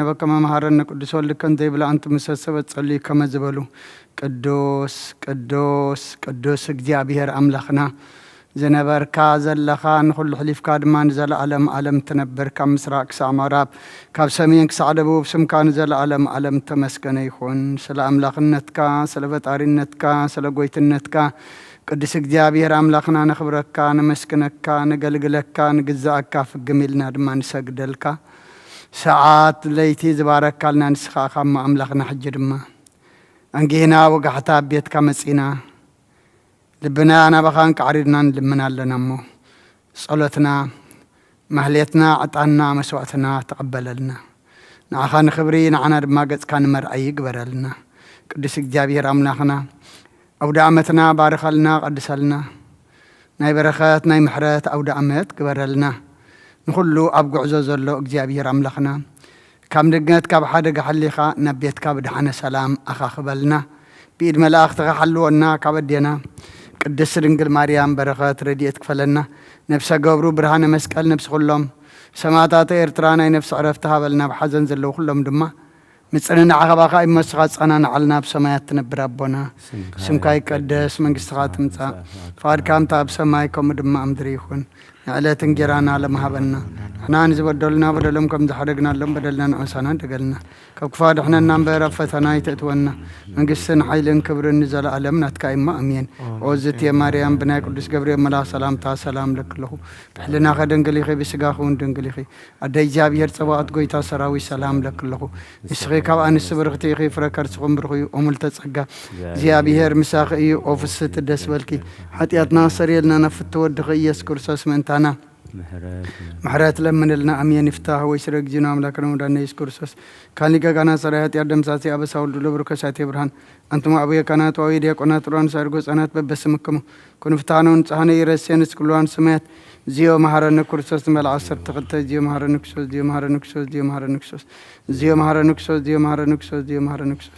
نبكما مهارنا قدس ولكن زيبلا أنت مسسبت صلي كما زبلو قدوس قدوس قدوس እግዚአብሔር أملخنا زنبركا زلخا نخل حليف كادمان زل عالم تنبركا مسراك سامراب كاب سمين كسعدبو بسمكا نزل عالم تمسكن يخون سلا أملخنتكا سلا فتارينتكا سلا قويتنتكا قدس እግዚአብሔር أملخنا نخبركا نمسكنكا نقلقلكا نقزاكا في الجميلنا دمان سجدلكا ساعات ليتي زبارك لنا نسخا خام أملخنا حجرما أنجينا وقحتا بيتك مسينا لبنا أنا بخانك عريضنا لمنا لنا مو صلتنا مهليتنا عطانا مسواتنا تقبل لنا نعخان خبرين عنا ما قد كان مرأي قبر لنا قدس እግዚአብሔር أملاخنا أو دعمتنا بارخ لنا قدس لنا ناي برخات ناي محرات أو دعمت قبر لنا نخلو أبقع زوزلو እግዚአብሔር أملاخنا كم دقنت كاب حدق حليخا نبيت كاب دحنا سلام أخا خبلنا بيد ملاخ تغحلونا كابدينا قدس رنجل مريم برخات رديت كفلنا نفس قبرو برهان مسكال نفس خلهم سماتات إرترانا نفس عرفتها بلنا بحزن زلو خلهم دما متصننا عقباقا إمسخات صنان علنا بسمايات تنبر ربنا سمكاي قدس من قستخات متسا فار كامتا بسمايكم دما أمدريخون على تنجرانا على مهابنا احنا نزب بدلنا بدلهم كم زحرقنا لهم بدلنا نعسانا دقلنا كفاد احنا ننبر فتنا يتأتونا من قسن حيلن كبر النزل علمنا تكايما أمين وزت يا مريم بناي قدس جبريل ملا سلام تا سلام لك له بحلنا خدن قليخي بسقاخون دنقليخي أدي جابير سوات قويتا سراوي سلام لك له يسغي كاو أن السبرغتي خي فركر سقم برخي أمل تسقى جابير مساقي أوفست الدسبلكي حتياتنا سريلنا نفت ودخي يسكر ساسمنت أنا محرات لمن لنا أمين يفتح ويشرق جنام لكن ودنا يسكرسس كان لك كنا سريات يردم ساسي أبى ساول دلبر كساتي برهان أنتم أبوي كنا تويد يا كنا تران سارجوس أنا بس مكمو كن فتانون صحني يرسين سكولان سمات زيو مهارنا كرسس مال عصر تقطع زيو مهارنا كسوس زيو مهارنا كسوس زيو مهارنا كسوس زيو مهارنا كسوس زيو مهارنا كسوس زيو مهارنا كسوس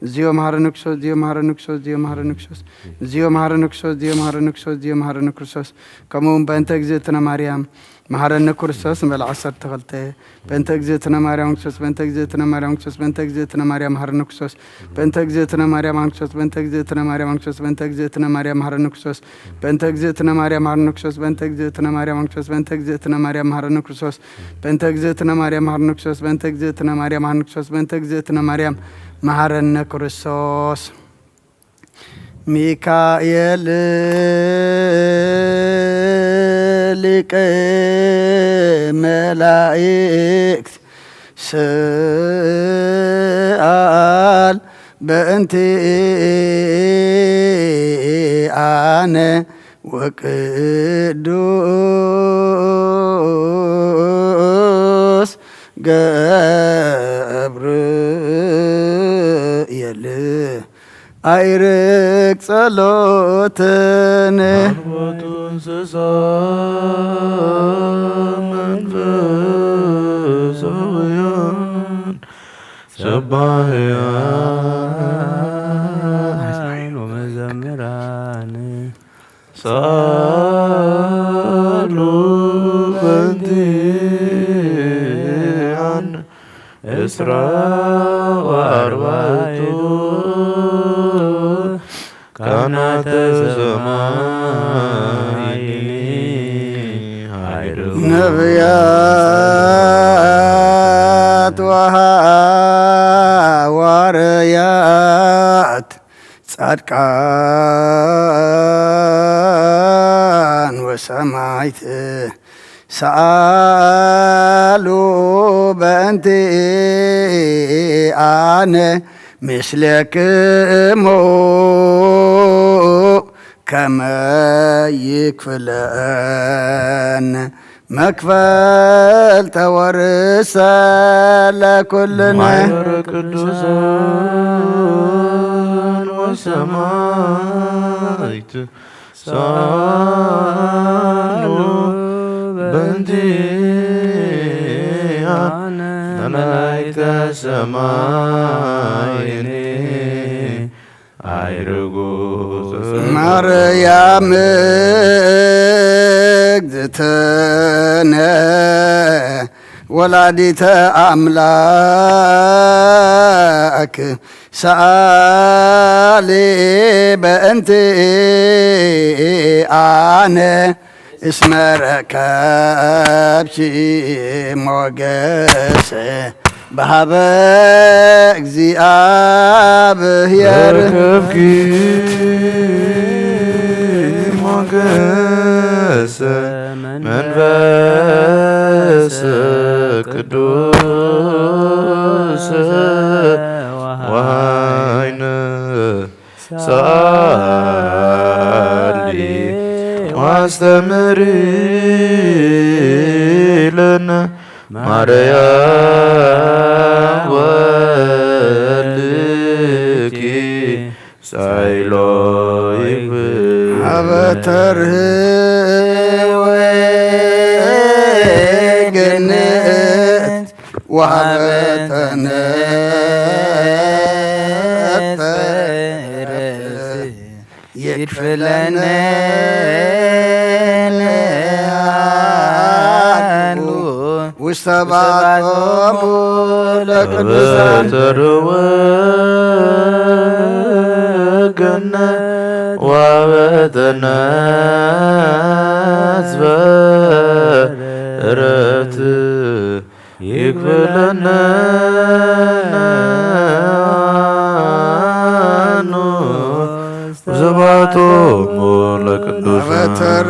زيو مهارنكسوس زيو مهارنكسوس زيو مهارنكسوس زيو مهارنكسوس زيو مهارنكسوس زيو مهارنكسوس كمون بنتك زيتنا مريم مهارنكسوس بالعصر تغلطه بنتك زيتنا مريم كسوس بنتك زيتنا مريم كسوس بنتك زيتنا مريم مهارنكسوس بنتك زيتنا مريم كسوس بنتك زيتنا مريم كسوس بنتك زيتنا مريم مهارنكسوس بنتك زيتنا مريم مهارنكسوس بنتك زيتنا مريم كسوس بنتك زيتنا مريم مهارنكسوس بنتك زيتنا مريم مهارنكسوس بنتك زيتنا مريم مهارنكسوس بنتك زيتنا مريم مهارنا كرسوس ميكائيل لك ملائكت سأل بأنتي أنا وقدوس قبر أيرك صلوتنا منفسويان سبايان ومزمران صلوا بنتيان إسراء وأربعة كانت السماء نبيات وحواريات صدقان وسمعت سألوا بأنتي أنا مثلك مو كما يكفلان مكفل تورس لكلنا معير قدوسان وسمايت صالوا بنتي ملائكة سمايني عيرقوس مريم اجدتنا ወላዲተ አምላክ ሰአሊ በእንቲ አነ እስመ ረከብኪ ሞገሰ በሃበ እግዚአብሔር ረከብኪ ሞገሰ መንፈስ ቅዱስ ወሃይነ ሰአሊ ዋስተምሪ ለነ ማርያም ወልድኪ ሳይሎ ይብል አበተርህ ወገነት ወሀበተነት ይክፍለነ ውስተ ባጦሙ ለቅዱሳን ገነት ወበተነት በእረፍት ይክፍለነ ዘባቶሙ ለቅዱሳን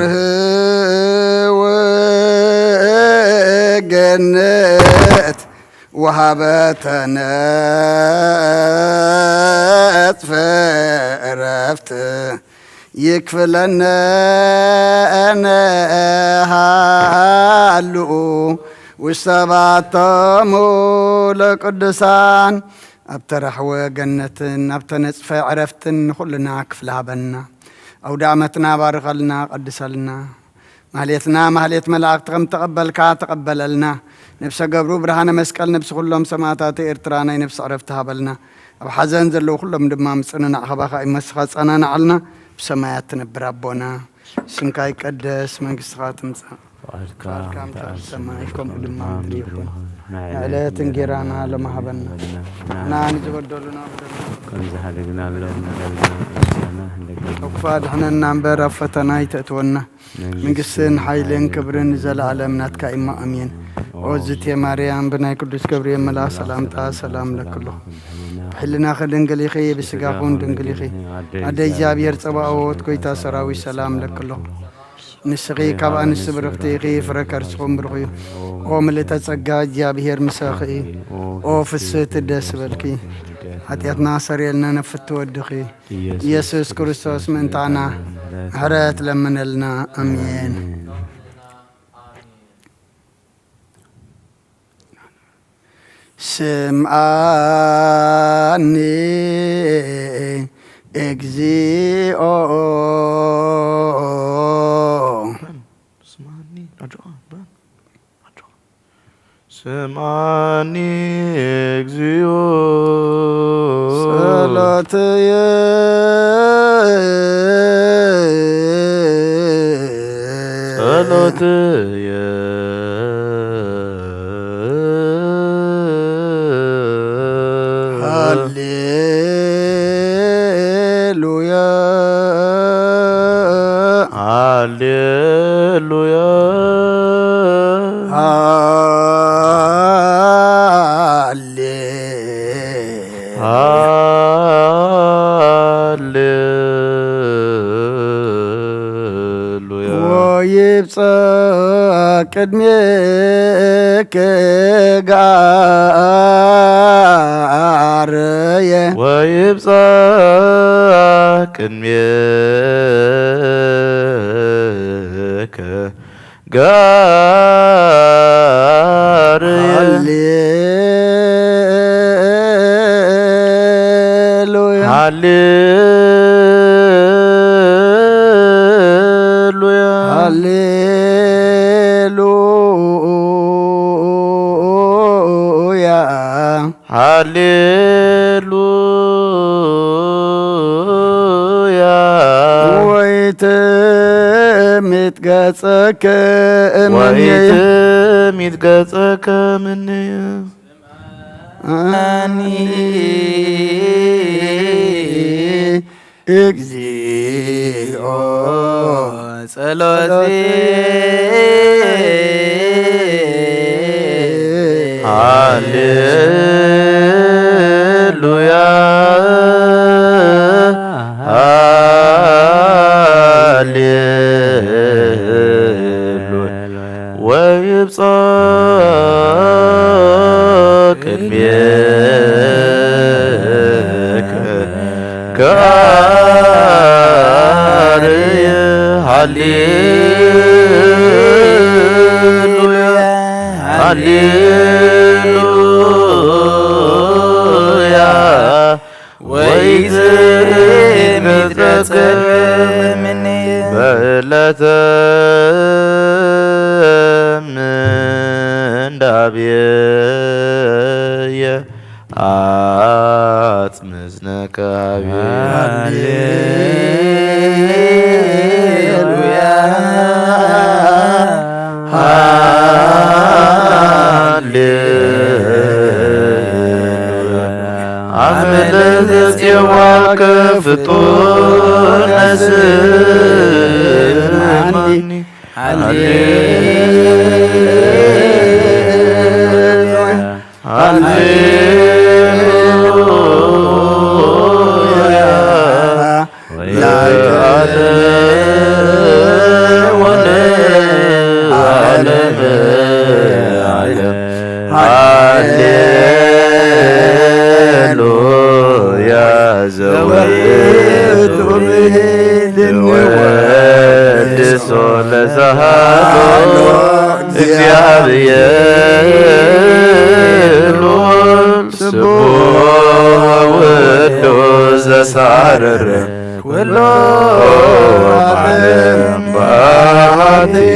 ገነት ወሀበተነት በእረፍት ይክፍለነ ሃልኡ ውስተ ባቶሙ ለቅዱሳን ኣብተረሕወ ገነትን ኣብተነጽፈ ዕረፍትን ኩልና ክፍለ ሃበና ኣውደ ዓመትና ባርከልና ቀድሰልና ማህሌትና ማህሌት መላእክት ከም ተቐበልካ ተቐበለልና ነፍሰ ገብሩ ብርሃነ መስቀል ነብሲ ኩሎም ሰማዕታት ኤርትራ ናይ ነፍሲ ዕረፍቲ ሃበልና ኣብ ሓዘን ዘለዉ ኩሎም ድማ ምፅንናዕ ኸባኻ ይመስኻ ጸናናዓልና ብሰማያት ትነብር ኣቦና ስምካ ይቀደስ መንግስትኻ ትምጻእ فقالك سماعكم لما تريكم علات انجرانا لما هبنا نان جبدلنا كم زهدنا لنا وقفاد احنا نامبر فتنا يتأتونا من قسن حيلين كبرن زل عالمنات كائمة أمين عزت يا مريم بناي قدس كبريم ملا سلام لك الله حلنا خدن قليخي بسقاقون دنقليخي عدي جابير صباوت كويتا سراوي سلام لك الله نسقي كابا نسبرختي غي فركرسكم برغي قوم اللي تتسقى جابير مساخي او فسيت الدس بالكي حتياتنا سريلنا نفت ودخي يسوس كريستوس من تانا حرات لمن لنا امين سمعني اكزيو سمعني اكزيو صلاتي هللويا هللويا قدمك قارية ويبصى قدمك قارية هللويا هللويا هللويا ويتمت ይትገጸከ እምኔየ ወይትም ይትገጸከ እምኔየ አኒ እግዚኦ ጸሎቴ ሃሌሉያ ሃሌሉያ ወይብጻሕ ቅድሜከ ከአርየ ሃሌሉያ ሃሌሉያ ወይትም ይትገጸከ እምኔየ በዕለተ ምንዳቤየ አጽምዝነከ ሃሌሉያ አምለተ ጽዋከ ፍጡነ ስማኒ ሃሌሉያ ሃሌሉያ ለዓለመ ወለዓለመ ዓለም ሃሌሉያ ዘወይቱ ወድሶ ለዛሃሎ እግዚአብሔር ስቡሕ ወውዱስ ዘሳረረ ኩሎ ዓለም በአሐቲከ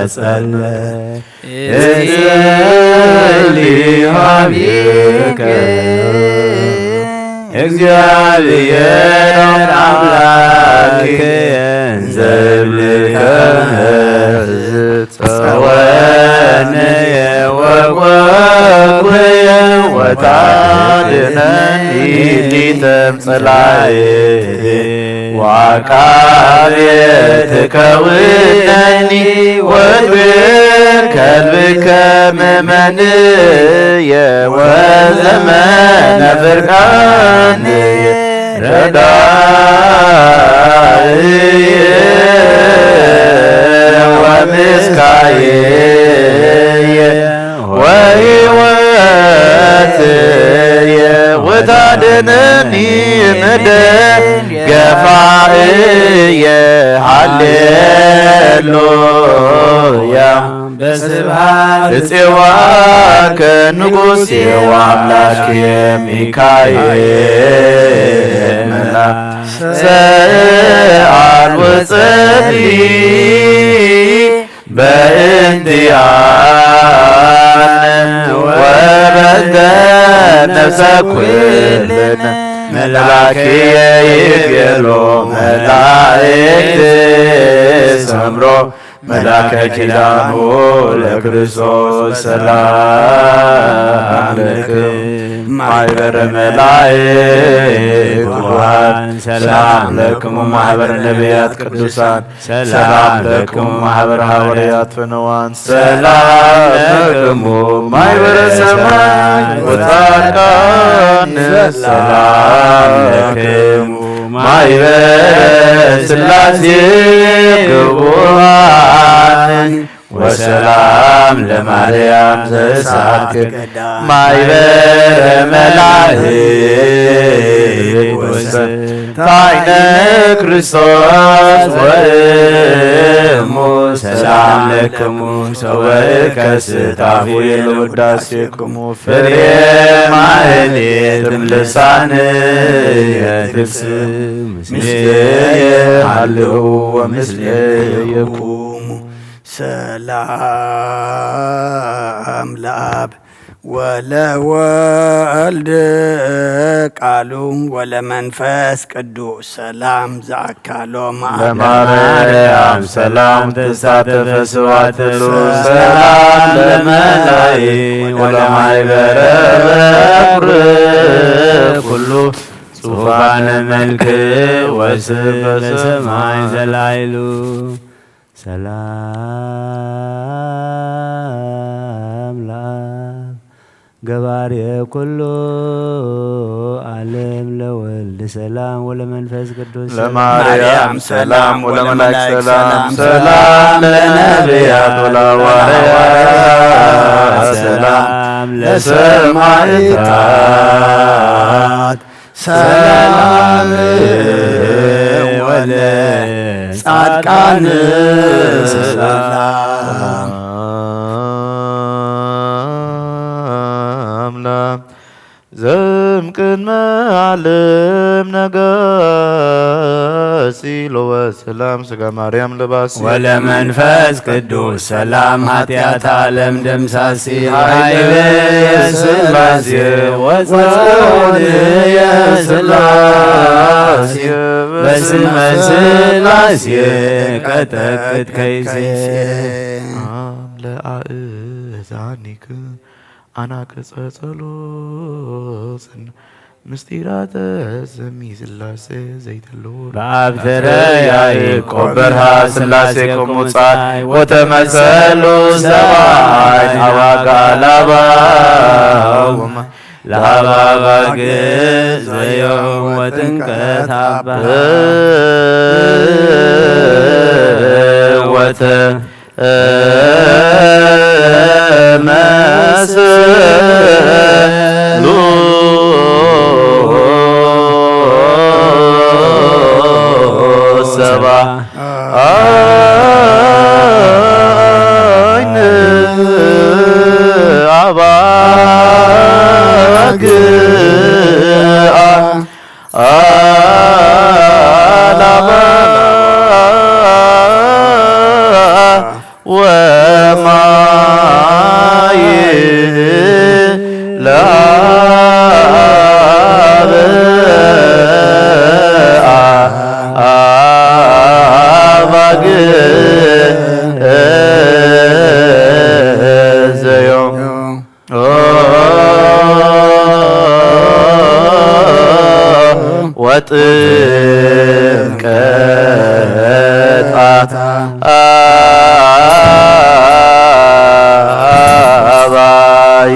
ጸለይ ሀቢከ እግዚአብሔር አምላክየ እንዘብልከ ጸወነየ ወወኩየ ወታድነኒ ሊተምጽላየ ወአቃቤ ትከውነኒ ወትብር ከልብከ ምእመንየ ወዘመነ ፍርቃንየ ረዳእየ ወምስካየየ ወሕይወትየ ወታድነኒ እምደገፋእየ ሃሌሉያ በስብሐት እፄዋከ ንጉሥ ወአምላክየ ሚካኤል ሰአል ወጸልይ በእንቲአነ ወበእንተ ነፍሰ ኩልነ መላክየ ይቤሎ መላእክት ሰምሮ መላከ ኪዳኑ ለክርስቶስ ሰላም ለክሙ ማኅበረ መላእክት ጉባን ሰላም ለክሙ ማኅበረ ነቢያት ቅዱሳን ሰላም ለክሙ ማኅበረ ሐዋርያት ፍኑዋን ሰላም ለክሙ ማኅበረ ሰማይ ወጻድቃን ሰላም ለክሙ ማኅበረ ሥላሴ ክቡራን ወሰላም ለማርያም ዘሳክር ማኅበረ መላእክት ወሰታይነ ክርስቶስ ወእሙ ሰላም ለክሙ ሰወከ ስታፉ ለውዳሴክሙ ፍሬ ማኅሌት እምልሳንየ ትፍስም ምስሌየ ሀልው ወምስሌየ ኩሙ ሰላም ለአብ ወለወልድ ቃሉ ወለመንፈስ ቅዱስ ሰላም ዘአካሎ ለማርያም ሰላም ተሳተፈ ስብሐት ሉ ሰላም ለመላእክት ወለማኅበረ በኵር ኩሉ ጽሑፋነ መልክ ወስብ በሰማይ ዘላይሉ ሰላም ለአብ ገባሬ ኩሉ ዓለም ለወልድ ሰላም ወለመንፈስ ቅዱስ ለማርያም ሰላም ወለመላእክት ሰላም ሰላም ለነቢያት ወለሐዋርያት ሰላም ለሰማዕታት ሰላም ወለጻድቃን ሰላም ዘእምቅድመ ዓለም ነጋሲሎ ወሰላም ሥጋ ማርያም ልባሲ ወለመንፈስ ቅዱስ ሰላም ኃጢአት ዓለም ደምሳሲ ኃይለ የሥላሴ ወጸወን የሥላሴ በስመ ሥላሴ ቀጠቅጥ ከይሴ ለአእዛኒክ አናቅጸ ጸሎትን ምስጢራተ ሰሚ ሥላሴ ዘይተሎ በአብተረ ያዕቆብ በርሃ ሥላሴ ቆሙ ፀሐይ ወተመሰሉ ሰማይ አዋጋ ላባው ለአባባ ግዝ ወዮም ወጥንቀት አባ ወተ መሰሉ ሰባ አይን አባግአ አላባ ወጥምቀት አባይ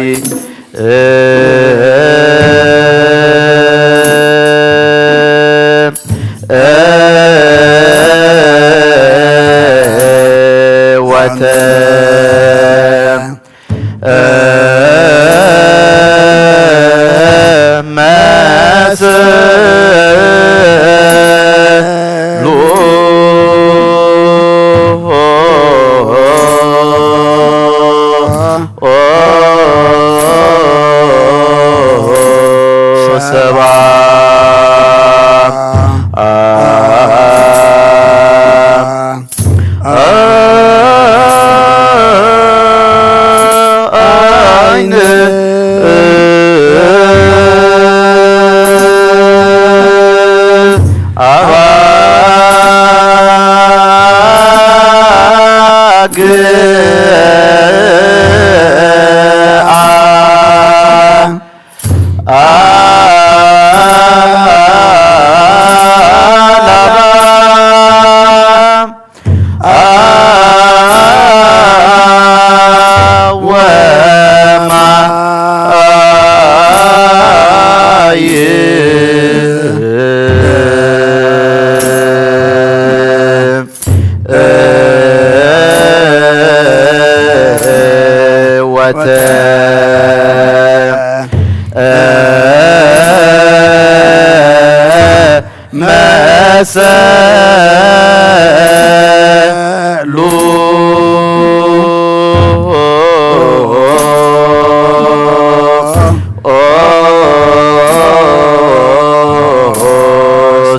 መሰሉ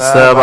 ሰባ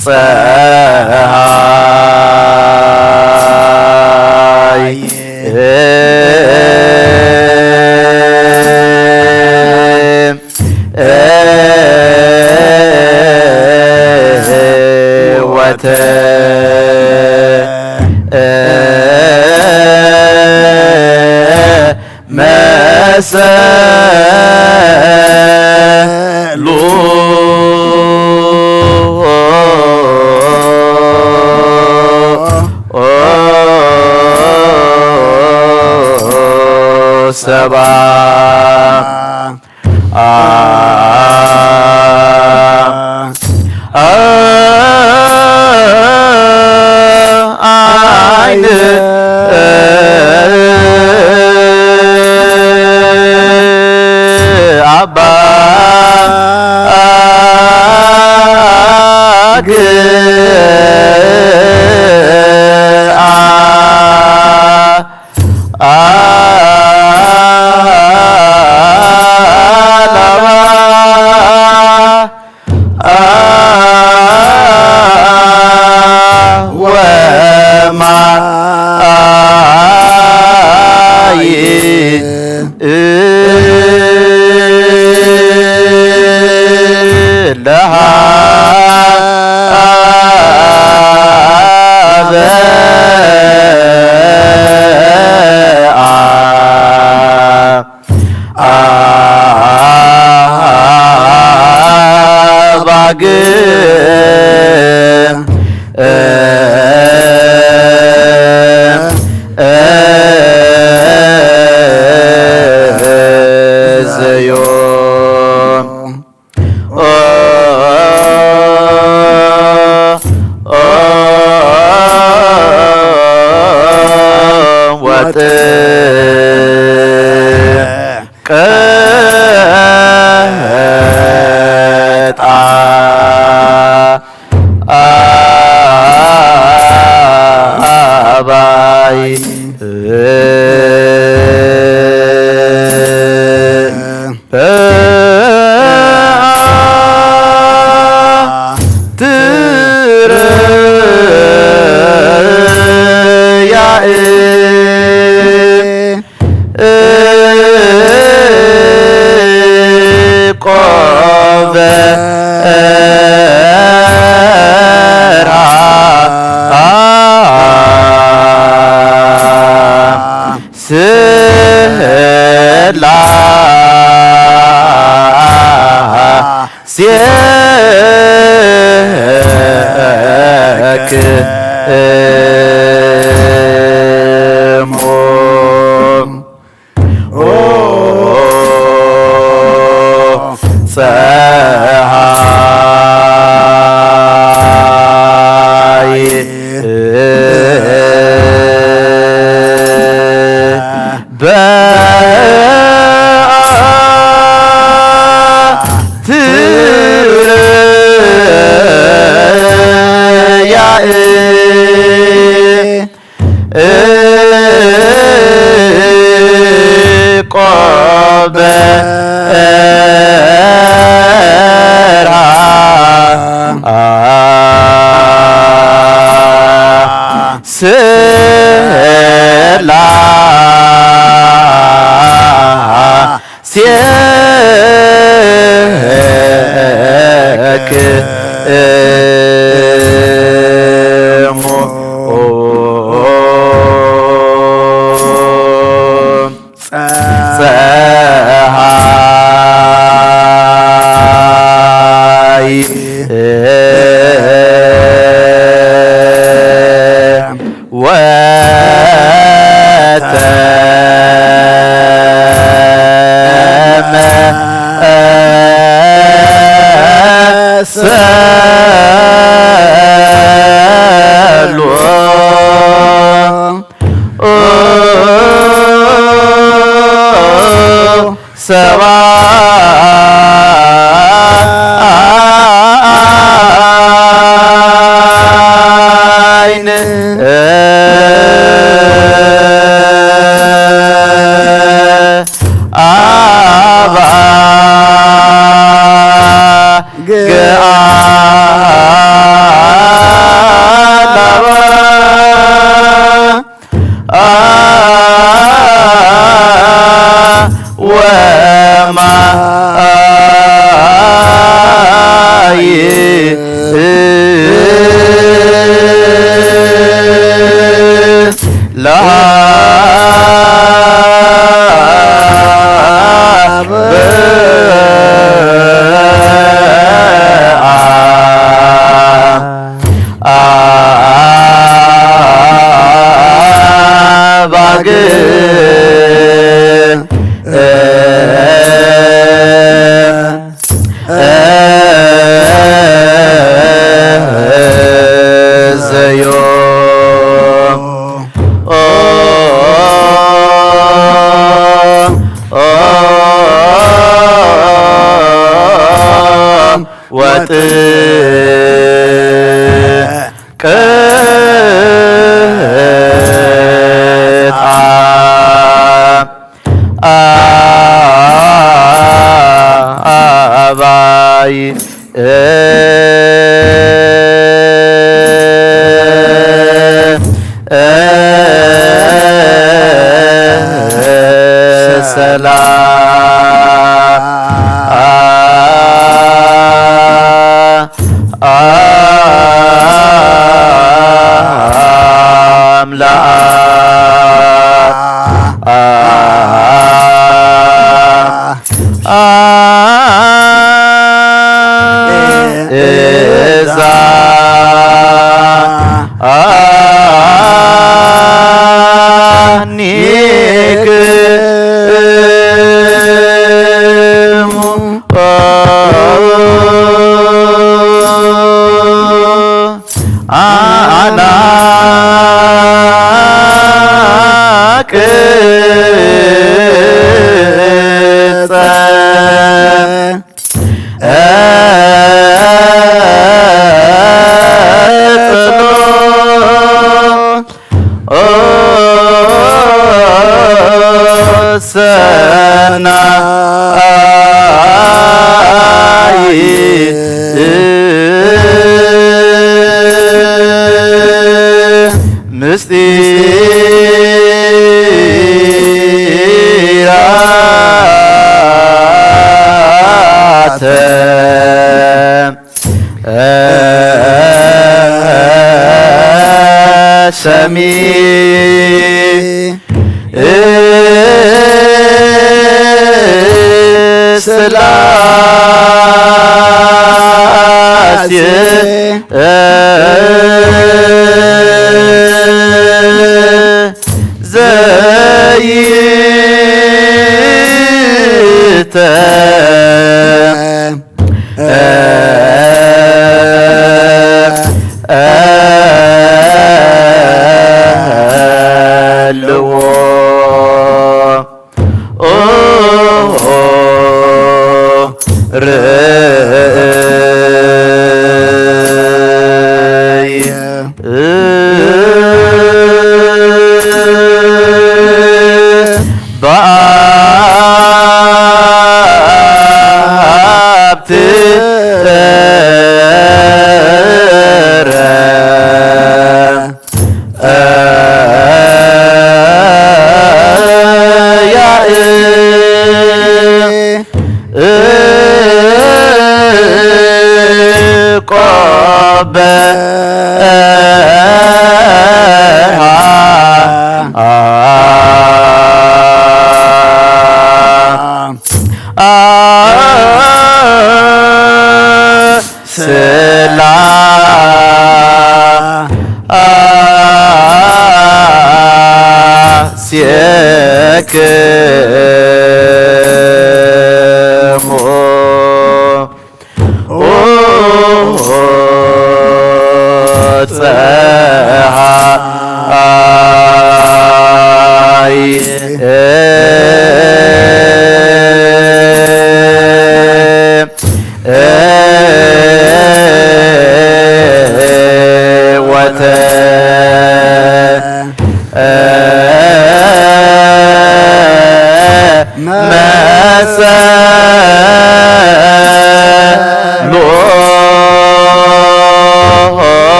ፀሐይ ወሰባ አይን አባ ሰ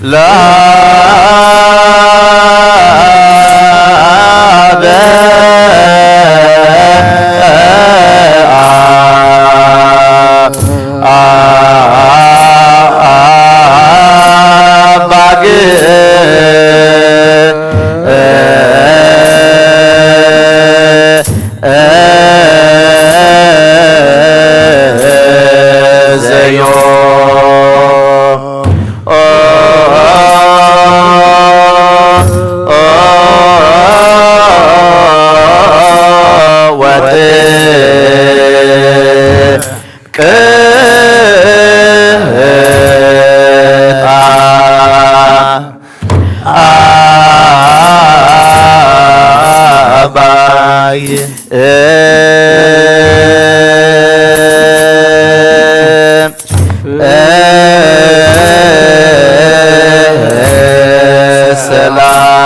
La አባይ ሰላም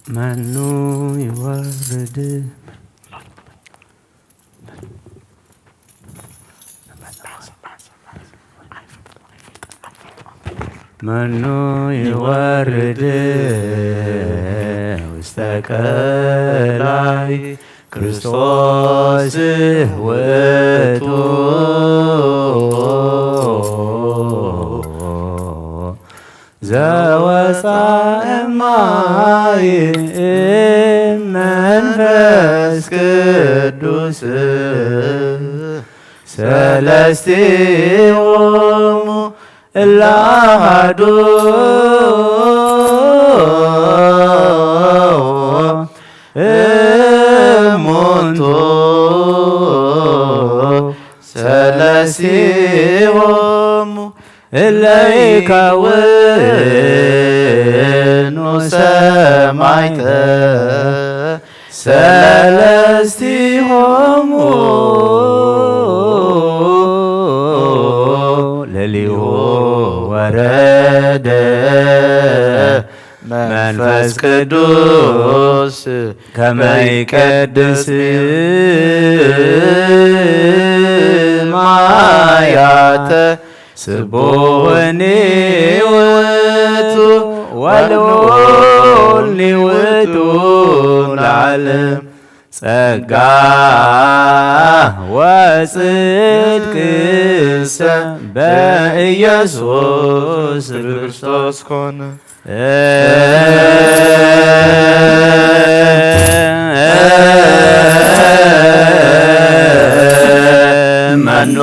መኑ ይወርድ መኑ ይወርድ ውስተ ቀላይ ክርስቶስ ውእቱ ዘወፃእ እማይ መንፈስ ቅዱስ ሰለስቲሆሙ እለ አሐዱ እሙንቱ ሰለስቲሆሙ እለ ይከውኑ ሰማዕተ ሰለስቲሆሙ ለሊሁ ወረደ መንፈስ ቅዱስ ከመ ይቀድስ ማያተ ስቡሕኒ ውእቱ ወልዑልኒ ውእቱ ለዓለም ጸጋ ወጽድቅሰ በኢየሱስ ክርስቶስ ኮነ መኑ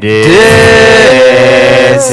ደስ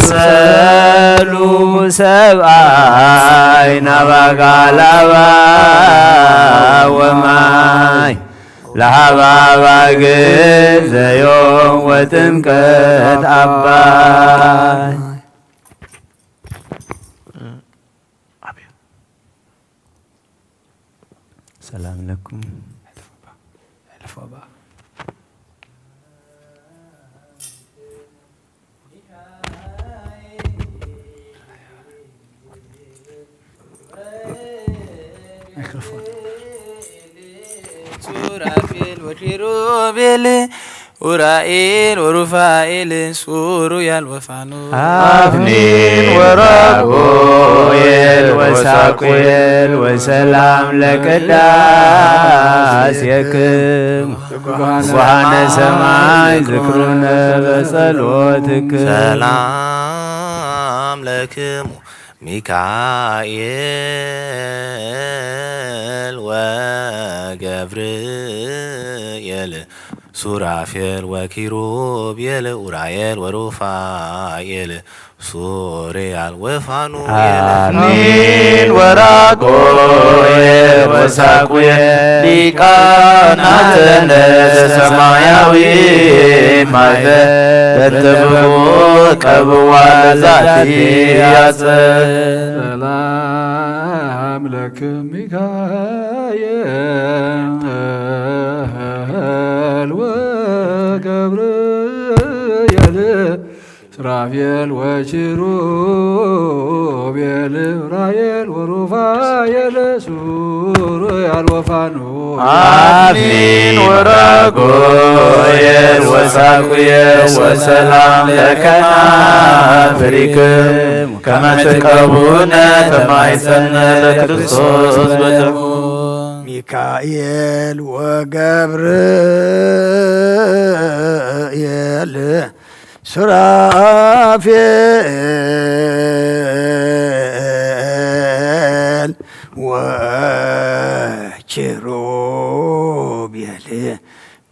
ወተመሰሉ ሰብአይ ናባጋላባ ወማይ ለሃባባ ግዘዮም ወጥምቀት አባይ ሰላም ለኩም። ሱራፌል ወኪሩቤል ኡራኤል ወሩፋኤል ሱሩያል ወፋኑኤል አፍኒን ወራጉኤል ወሳቁኤል ወሰላም ለቅዳሴክሙ ወሃነ ሰማይ ዝክሩነ በጸሎትክሙ ሰላም ለክሙ ሚካኤል ወገብርኤል ሱራፌል ወኪሩቤል ኡራኤል ወሩፋኤል ሱሪያል ወፋኑኤል አፍኒን ወራጉኤል ወሳቁኤል ሊቃናተ ሰማያዊ ማይበ በትብቦ ቀብዋ ዛቲ ሰላም ለክም ሚካኤል ወገብርኤል ሱራፌል ወኪሩቤል ኡራኤል ወሩፋኤል ሱሪያል ወፋኑኤል አፍኒን ወራጉኤል ወሳቁኤል ወሰላም ለከናፍሪክሙ ከመ ትቀቡነ ተማይጸነ ለክርስቶስ በደሙ ሚካኤል ወገብርኤል ሱራፌል ወኪሩቤል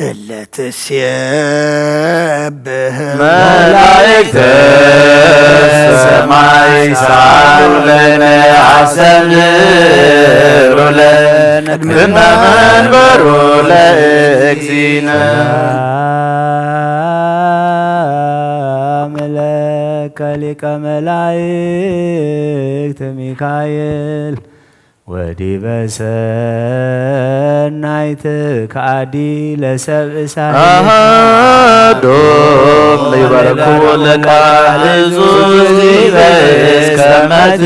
إلا تسيبه ملائكة السماء يسعدوا لنا عسلوا لنا كنا منبروا لأكزينا ملك لك ملائكة ميكائيل ودي بسنايتك عدي لسبع ساعات دوم ليباركوا لك عزوزي بس كمتك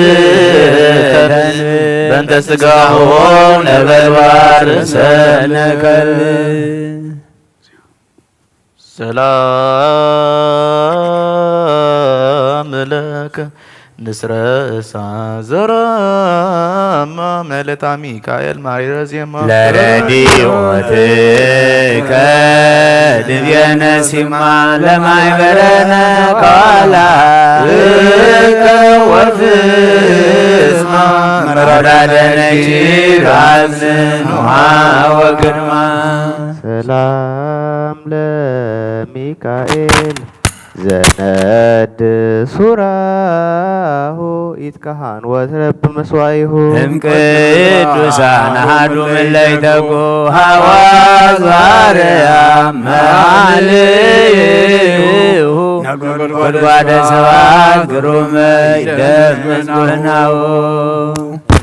بنت سقاهم نبلوار سنكل سلام لك نسر سازرام ملتا ميكائيل ماري رزيما لرديوتك دبينا سما لما يبرنا قالا وفزما مرادنا جير عزنها وقرما سلام لميكائيل زند سوراه إتكهان وترب مسوايه هم قدوسان هادو من ليتكو هوا زاريا معاليه قدواد سواد قروم يدف مسكناو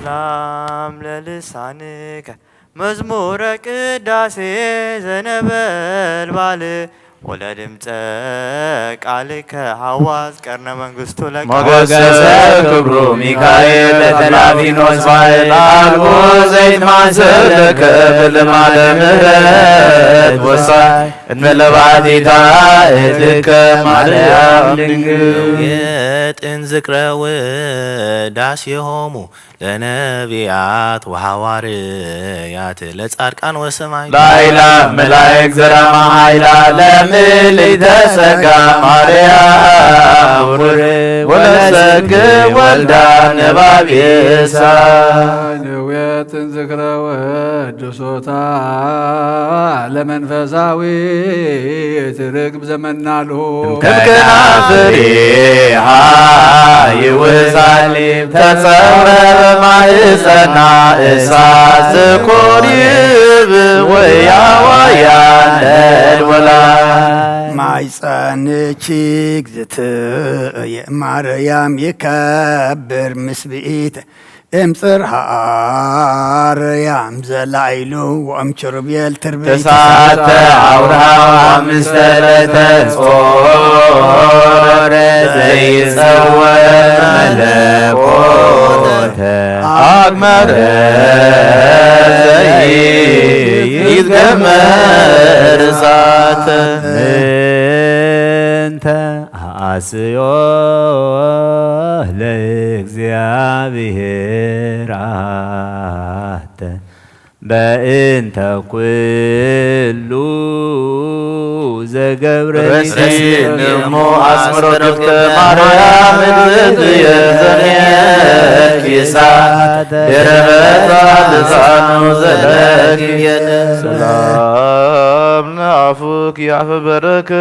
سلام للسانك مزمور قداسي زنبل بالي ولدمتك عليك حواس قرن منغستو لك موغس كبرو ميكائيل تلافينوس فايل البو زيت معسلك بالمعلمات وصاي انملباتيتا اتلك معليام دنقل የጥን ዝክረ ውዳሴ ሆሙ ለነቢያት ወሐዋርያት ለጻድቃን ወሰማይ ላይላ መላእክ ዘራማ ኃይላ ለምልዕተ ጸጋ ማርያም ወለሰግ ወልዳ ነባቤሳ ነዌትን ዝክረ ወድሶታ ለመንፈሳዊ ትርግብ ዘመናሉ ከከናፍሬሃ ይወዛሊም ተጸውረ በማሕፀና እሳት ዝኮሪብ ወያዋያነድ ወላ ማይፀንቺ እግዝእትየ ማርያም ይከብር ምስብኢት እምፅርሃ አርያም ዘላይሉ ወእምችሩቤል ትርቤት ተሳተ አውርሃ አምስተ ዕለተ ጾረ ዘይጸወር መለኮተ አግመረ ዘይትገመር እሳተ እንተ አስዮ ለእግዚአብሔር አተ በእንተ ኩሉ ዘገብረ ረሲንሞ አስምሮ ድፍተ ማርያም እድት የዘኔት ኪሳት የረበታ ልሳኑ ዘለግየነ ሰላም ለአፉክ ያፈ በረከት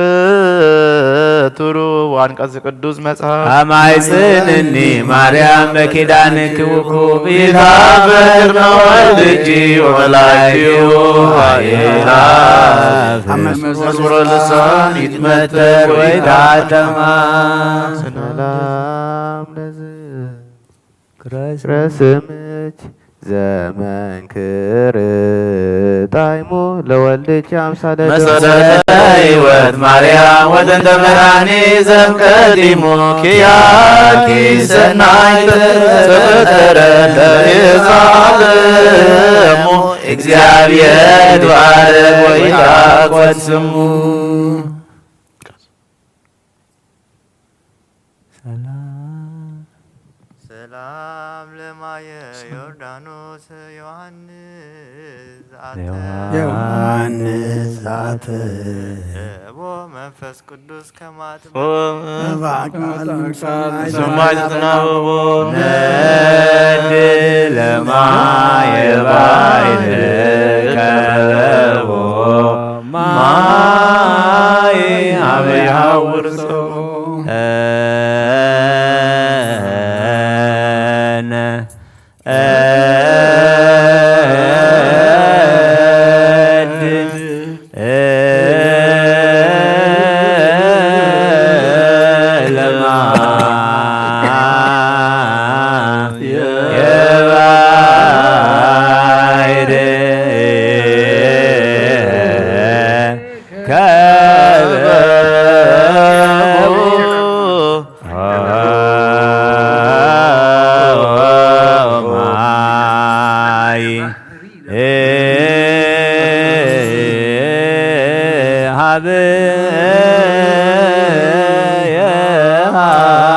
ቱሩ አንቀጽ ቅዱስ መጽሐፍ አማይጽንኒ ማርያም በኪዳንክ ውኩብ ይታበቅ ነው ወልጅ ወላይሁ ኃይላት መዝሙረ ልሳን ይትመተር ወይ ዳተማ ሰላም ለዝክረስምች ዘመንክር ጣይሙ ለወልድች አምሳለ መሰረተ ሕይወት ማርያም ወደንተ መድኃኒ ዘእምቀዲሙ ኪያኪ ሰናይተ ዘፈጠረ ለየዛለሙ እግዚአብሔር ይትባረክ ወይትቀደስ ስሙ ሰላም ለማየ ዮርዳኖስ ዮሐንስ ዛተ ቦ መንፈስ ቅዱስ ከማትበ ሰማይ ተናበቦ ነድ ለማየ ባይል ከበቦ የሃውን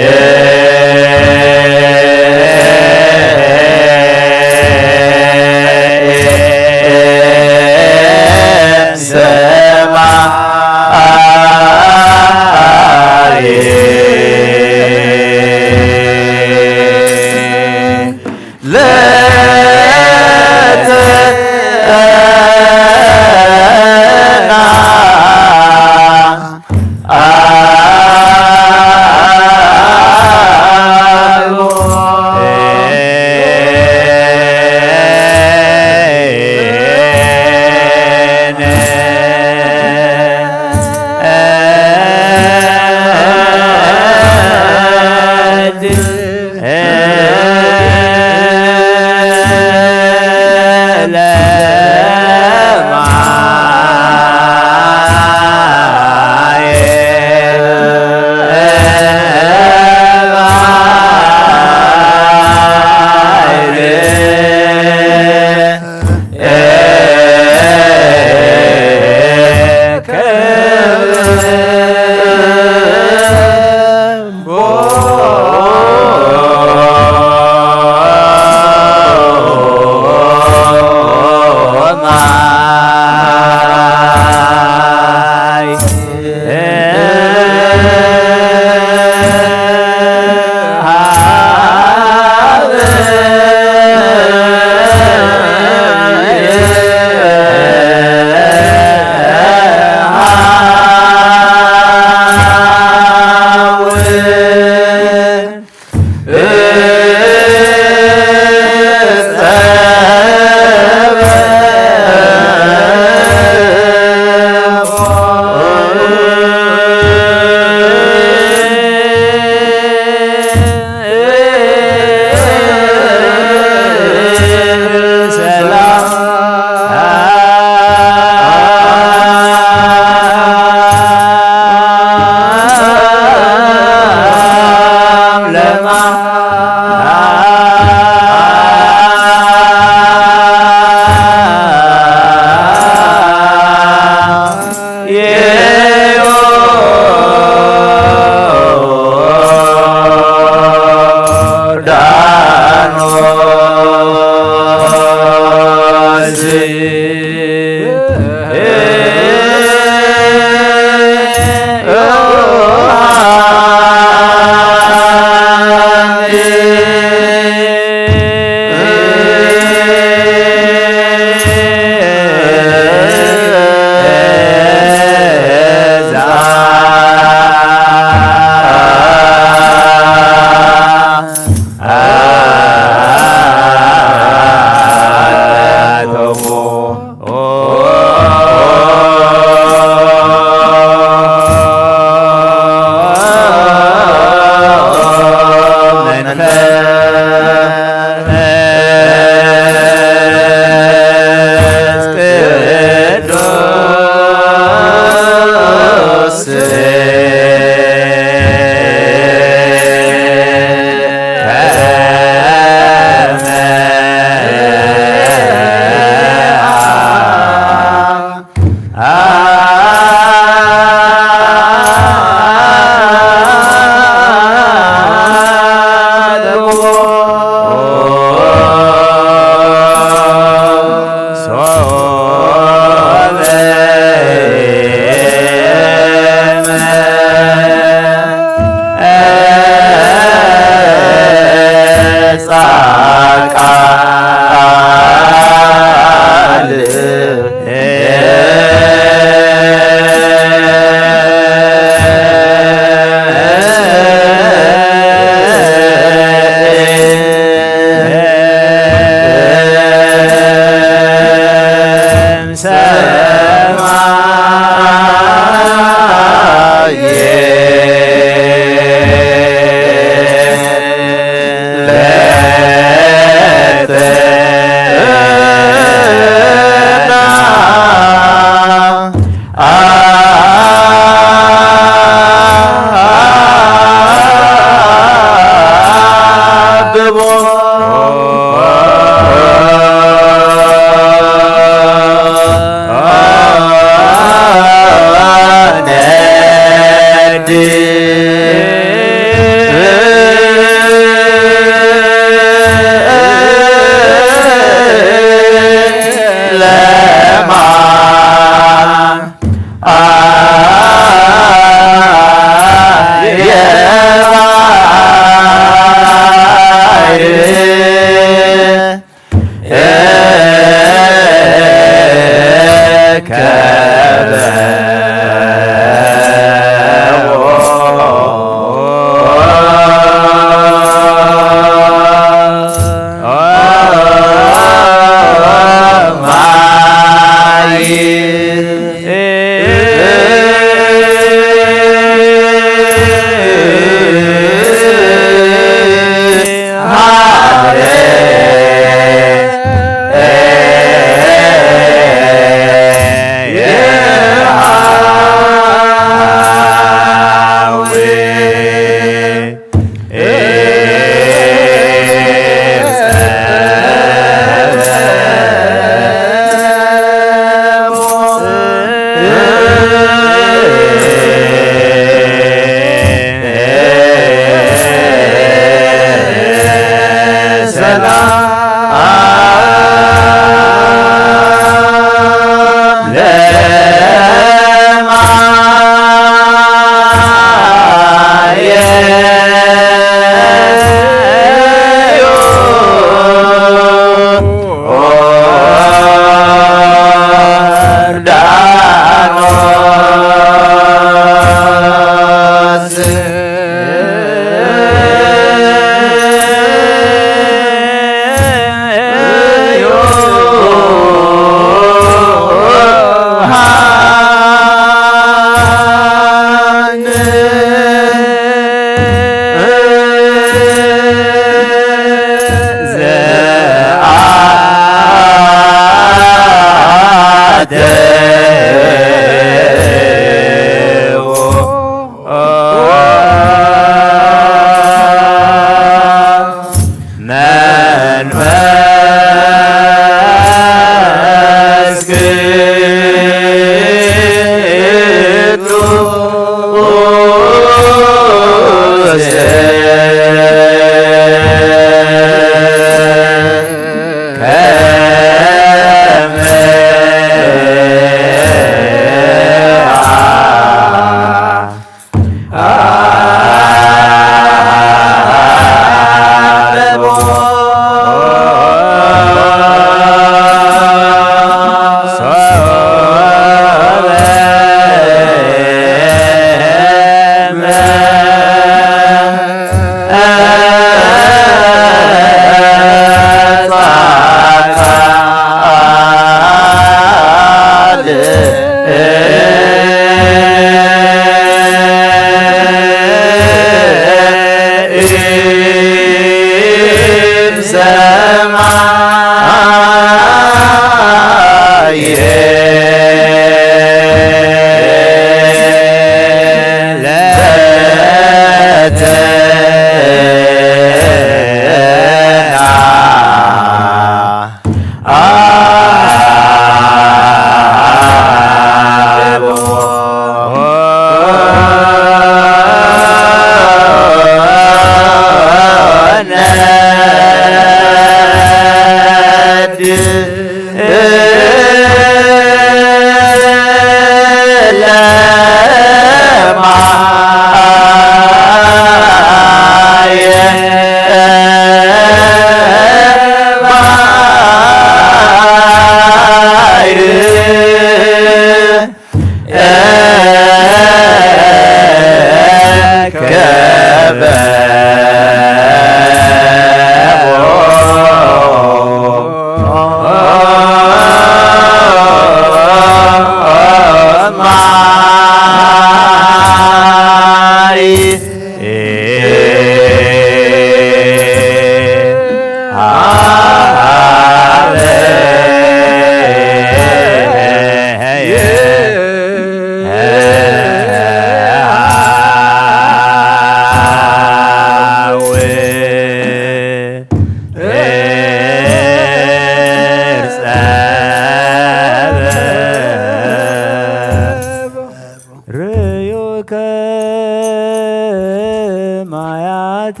ማያት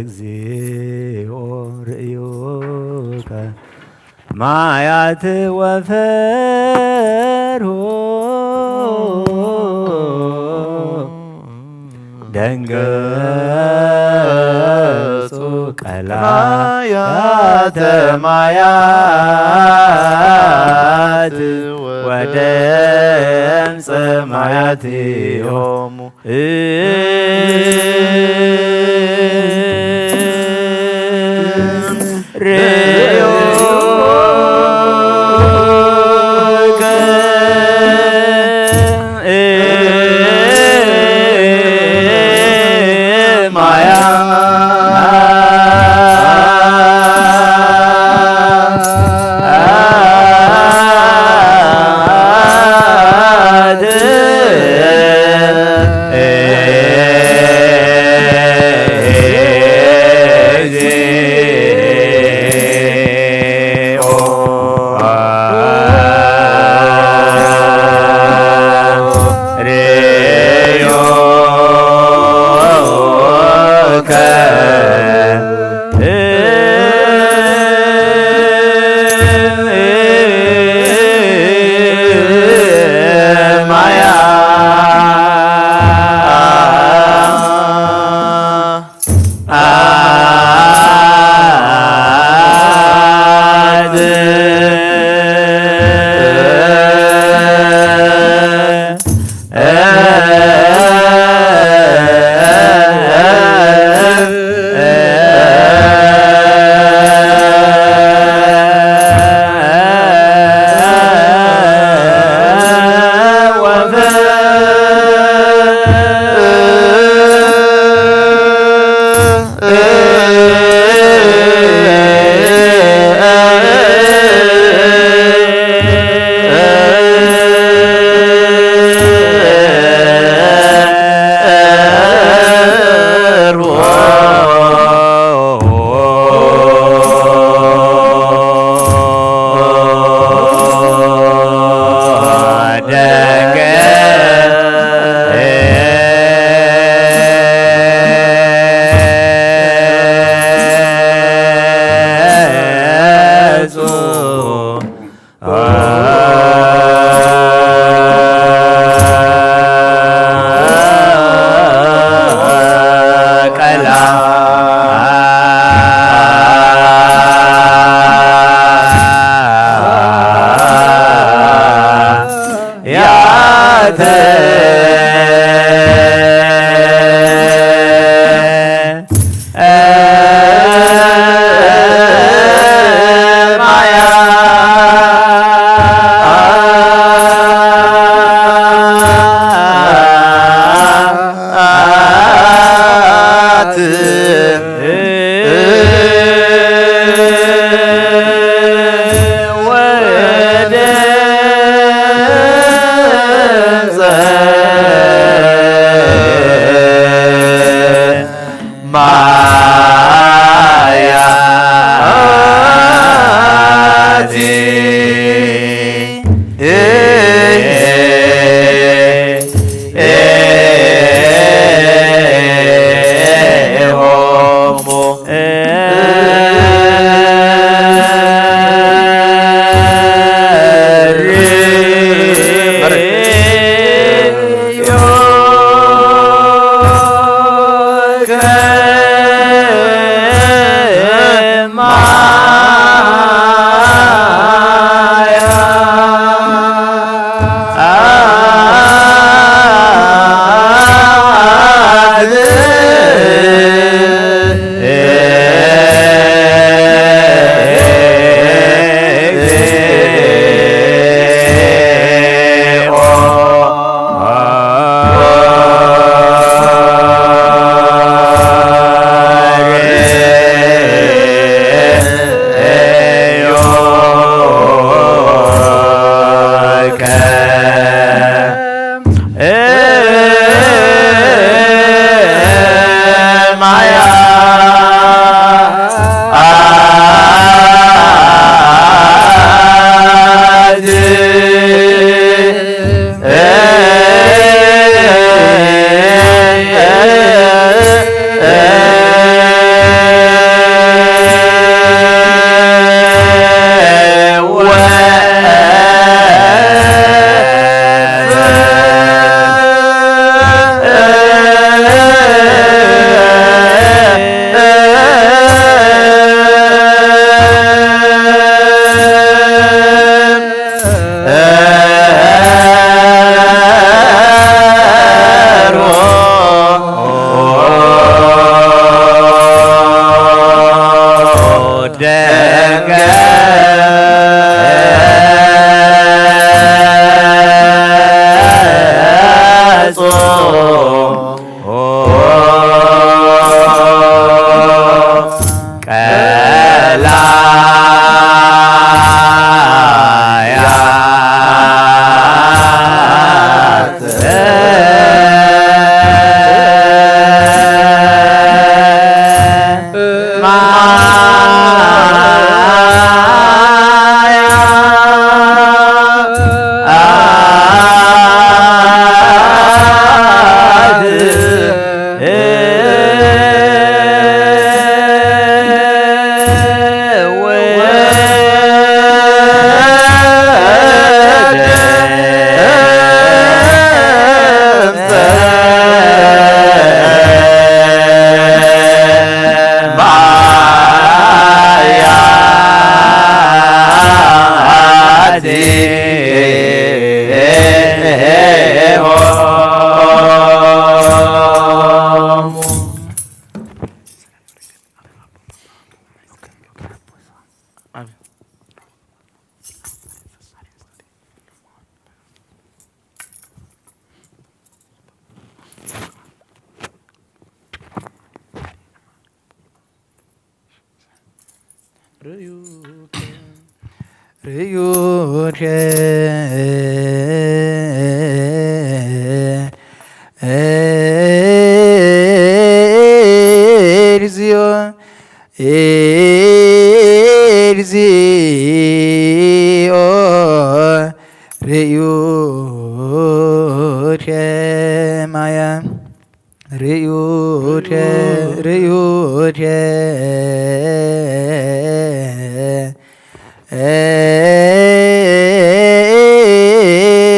እግዚኦ ርእዮከ ማያት ወፈርሆ ደንገጹ ቀላያተ ማያት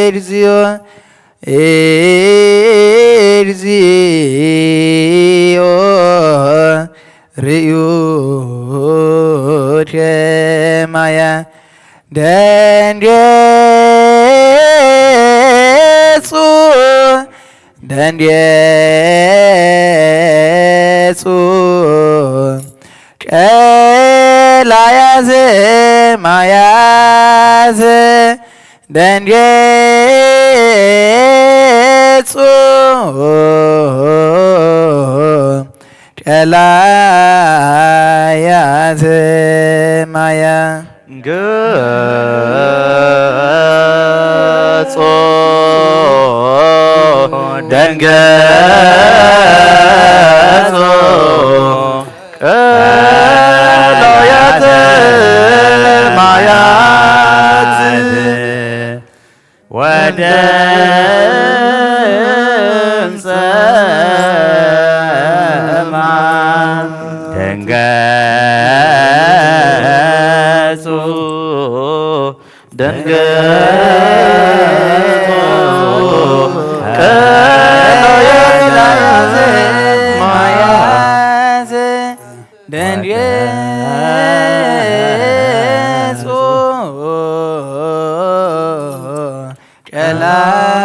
እግዚኦ እግዚኦ ርዩት ማያ ደንዴጹ ደንዴጹ ቀላያዘ ማያዘ ደንዴጹ ቀላያዘ ማያ ገጾ ደንገጾ ቀላያተ ማያት ወደ እምፀማ ደንገጹ ደንገጾ ቀላያተ ማያት ደንዴጹ ቀላያት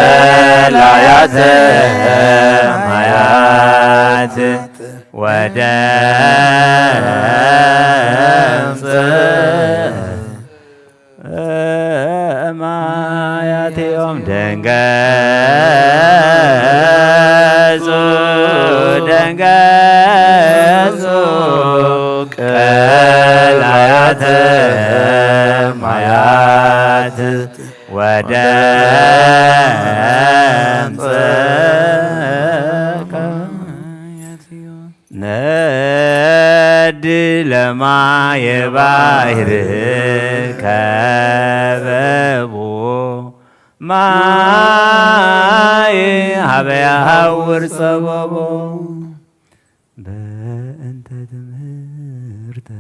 ቀላያተ ማያት ወደ ማያቴዮም ደንገጹ ደንገጹ ቀላያተ ማያት ወደ ነድ ለማየ ባሕር ከበቦ ማየ ሀበ ያሐውር ጸበቦ በእንተ ትምህርተ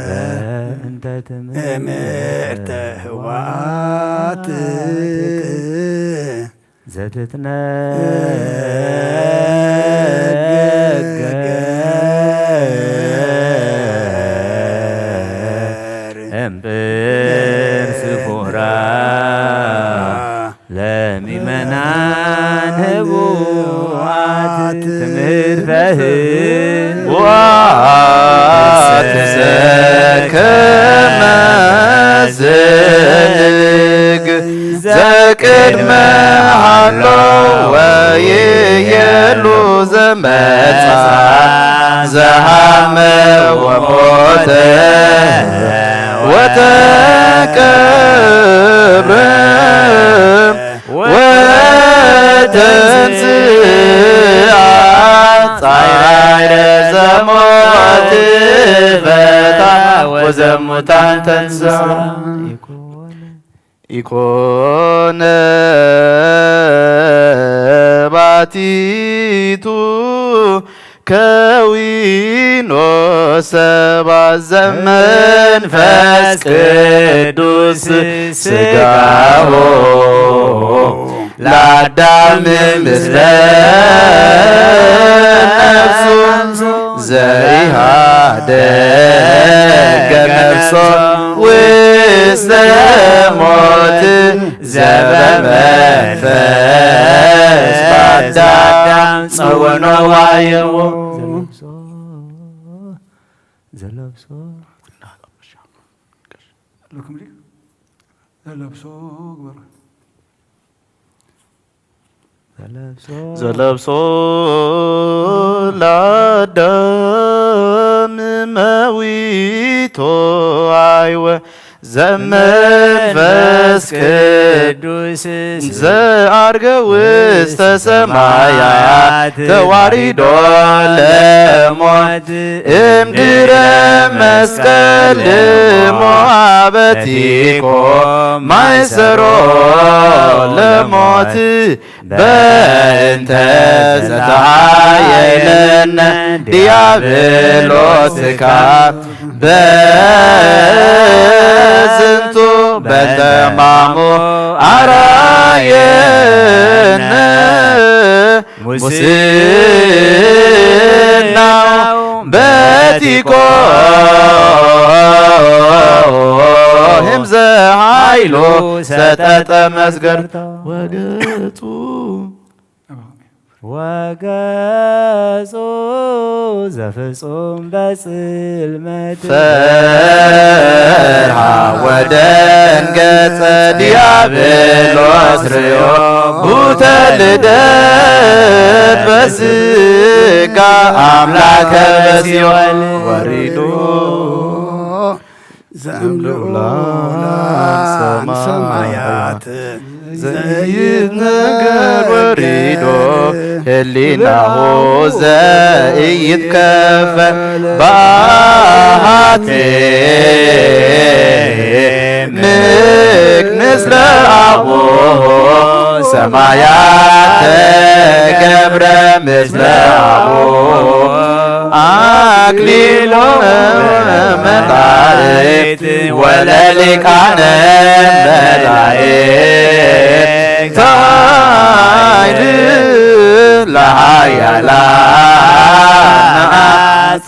በእንተ ትምህርተ ህወሓት ዘትትነገር እምጵርስፎራ ለሚመናን ህቡዓት ትምህርተ ህቡዓት ዘከመ ዝንግ ዘቅድመ ሃሎ ወይየሉ ዘመጻ ዘሃመ ወሞተ ወተቀብረ ወተንሥአ ጻዕረ ዘሞት ፈታ ወዘሙታን ተንሥአ ኢኮነ ባቲቱ ከዊኖ ሰብአ ዘመንፈስ ቅዱስ ሥጋሆ ለአዳም ምስለ ነፍሱ ዘይሃደገ ነፍሶ ውስተ ሞት ዘበመንፈስ በአዳም ጸወኖ ዋየዎ ዘለብሶ ዘለብሶ ለአዳም መዊቶ አይወ ዘመንፈስ ቅዱስ ዘአርገ ውስተ ሰማያት ተዋሪዶ ለሞት እምድረ መስቀል ሞአበቲኮ ማይሰሮ ለሞት በእንተ ዘተሃየለነ ዲያብሎስካ በዝንቱ በተማሙ አራየነ ሙስናው በቲኮ ህምዘ ኃይሎ ሰጠጠ መስገርታ ወገጹ ወገጹ ዘፍጹም በጽልመት ፈርሃ ወደንገጸ ዲያብሎስ ርዮ ጉተ ልደት በስጋ አምላከ በሲኦል ወሪዶ ዘእምልዑላን ሰማያት ዘይትነገር ወሪዶ ህሊናሁ ዘይትከፈል ባሃቴ ምክንስ ለአቡሁ ሰማያት ገብረ ምስለ አቡሁ አክሊሎ መላእክት ወለሊቃነ መላእክት ኃይል ለኃያላን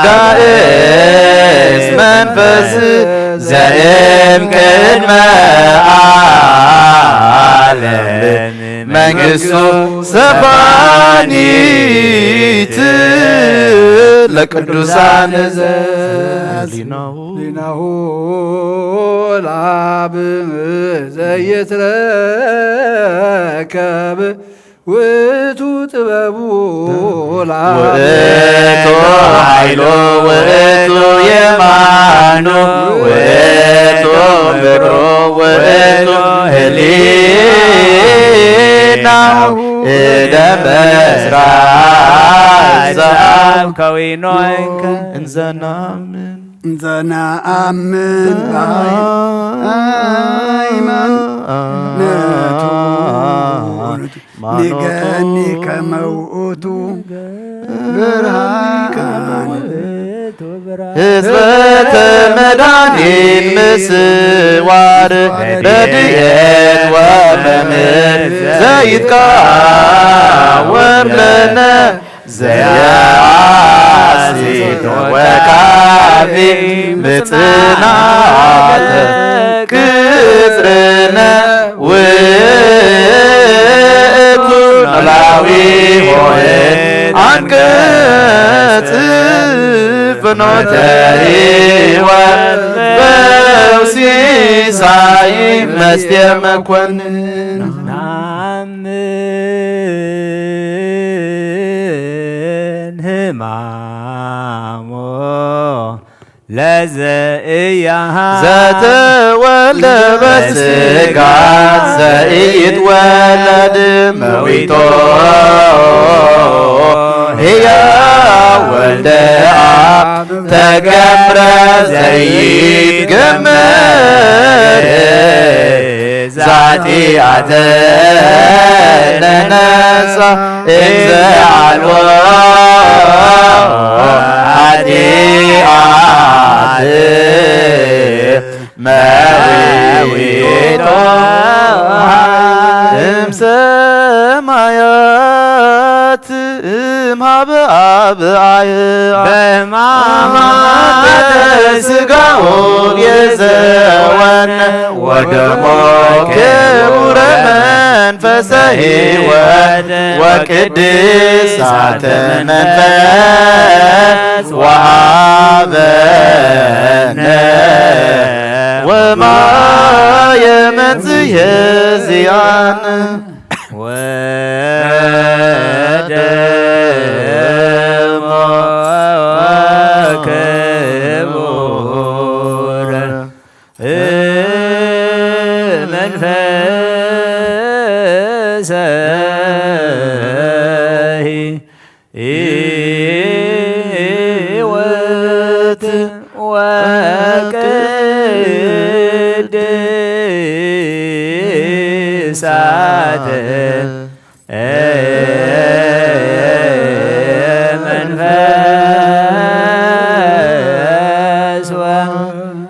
ጋእስ መንፈስ ዘእም ቅድመ ዓለም መንግሥቱ ሰፋኒት ለቅዱሳን ሊናሁ ለአብ ዘይትረከብ ውእቱ ጥበቡ ውእቱ ኃይሎ ውእቱ የማኑ ውእቱ ምክሩ ውእቱ ህሊናሁ እደ መስራት ዘአብ ከዊኖ እንዘናምን በሃይማኖቱ ንገኒ ከመ ውእቱ ብርሃን ሕዝበተ መድኃኒት ምስዋር ረድኤት ወመምህር ዘይትቃወም ለነ ዘያሲት ወካፊ ምጽናተ ቅጽርነ ውእቱ ኖላዊ ሆይ አንቀጽ ፍኖተ ሕይወት በውሲሳይ መስቴ መኮንን ናምን ህማሞ ለዘእያሃ ዘተወልደ በሥጋ ዘኢይትወለድ መዊቶ ሕያው ወልደ አብ ተገብረ ዘይትገመር ዛቲአተ ነነሳ እንዘ አልቦ ኃጢአት መዊቶ እምሰማያት እምኀበ አብ ወደሞ ክቡረ መንፈሰ ሕይወት ወቅድሳተ መንፈስ ወሀበነ ወማየ መንጽሔ ዚአነ ወደሞ ክቡረ መንፈሰ ሕይወት ወቅድሳተ መንፈስ ወሀበነ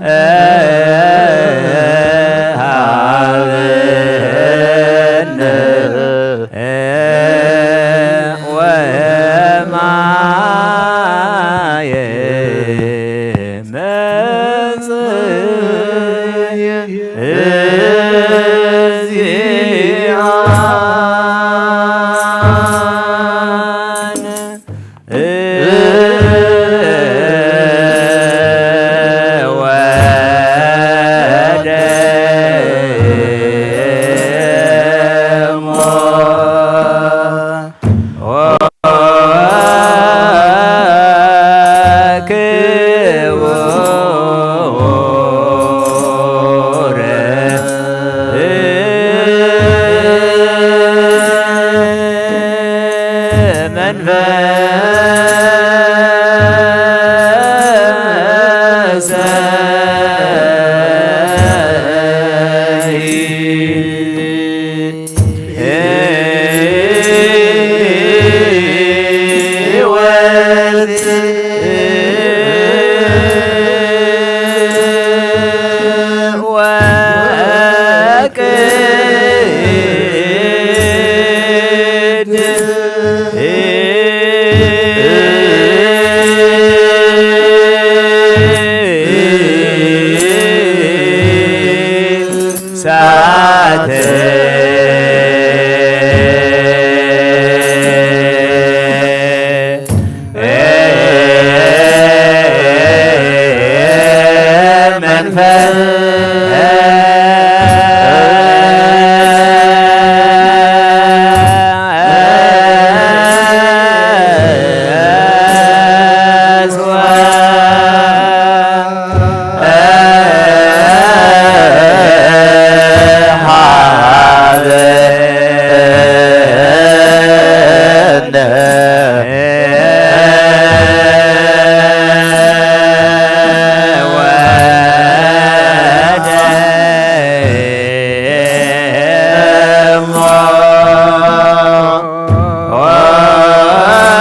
ወማየ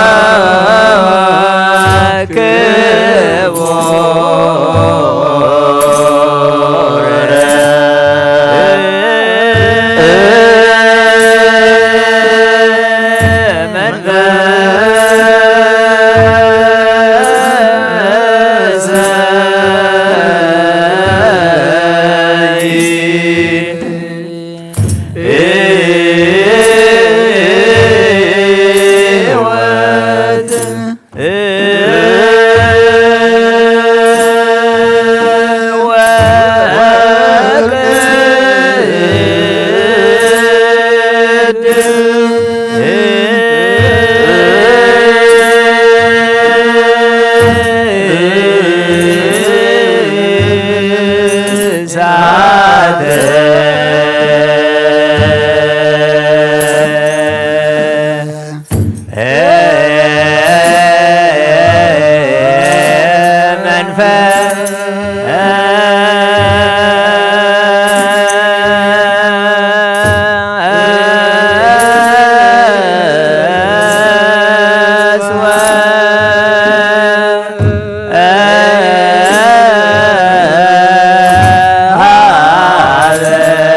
ሀበ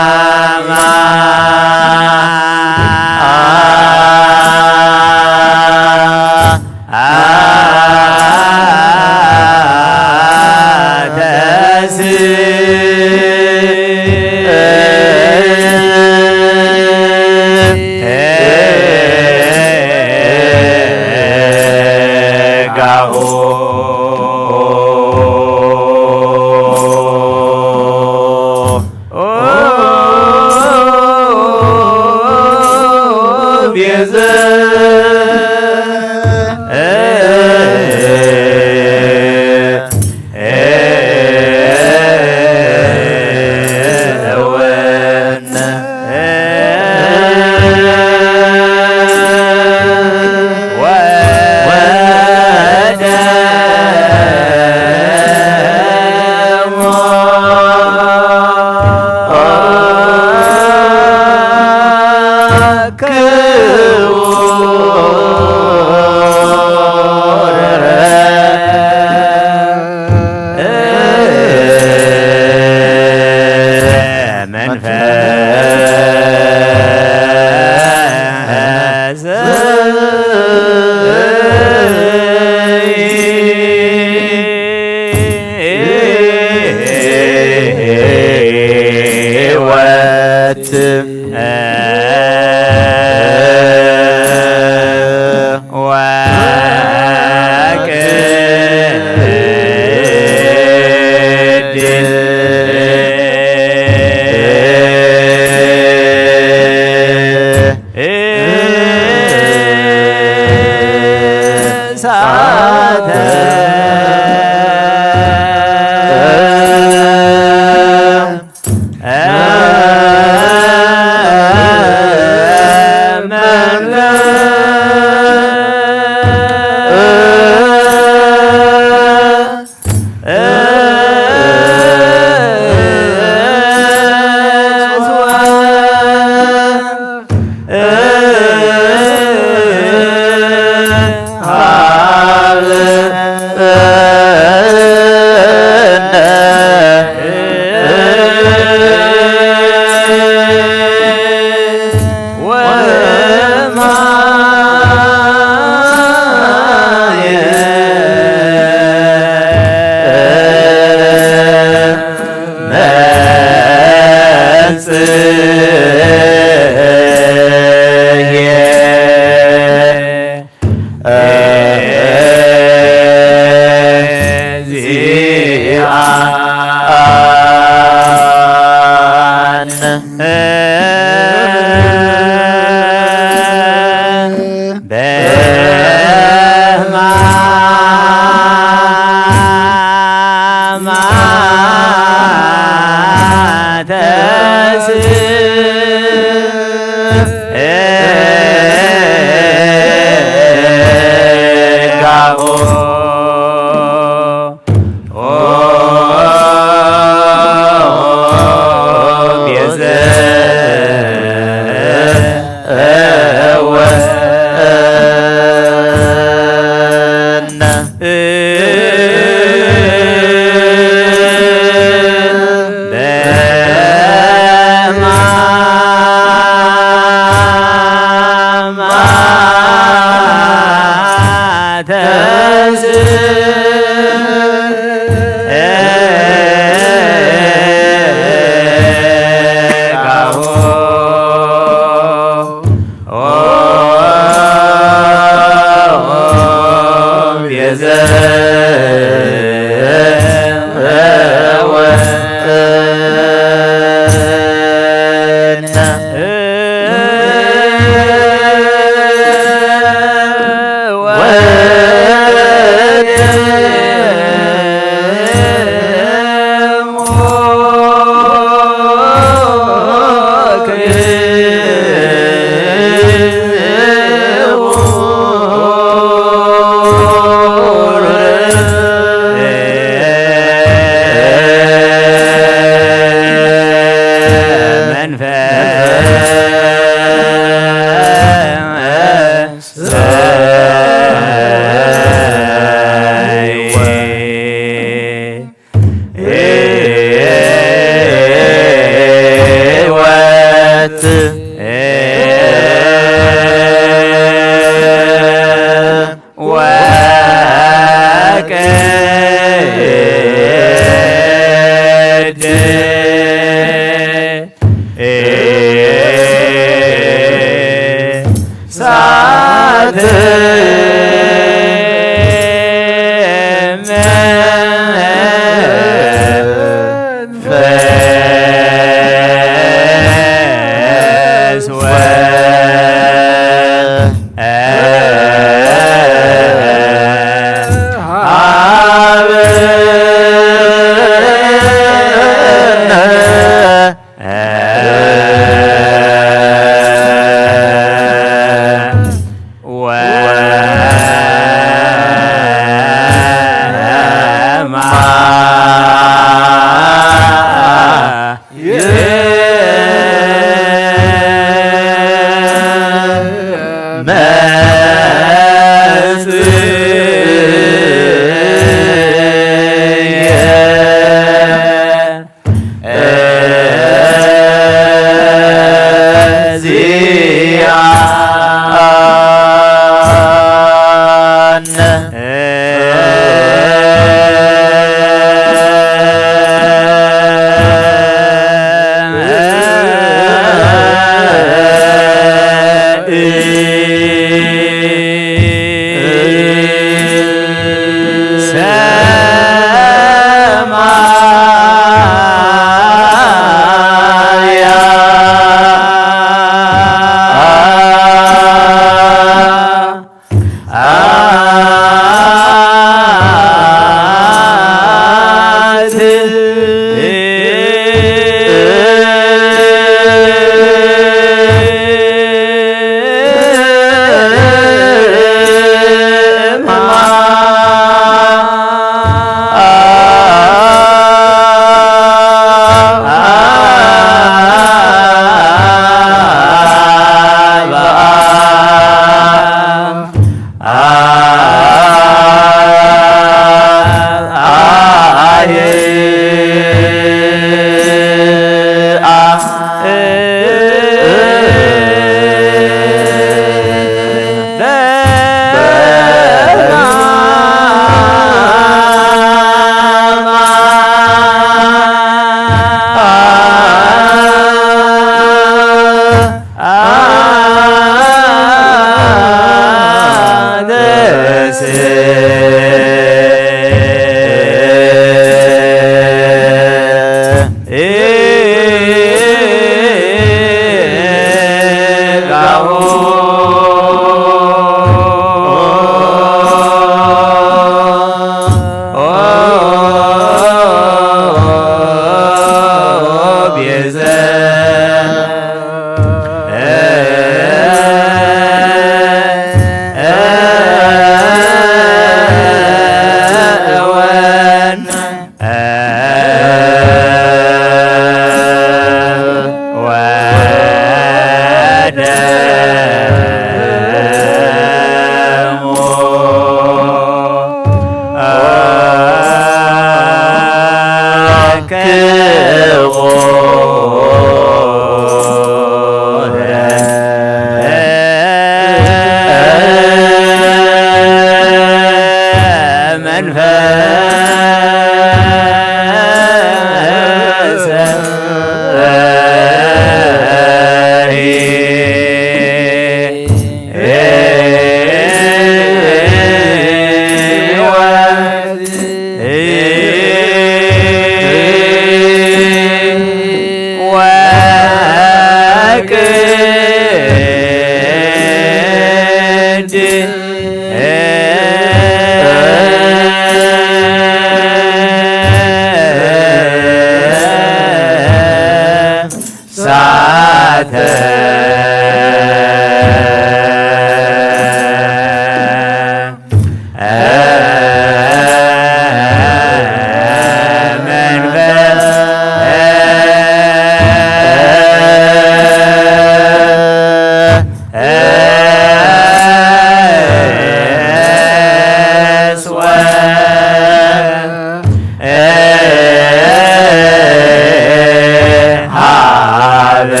ሀበ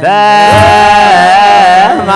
በማ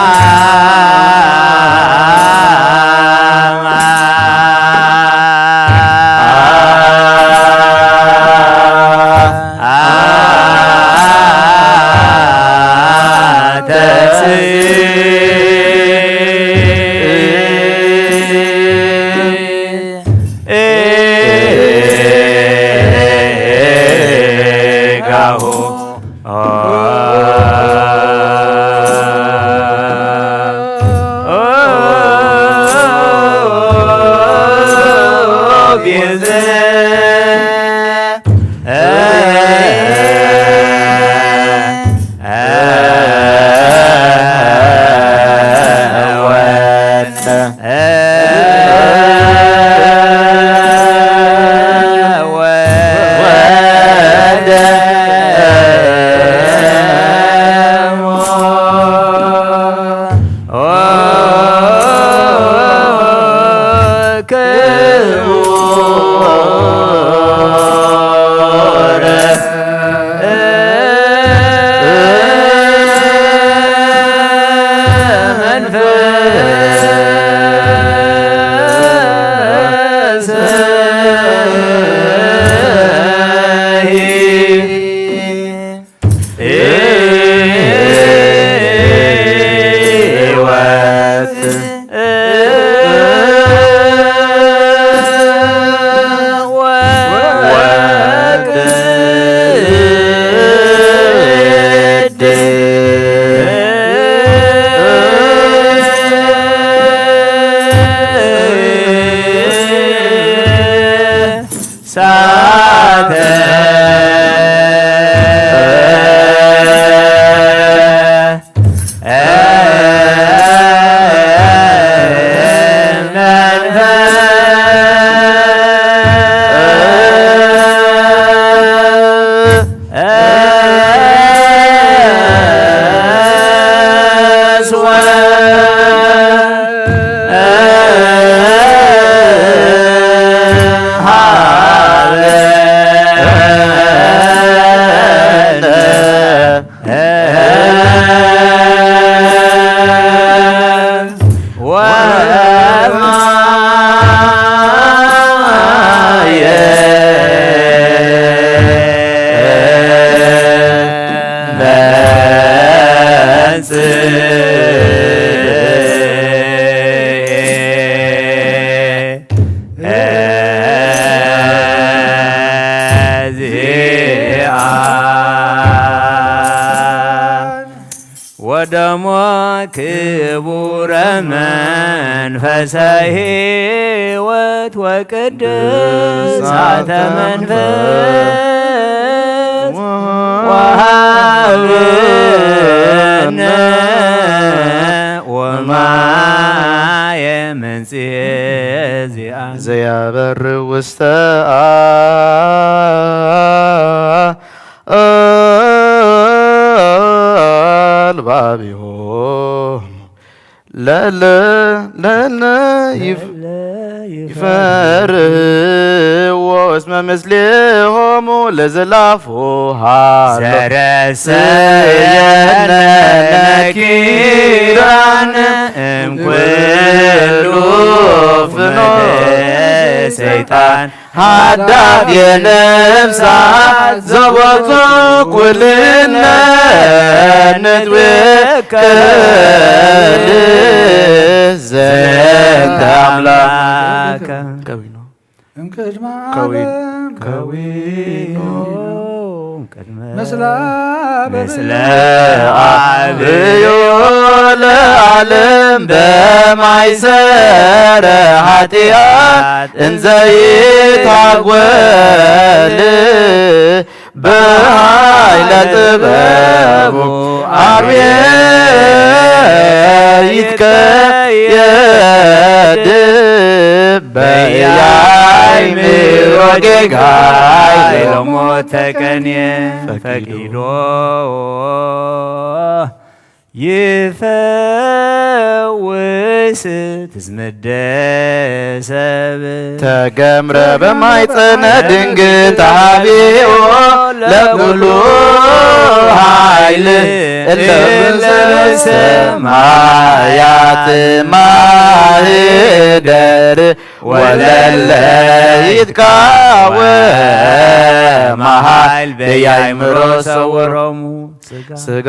ወደሞ ክቡረ መንፈሰ ሕይወት ወቅድሳተ መንፈስ ወሃብነ ወማየ መንጽሔ ዘያበር ውስተ አልባቢሆም ለለ ይፈርህዎ እስመ ምስሌሆሙ ለዘላፉ ዘረሰየነ ነኪራን እምኩሉ ፍኖተ ሰይጣን ሃዳፍ የነፍሳት ዘወቱ ኩልነ ንትወከል ዘንተ አምላከ ከዊኖ እምቅድመ ከዊኖ ከዊኖ ምስለ አብዮ ለዓለም በማይሰረ ኃጢአት እንዘ ይታጐል በኃይለ ጥበቡ አርዌ ይትቀየድ በያእምሮ ጌጋይ ለሞት ተቀንየ ፈቂዶ ይፈውስ ትዝምደ ሰብ ተገምረ በማይጸነ ድንግት አብዮ ለኩሉ ኃይል እለ ሰማያት ማህደር ወለለ ይትቃወም ኃይል በያእምሮ ሰወሮሙ ሥጋ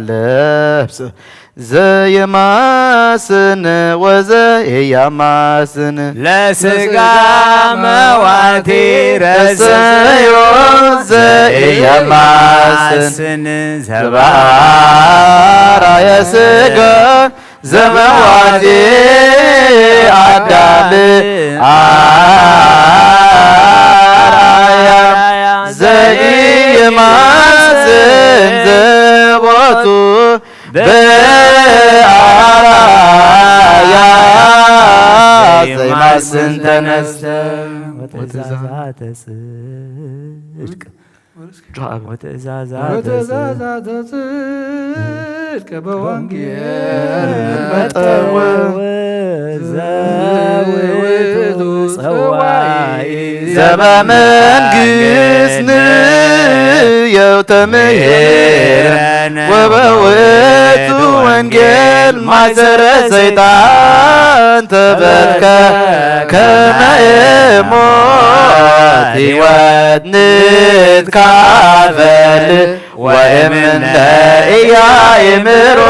ለብስ ዘየማስን ወዘየማስን ለሥጋ መዋቲ ረሰዮ ዘየማስን ዘባራየ ሥጋ ዘመዋቲ አዳም አራያ ዘኢየማስን ዘቦቱ በአራያ ዘይማስን ተነስተ ወትእዛዛተ ጽድቅ ወትእዛዛተ ጽድቅ በወንጌል መጠወ ዘውእቱ ጸዋኢ ዘበመንግሥት ንየው ተምህረነ ማሰረ ሰይጣን ተበትከ ከመ እሞት ሕይወት ንትካፈል ወእምነ ኢያእምሮ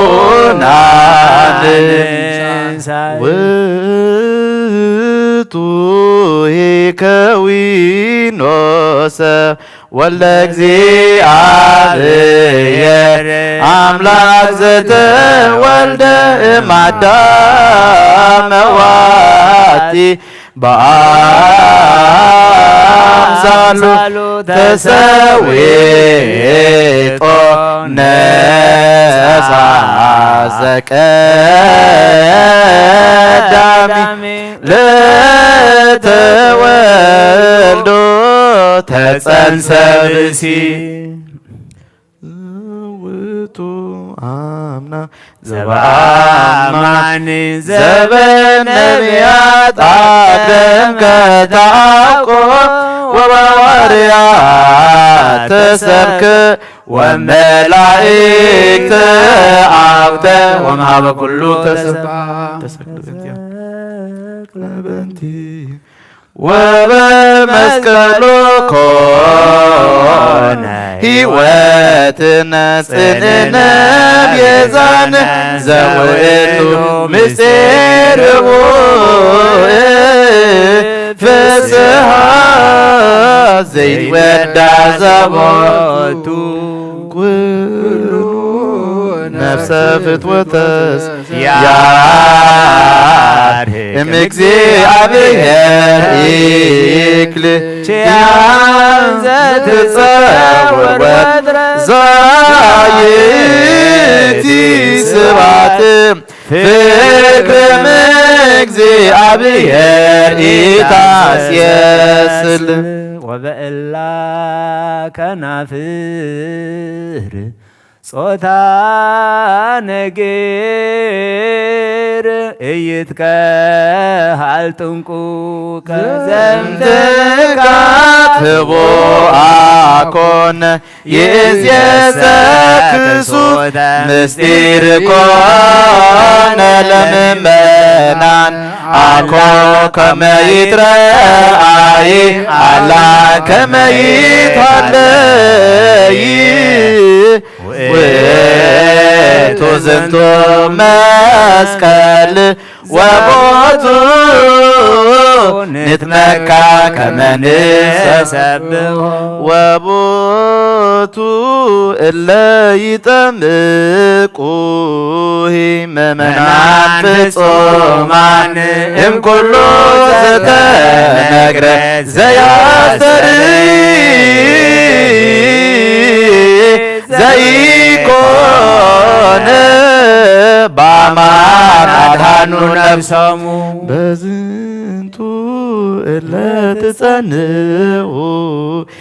ልቡናን ውእቱ ከዊኖ ሰብ ወልደ እግዚአብሔር አምላክ ዘተወልደ እማዳም ዋቲ በአምሳሉ ተሰዊጦ ነሳ ዘቀዳሚ ለተወልዶ ተጸንሰ ብእሲ ውእቱ አምና ዘበአማን ዘበነቢያት አቅደም ከታቆ ወበሐዋርያት ተሰብከ ወመላእክት አብተ ወመሃበ ኩሉ ተሰብከ ወበመስቀሉ ኮነ ሕይወትነ ጽንዕነ ቤዛነ ዘውእቱ ምስጢር ርቡዕ ፍስሓ ዘይትወዳ ዘቦቱ ኩሉ ነፍሰ ፍትወተስ ያድኅ እምእግዚአብሔር ይክል ኪያን ዘትጸውር ወትረ ዛይቲ ስብሐት ፍቅር እምእግዚአብሔር ኢታስየስል ወበእላ ከናፍር ጾታ ነገር እይትከሃል ጥንቁቀ ዘምትካትቦ አኮነ ይእዜሰ ክሱት ምስጢር ኮነ ለምእመናን አኮ ከመ ይትረአይ አላ ከመ ይትሃለይ ውእቱ ዝንቱ መስቀል ወቦቱ ንትመካ ከመ ንሰብሖ ወቦቱ እለ ይጠምቁ ምእመናን ፍጹማን እምኩሉ ዘተነግረ ዘያስተርኢ ዘይኮነ በአማን አድኃኑ ነፍሶሙ በዝንቱ እለ ትጸንዑ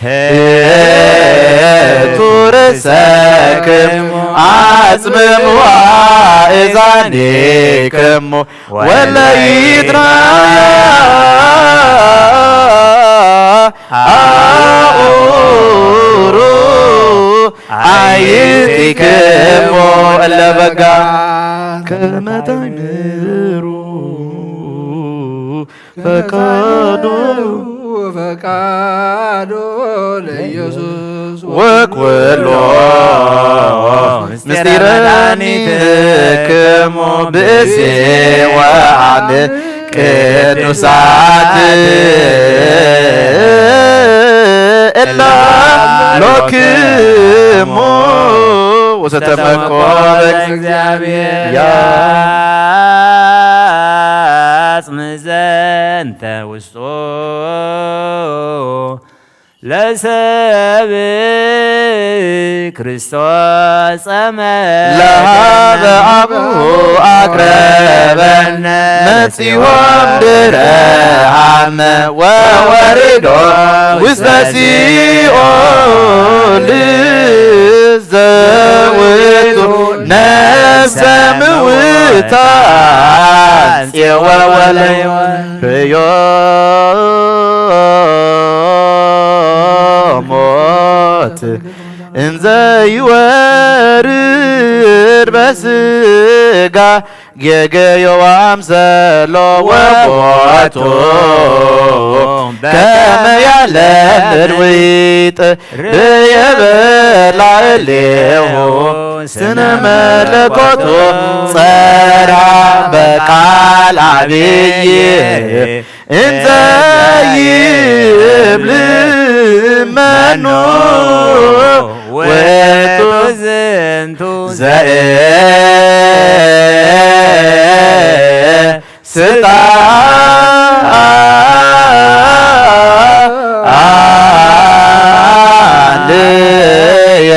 ሕቱ ርእሰክሙ አጽምሙ አእዛኒክሙ ወለይትረአኡ አይቲክሙ እለ በጋ ከመ ታምሩ ፈቃዶ ለኢየሱስ ወኩሎ ምስጢረ መድኃኒትክሙ ብእሴ ወአነ ቅዱሳት እላ ሎክሙ ወሰተመኮ በእግዚአብሔር ያጽም ዘንተ ውስጦ ለሰብ ክርስቶስ ጸመደ ለሀበ አቡሁ አቅረበነ መጺሆም ድረሃመ ወወሪዶ ውስተ ሲኦል ዘውእቱ ነፍሰ ምውታን ጽየወ ወለዮ ሞት እንዘ ይወርድ በስጋ ጌገዮ አምሰሎ ወቦቱ ከመ ያለምድ ዊጥ የበላዕሌሁ ስነ መለኮቱ ጸራ በቃል አብይ እንዘ ይብል መኑ ውእቱ ዝንቱ ስልጣንየ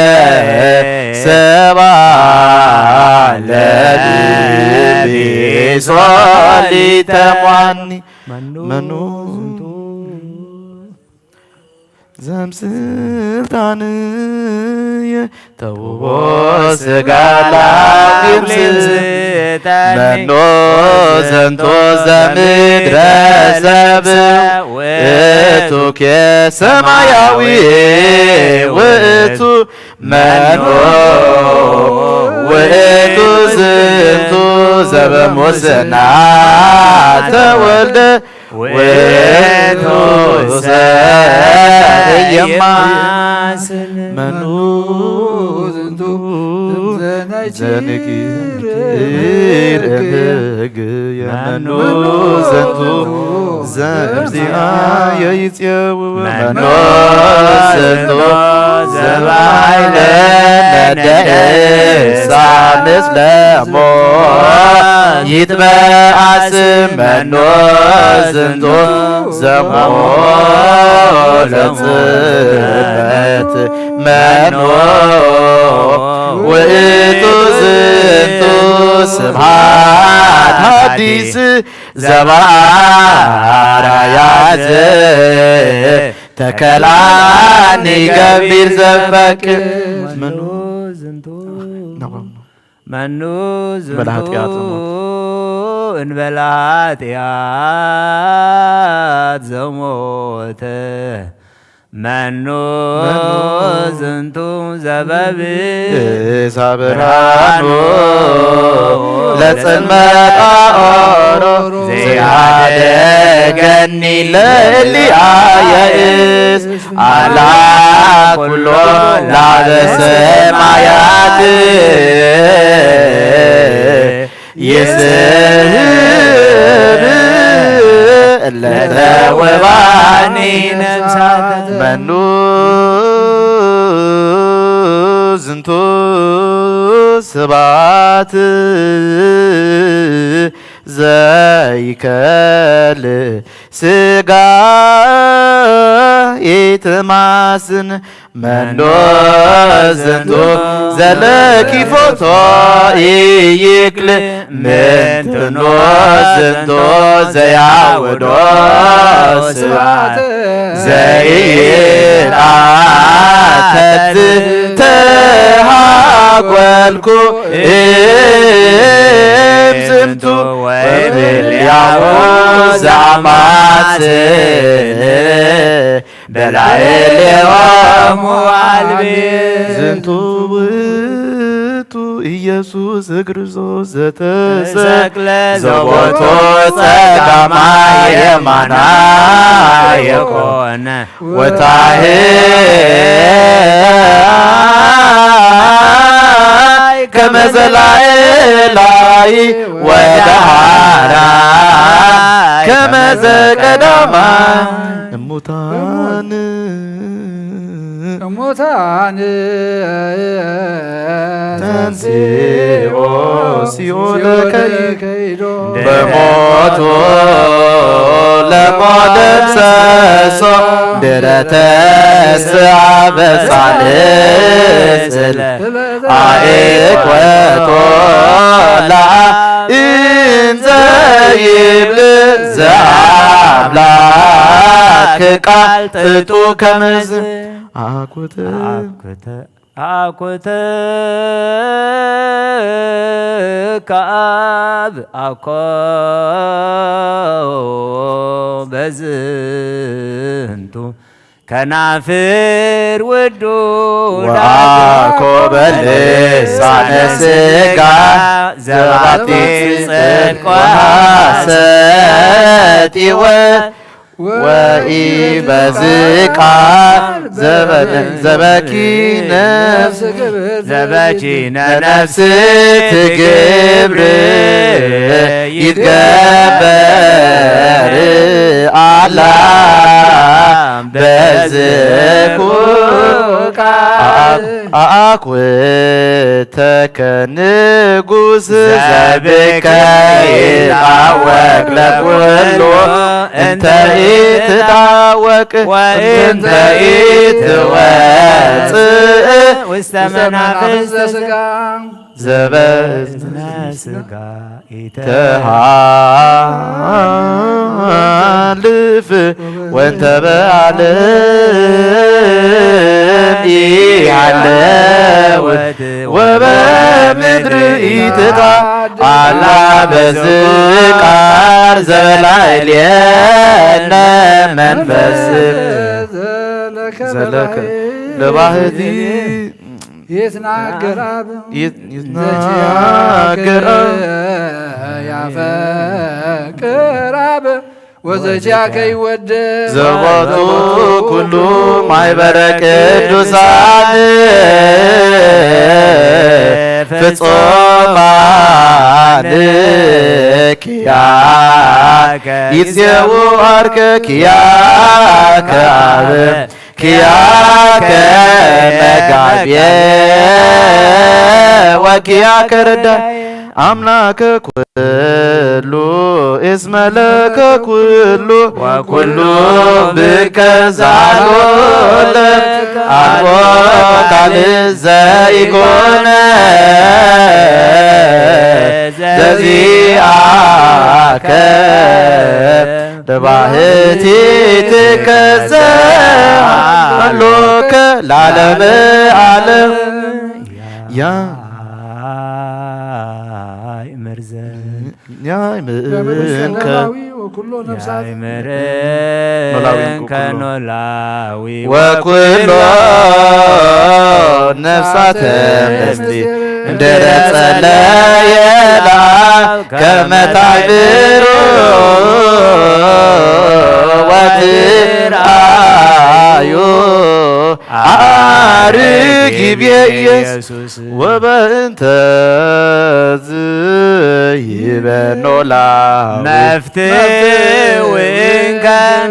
ሰብአ ለብሶ ሊተሟኒ መኑ ዘምስልጣንየ ተውቦ ሥጋ ላግምስ መኖ ዘንቶ ዘምድረ ሰብእ ውእቱኬ ሰማያዊ ውእቱ መኖ ውእቱ ዝንቱ ዘበሙስና ተወልደ ውእቱ ዘየማስን መኑ ዝንቱ ዘንኪር የመኑ ዘንቱ ዘእግዚአየ ይፄውዕ መኑ ዝንቱ ዘባይለ ነደእሳ ምስለ ሞት ይትበአስ መኑ ዝንቱ ዘሞት ለጽልመት መኑ ውእቱ ዝንቱ ስብሐት ሐዲስ ዘበአርአያት ተከላኒ ገቢር ዘፈቅር መኑ ዝንቱ እንበለ ኃጢአት ዘሞተ መኑ ዝንቱ ዘበብእሳ ብርሃኑ ለጽልመት አኦሮ ዘያደገኒ ለእልያየእስ አላ ኩሎ ላበ ሰማያት ይስሕብ ለተወባኒ ነፍሳት መኑ ዝንቱ ስብሐት ዘይከል ሥጋ ይትማስን መኑ ዝንቱ ዘለኪፎቶ ይክል ምንትኖ ዝንቱ ዘያውዶ ስብሐት ዘይልአተት ተሃጐልኩ እምዝንቱ ወእልያሁ ዘአማስን በላዕሌሆሙ አልቤ ዝንቱ ውእቱ ኢየሱስ ክርስቶስ ዘተሰቅለ ዘቦቱ ጸጋማ የማና የኮነ ወታሕይ ከመ ዘላዕላይ ወዳህራይ ከመ ዘቀዳማይ እሙታን ተንሥኦ ሲኦል ከይዶ በሞቱ ለሞት ደምሰሶ ድኅረ ተስዓ በሳልስ አእኮቶ ለእንዘ ይብል ዘአምላክ ቃል ጥጡ ከመዝ አኮተ ከአብ አኮ በዝንቱ ከናፍር ውዱ ወአኮበል ልሳነ ሥጋ ዘባቲ ጽድቅ ሰጢወ ወኢበዝቃል ዘበኪ ነፍስ ዘበኪነ ነፍስ ትግብር ይትገበር አላ በዝኩ አኩተከ ንጉሥ ዘብከ ይታወቅ ለኩሉ እንተ ኢትታወቅ ወእንተ ኢትወፅእ ውስተ መናፍስተ ሥጋ ዘበዝነ ሥጋ ተሃልፍ ወንተ በዓለም ኢሃለወት ወበምድር ኢትቃላ በዝቃር ዘበላዕሌነ መንፈስ ዘለከ ለባህቲ ይትናገር አብ ያፈቅር አብ ወዘቻከ ይወደድ ዘቦቱ ኩሉ ማኅበረ ቅዱሳን ፍጹማን ኪያከ ይፄው አርከ ኪያከ አብ ኪያከ መጋቤ ወኪያከ ረዳእ አምላከ ኩሉ እስመ ለከ ኩሉ ወኩሉ ብከ ዛሎለ አልቦ ካልእ ዘኢኮነ ዘዚአከ ለባህቲትከ ዘአሎከ ለዓለመ ዓለም ያእምርከ ከኖላዊ ወኩሎ ነፍሳተ ምስጢር እንድረ ጸለየላ ከመ ታዕብሩ ወትርአዩ አርጊብየ ኢየሱስ ወበእንተ ይበኖላዊ መፍትውንከ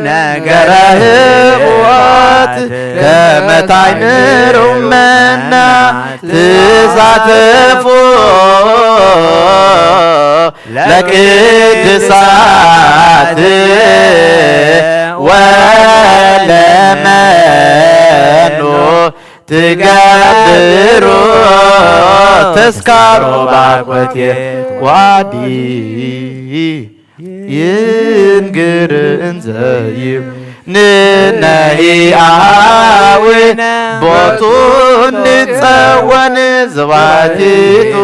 ነገረ ህቡአት ከመ ታዕምሩ መና ትሳተፉ ለቅድሳት ወለመኑ ትገብሩ ተስካሮ ባኮቴት ዋዲ ይንግር እንዘ ንነኢአዊነ ቦቱ ንጸወን ዝባቲቱ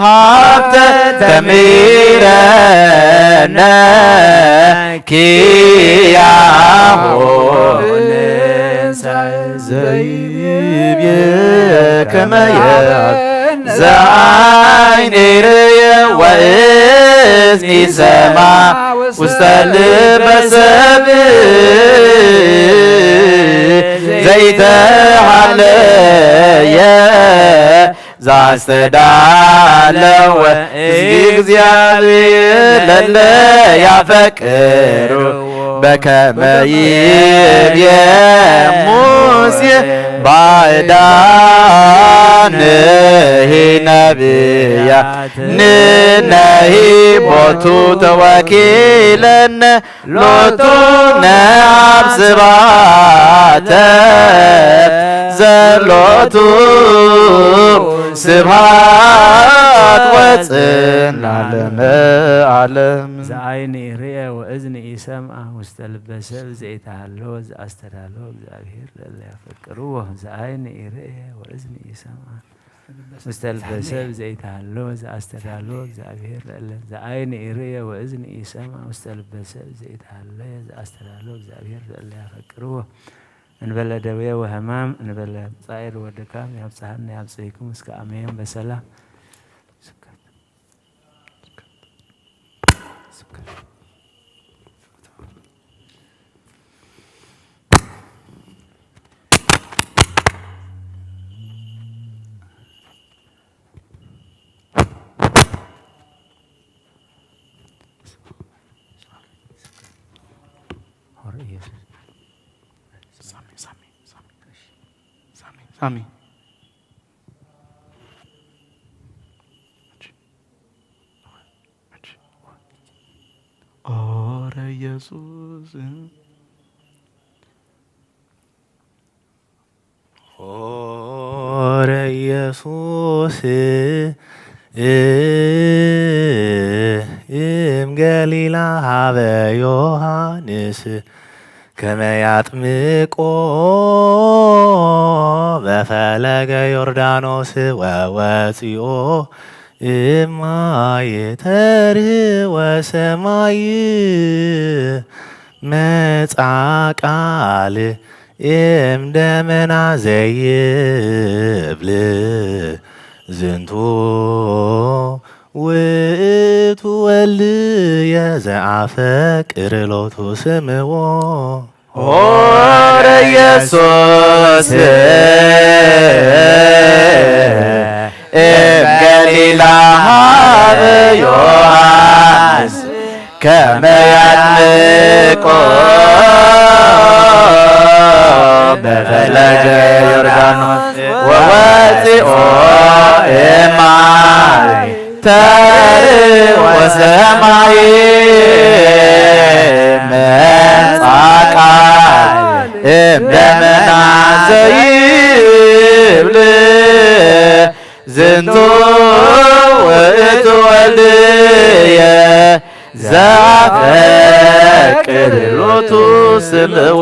ሃብተ ተሚረነ ኪያሆ ዘይብየ ከመየ ዘአይኔ ርእየ ወእዝኒ ሰማ ውስተ ልበ ሰብእ ዘይተሃለየ ዛስተዳለወ እግዚአብሔር ለለ ያፈቅሩ በከመ ይብየ ሙሴ ባዕዳንሂ ነቢያት ንነሂ ቦቱ ተወኪለነ ሎቱ ነአብ ስብሐተ ዘሎቱ ስብሐት ወፅን ለዓለመ ዓለም ዘአይን ርእየ ወእዝኒ ኢሰምዐ ውስተ ልበ ሰብእ ዘይተሃለወ ዘአስተዳለወ እግዚአብሔር ለእለ ያፈቅርዎ ዘአይን ርእየ ወእዝኒ ኢሰምዐ ውስተ ልበ ሰብእ ዘይተሃለወ ዘአስተዳለወ እግዚአብሔር ለእለ ዘአይን ርእየ ወእዝኒ ኢሰምዐ ውስተ ልበ ሰብእ ዘይተሃለወ ዘአስተዳለወ እግዚአብሔር ለእለ ያፈቅርዎ እንበለ ደዌ ወሕማም እንበለ ጻዕር ወድካም ያብጽሐነ ያብጽሕክሙ እስከ አሜን በሰላም ሳሚ ኦረ ኢየሱስ ኦረ ኢየሱስ እምገሊላ ሀበ ዮሐንስ ከመ ያጥምቆ በፈለገ ዮርዳኖስ ወወፂኦ እማየ ተርኅወ ሰማይ መጻ ቃል እምደመና ዘይብል ዝንቱ ውእቱ ወልድየ ዘአፈቅር ሎቱ ስምዖ ኦረ ኢየሱስ እምገሊላ ሀበ ዮሐንስ ከመ ያጥምቆ በፈለገ ዮርዳኖስ ወወፂኦ እማይ ተርኅወ ሰማይ መጻ ቃል እምደመና ዘይብል ዝንቱ ውእቱ ወልድየ ዘአፈቅር ሎቱ ስምዖ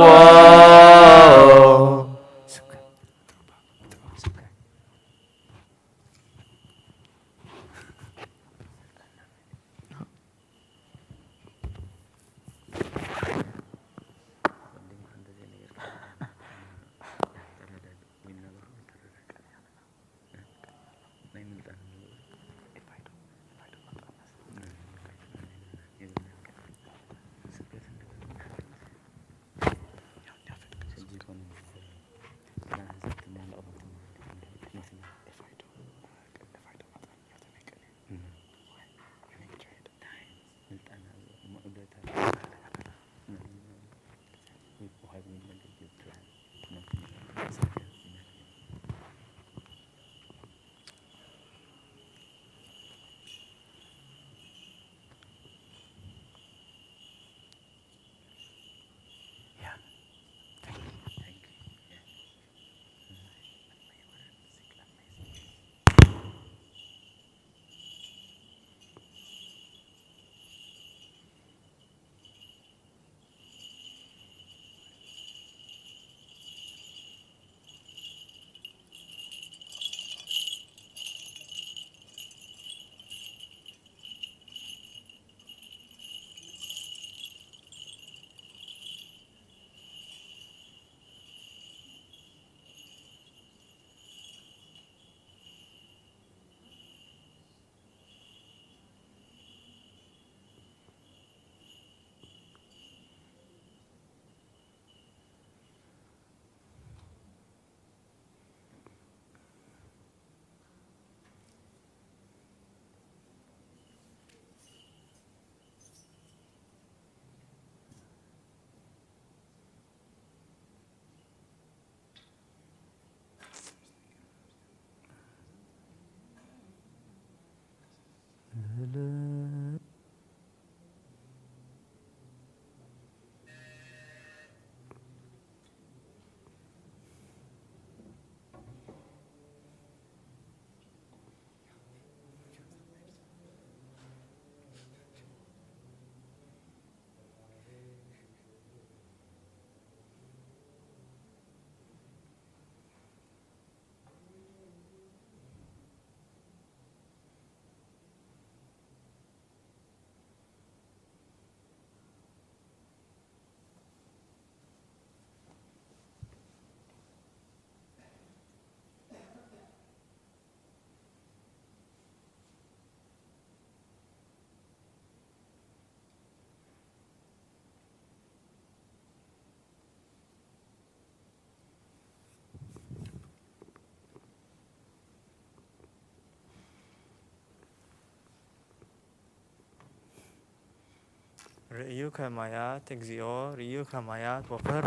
ርእዩ ከማያት እግዚኦ ርእዩ ከማያት ወፈሩ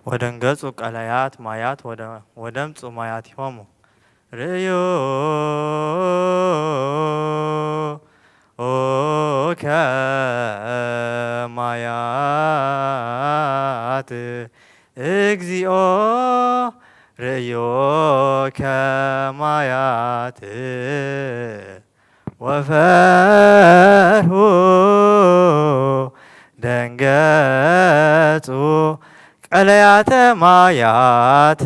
ወደንገጹ ቀላያት ማያት ወደምጹ ማያት ይሆሙ ርእዩ ከማያት እግዚኦ ርእዮ ከማያት ወፈርሁ ደንገጹ ቀለያተ ማያት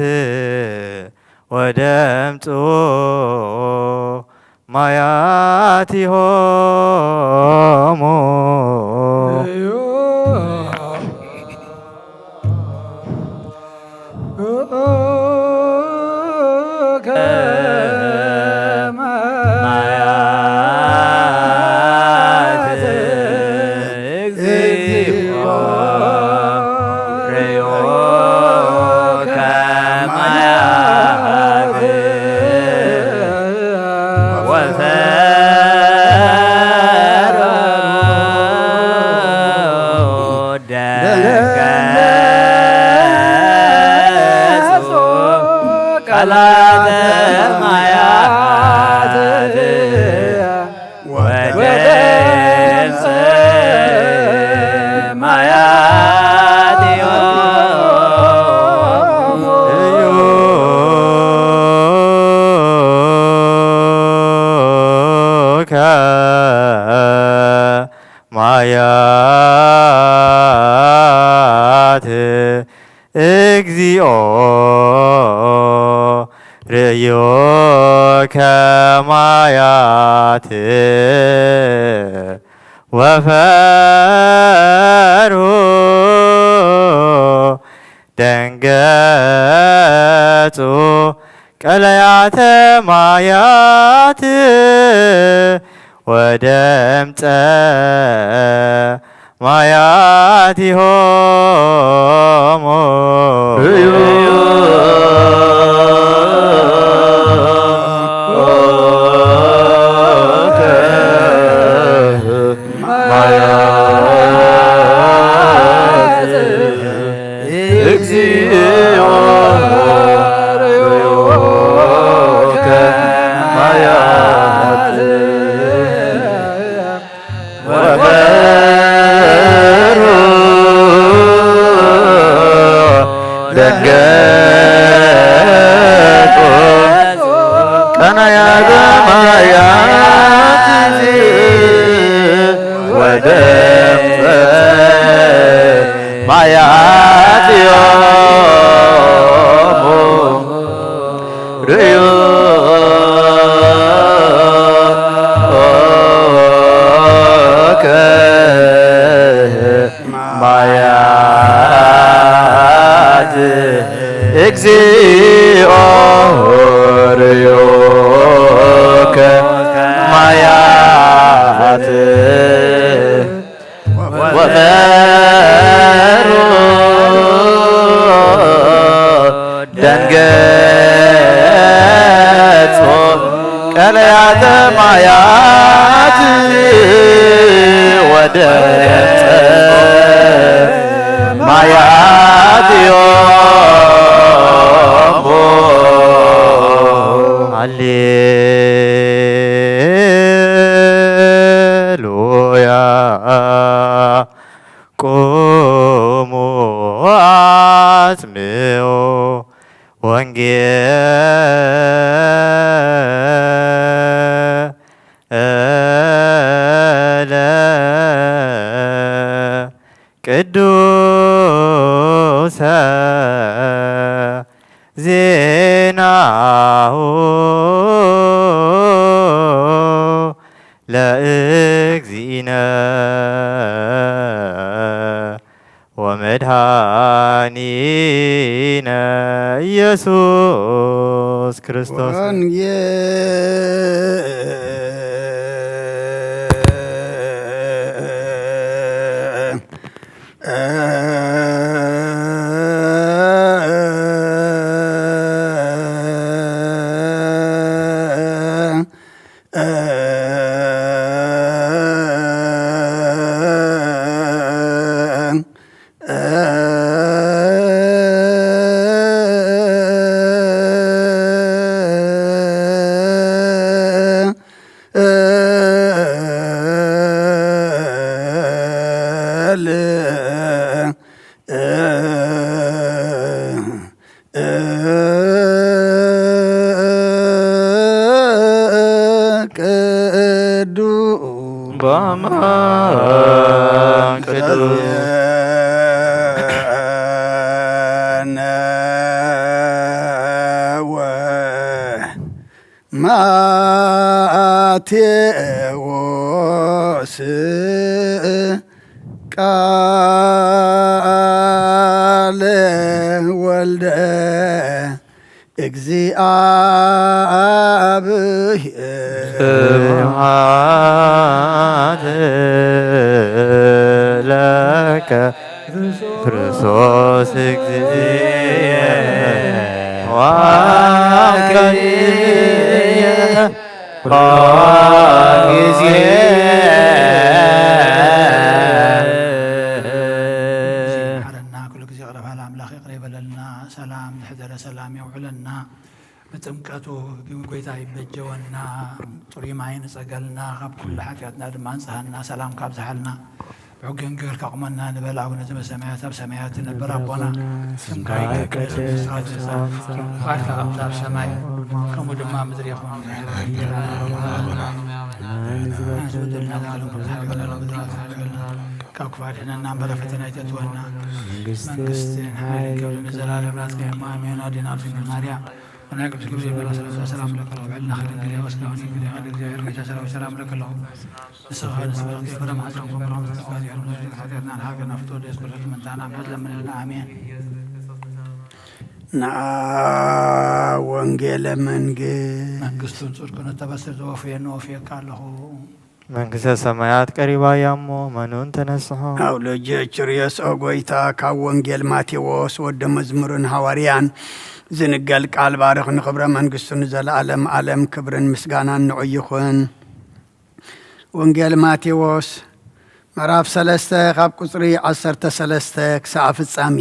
ወደምጹ ማያት ይሆሙ ማያት እግዚኦ ርእዮ ከማያት ወፈርሁ ደንገጹ ቀለያተ ማያት ወደምጸ ማያት ይሆሙ ደንገጹ ቀናያተ ማያት ወደምጸ ማያት ይሆሙ ርእዩ ከማያት እግዚኦ ርእዮ ከማያት ወፈርሁ ደንገጹ ቀለያተ ማያት ወደምጸ ማያት ይሆሙ ሃሌሉያ ቁሙ አጽምዑ ወንጌለ ቅዱሰ ዜናሁ ለእግዚእነ ወመድኃኒነ ኢየሱስ ክርስቶስ በአማን ቅዱስ ማቴዎስ ቃለ ወልደ እግዚአብሔር ስብሐት ለከ ክርስቶስ እግዚእየ ወአምላክየ ጊዜ ሰላም ንሕደረ ሰላም የውዕለና በጥምቀቱ ጎይታ ይበጀወና ጥሩይ ማይ ንፀገልና ካብ ኩሉ ሓጢአትና ድማ ንፅሃና ሰላም ካብ ዝሓልና ብሕጊን ግብርካ ቁመና ንበል አቡነ ዘበሰማያት ኣብ ሰማያት ትነብር ኣቦና ስምካ ይቀደስ ቃልካ ኣብ ሰማይ ከምኡ ድማ ምድሪ ይኹን ካብ ክፋል ሕነና እምበረ ፈተና ይተትወና መንግስትን ሓይልን ክብርን ንዘላለም ናትካ ኣሜን። ኣዴና ድንግል ማርያም ወናይ ቅዱስ ገብርኤል መልአክ ሰላም ለከ ውዕልና ክድንግል ወስካሁን እንግዲህ ቃል እግዚአብሔር ጌታ ሰላም ለከ ለው ንስኻ ንስበረክ የበረ ማሕፀን ኮምሮም ዝተፋዚሖም ሓጢአትና ንሃገርና ፍቶ ደስ ኩለት መንታና ምሕት ለምንልና አሜን። ንዓ ወንጌለ መንግስቱን ጽድቁን ተበስር ዘወፍየን ወፍየካ ኣለኹ መንግሥተ ሰማያት ቀሪባ ያሞ መኑን ተነስሖ አው ልጆች ርዕሰ ጎይታ ካብ ወንጌል ማቴዎስ ወደ መዝሙርን ሐዋርያን ዝንገል ቃል ባርኽ ንኽብረ መንግስቱን ዘለዓለም ዓለም ክብርን ምስጋናን ንዑ ይኹን። ወንጌል ማቴዎስ ምዕራፍ 3 ካብ ቁፅሪ 13 ክሳብ ፍጻሜ።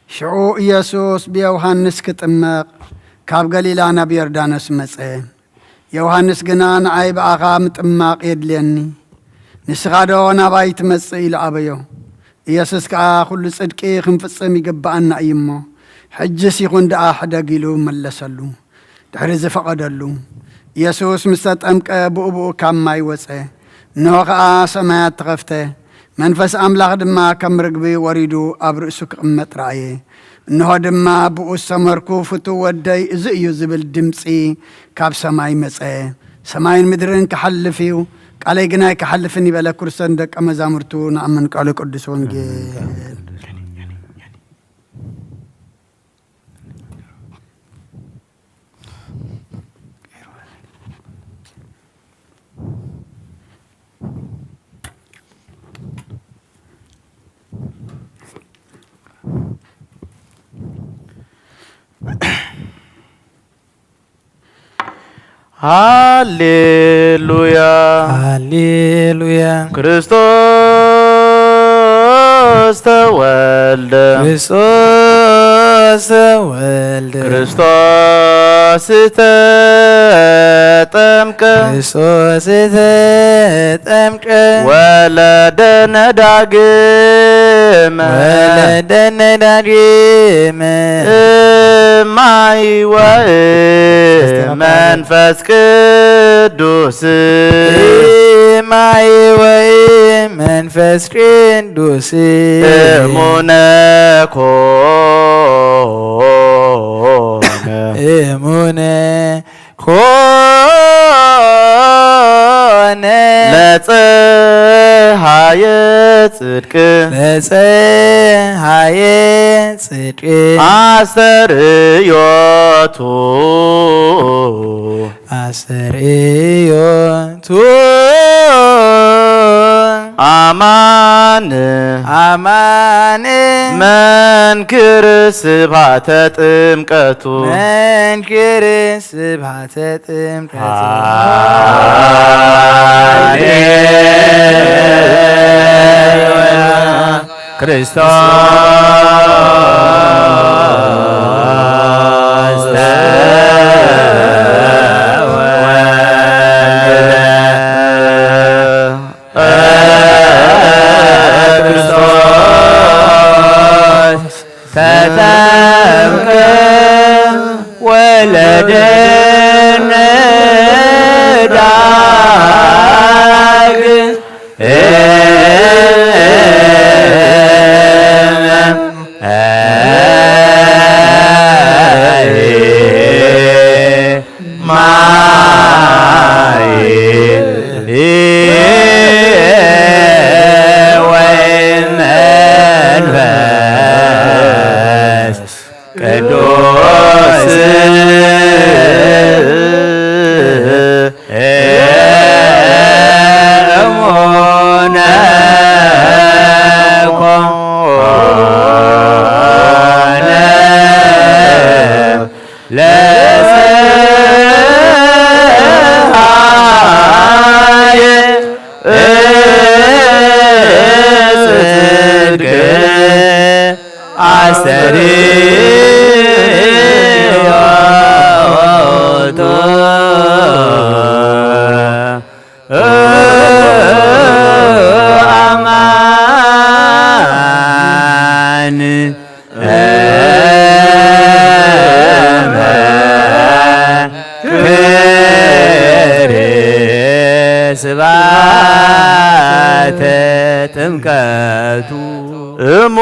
ሽዑ ኢየሱስ ብዮሐንስ ክጥመቕ ካብ ገሊላ ናብ ዮርዳኖስ መጸ። ዮሐንስ ግና ንዓይ በኣኻ ምጥማቕ የድልየኒ ንስኻ ዶ ናባይ ትመጽእ ኢሉ ኣበዮ። ኢየሱስ ከዓ ኩሉ ጽድቂ ክንፍጽም ይግባአና እዩ እሞ ሕጅስ ይኹን ደኣ ሕደግ ኢሉ መለሰሉ። ድሕሪ ዝፈቐደሉ ኢየሱስ ምስ ተጠምቀ ብኡብኡ ካብ ማይ ወፀ። እንሆ ከዓ ሰማያት ተኸፍተ፣ መንፈስ ኣምላኽ ድማ ከም ርግቢ ወሪዱ ኣብ ርእሱ ክቕመጥ ረአየ። እንሆ ድማ ብኡ ዝተመርኩ ፍቱው ወደይ እዚ እዩ ዝብል ድምፂ ካብ ሰማይ መፀ። ሰማይን ምድርን ክሓልፍ እዩ፣ ቃለይ ግና ክሓልፍን ይበለ ክርስቶስ ደቀ መዛሙርቱ ንኣምን ቃሉ ቅዱስ ወንጌል። ሃሌሉያ ሃሌሉያ ክርስቶስ ተወልደ ክርስቶስ ተወልደ ክርስቶስ ተጠምቀ ክርስቶስ ተጠምቀ ወለደነ ዳግመ ወለደነ ዳግመ እማይ ወመንፈስ ቅዱስ እማይ ወመንፈስ ቅዱስ እሙነ ኮነ እሙነ ኮነ ለፀሐየ ጽድቅ ለፀሐየ ጽድቅ አስተርእዮቱ አስተርእዮቱ አማን አማን መንክር ስብሐተ ጥምቀቱ መንክር ስብሐተ ጥምቀቱ ክርስቶስ ተጠምቀ ወለደነ ዳግመ ማይ ወመንፈስ ቅዱስ ስብሐተ ጥምቀቱ እሙ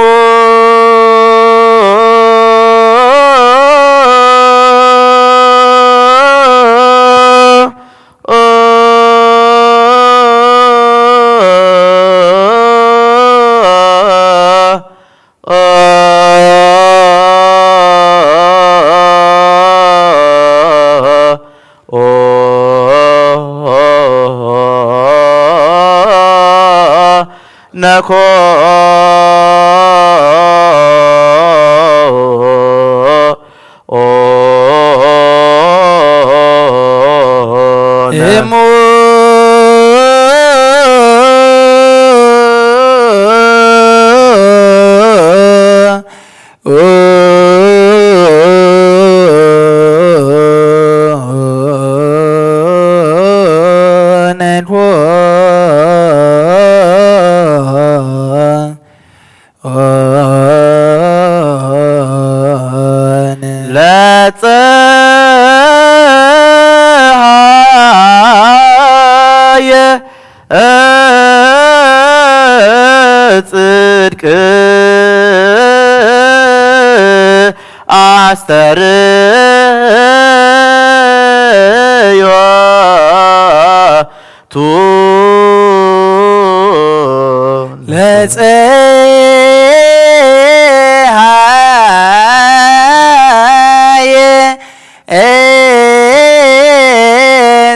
ጽድቅ አስተርእዮቱ ለፀሐየ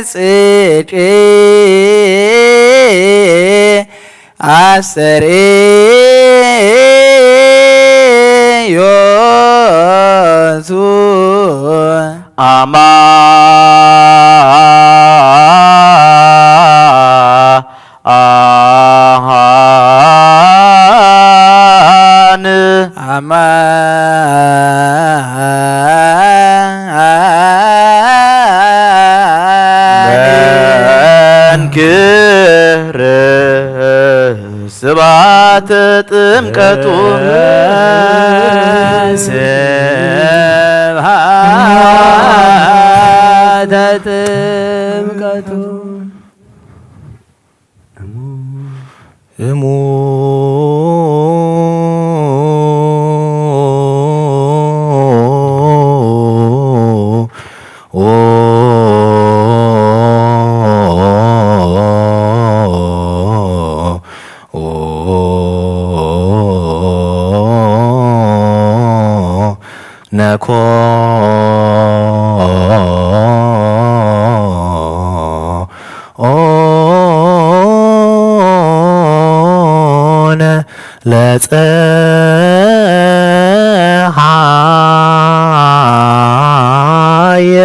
ጽድቅ አስተርእዮቱ መንክር ስብሐተ ጥምቀቱ ስብሐተ ጥምቀቱ እሙ ነኮነ ለፀሐየ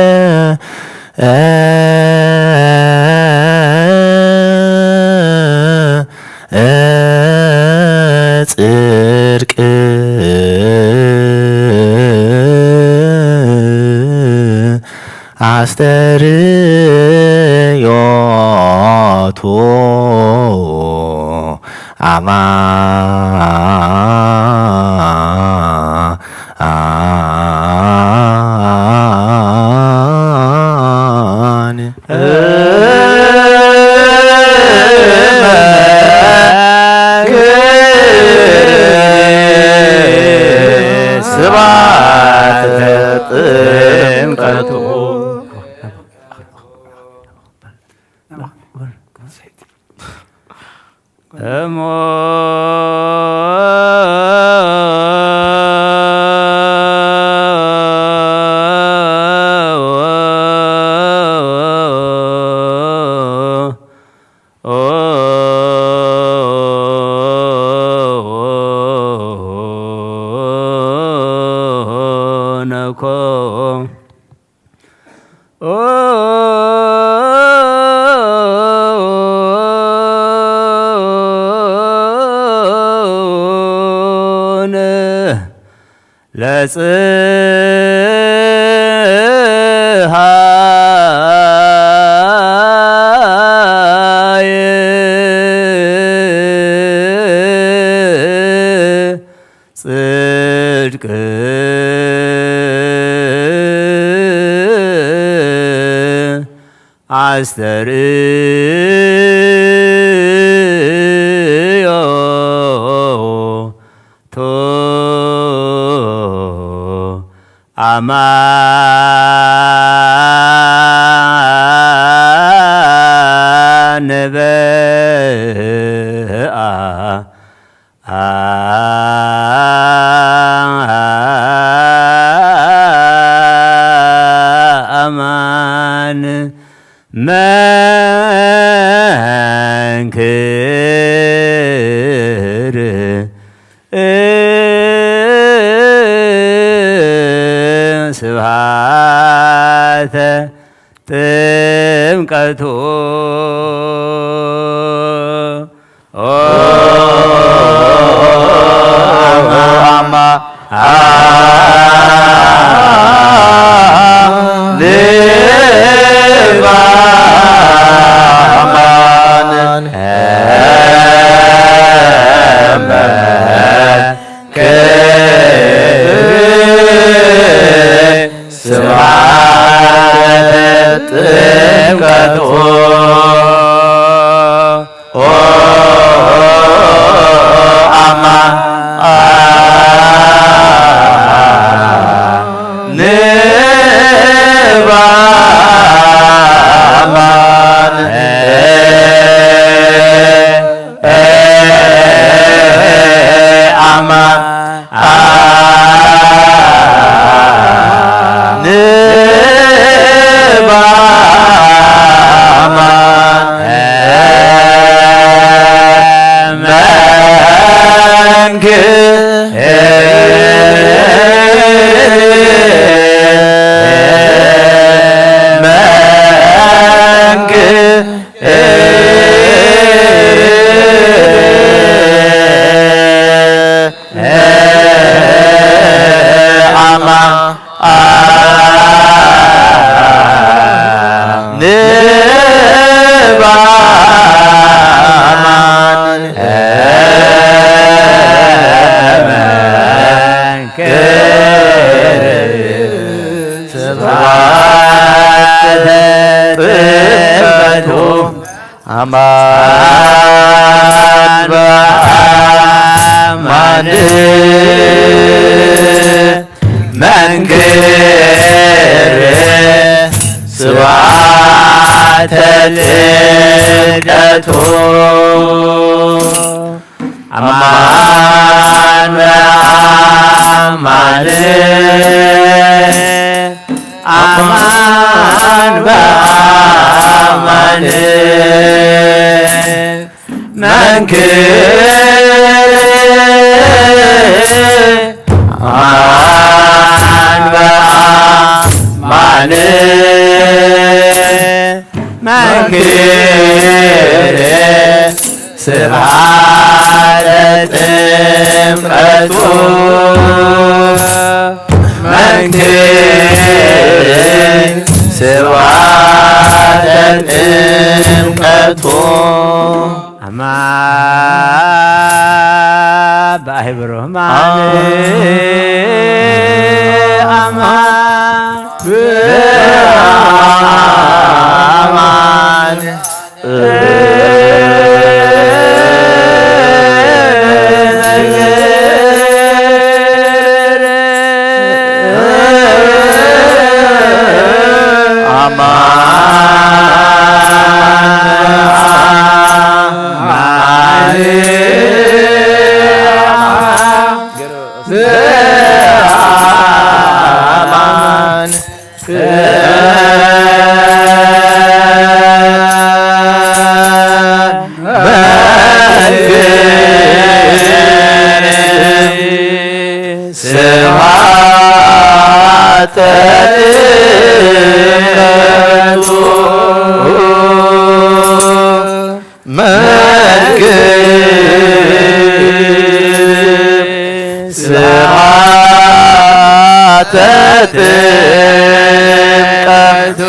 ጽድቅ አስተርእዮቱ አማን ስብሐተ ጥምቀቱ ለጽሃይ ጽድቅ አስተርእዮ ቶ አማን በአ አማን መንክር ስብሐተ ጥምቀቱ አማን በአማን መንክር ስብሐተ ልደቱ አማን በአማን አማን በአማን መንክር አማን በአማን መንክር ስብሐተ ጥምቀቱ መንክር ስብሐተ ጥምቀቱ አማን በአህብሮማን አማን በአማን አማን ጥምቀቱ ስብሐተ ጥምቀቱ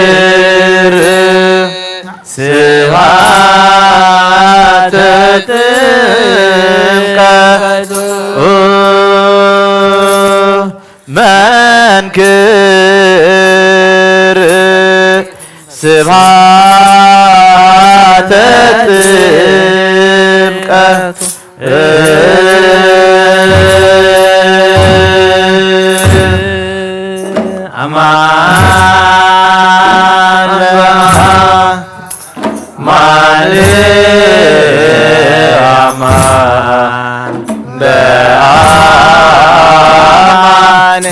መንክር ስብሐተ ጥምቀቱ መንክር ስብሐተ ጥምቀቱ አማን በአማን አማን በአማን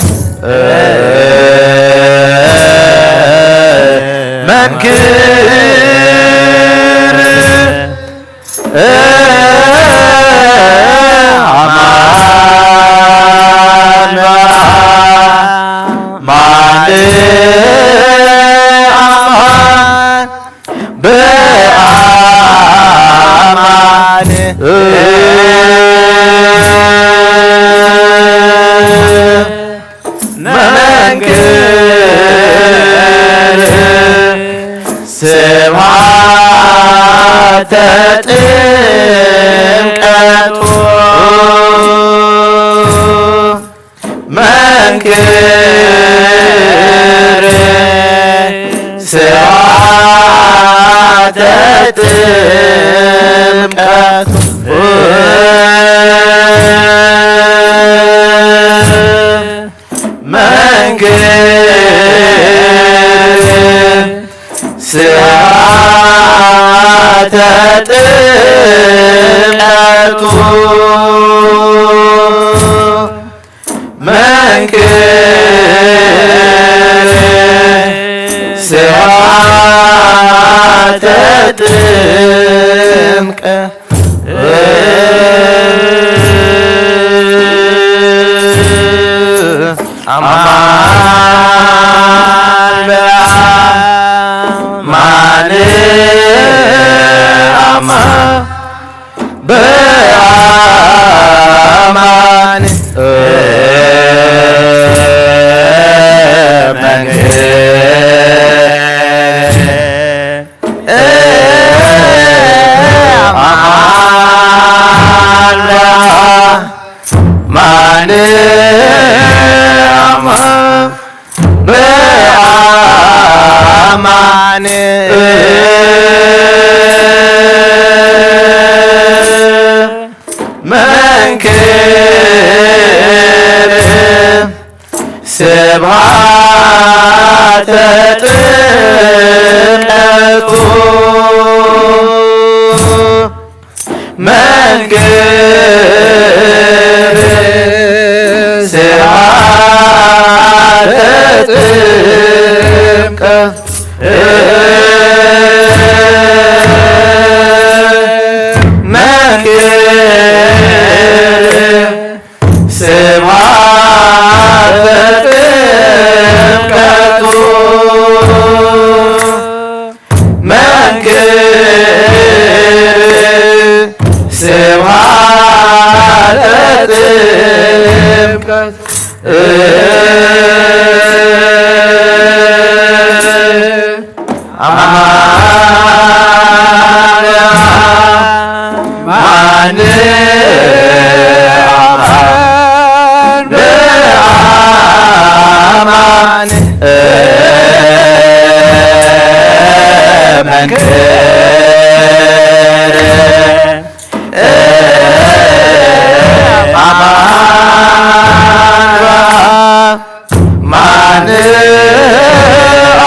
መንክር አማን በአማን በአማን መንክር ስብሐተ ጥምቀቱ መንክር ስብሐተ ጥምቀቱ መንክር ስብሐተ ጥምቀቱ መንክር ስብሐተ ጥምቀቱ አማን በአማን አማን በአማን መንክር ስብሐተ ጥምቀቱ መንክር ስብሐተ ጥምቀቱ ስብሐተ ጥምቀቱ መንክር ስብሐተ ጥምቀቱ አማን በአማን መንክር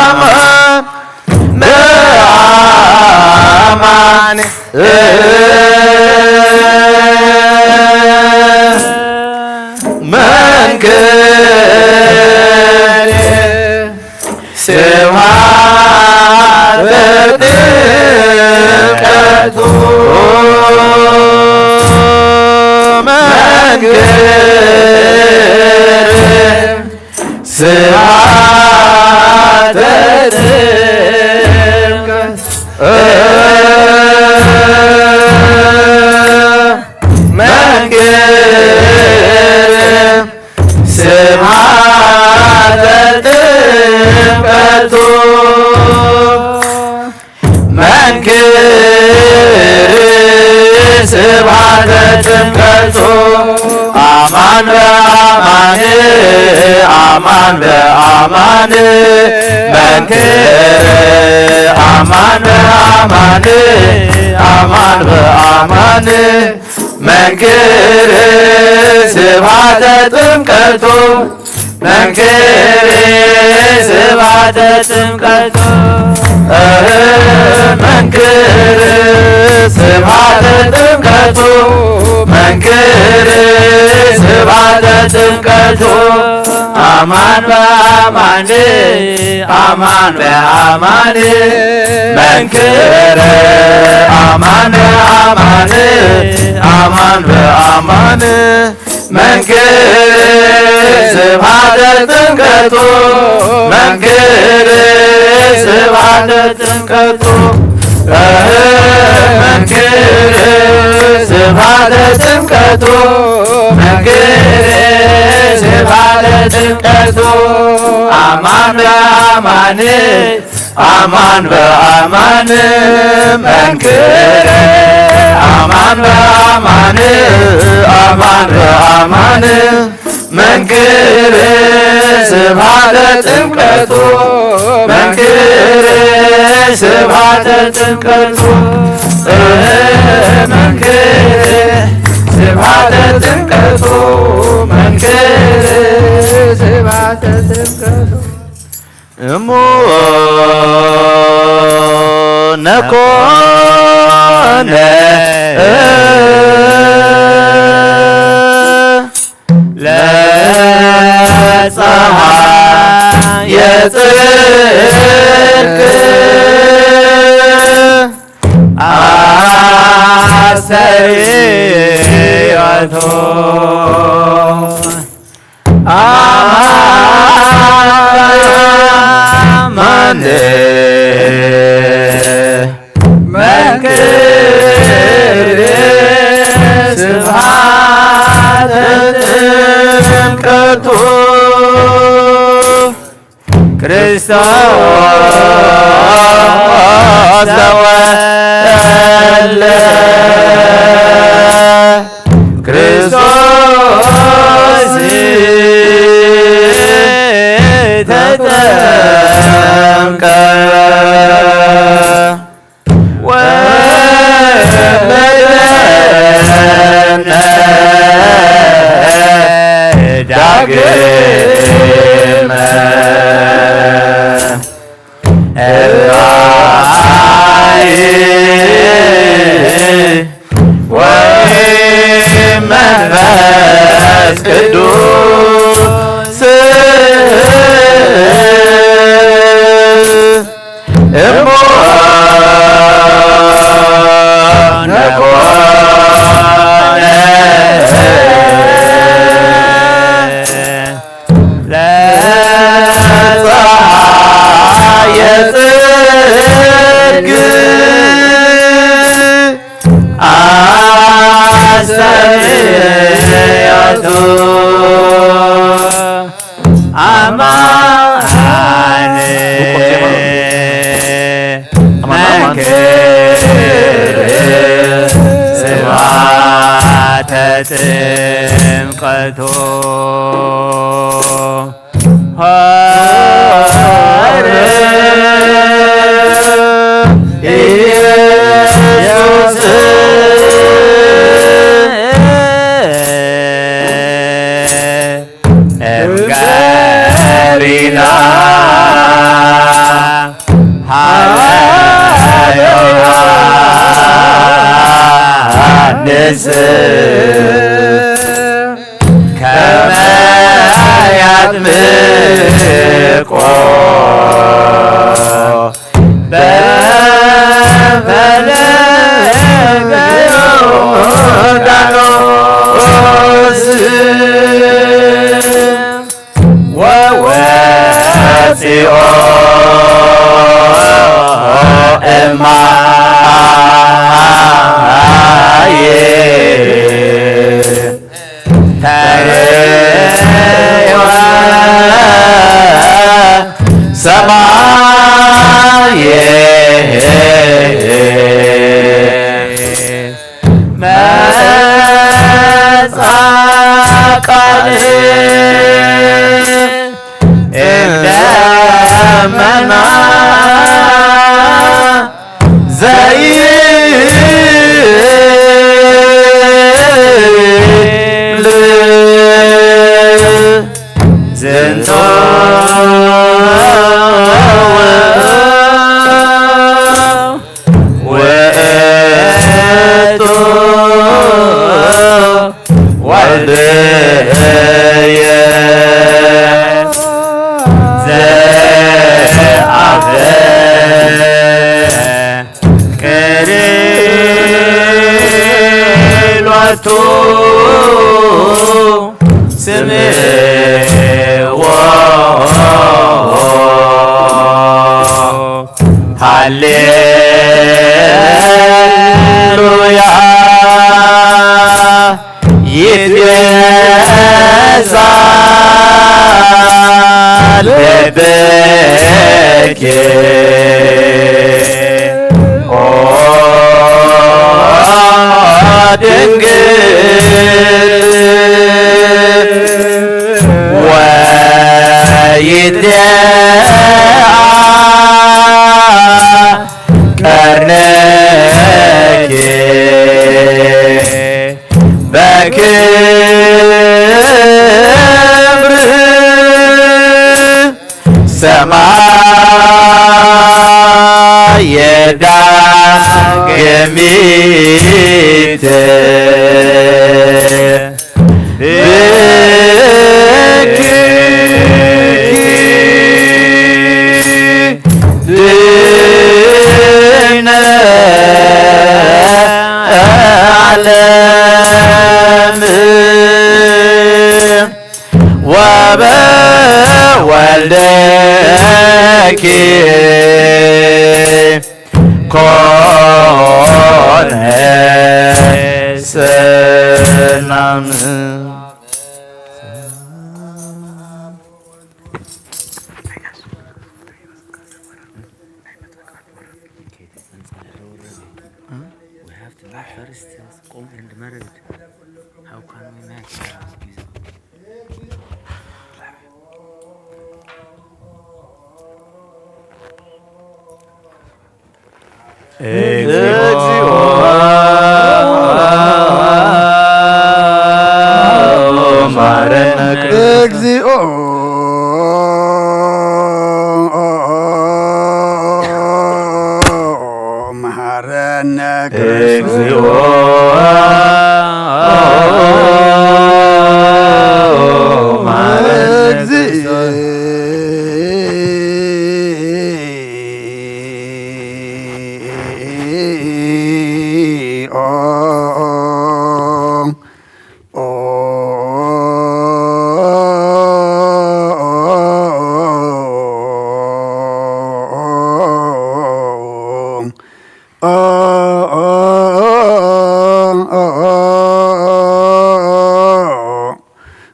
አማን በአማን መንክር ስብሐተ ጥምቀቱ ስብሐተ ጥምቀት መንክር ስብሐተ ጥምቀቱ መንክር ስብሐተ ጥምቀቱ አማን በአማን አማን በአማን መንክር አማን በአማን አማን በአማን መንክር ስብሐተ ጥምቀቱ መንክር ስብሐተ ጥምቀቱ መንክር ስብሐተ ጥምቀቱ መንክር ስብሐተ ጥምቀቱ አማን በአማን አማን በአማን መንክር አማን በአማን አማን በአማን መንክር ስብሐተ ጥምቀቱ መንክር ስብሐተ ጥምቀቱ መንክር ስብሐተ ጥምቀቱ መንክር ስብሐተ ጥምቀቱ አማን በአማን አማን በአማን መንክር አማን በአማን አማን በአማን መንክር ስብሐተ ጥምቀቱ መንክር ስብሐተ ጥምቀቱ መንክር ስብሐተ ጥምቀቱ መንክር ስብሐተ ጥምቀቱ እሙነ ኮነ ለፀሐይ የጽድቅ አስተርእዮቱ አማን መንክር ስብሐተ ጥምቀቱ ክርስቶስ ተወለደ ክርስቶስ ተጠምቀ ወለደነ ዳግመ እላይ ወመንፈስ ቅዱስ እሙነ ኮነ ለፀሐይ የጽድቅ አስተርእዮቱ አማን መንክር ስብሐተ ጥምቀቱ ሆረ ኢየሱስ እምገሪላ ሀበ ዮሐንስ ከመ ያጥምቆ በፈለገ ዮርዳኖስ ወወ እግዚኦ እማዬ ተሬወ ሰማየ መጻ ቃልህ እንደመና ዘይብል ዝንቶ ውእቱ ወልድየ ቅሪሎቱ ስምዎ ሃሌሉያ ይትገዛል በበኬ ኦ ድንግል ወይትለአ ቀርነኪ በክብር ሰማየ ዳግሚት ብኪ ድነ ዓለም ወበወልደኪ ኮነ ሰላም እግዚኦ ማረነ እግዚኦ መሐረነ እግዚኦ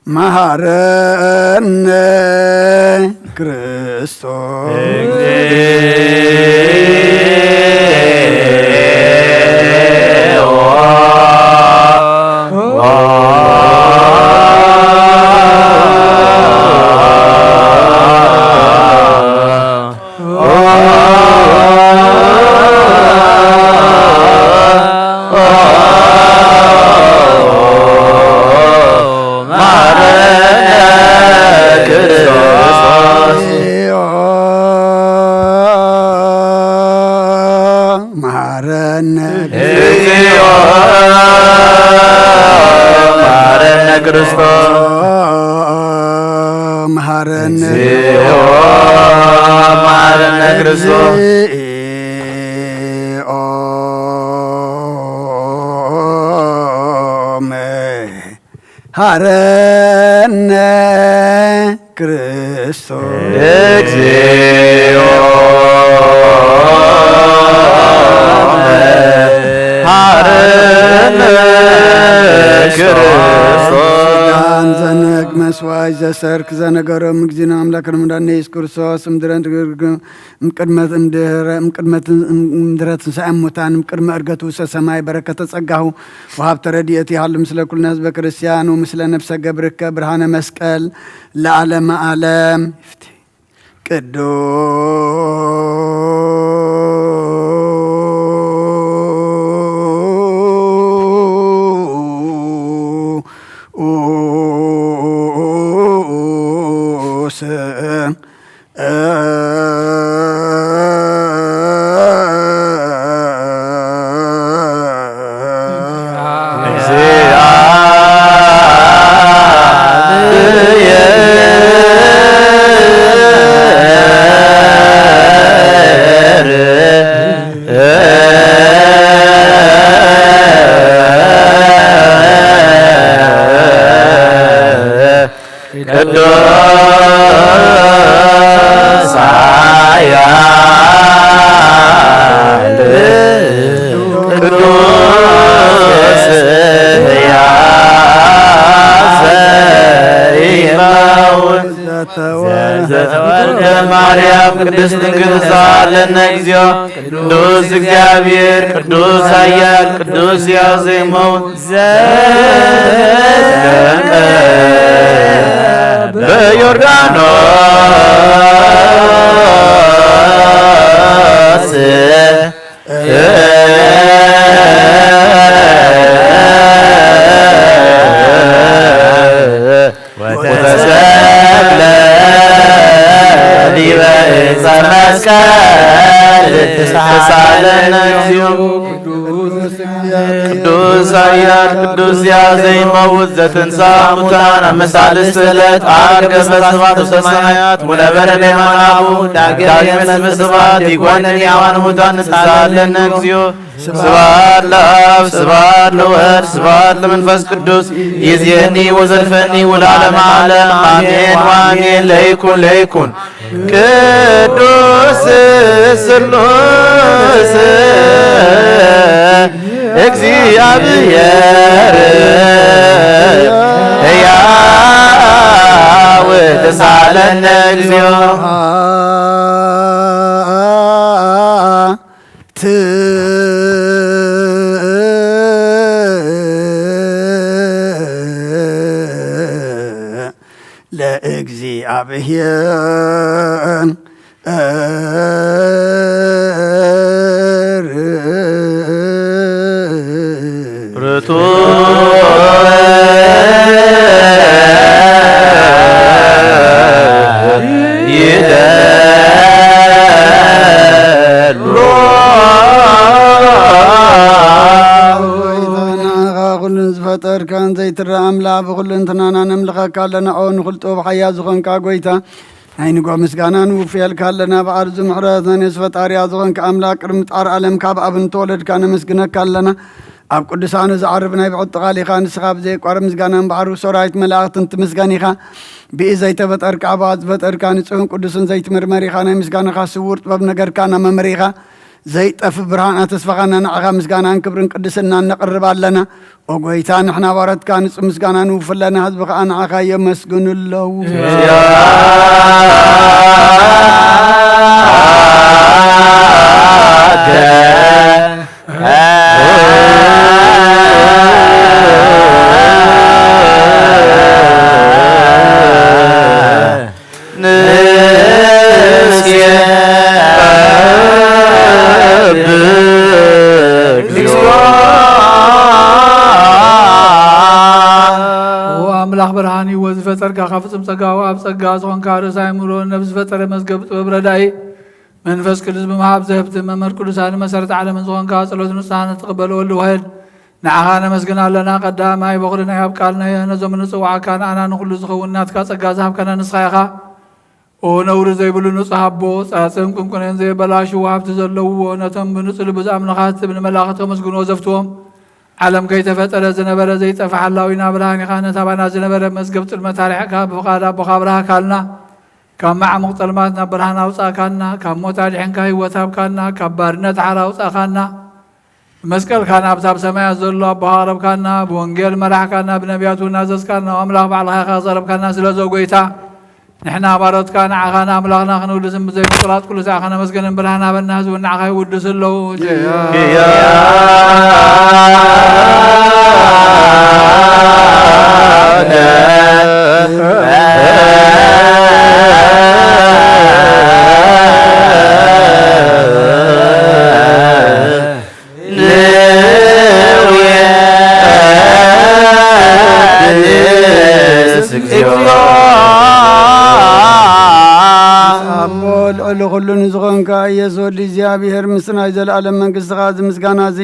መሐረነ ክርስቶስ ክርስቶስ መሐረነ መሐረነ ክርስቶስ መሐረነ ክርስቶስ እግዚኦ መሐረነ ክርስቶስ ዘነግ መስዋዕት ዘሰርክ ዘነገሮም እግዚእነ አምላክነ መድኃኒነ ኢየሱስ ክርስቶስ እምድኅረ ትንሣኤ እሙታን እምቅድመ ዕርገቱ ውስተ ሰማይ በረከተ ጸጋሁ ወሀብተ ረድኤቱ ይሃሉ ምስለ ኩልነ ህዝበ ክርስቲያን ወምስለ ነፍሰ ገብርከ ብርሃነ መስቀል ለዓለመ ዓለም ማርያም ቅድስት ድንግል ሳለነ እግዚኦ ቅዱስ እግዚአብሔር ቅዱስ ኃያል ቅዱስ ያዜመው ዘለቀ በዮርዳኖስ ወተሰቅለ ዲበ ዕፀ መስቀል ተሳለነ እግዚኦ ቅዱስ ኃያል ቅዱስ ያዜመውት ዘትንሣእ እሙታን አመሳልስት ዕለት ዐርገ በስብሐት ውስተ ሰማያት ወነበረ በየማናሁ ዳግም በስብሐት ይኰንን ሕያዋን ሙታን ተሳለነ እግዚኦ ስብሐት ለአብ ስብሐት ለወልድ ስብሐት ለመንፈስ ቅዱስ ይእዜኒ ወዘልፈኒ ወለዓለመ ዓለም አሜን ወአሜን። ለይኩን ለይኩን ቅዱስ ስሉስ እግዚአብሔር ሕያው ተሳለነ እግዚኦ ለእግዚአብሔር ርቱ ይደሉ ኩልን ዝፈጠርካ ዘይትረአ አምላክ ብኩልን ትናና ነምልኸካ ኣለና ኦ ንኽልጦ ብሓያ ዝኾንካ ጎይታ ናይ ንጓ ምስጋናን ውፍየልካ ኣለና ብዓርዙ ምሕረት ነንስ ፈጣርያ ዝኾንካ ኣምላክ ቅድሚ ጣር ዓለም ካብ ኣብ እንተወለድካ ነመስግነካ ኣለና ኣብ ቅዱሳኑ ዝዓርብ ናይ ብዕጥ ቃሊኻ ንስኻ ብዘይቋር ምስጋናን ባሕሩ ሰራዊት መላእኽትን ትምስጋን ኢኻ ብኢ ዘይተፈጠርካ ኣብኣ ዝፈጠርካ ንጹህን ቅዱስን ዘይትምርመሪኻ ናይ ምስጋናኻ ስውር ጥበብ ነገርካ ናመመሪኻ ዘይጠፍ ብርሃን ተስፋኻና ንዓኻ ምስጋናን ክብርን ቅድስናን ነቕርብ ኣለና ኦ ጎይታ ንሕና ባረትካ ንጹህ ምስጋናን ውፍለና ህዝቢ ከዓ ንዓኻ የመስግኑ ኣለዉ አምላክ ብርሃን ይወዝ ፈጠርካ ከፍጽም ጸጋው አብ ጸጋ ዝኾንካ ርእሰ አእምሮ ነፍስ ፈጠረ መዝገብ ጥበብ ረዳኢ መንፈስ ቅዱስ በመሃብ ዘህብት መምህር ቅዱሳን መሰረት ዓለምን ዝኾንካ ጸሎት ንስሓን ተቀበለ ወልድ ዋሕድ ንዓኻ ነመስግን ኣለና ቀዳማይ በኩልና ያብ ቃልና ነዞም ንጽዋዕካ ንኣና ንኹሉ ዝኸውን ናትካ ጸጋ ዝሃብከና ንስኻ ኢኻ ኦ ነውሪ ዘይብሉ ንጹህ ኣቦ ጻጽን ቁንቁንን ዘይበላሹ ሃብቲ ዘለውዎ ነቶም ብንጹህ ልቢ ዝኣምንኻት ብንመላእኽቲ ከመስግንዎ ዘፍትዎም ዓለም ከይተፈጠረ ዝነበረ ዘይጠፍሕ ሓላዊና ብርሃኒኻ ነታባና ዝነበረ መዝገብ ጥልመ ታሪሕካ ብፍቓድ ኣቦኻ ብርሃካልና ካብ ማዕሙቕ ጠልማት ናብ ብርሃን ኣውፃእካና ካብ ሞት ኣድሒንካ ህይወት ሃብካና ካብ ባርነት ሓራ ኣውፃእካና ብመስቀልካ ናብታ ኣብ ሰማያት ዘሎ ኣቦኻ ኣቕረብካና ብወንጌል መራሕካና ብነቢያቱ እናዘዝካና ኣምላኽ ባዕልኻ ኢኻ ዘቕረብካና ስለ ዘጐይታ ንሕና ባሮትካ ንዓኻና ኣምላኽና ክንውድስን ብዘይምቁራፅ ኩሉ ሰዓኻ ነመስገንን ብርሃን ሃበና ህዝቢ ንዓኻ ይውድስ ኣለዉ ልዕሊ ኩሉን ዝኾንካ ኢየሱስ ወዲ እግዚኣብሔር ምስና ዘለኣለም መንግሥትኻ ዝምስጋና እዚ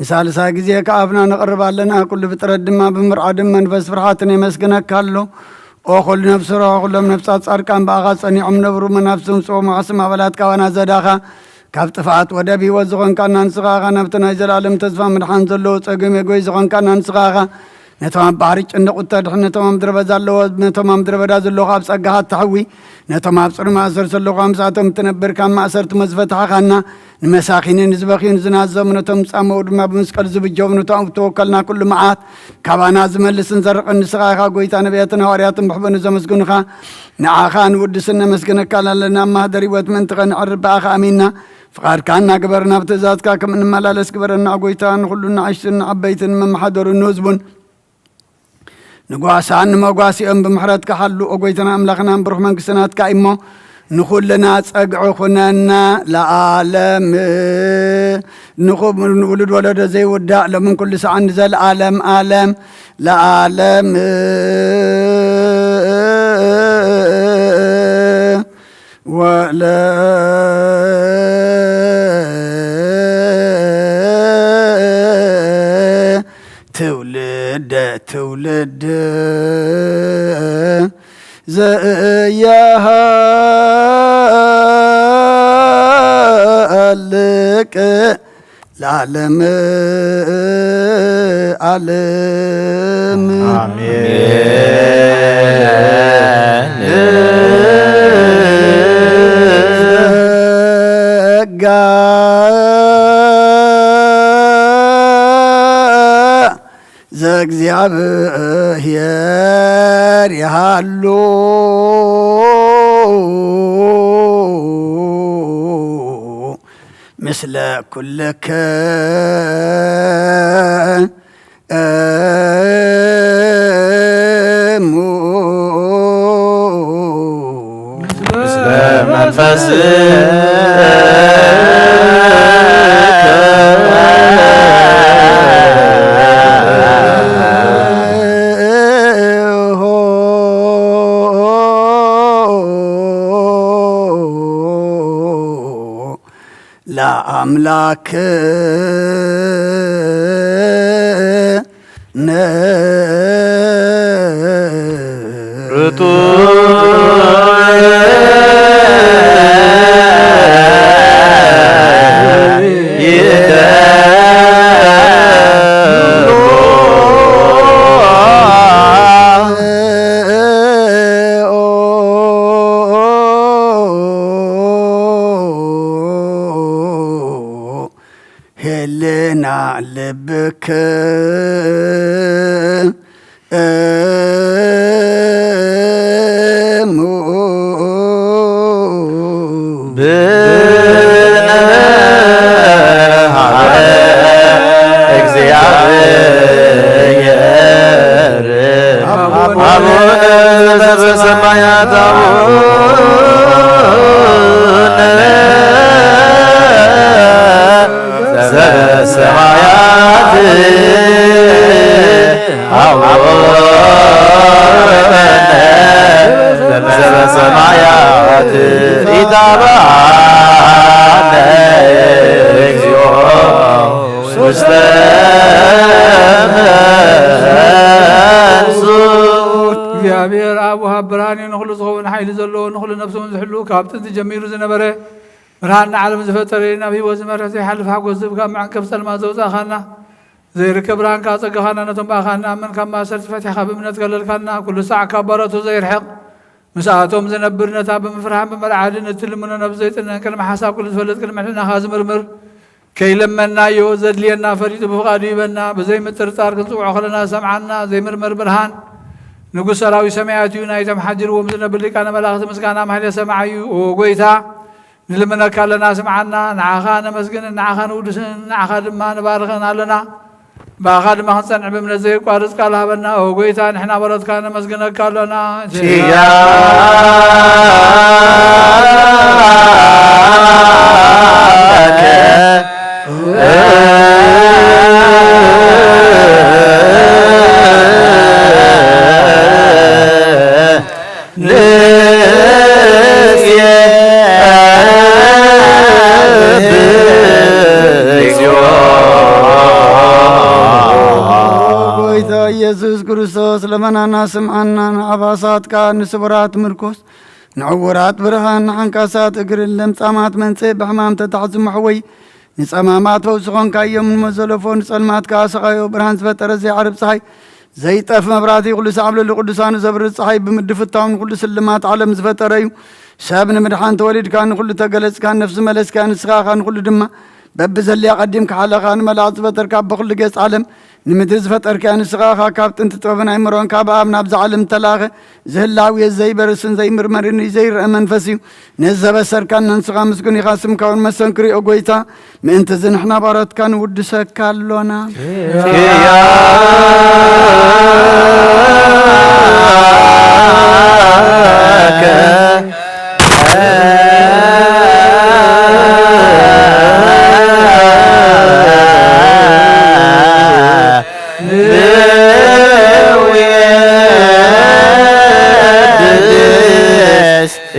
ንሳልሳይ ግዜ ከኣፍና ነቕርብ ኣለና ኩሉ ፍጥረት ድማ ብምርዓድን መንፈስ ፍርሓትን የመስግነካ ኣሎ ኦ ኩሉ ነፍሲ ረኸ ኩሎም ነፍሳት ጻድቃን በኣኻ ጸኒዖም ነብሩ መናፍሲ ምጽኦም ማዕስም ኣባላትካ ዋና ዘዳኻ ካብ ጥፍኣት ወደብ ህይወት ዝኾንካ ናንስኻኻ ናብቲ ናይ ዘለኣለም ተስፋ ምድሓን ዘለዎ ጸገም የጎይ ዝኾንካ ናንስኻኻ ነቶም ኣብ ባሕሪ ጭንቕ እተድሕ ነቶም ኣብ ምድረ በዳ ኣለዎ ነቶም ኣብ ምድረ በዳ ዘለኹ ኣብ ጸጋኻ እትሕዊ ነቶም ኣብ ጽሩይ ማእሰር ዘለኹ ኣምሳቶም እትነብር ካብ ማእሰርቲ መዝፈትሓኻና ንመሳኺንን ዝበኺን ዝናዘሙ ነቶም ጻመኡ ድማ ብመስቀል ዝብጀው ነቶም እትወከልና ኩሉ መዓት ካባና ዝመልስን ዘርቕን ንስኻ ኢኻ ጐይታ ነቢያትን ሃዋርያትን ብሕበኑ ዘመስግኑኻ ንዓኻ ንውድስን ነመስግነካ ኣለና ማህደር ህይወት ምእንቲ ኸንዕርብ በኣኻ ኣሚንና ፍቓድካ እናግበርና ብትእዛዝካ ከም እንመላለስ ግበረና ጐይታ ንኹሉ ንዓሽትን ንዓበይትን መማሓደሩን ንህዝቡን ንጓሳን ንመጓሲኦም ብምሕረትካ ሓሉ ኦጐይተና ኣምላኽናን ብሩኽ መንግሥትናትካ እሞ ንኹልና ጸግዑ ኹነና ለዓለም ንውሉድ ወለዶ ዘይውዳእ ሎምን ኩሉ ሰዓት ንዘለዓለም ዓለም ለዓለም ወለ ትውልድ ዘያሃልቅ ለዓለም ዓለም ጸጋ ዘእግዚአብሔር ያሃሉ ምስለ ኩልከ ምስለ መንፈስ ለአምላክ ርቱ ህልና ልብክ እግዚአብሔር አቡነ ዘበሰማያት ዘበሰማያት አቡነ ዘበሰማያት ኢታብአነ እግዚኦ ውስተ መንሱት እግዚአብሔር አብ ወሃብ ብርሃን ንኹሉ ዝኸውን ሓይሊ ዘለዎ ንኹሉ ነፍሱን ዝሕሉ ካብ ጥንቲ ጀሚሩ ዝነበረ ብርሃን ዓለም ዝፈጠረ ናብ ህይወት ዝመርሕ ዘይሓልፍ ሓጎስ ዝብካ መዐንቀፍ ጸልማት ዘውፃእኻና زي ركب ران كاصقخانا نتم باخانا من كما سرت فتحها بمنت قللكنا كل ساعة كبرته زي الحق مساعتهم زنبرنا تاب مفرحا بمرعاد نتلمنا نبزيتنا كلمة حساب كل تفلت كلمة حنا خاز مرمر كي لمنا يوزد لينا فريد بغاديبنا بزي مترطار كنصوع خلنا سمعنا زي مرمر برهان نقول سراوي سمعت يونايت محجر ومزنا بلك انا ملاخت مسكانا محل سمعي وقويتا نلمنا كلنا سمعنا نعخانا مسكن نعخان ودسن نعخان ما نبارخنا لنا باخاد ما حسن عبد من زي قارس قالها بنا وقويتا نحنا برد كان مسكن كلنا ኢየሱስ ክርስቶስ ለመናና ስምዓና ንዓባሳት ካ ንስቡራት ምርኮስ ንዕውራት ብርሃን ንሓንካሳት እግርን ለምጻማት መንጽእ ብሕማም ተታሕዝሙ ሕወይ ንጸማማት ፈውሲ ኾንካዮም ንመዘለፎ ንጸልማት ካ ሰቓዮ ብርሃን ዝፈጠረ ዘይዓርብ ፀሓይ ዘይጠፍ መብራህቲ ኩሉ ሰዓብ ለሉ ቅዱሳኑ ዘብርህ ፀሓይ ብምድፍታው ንኩሉ ስልማት ዓለም ዝፈጠረ እዩ ሰብ ንምድሓን ተወሊድካ ንኩሉ ተገለጽካ ነፍሲ መለስካ ንስኻኻ ንኩሉ ድማ በብ ዘልያ ቀዲምካ ሓለኻ ንመላእኽቲ ዝፈጠርካ በኩሉ ገጽ ዓለም ንምድሪ ዝፈጠርካ ንስኻኻ ካብ ጥንቲ ጥበብን ኣይምሮን ካብ ኣብ ናብዚ ዓለም ተላኸ ዝህላዊ ዘይበርስን ዘይምርመርን ዘይርአ መንፈስ እዩ ነዘበሰርካ ነንስኻ ምስጉን ኢኻ ስምካ እውን መሰንክሪኦ ጐይታ ምእንቲ እዚ ንሕና ባሮትካ ንውድሰካ ኣሎና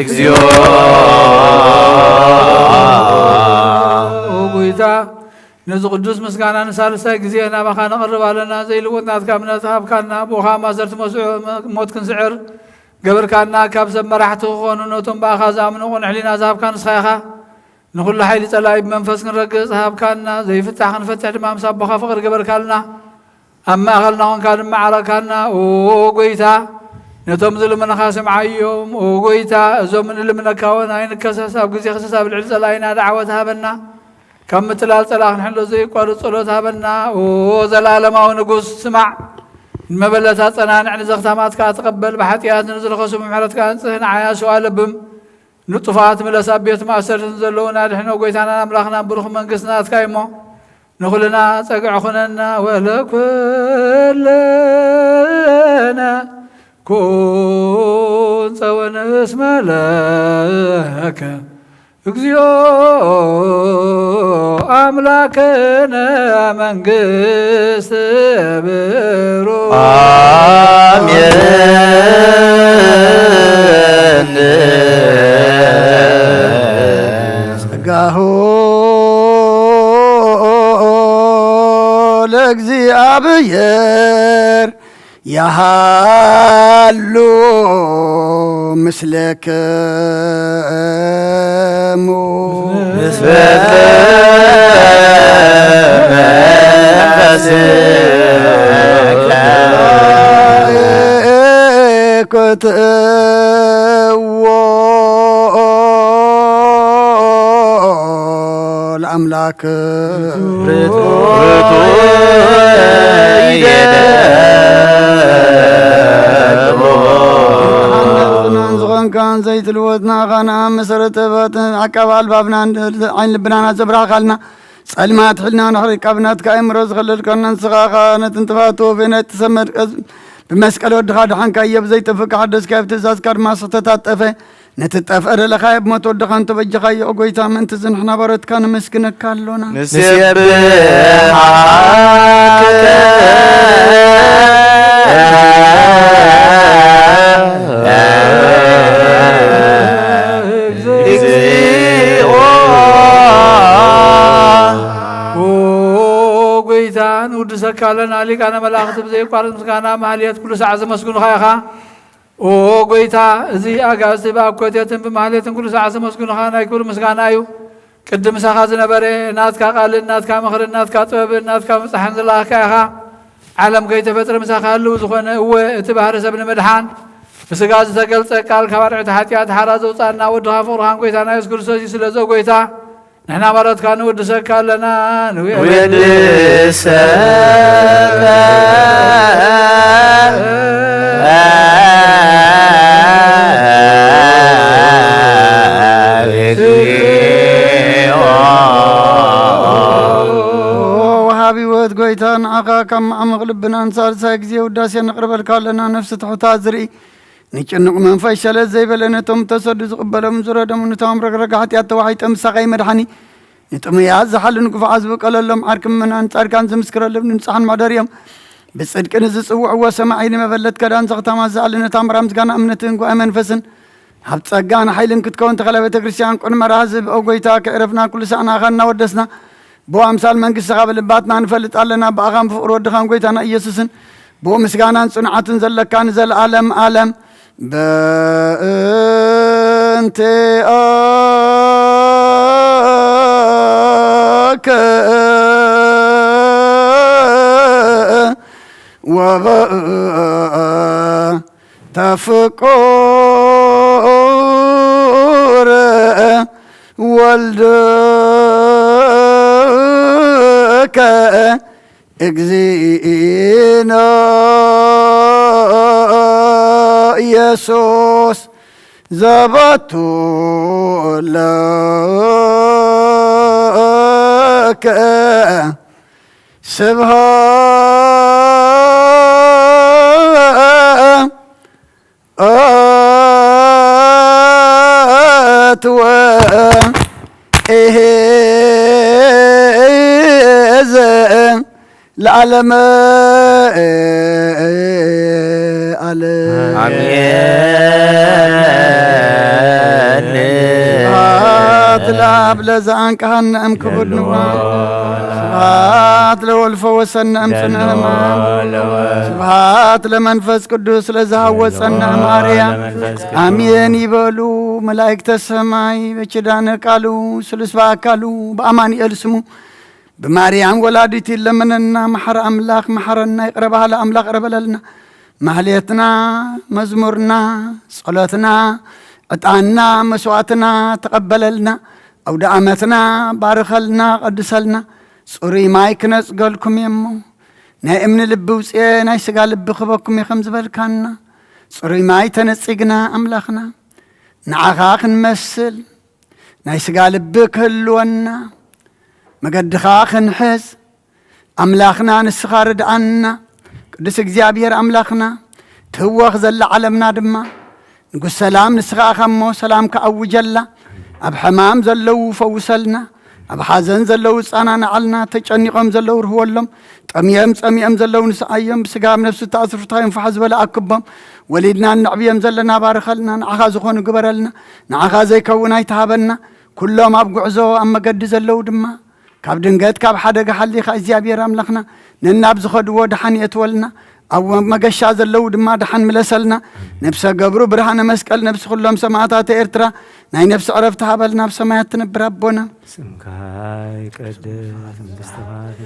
እግዚኦ ጌታ ነዚ ቅዱስ ምስጋና ንሳልሳይ ግዜ ናባኻ ነቕርብ ኣለና ዘይልወጥ ናትካ እምነት ሃብካና ብኻ ማዘርቲ ሞት ክንስዕር ገበርካና ካብ ሰብ መራሕቲ ክኾኑ ነቶም ብኣኻ ዝኣምኑ ቁኑዕ ሕሊና ዝሃብካ ንስኻ ኢኻ ንኩሉ ሓይሊ ጸላኢ ብመንፈስ ክንረግጽ ሃብካና ዘይፍታሕ ክንፈትሕ ድማ ምስ ኣቦኻ ፍቕሪ ገበርካልና ኣብ ማእኸልና ኾንካ ድማ ዓረካና ጐይታ ነቶም ዝልምነኻ ስምዓዮም ጐይታ እዞም ንልምነካ እውን ኣይንከሰስ ኣብ ግዜ ክሰስ ኣብ ልዕሊ ጸላኢና ዳዕወት ሃበና ካብ ምትላል ጸላእ ክንሕሎ ዘይቋርጽ ጸሎት ሃበና ዘለኣለማዊ ንጉስ ስማዕ ንመበለታት ጸናንዕ ንዘኽታማትካ ተቐበል ብሓጢኣት ንዝለኸሱ ምሕረትካ ንጽህ ንዓያሱ ኣለብም ንጡፋት ምለስ ኣብ ቤት ማእሰርትን ዘለውና ድሕኖ ጐይታና ኣምላኽና ብሩኽ መንግስት ናትካ እሞ ንኹልና ጸግዕ ኹነና ወለኩለና ኩን ጸወንስ መለከ እግዚኦ አምላክነ መንግስት ብሩ አሜን ጸጋሁ ለእግዚአብሔር ያሃሉ ምስለክሙ ክትእዎ ለአምላክ ዝኮንካን ዘይትልወትና ኻና መሰረተባት ዓቀባል ባብና ዓይን ልብናና ዘብራኻልና ጸልማት ሕልና ንኽሪ ቀብናትካ እምሮ ዝኸለልከና ንስኻኻ ነትንጥፋቶ ቤነት ተሰመድ ብመስቀል ወድኻ ድሓንካ እየብ ዘይጠፍካ ሓደስካ ብትእዛዝካ ድማ ዝተታጠፈ ነትጠፍአ ደለኻየ ብሞት ወድኻ እንተበጅኻዮ ጐይታ ምእንቲ ዝንሕና ባሮትካ ነመስግነካ ኣሎና ንውድሰካ ኣለና ሊቃነ መላእኽቲ ብዘይቋርጽ ምስጋና ማህልየት ኩሉ ሰዓት ዘመስግኑኻ ኢኻ ጐይታ እዚ ኣጋዝቲ ብኣብ ኮቴትን ብማህልየትን ኩሉ ሰዓት ዘመስግኑኻ ናይ ክብሪ ምስጋና እዩ ቅድም ሳኻ ዝነበረ ናትካ ቃልን ናትካ ምኽርን ናትካ ጥበብን ናትካ ምጽሓን ዘለካ ኢኻ ዓለም ከይተፈጥረ ምሳኻ ህልው ዝኾነ እወ እቲ ባህረ ሰብ ንምድሓን ብስጋ ዝተገልጸ ቃል ካብ ኣርዕቲ ሓጢኣት ሓራ ዘውፃእና ወድኻ ፍቕርኻን ጎይታና ኢየሱስ ክርስቶስ እዩ ስለ ዘጎይታ ንሕና ማለትካ ንውድሰካ ኣለና وهابيوت قويتان عقا كم عمق لبنا انصار ساكزي وداسي نقرب لنا نفس تحوتا زري نيشنق من فشلت زي بلنتم تصدز قبلهم زردهم نتام رقرقات يتوحي تمسقي مدحني نتم يعز حل نقف عزبك لهم عركم من انصار كان زمسكر لهم نمسحن مداريم بصدق نزس وعوا سماعي لما بلت كدان زغتا ما زعل نتام رمز كان امنتن قو امن فسن حبت صقانا حيلن كتكون تخلبت كريستيان كون مرازب او قويتا كعرفنا كل سنه غنا ودسنا بو امثال منقس قبل باتنا نفلت علينا باغام فقر ودخان قويتانا يسسن بو مسغانان صنعتن زلكان زل عالم عالم بانت اك وغا تفكر والدك اجزينا يسوس زبطو لك سبها العالم لاب لزان كهن ام كبد سبحات لولف وسن ام سنهم سبحات لمنفس قدوس لزهوسن ماريا امين يبلو ملائكة السماء بچدان قالو سلسوا قالو بأماني السمو بماريام ولادتي لمننا محر املاك محرنا يقربها لاملاك قربلنا محليتنا مزمورنا صلاتنا اطعنا مسواتنا تقبللنا او دعمتنا بارخلنا قدسلنا صوري مايك نسقلكم يمو ناي امن لب وصي ناي سغا لب خبكم يخمز بالكنا صوري ماي تنصقنا املاخنا نعخاخ نمثل ناي سغا لب كلونا مقدخاخ نحس املاخنا نسخارد عنا قدس እግዚአብሔር املاخنا توخ زل علمنا دما نقول سلام نسخا خمو سلام كأوجلا أب حمام زلو فوسلنا أب حزن زلو صانان علنا تجنقم زلو رهولم طميم زلو نسايم بسقام نفس تاثر تايم فحزب لا اكبم وليدنا النعبيم زلنا بارخلنا نعخا زخون قبرلنا نعخا زي كوناي تهابنا كلهم اب غعزو ام قد زلو دما كاب دنقت كاب حدق حلي እግዚአብሔር املخنا نناب زخدو دحن يتولنا او مغشا زلو دما دحن ملسلنا نفس قبرو برهان مسقل نفس كلهم سماعات ايرترا ناي نفس عرفت هبلنا بسمايات تنبر ربنا سمكاي قدس مستفاد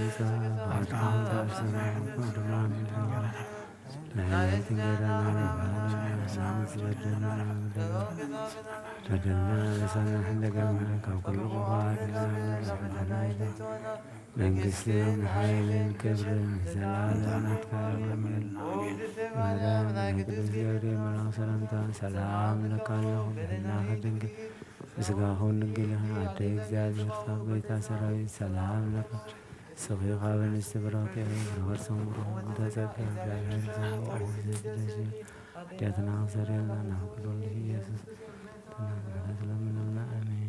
መንግስት ኃይል ክብር ዘላለም ሰላም ለካለሁ እና ድንግል ስጋሁን ድንግል አደ እግዚአብሔር ታቦታ ሰራዊት ሰላም ለካ ሰፊኻ በንስት ብራከ ወርሰም ተጸፈ እግዚአብሔር ዘው ዲያትና ሰሪያና ናኩሎ ኢየሱስ ተናግረና አሜን።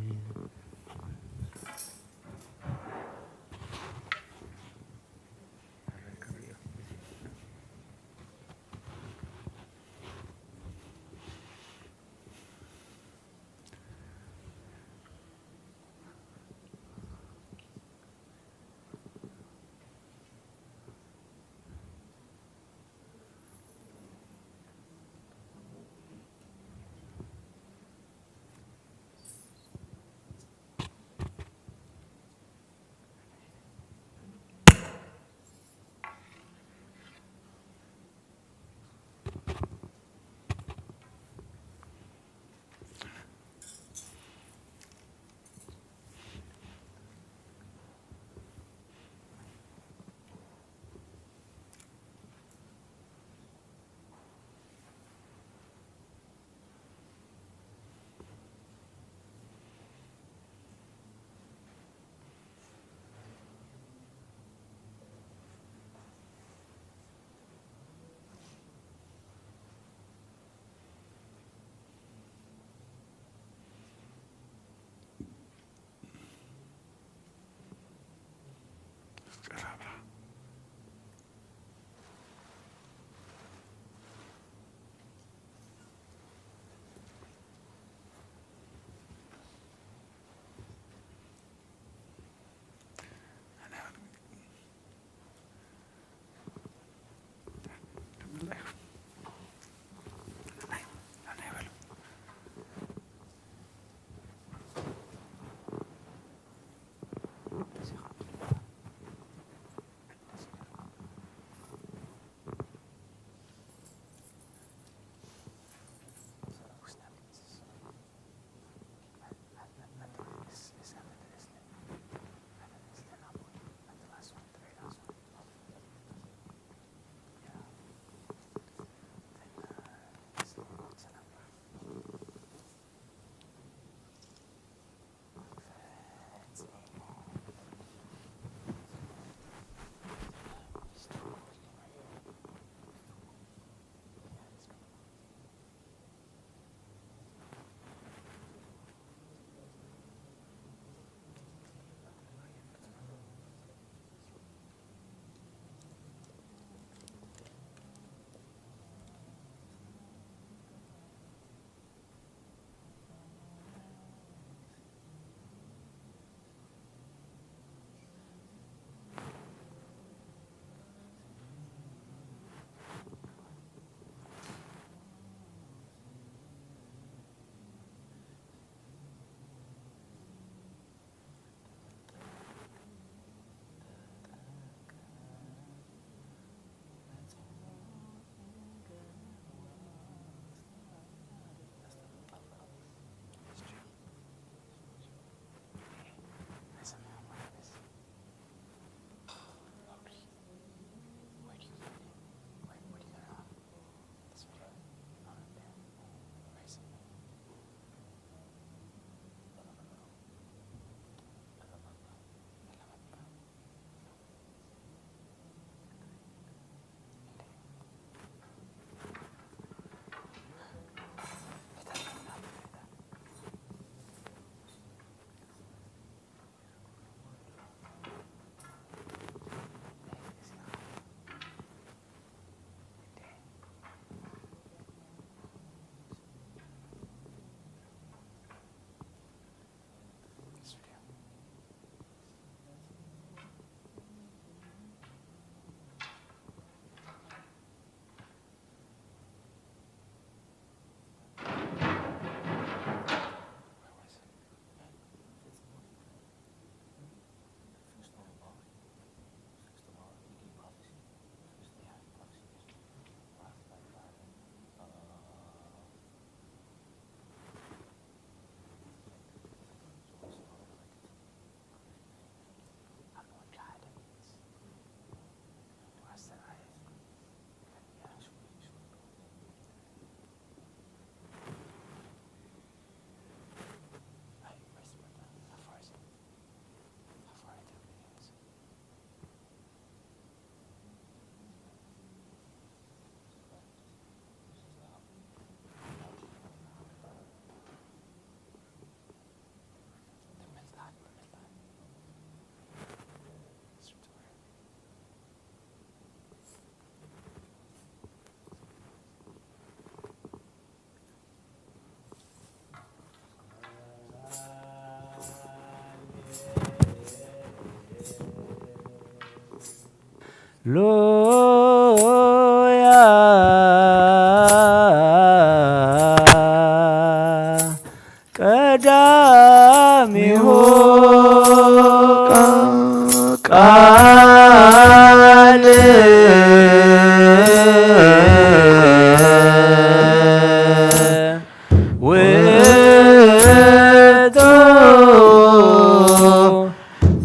ሎያ ቀዳሚሁ ቃል ውእቱ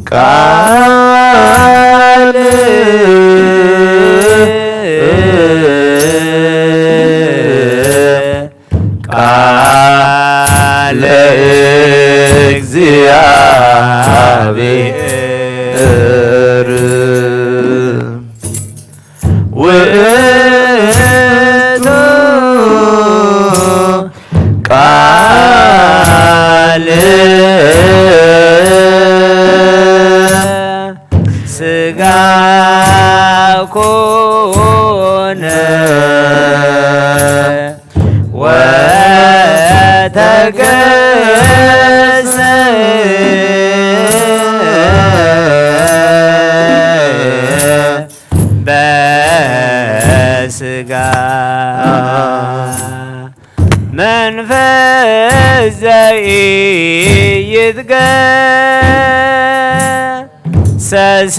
ቃል ቃለ እግዚአብሔር ውእቱ ቃል ሥጋ ኮነ ወተገሠ በሥጋ መንፈስ ዘኢይትገሠጽ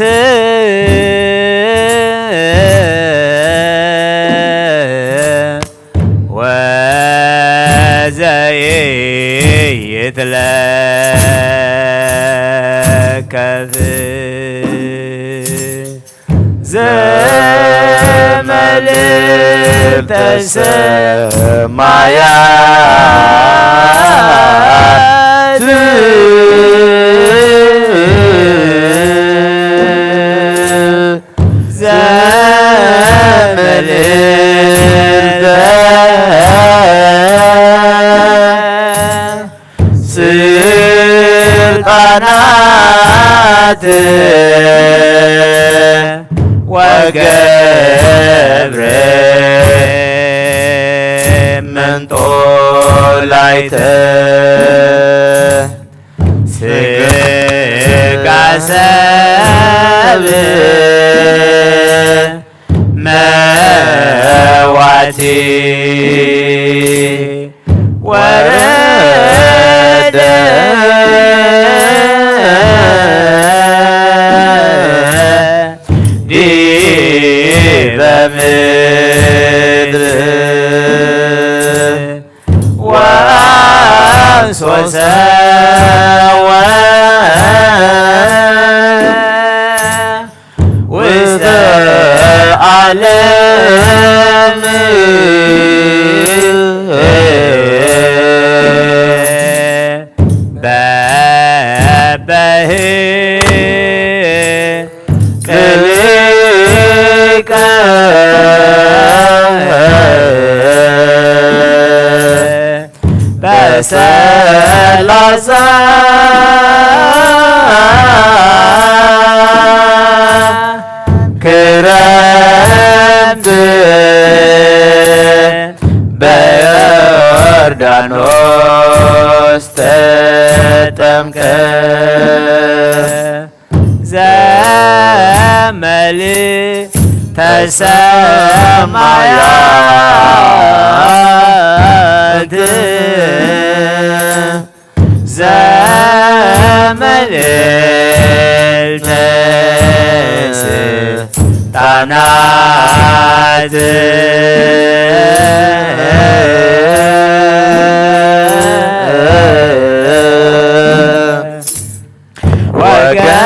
ወዘኢይትለከፍ ዘመልዕልተ ሰማያት ዘመልዕልተ ስልጣናት ወገብረ መንጦላዕተ ሥጋ ሰብእ መዋቲ ወረደ ዲበ ምድር ወአንሶሰ ውስተ ዓለም ቅልቀ በሰላሳ ክረምት በዮርዳኖስ ተጠምቀ ዘመልዕልተ ሰማያት ዘመልዕልተ ስልጣናት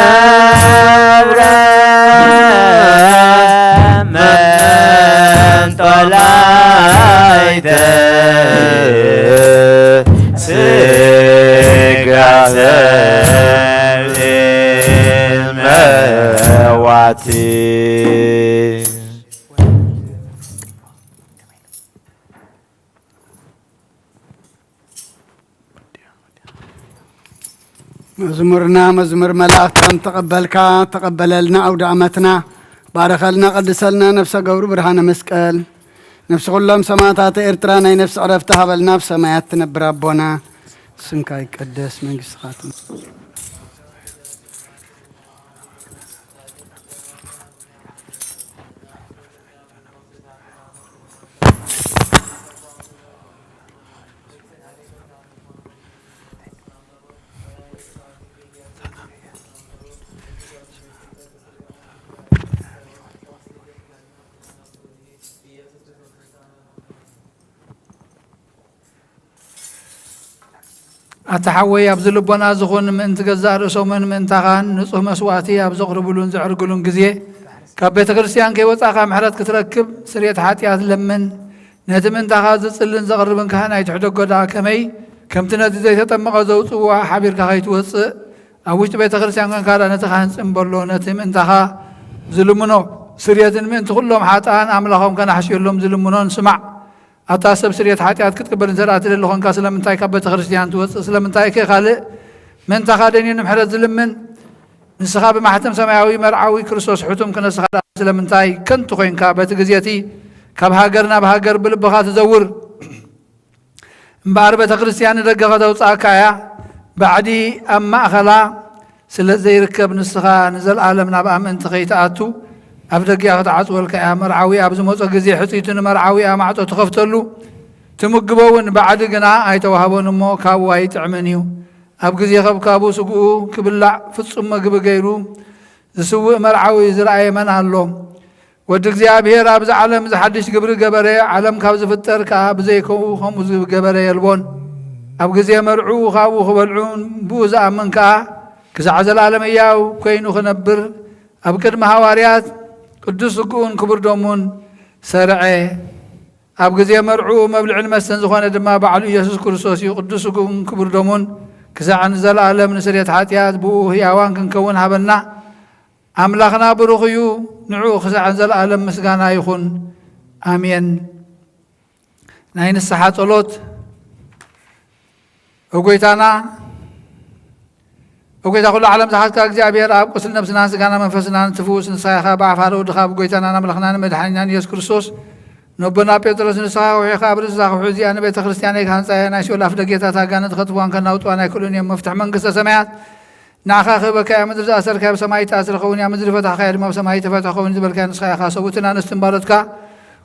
ወገብረ መንጦላዕተ ሥጋ ሰብእ መዋቲ مزمرنا مزمر ملاكتن تقبلك تقبللنا أود عمتنا بارخلنا قدسلنا نفس قور برهان مسكال نفس كلهم سماتات إرترانا نفس عرفتها بالنفس سمايات تنبر ربنا سنكاي قدس من قصخاتنا أتحوي أبذل بنا زخون من تجزار سومن من تغان نصه مسواتي أبزق ربلون زعرقلون جزية كبيت كريستيان كي وصاخا محرات كتركب سريت حاتيات لمن نتمن تغاز تسلن زغربن كهنا يتحدق قدا كمي كم تنادي زي تطمق زوت وحبير كهيت وص أوش بيت كريستيان كان كارا نتخان سنبرلو نتمن تغا ظلمنو سريت من تقولهم حاتان أملهم كان حشير لهم ظلمنون سمع أتاسب سريت حاتيات كتقبل زرعت لهم كاسل من تاي كبيت كريستيان توص سلم من تاي كي خالق من تغادين محرات ظلمن نسخاب محتم سماوي مرعوي كريستوس حتم كنا سخاب سلمنتاي كنت خوين كابت جزيتي كاب هاجرنا بهاجر بالبخات زور مباربة كريستيان رجع دوت أكايا بعدي أما أخلا سلزي يركب نسخا نزل عالمنا بأم أنت خيتاتو أبدك يا خدعت والكيا مرعوي أبز موت جزي حسيتنا مرعوي أما عطو تخفتلو تمقبون بعد جنا أي توهبون مو كابو أي تعمنيو أبغى يخاف كابو سقو كبلع فتصم جب غيرو زسوء مرعوي زرعي من الله ودك زي أبير أبز عالم زحدش قبر جبرة عالم كابز فتر كاب زي كو خمس جبرة يلبون أبغى زي مرعو خابو خبلعون بوز أمن كا كزعز العالم إياه كينو خنبر أبكر محاوريات قدس سكون كبر دومون سرعي أبغى زي مرعو مبلع المسن زخانة دما بعلو يسوع كريستوس قدس سكون كبر دومون كزعن زل عالم نسريت حاتيات بو هي أوان كنكون هبنا أملاخنا بروخيو نعو كزعن زل عالم مسجانا يخون آمين ناين الصحة طلوت وقيتانا كل عالم زحات كأجزاء أبير أب قسل نفسنا سجانا منفسنا نتفوس نصايخا بعفارو دخاب قيتانا نملخنا مدحنا يسوع كريستوس نبنا بيترس نسخة ويخا برز زاخ وحزي أنا بيت خريستياني كان ساينا شو لافد جيتا تاجنا تخطوان كنا وطوانا كلون يوم مفتح من قصة سمعت ناخا خبك يا مدرس أسر كاب سماي تأسر خوني يا مدرس فتح خير ما سماي تفتح خوني زبر كان نسخة خاصة وتنا نستنبارتك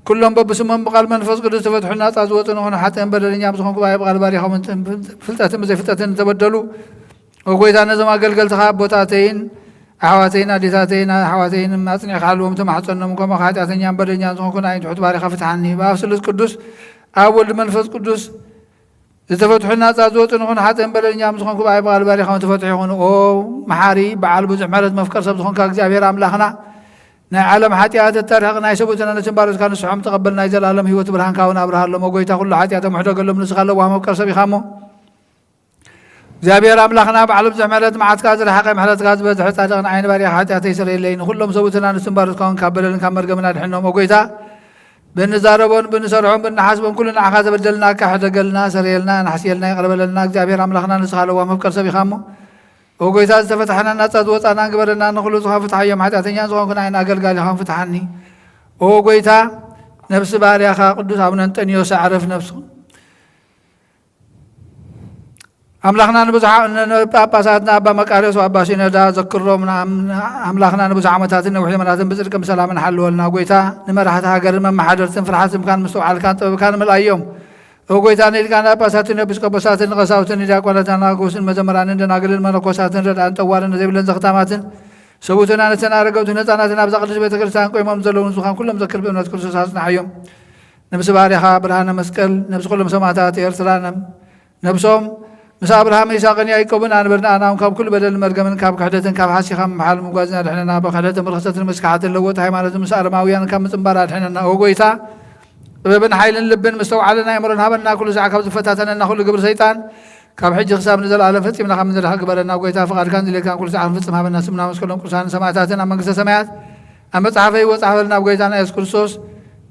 كلهم ببسمهم بقال من فسق تفتحنا تازوتنا هنا حتى نبرر يام سخون كباي بقال باري خون فلتاتم زي فلتاتن تبدلوا وقويتنا زما قلقل تخاب بوتاتين حواتين أديتاتين حواتين ما تني خالهم تمحصنا مكما خاتاتين يام بدن يام سخون كنا ينتحط باري خفت عني بافسل القدس أول من فسق قدس تفتحنا تازوتنا هنا حتى نبرر يام سخون كباي بقال باري خون تفتحون أو محاري بعال بوزع مرض مفكر سب سخون كأجزابير أملاخنا نعلم حاتيات التاريخ نايسبوتنا نتبارز كان سحم تقبلنا يزال عالم هو تبرهان كاونا أبرهان لما قويتا كل حاتيات محدق لهم نسخال وهم مفكر سبي خامو زابير أملاخنا بعلم زعملت معات كازر حقي محلت كاز بزحت هذا عين باري حاتيات يسر اللين كلهم سبوتنا نتبارز كان كابلن كمر جمنا الحين وقويتا بنزاربون بنسرعون بنحاسبون كلنا عخاز بدلنا كحد قلنا سريلنا نحسيلنا يقرب لنا زابير أملاخنا نسخال وهم مفكر سبي خامو وقويتا استفتحنا نتاد وطانا قبلنا نخلص خافت حيام حتى تنيان زغون كنا عين أقل قال خان فتحني وقويتا نفس باري أخا قدوس أبنا أنتنيو سعرف نفسه أملاخنا نبزع باباساتنا أبا مكاريس وأبا سيندا ذكرهم أملاخنا نبزع عمتاتنا وحي مناتنا بزركم سلام حلو لنا وقويتا نمرحتها قرما محادرتن فرحاتم كان مستوعال كان من الأيام وقويتا نلقانا باساتنا بسكوباساتنا غساوتنا جاكولتنا قوسن مزمران ناقل المنقوساتنا ردان توارنا زيبلن زختاماتن سوتنا نتنا رقوتنا تاناتنا بزاقلس بيت كريستان قوي ممزلون سخان كلهم ذكر بأنات كرسوساتنا حيوم نبس باريخا برهانا مسكل نبس كلهم سماتات إرسلانا نبسهم مسا أبراهام إساقن يعقوبن أنا برنا أنا كاب كل بدل مرجمن كاب كحدتن كاب حاسي خام محل مجازنا الحين أنا بخدتن مرخصة المسكحات اللوت هاي مالت مسا رماويان كم تنبارات الحين أنا وقويتا ببن حيل لبن مستوى علينا يمرن هبنا كل ساعة كاب فتاتنا نأخذ قبر سيطان كاب حج خسام نزل على فتي من خام نزل حق برنا وقويتا فقد كان ذلك كان كل ساعة فتم هبنا سمنا مسكلهم كل ساعة سماعاتنا من قصة سماعات أما صحفي وصحفنا وقويتا أنا يذكر صوص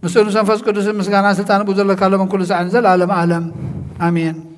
مسؤول سنفس كل سم مسكانا سلطان بوزل كلام كل ساعة نزل عالم عالم آمين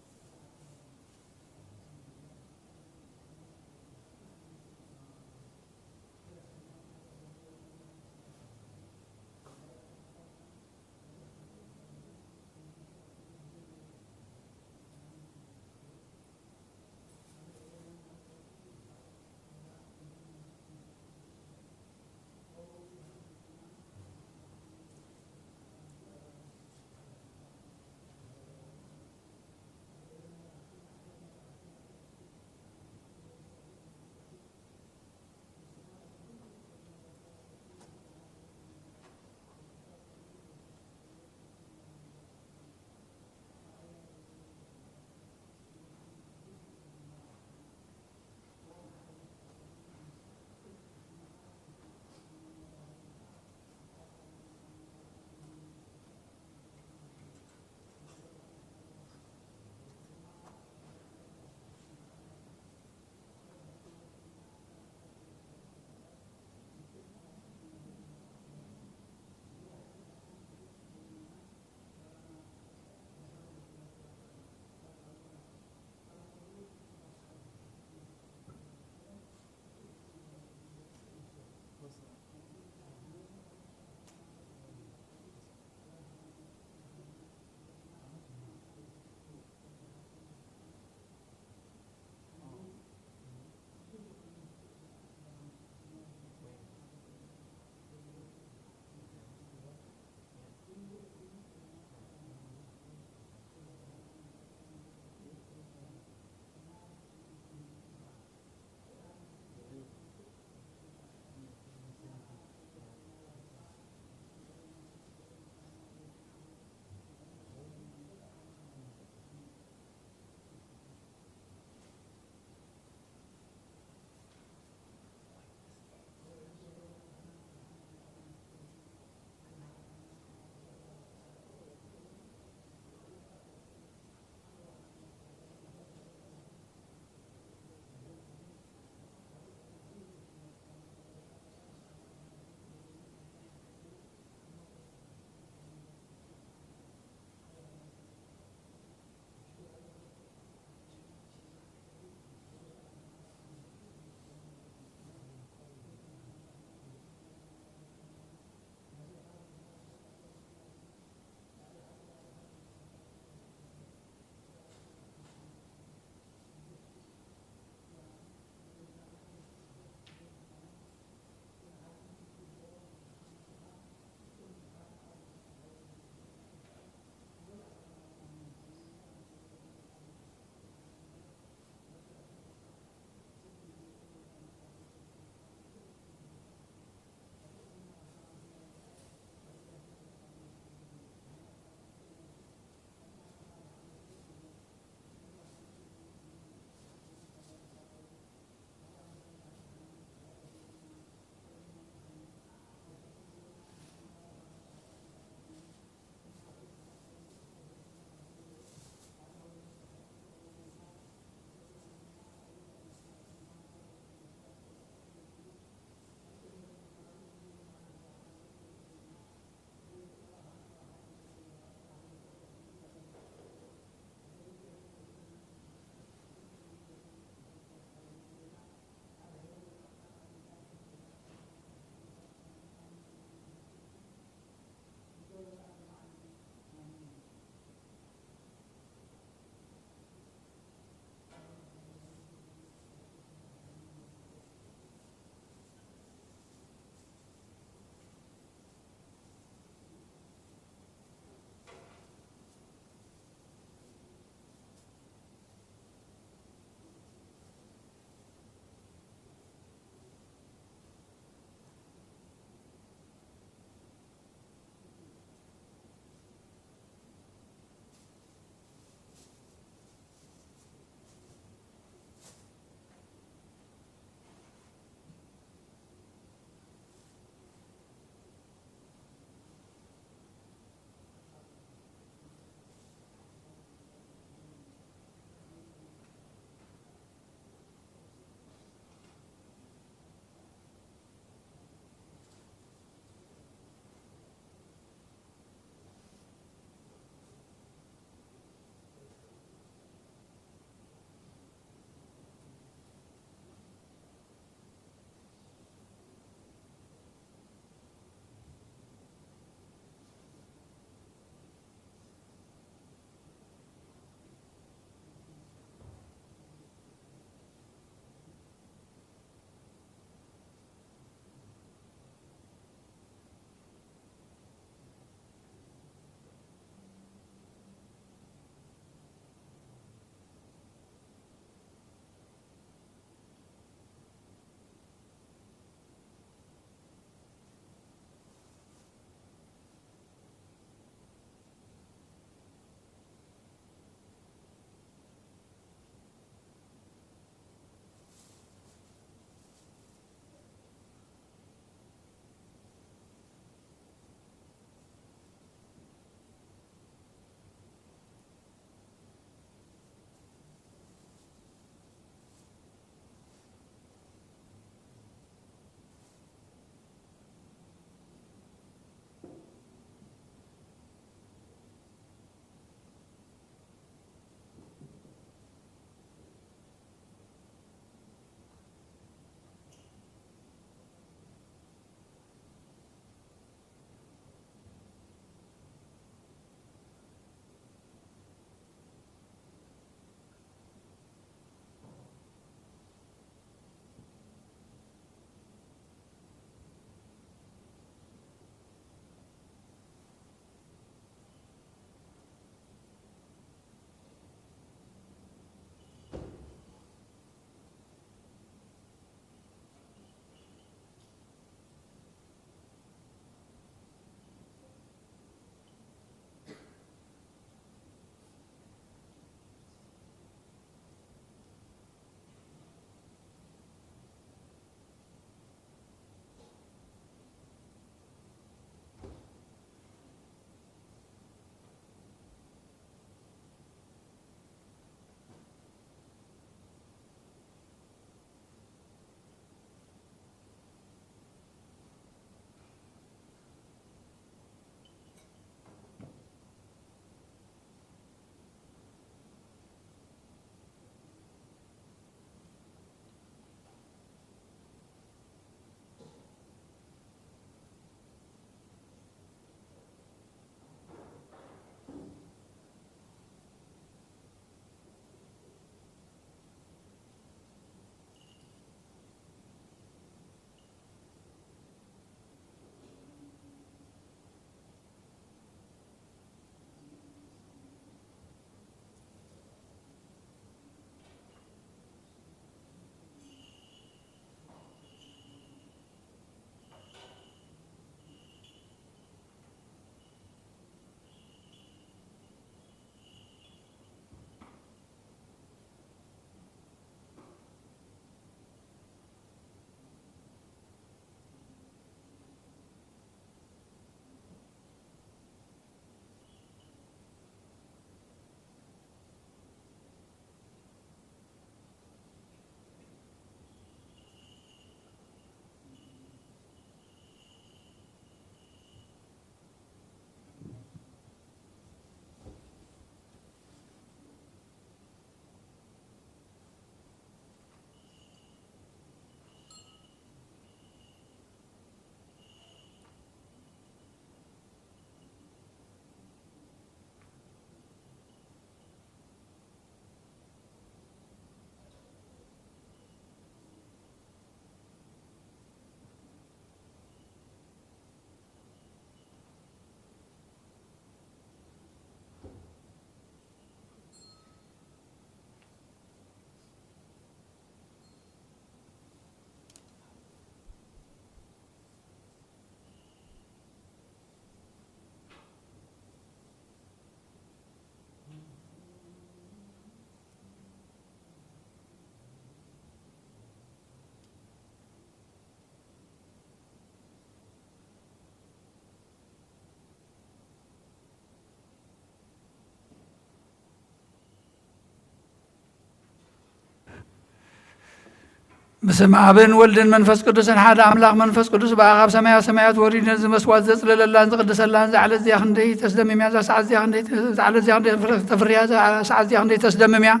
بسم أبن ولدن منفس قدس حدا أملاك منفس قدس بأغاب سمايات وريد نزم مسوات زل لله قدس الله زعل الزيخ ندي تسلم ميا ساعة زيخ ندي زعل الزيخ ندي تفريا ساعة زيخ ندي تسلم ميا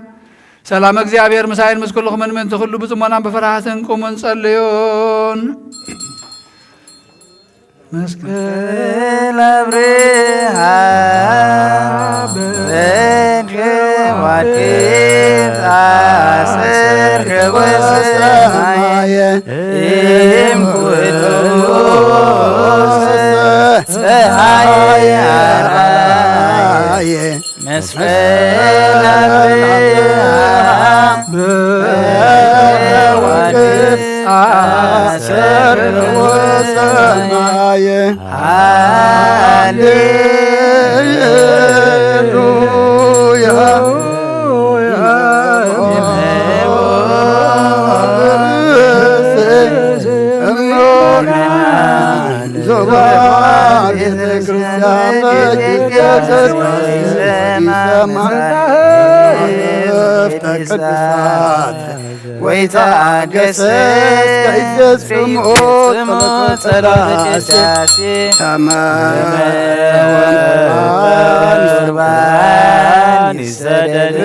سلام እግዚአብሔር مسائل مسكلكم من تخلوا بزمانا بفرحاتكم ونصليون مسكل أبرهام وكيف أسر كوسماية إم كدوس سهاية مسكل أبرهام وكيف أسر كوسماية هاليلويا ويتعجس كيجس فموت سلاسي تمام سدد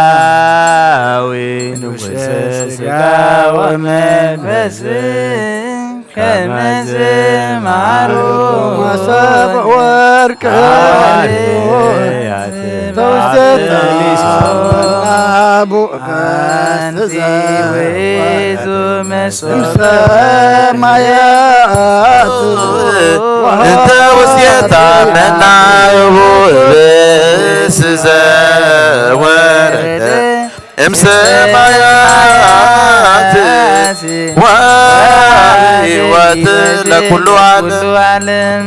ሰማያዊ ንጉሠ ሥጋ ወመንፈስ ከመዝማሩ መሶበ ወርቅ ሰማያት እንተ ውስቴታ መናብቡ ብእስ ዘወረደ እምሰማያት ወሕይወት ለኩሉ ዓለም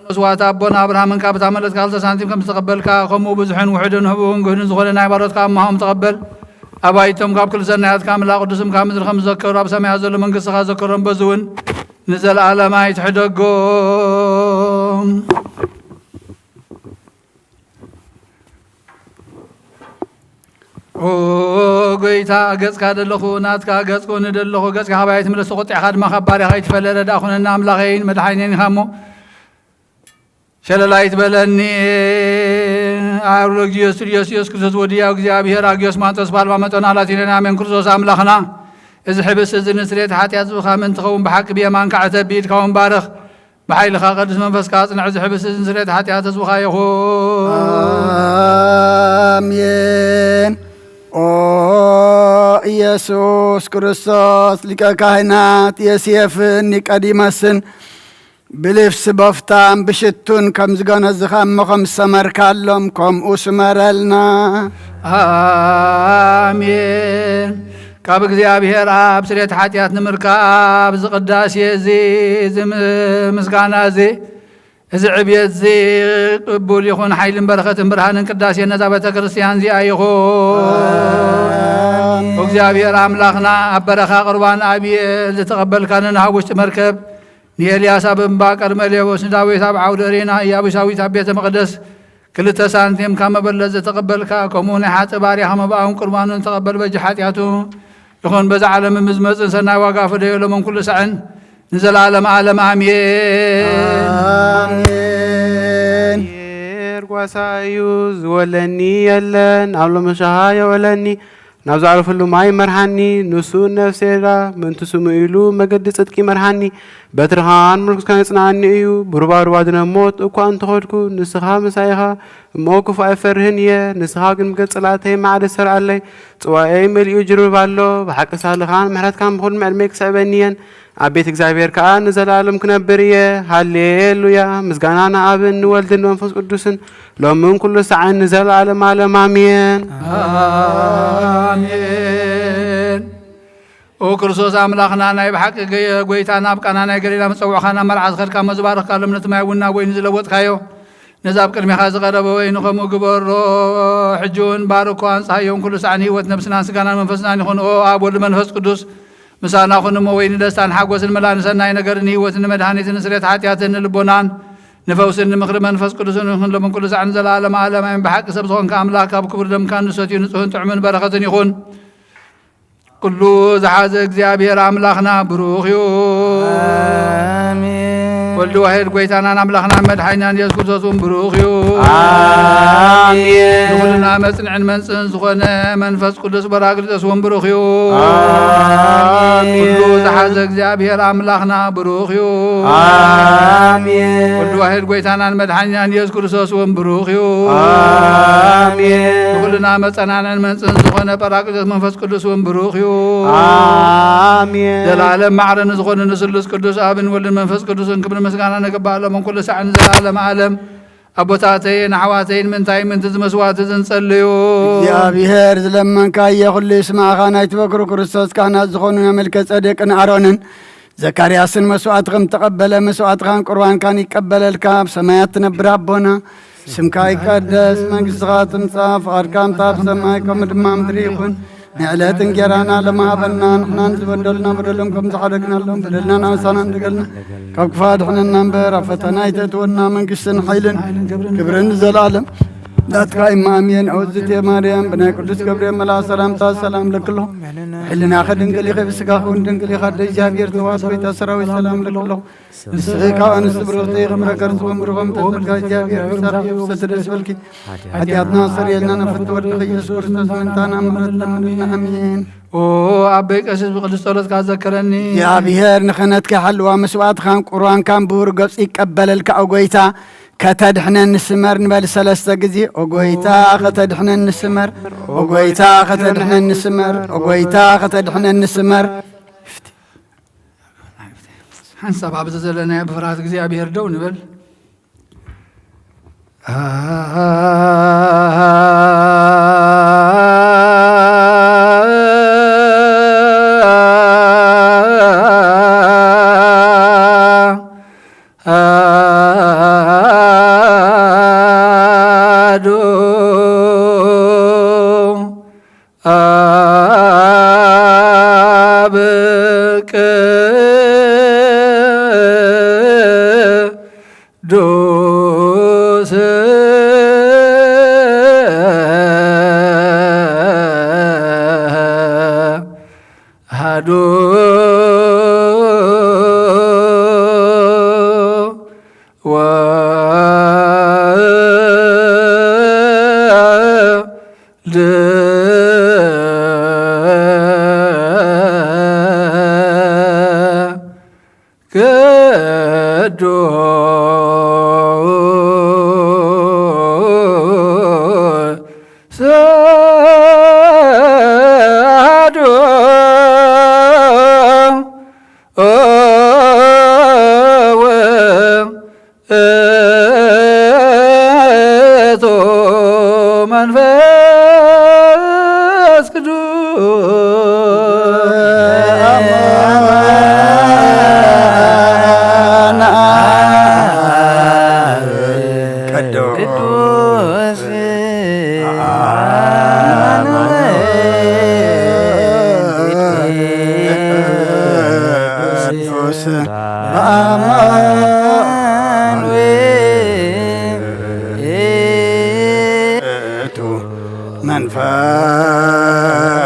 መስዋዕት አቦና አብርሃምን ካብ ታመለጥካ 2 ሳንቲም ከም ዝተቀበልካ ከምኡ ብዙሕን ውሕድን ህቡን ግህንን ዝኾነ ናይ ባሮትካ እማሆም ተቀበል ኣባይቶም ካብ ኩሉ ሰናያትካ ኣምላኽ ቅዱስም ካብ ምድሪ ከም ዝዘከሩ ኣብ ሰማያት ዘሎ መንግስትኻ ዘከሮም በዚ እውን ንዘለኣለማ ይትሕደጎም ጎይታ ገጽካ ደለኹ ናትካ ገጽኩ ንደለኹ ገጽካ ሃባይ ትምለስ ቆጢዕኻ ድማ ካብ ባሪኻ ይትፈለለ ዳኹንና ኣምላኸይን መድሓኒን ኢኻ እሞ ሸለላይ ትበለኒ አብሮግ ኢየሱስ ክርስቶስ ወዲያው እግዚአብሔር አግዮስ ማንተስ ባልባ መጠና ላቲና አሜን ክርስቶስ አምላኽና እዚ ሕብስ እዚ ንስሬት ኃጢአት ዝብኻ ምን ትኸውን ብሓቂ ብየማንካ ዕተቢድ ካውን ባርኽ بحيلك قدس منفس كاظن عز حبس نزريت حتى هتزوخا يخون آمين او ኢየሱስ ክርስቶስ ሊቀ ካህናት የሴፍን ኒቆዲሞስን ብልብስ በፍታም ብሽቱን ከም ዝገነዝኻ እሞኸም ሰመርካሎም ከምኡ ስመረልና አሜን ካብ እግዚአብሔር አብ ስሬት ኃጢአት ንምርካብ ዝቅዳሴ እዚ ምስጋና እዚ ዕብየት እዚ ቅቡል ይኹን ኃይልን በረኸትን ብርሃንን ቅዳሴ ነዛ ቤተ ክርስቲያን እዚኣ ይኹን እግዚአብሔር አምላኽና ኣብ በረኻ ቁርባን አብየል ዝተቐበልካንን ኣብ ውሽጢ መርከብ ንኤልያስ ኣብ እምባ ቀርሜሌዎስ ንዳዊት ኣብ ዓውደ ሬና ኢያቡሳዊት ኣብ ቤተ መቅደስ 2 ሳንቲም ካብ መበለት ዝተቐበልካ ከምኡ ናይ ሓፂ ባሪኻ መባእውን ቁርባኑን ተቐበል በጂ ኃጢአቱ ይኹን በዛ ዓለም ምዝመፅን ሰናይ ዋጋ ፈደየሎምን ኩሉ ሰዕን ንዘላለም ዓለም አሜን ጓሳዩ ዝወለኒ የለን ኣብ ሎመሻሃ የወለኒ ናብ ዛዕረፈሉ ማይ መርሃኒ ንሱ ነፍሴራ ምንቱ ስሙ ኢሉ መገዲ ጽድቂ መርሃኒ በትርኻን ምርኩስካን ጽናኒ እዩ ብሩባሩባ ድነሞት እኳ እንተኸድኩ ንስኻ መሳይኻ እሞ ክፉ ኣይፈርህን እየ ንስኻ ግን ገጽላተይ ማዕደ ሰርዓለይ ጽዋኤይ መልኡ ጅርብ ኣሎ ብሓቂ ሳልኻን ምሕረትካን ብኹሉ ዕድመይ ክስዕበኒ እየን አቤት እግዚአብሔር ከዓ ንዘላለም ክነብር እየ ሃሌሉያ ምስጋናና አብን ንወልድን መንፈስ ቅዱስን ሎምን ኩሉ ሰዓት ንዘላለም ዓለም አሜን አሜን ኦ ክርስቶስ አምላኽና ናይ ብሓቂ ጎይታና ኣብቃና ናይ ገሊላ መፀውዕኻና መርዓት ኸድካ መዝባረኽካ ለምነት ማይ ውና ወይኒ ዝለወጥካዮ ነዛ ኣብ ቅድሚኻ ዝቐረበ ወይኒ ከምኡ ግበሮ ሕጂ እውን ባርኮ አንጻዮም ኩሉ ሰዓት ህይወት ነብስናን ስጋናን መንፈስናን ይኹን ኦ ኣብ ወልድ መንፈስ ቅዱስ ምሳና ኹንሞ ወይኒ ደስታን ሓጎስን መላእን ሰናይ ነገርን ህይወትን መድኃኒትን ስርየት ኃጢአትን ልቦናን ንፈውስን ንምኽሪ መንፈስ ቅዱስን ይኹን ሎምን ኩሉ ሰዓት ንዘላለም ዓለም ኣሜን ብሓቂ ሰብ ዝኾንካ ኣምላኽ ኣብ ክቡር ደምካ ንሰትዩ ንጹህን ጥዑምን በረኸትን ይኹን ኩሉ ዝሓዘ እግዚአብሔር ኣምላኽና ብሩኽ እዩ ወልድ ዋሕድ ጎይታናን ኣምላኽና መድሓኒናን ኢየሱስ ክርስቶስ እውን ብሩኽ እዩ አሜን ንኹልና መጽንዕን መንጽእን ዝኾነ መንፈስ ቅዱስ በራቅሊጦስ እውን ብሩኽ እዩ ኩሉ ዝሓዘ እግዚአብሔር ኣምላኽና ብሩኽ እዩ አሜን ወልድ ዋሕድ ጎይታናን መድሓኒናን ኢየሱስ ክርስቶስ እውን ብሩኽ እዩ አሜን ንኹልና መጸናንዕን መንጽእን ዝኾነ በራቅሊጦስ መንፈስ ቅዱስ እውን ብሩኽ እዩ አሜን ዘላለም ማዕረን ዝኾነ ንስሉስ ቅዱስ አብን ወልድን መንፈስ ቅዱስን ክብር ምስጋና ነግባሎም ኩሉ ሰዓት ንዘላለም ዓለም አቦታተይን ኣሕዋተይን ምንታይ ምንቲ ዝመስዋዕት ዝንጸልዩ እግዚአብሔር ዝለመንካየ ኩሉ ይስማዕኻ ናይቲ በኩር ክርስቶስ ካህናት ዝኾኑ መልከ ጸዴቅን አሮንን ዘካርያስን መስዋዕት ከም ተቐበለ መስዋዕትኻን ቁርባንካን ይቀበለልካ ኣብ ሰማያት ትነብር ኣቦና ስምካ ይቀደስ መንግሥትኻ ትምጻእ ፍቓድካ ኣብ ሰማይ ከምኡ ድማ ምድሪ ይኹን ንዕለት እንጀራና ለማሃበና ንሕናን ዝበደልና በደሎም ከም ዝሓደግናሎም በደልና ናብሳና እንደገልና ካብ ክፋድ ሕነና እምበር ኣብ ፈተና ይተእትወና መንግሥትን ሓይልን ክብርን ዘላለም ذاتك إمامين أوزت يا مريم بنا قدس قبري ملا سلام تا سلام لكله حلنا خدن قلي خيب سكاخون دن قلي خد جابير تواس بيت سراوي سلام لكله نسخيكا ونسبروتي غمرا كرس ومرغم تسبكا جابير سراوي ستدرس بلكي حدياتنا سريلنا نفت ورقية سورتنا سمنتانا مرتنا أمين او أبيك أسس بقدس طولت كذكرني يا بيهر نخنتك حلوة مسوات خان قرآن كان بورقص يقبل الكأوغيتا كتدحنا نسمر نبال سلسة قزي أقويتا كتدحنا نسمر أقويتا كتدحنا نسمر أقويتا كتدحنا نسمر حنسا باب زلنا بفرات قزي أبي هردو نبال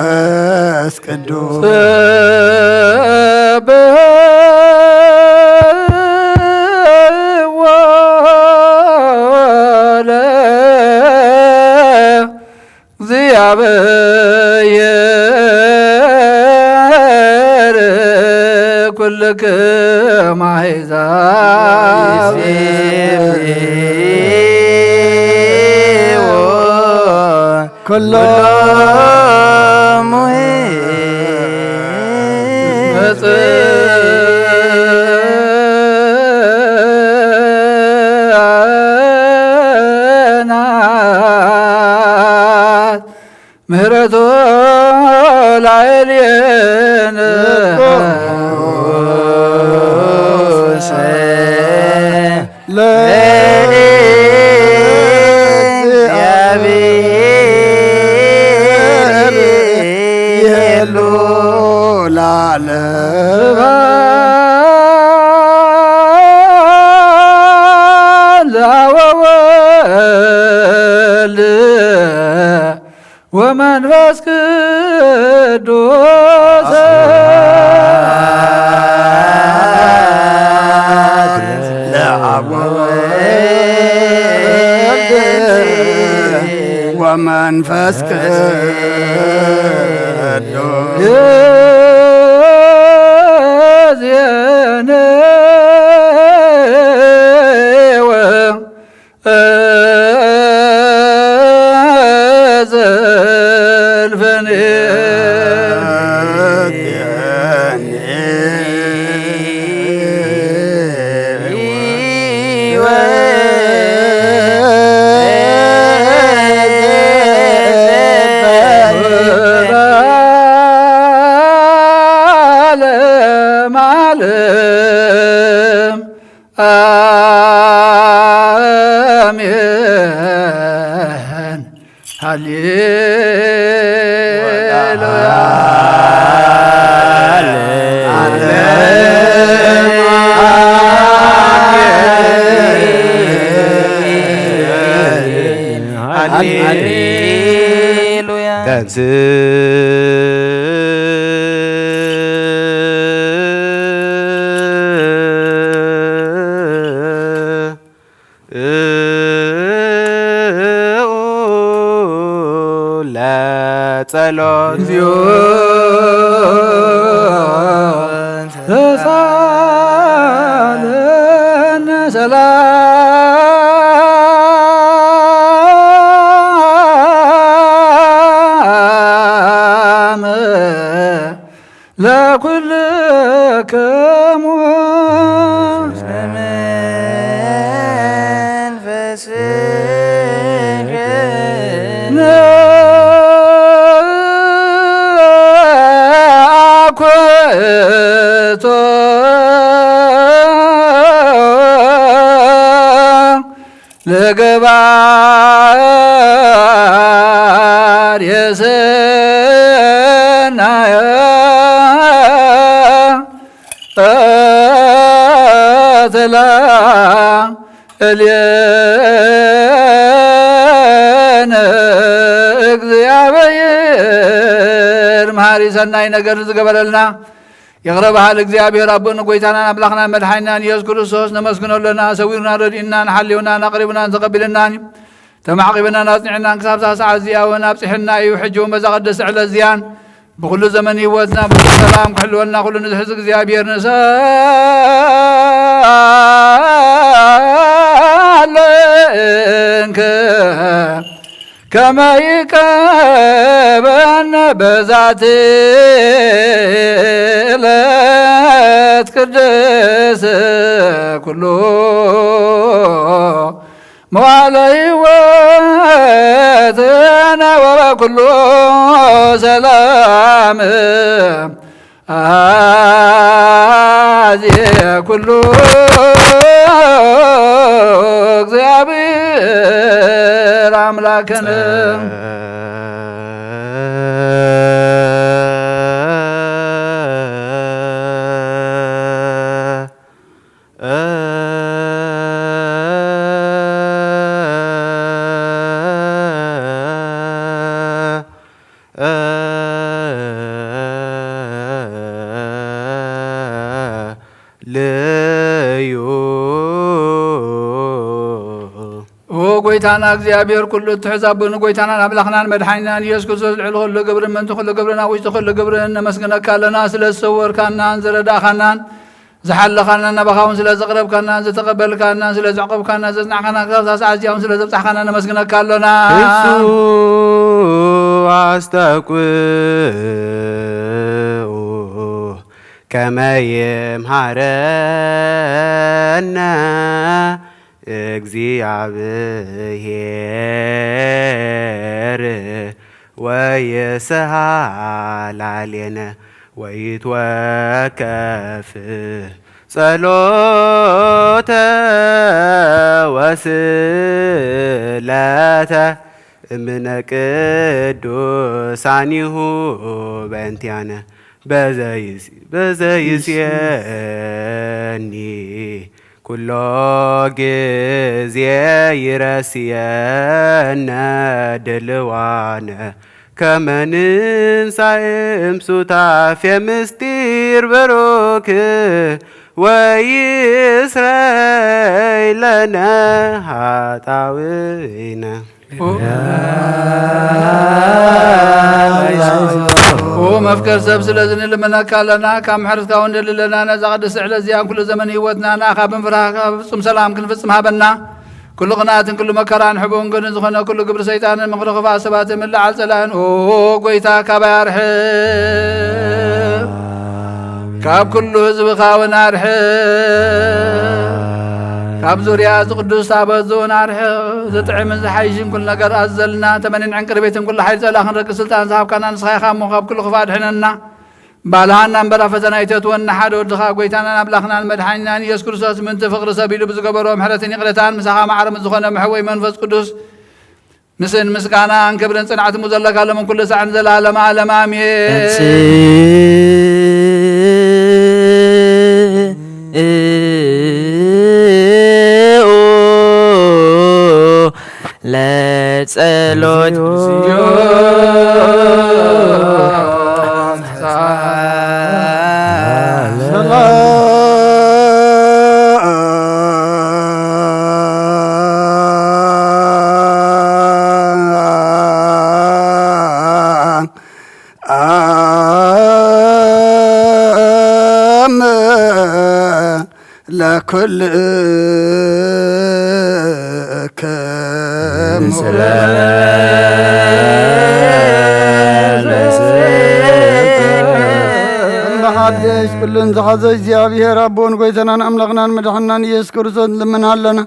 መንፈስ ቅዱስ እግዚአብሔር ኩልክም አሕዛብ كلهم ወመንፈስ ቅዱስ ለአብ ወወልድ ወመንፈስ አሜን ጸሎት ተሳለን ሰላም ለኩልክሙ ኩቶ ለገባር የሰናየ ተላ እልየነ እግዚአብሔር መሐሪ ሰናይ ነገር ዝገበረልና يغربها لእግዚአብሔር አቦነ ጎይታና አምላኽና መድኃኒና ኢየሱስ ክርስቶስ ነመስግነለና ሰዊርና ረዲእና ንሓልዮና ናቅሪብና ተቀቢልና ተማዕቂብና ናጽኒዕና ክሳብ ሰዓት እዚኣውን ኣብፅሕና እዩ ሕጂ በዛ ቀደስ ዕለት እዚያን ብኩሉ ዘመን ህይወትና ብኩሉ ሰላም ክሕልወልና ኩሉ ንዝሕዝ እግዚአብሔር ንሳለንከ كما يكبن بذات لا تقدس كله موالي واتنا وكله سلام هذه كله እግዚአብሔር አምላክን ጎይታና እግዚአብሔር ኩሉ ትሕዛብን ጎይታና አምላኽናን መድኃኒናን ኢየሱስ ክርስቶስ ልዕል ኩሉ ግብርን መንቱ ኩሉ ግብርና ውሽጢ ኩሉ ግብርን ነመስግነካ ኣለና ስለ ዝሰወርካናን ዝረዳእኻናን ዝሓለኻናን ናባኻውን ስለ ዘቕረብካናን ዝተቐበልካናን ስለ ዘዕቆብካና ዘጽናዕካና ክሳብ ሰዓት እዚኣውን ስለ ዘብፅሕካና ነመስግነካ ኣለና እሱ አስተቁኡ ከመ ይምሃረነ እግዚአብሔር ወይስሃላሌነ ወይትወከፍ ጸሎተ ወስለተ እምነ ቅዱሳኒሁ በእንቲአነ በዘይስየኒ ኩሎ ጊዜ ይረስየነ ድልዋነ ከመ ንንሣእ እምሱታፌ ምስጢር በሮክ ወይስረይ ለነ ኃጣውኢነ መፍቀር ሰብ ስለዝን ልመነካለና ካብ ምሕረትካ ወንደልለና ነዛ ቅድስ ዕለት እዚኣን ኩሉ ዘመን ህይወትናና ካብ ምፍራህ ፍጹም ሰላም ክንፍጽም ሃበና ኩሉ ቅንኣትን ኩሉ መከራን ሕቡን ገድን ዝኾነ ኩሉ ግብሪ ሰይጣንን ምኽሪ ክፋእ ሰባትን ምልዓል ጸላእን ጎይታ ካባይ ኣርሕብ ካብ ኩሉ ህዝብኻ እውን ኣርሕብ ካብ ዙርያ ዝቅዱስ ታቦት እውን ኣርሕብ ዘጥዕምን ዝሓይሽን ኩሉ ነገር ኣዘልና ተመንን ዕንቅሪ ቤትን ኩሉ ሓይል ጸላእኽን ረቂ ስልጣን ዝሃብካና ንስኻ ኢኻ እሞ ካብ ኩሉ ክፋእ ድሕነና ባልሃና እምበራ ፈተና ይተትወና ሓደ ወድኻ ጎይታናን ኣምላኽናን መድሓኒናን ኢየሱስ ክርስቶስ ምንቲ ፍቕሪ ሰቢሉ ብዝገበሮ ምሕረትን ይቕረታን ምሳኻ ማዕረም ዝኾነ ምሕወይ መንፈስ ቅዱስ ምስን ምስጋናን ክብርን ጽንዓትን ዘለካ ለምን ኩሉ ሰዓን ዘላለም ዓለም ኣሜን ለጸሎት ለኩልክም መሓደሽ ኩሉን ዝሓዘ እግዚኣብሔር ኣቦን ጎይተናን ኣምላኽናን መድሓኒናን ኢየሱስ ክርስቶስ ንልምንሃለና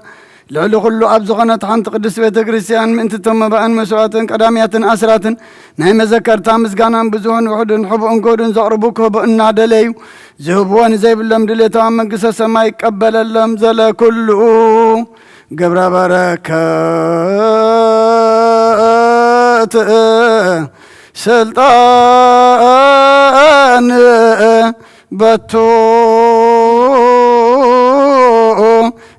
ልዕሊ ኩሉ ኣብ ዝኾነት ሓንቲ ቅድስት ቤተ ክርስቲያን ምእንቲ እቶም መባእን መስዋዕትን ቀዳምያትን ኣስራትን ናይ መዘከርታ ምስጋናን ብዙሕን ውሕድን ሕቡእን ጎድን ዘቕርቡ ክህቡ እናደለዩ ዝህብዎን ዘይብሎም ድሌታዊ መንግሥተ ሰማይ ይቀበለሎም ዘለኩሉ ገብረ በረከት ስልጣን በቱ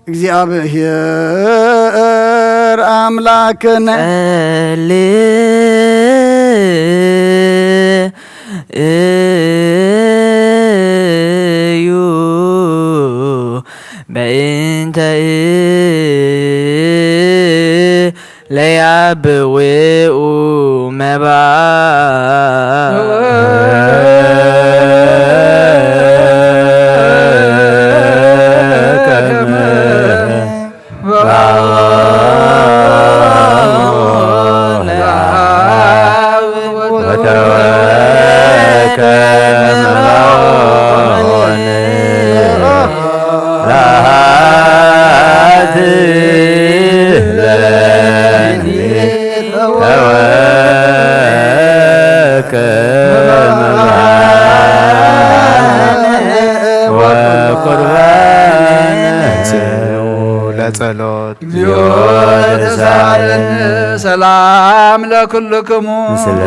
እግዚአብሔር አምላክነ እዩ በእንተ ለያብውኡ መባ ለጸሎት ሰላም ለኩልክሙ ምስለ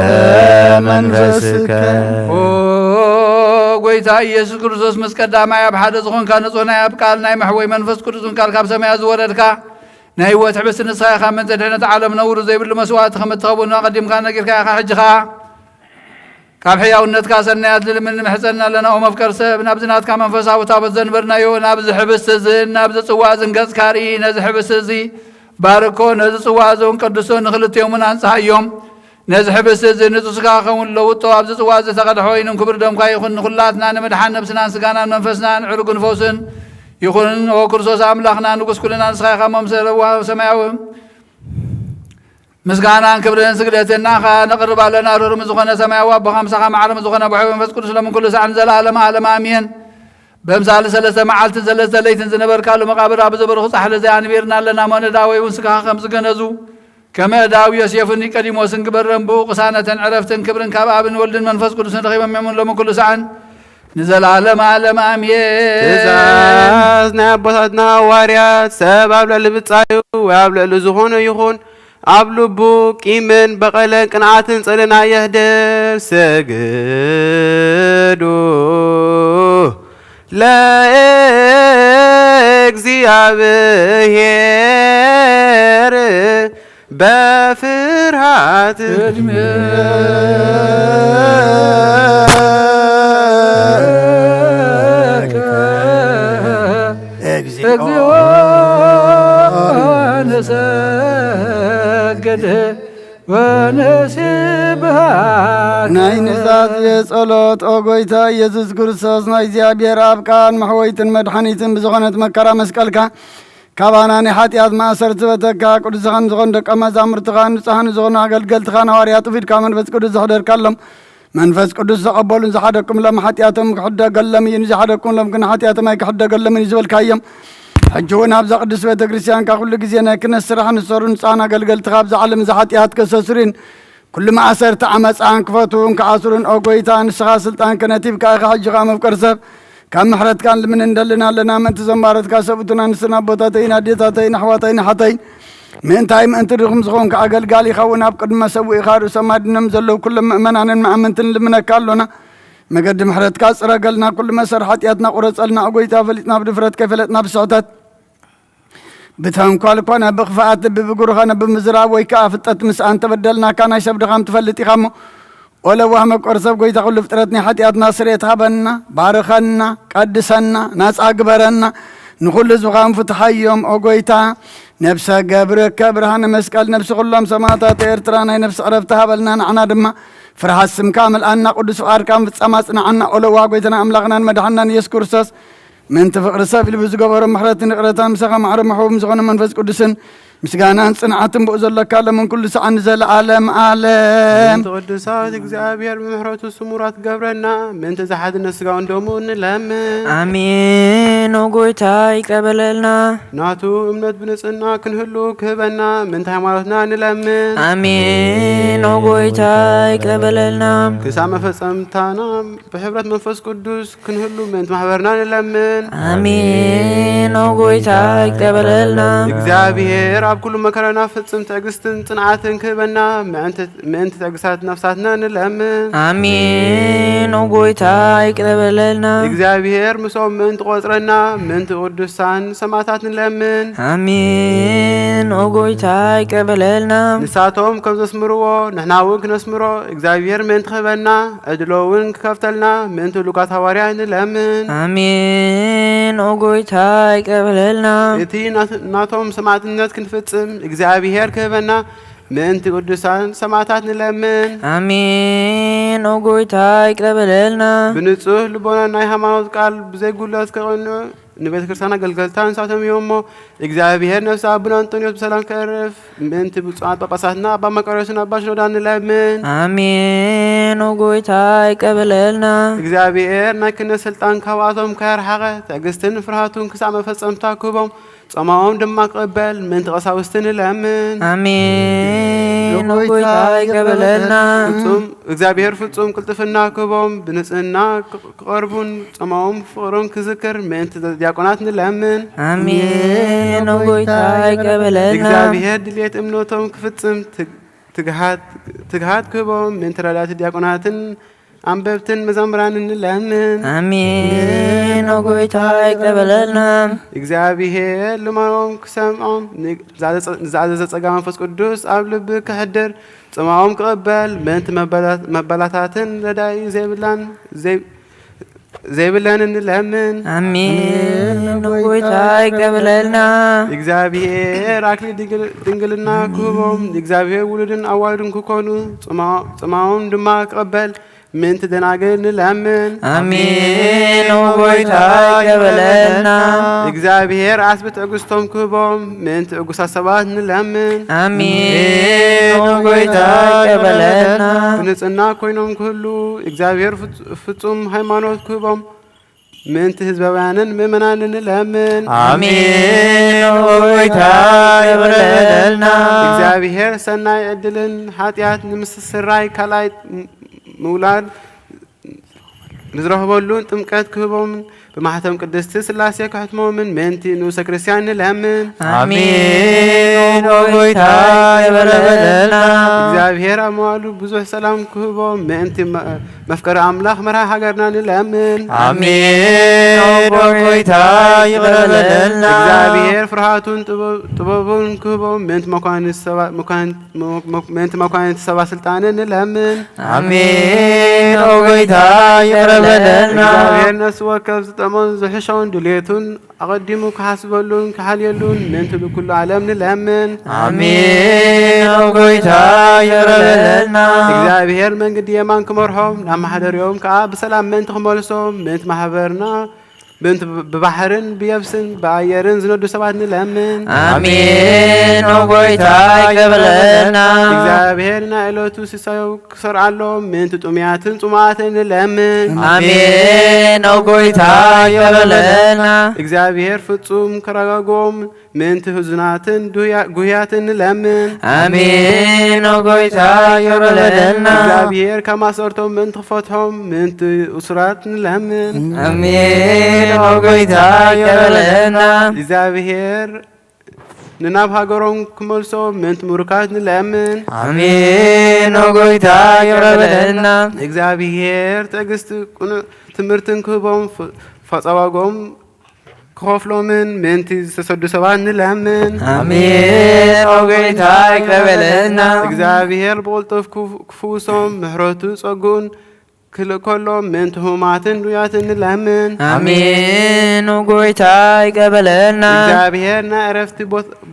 መንፈስከ ጎይታ ኢየሱስ ክርስቶስ ምስ ቀዳማይ ኣብ ሓደ ዝኾንካ ንጹህ ናይ ኣብ ቃል ናይ መሕወይ መንፈስ ቅዱስን ቃል ካብ ሰማያ ዝወረድካ ናይ ህይወት ሕብስቲ ንስኻ ኢኻ ምንተ ድሕነት ዓለም ነውሩ ዘይብሉ መስዋዕቲ ከም እትኸውን ቀዲምካ ነጊርካ ኢኻ ሕጂኻ ካብ ሕያውነትካ ሰናያት ልልምን ንምሕፀና ኣለና ኦ መፍቀር ሰብ ናብዚ ናትካ መንፈሳዊ ታቦት ዘንበርናዮ ናብዚ ሕብስቲ እዚ ናብዚ ጽዋዕ ዝንገጽ ካርኢ ነዚ ሕብስቲ እዚ ባርኮ ነዚ ጽዋዕ እዚውን ቅዱሶ ንኽልትዮምን አንጽሓዮም ነዚ ሕብስቲ እዚ ንጹህ ስጋ ኸውን ለውጦ ኣብዚ ጽዋዕ እዚ ተቐድሖ ወይንም ክብሪ ደምካ ይኹን ንኹላትና ንምድሓን ነብስናን ስጋናን መንፈስናን ዕሩግን ፈውስን ይኹን ኦ ክርስቶስ ኣምላኽና ንጉስ ኩልና ንስኻ ኢኻ መምሰለዋ ሰማያዊ ምስጋናን ክብርን ስግደትን ናኻ ነቕርብ ኣለና ርህሩም ዝኾነ ሰማያዊ ኣቦኻ ምሳኻ ማዕረም ዝኾነ ብሕዊ መንፈስ ቅዱስ ለምን ኩሉ ሰዓን ዘለዓለመ ዓለም ኣሜን በምሳሌ ሰለስተ መዓልትን ሰለስተ ለይትን ዝነበርካሉ መቃብር ኣብ ዝበርኹ ጻሕሊ እዚኣ ንቢርና ኣለና ሞነዳ ወይ እውን ስጋኻ ከም ዝገነዙ كما داو يوسفني قديموسن كبرن بو قسانة عرفتن كبرن كابابن ولدن منفس قدسن رخيبا يمون لهم كل سعن نزل عالم عالم امين تزاز نابوتاتنا واريات سباب للبصايو واب لزخون يخون أبلبو كيمن بقلن قناعتن صلنا يهدر سجدو لا እግዚአብሔር በፍርሃት እግዚኦ ነሰገደ ወነስብሃት ናይ ንዛት የጸሎት ኦጎይታ ኢየሱስ ክርስቶስ ናይ እግዚአብሔር አብ ቃል ማሕወይትን መድኃኒትን ብዝኾነት መከራ መስቀልካ ካባና ናይ ሓጢአት ማእሰር ዝበተካ ቅዱስኻን ዝኾኑ ደቀ መዛሙርትኻ ንጹሓን ዝኾኑ ኣገልገልትኻ ሐዋርያት ፊድካ መንፈስ ቅዱስ ዝሕደርካሎም መንፈስ ቅዱስ ዘቐበሉን ዝሓደኩምሎም ሓጢአቶም ክሕደገሎም እዩ ንዝሓደኩምሎም ግን ሓጢአቶም ኣይክሕደገሎምን እዩ ዝበልካዮም ሕጂ እውን ኣብዛ ቅዱስ ቤተ ክርስቲያን ኩሉ ግዜ ናይ ክህነት ስራሕ ንሰሩ ንጹሓን ኣገልገልትኻ ኣብዛ ዓለም ዝሓጢአት ከሰስሩን ኩሉ ማእሰርቲ ዓመፃን ክፈትውን ክኣስሩን ኦጎይታ ንስኻ ስልጣን ከነቲብካ ኢኻ ሕጂኻ መፍቀር ሰብ ካብ ምሕረትካን ልምን እንደልና ኣለና ምእንቲ ዘንባረትካ ሰብኡትና ንስና ኣቦታተይን ኣዴታተይን ኣሕዋተይን ሓተይን ምእንታይ ምእንቲ ድኹም ዝኾንካ ኣገልጋሊ ኢኻ እውን ኣብ ቅድመ ሰብኡ ኢኻ ርእሰ ማድኖም ዘለዉ ኩሎም ምእመናንን መኣምንትን ልምነካ ኣሎና መገዲ ምሕረትካ ፅረገልና ኩሉ መሰር ሓጢአትና ቁረፀልና ኦጎይታ ፈሊጥና ብድፍረት ከይፈለጥና ብስሕተት بتهنكال كنا بخفاءات ببجورخنا بمزرعة ويكا فتت مسأن تبدلنا كنا يشبه خام تفلتي خامو ولا وهم قرصب قوي تقول فترتني حتى ناصريت هبنا بارخنا قدسنا ناس أكبرنا نقول زغام فتح يوم أقويتا نفس جبرك كبرهنا مسكال نفس كلهم سماتا تيرترانا نفس عرفتها بلنا عنا دما فرح السم كامل أن قدس أركام في سماسنا عنا ولا واقويتنا أملاقنا مدحنا يسكرسس من تفقر السافل اللي بزقبر محرات نقرتها مسخة معرم محوب مسخنا منفس قدسن مسكانا صنعتم بأزل لك من كل ساعة نزل عالم عالم من تقدسات እግዚአብሔር በምህረቱ ስሙራት ገብረና ምን ተዛሐድ ነስጋውን ደሙ እንለምን አሜን ኦጎይታ ይቀበለልና ናቱ እምነት ብንጽና ክንህሉ ክህበና ምን ሃይማኖትና እንለምን አሜን ኦጎይታ ይቀበለልና ክሳ መፈጸምታና በህብረት መንፈስ ቅዱስ ክንህሉ ምን ማህበርና እንለምን አሜን ኦጎይታ ይቀበለልና እግዚአብሔር ኣብ ኩሉ መከራና ፍጽም ትዕግስትን ጽንዓትን ክህበና ምእንቲ ትዕግስታት ነፍሳትና እንለምን አሜን ኦጎይታ ይቀበለልና እግዚአብሔር ምሶም ምእንቲ ቆጽረና ምእንቲ ቅዱሳን ሰማዕታት እንለምን አሜን ኦጎይታ ይቀበለልና ንሳቶም ከም ዘስምርዎ ንሕና እውን ክነስምሮ እግዚአብሔር ምእንቲ ክህበና ዕድሎውን ክከፍተልና ምእንቲ ሉቃት ሐዋርያ እንለምን አሜን ኦጎይታ ይቀበለልና እቲ ናቶም ሰማዕትነት ክንፍጽም እግዚአብሔር ክህበና ምእንቲ ቅዱሳን ሰማዕታት እንለምን አሜን ኦጎይታ ይቀበለልና ብንጹህ ልቦና ናይ ሃይማኖት ቃል ብዘይጉለት ከቐንዑ ንቤተ ክርስቲያን አገልገልታ እንሳቶም ይሞ እግዚአብሔር ነፍስ አቡነ አንጦንዮስ በሰላም ከረፍ ምእንቲ ብፁዓት ጳጳሳትና አባ መቃርዮስና አባ ሽኖዳ እንለምን አሜን ኦጎይታ ይቀበለልና እግዚአብሔር ናይ ክህነት ስልጣን ካብኣቶም ከርሓቐ ትዕግስትን ፍርሃቱን ክሳብ መፈጸምታ ክህቦም ጾማዎም ድማ ቅበል ምእንቲ ቀሳውስቲ እንለምን አሜን ኦጎይታ ይቀበለልና እግዚአብሔር ፍጹም ቅልጥፍና ክህቦም ብንጽህና ክቐርቡን ጾማዎም ፍቅሮም ክዝክር ምእንቲ ዲያቆናት እንለምን አሜን ኦጎይታ ይቀበለልና እግዚአብሔር ድልየት እምነቶም ክፍጽም ትግሃት ክህቦም ምእንቲ ረዳእቲ ዲያቆናትን አንበብትን መዘምራን እንለምን አሜን ኦጎይታ ይቀበለልና እግዚአብሔር ልመኖም ክሰምዖም ንዝኣዘዘ ጸጋ መንፈስ ቅዱስ ኣብ ልቢ ክሕድር ጽማኦም ክቕበል ምእንቲ መበላታትን ረዳኢ ዘይብለን እንለምን አሜን ኦጎይታ ይቀበለልና እግዚአብሔር አክሊል ድንግልና ክህቦም እግዚአብሔር ውሉድን አዋልድን ክኮኑ ጽማኦም ድማ ክቕበል ምእንቲ ደናግል እንለምን አሜን ኦጎይታ ይቀበለልና እግዚአብሔር አስበ ትዕግስቶም ክህቦም ምእንቲ ዕጉሳት ሰባት እንለምን አሜን ኦጎይታ ይቀበለልና ብንጽህና ኮይኖም ክህሉ እግዚአብሔር ፍጹም ሃይማኖት ክህቦም ምእንቲ ህዝባውያንን ምእመናንን ለምን አሜን ሆይታ ይበለልና እግዚአብሔር ሰናይ ዕድልን ኃጢአት ንምስስራይ ካልኣይ ምውላድ ንዝረኽበሉን ጥምቀት ክህቦም بمحتم قدست سلاسي كحتمو من منتي نوسا كريستيان لهمن آمين وقويتا يبلبلنا እግዚአብሔር አሟሉ ብዙ ሰላም ክህቦ ምእንቲ መፍቀር አምላኽ መርሃ ሃገርና ንለምን አሜን ወቆይታ ይበለልና እግዚአብሔር ፍርሃቱን ጥበቡን ክህቦ ምእንቲ መኳንንት ሰባ ስልጣንን ንለምን አሜን ወቆይታ ይበለልና እግዚአብሔር ነፍስ ወከፍ ዝጠመን ዝሕሾን ድሌቱን أقدمو كحسبلون كحاليلون ننتو كل عالم نلمن آمين وقويتا يرلنا እግዚአብሔር መንገድ የማን ከመርሖም ናብ ማሕደር ዮም ከዓ ብሰላም ምእንቲ ክመልሶም ምእንቲ ማሕበርና ምእንቲ ብባሕርን ብየብስን ብኣየርን ዝነዱ ሰባት ንለምን አሜን ወቆይታ ይቀበለና እግዚአብሔር ናይሎቱ ሲሳዩ ክሰርዓሎም ምእንቲ ጡምያትን ጡማትን ንለምን አሜን ወቆይታ ይቀበለና እግዚአብሔር ፍጹም ከረጋጎም ምእንቲ ህዙናትን ጉህያትን ንለምን አሜን ወቆይታ ይቀበለና እግዚአብሔር ከማሰርቶም ምእንቲ ክፈትሖም ምእንቲ እስራት ንለምን አሜን ወቆይታ ይቀበለና እግዚአብሔር ንናብ ሃገሮም ክመልሶም ምእንቲ ምሩካት ንለምን አሜን ወቆይታ ይቀበለና እግዚአብሔር ትዕግስቲ ትምህርትን ክህቦም ፈጸዋጎም ክኸፍሎምን ምእንቲ ዝተሰዱ ሰባት ንለምን አሜን ወቆይታ ይቀበለና እግዚአብሔር ብቕልጡፍ ክፍውሶም ምሕረቱ ጸጉን ክልከሎም ምእንቲ ህሙማትን ድውያትን ንለምን አሜን ወቆይታ ይቀበለና እግዚአብሔር ናይ ዕረፍቲ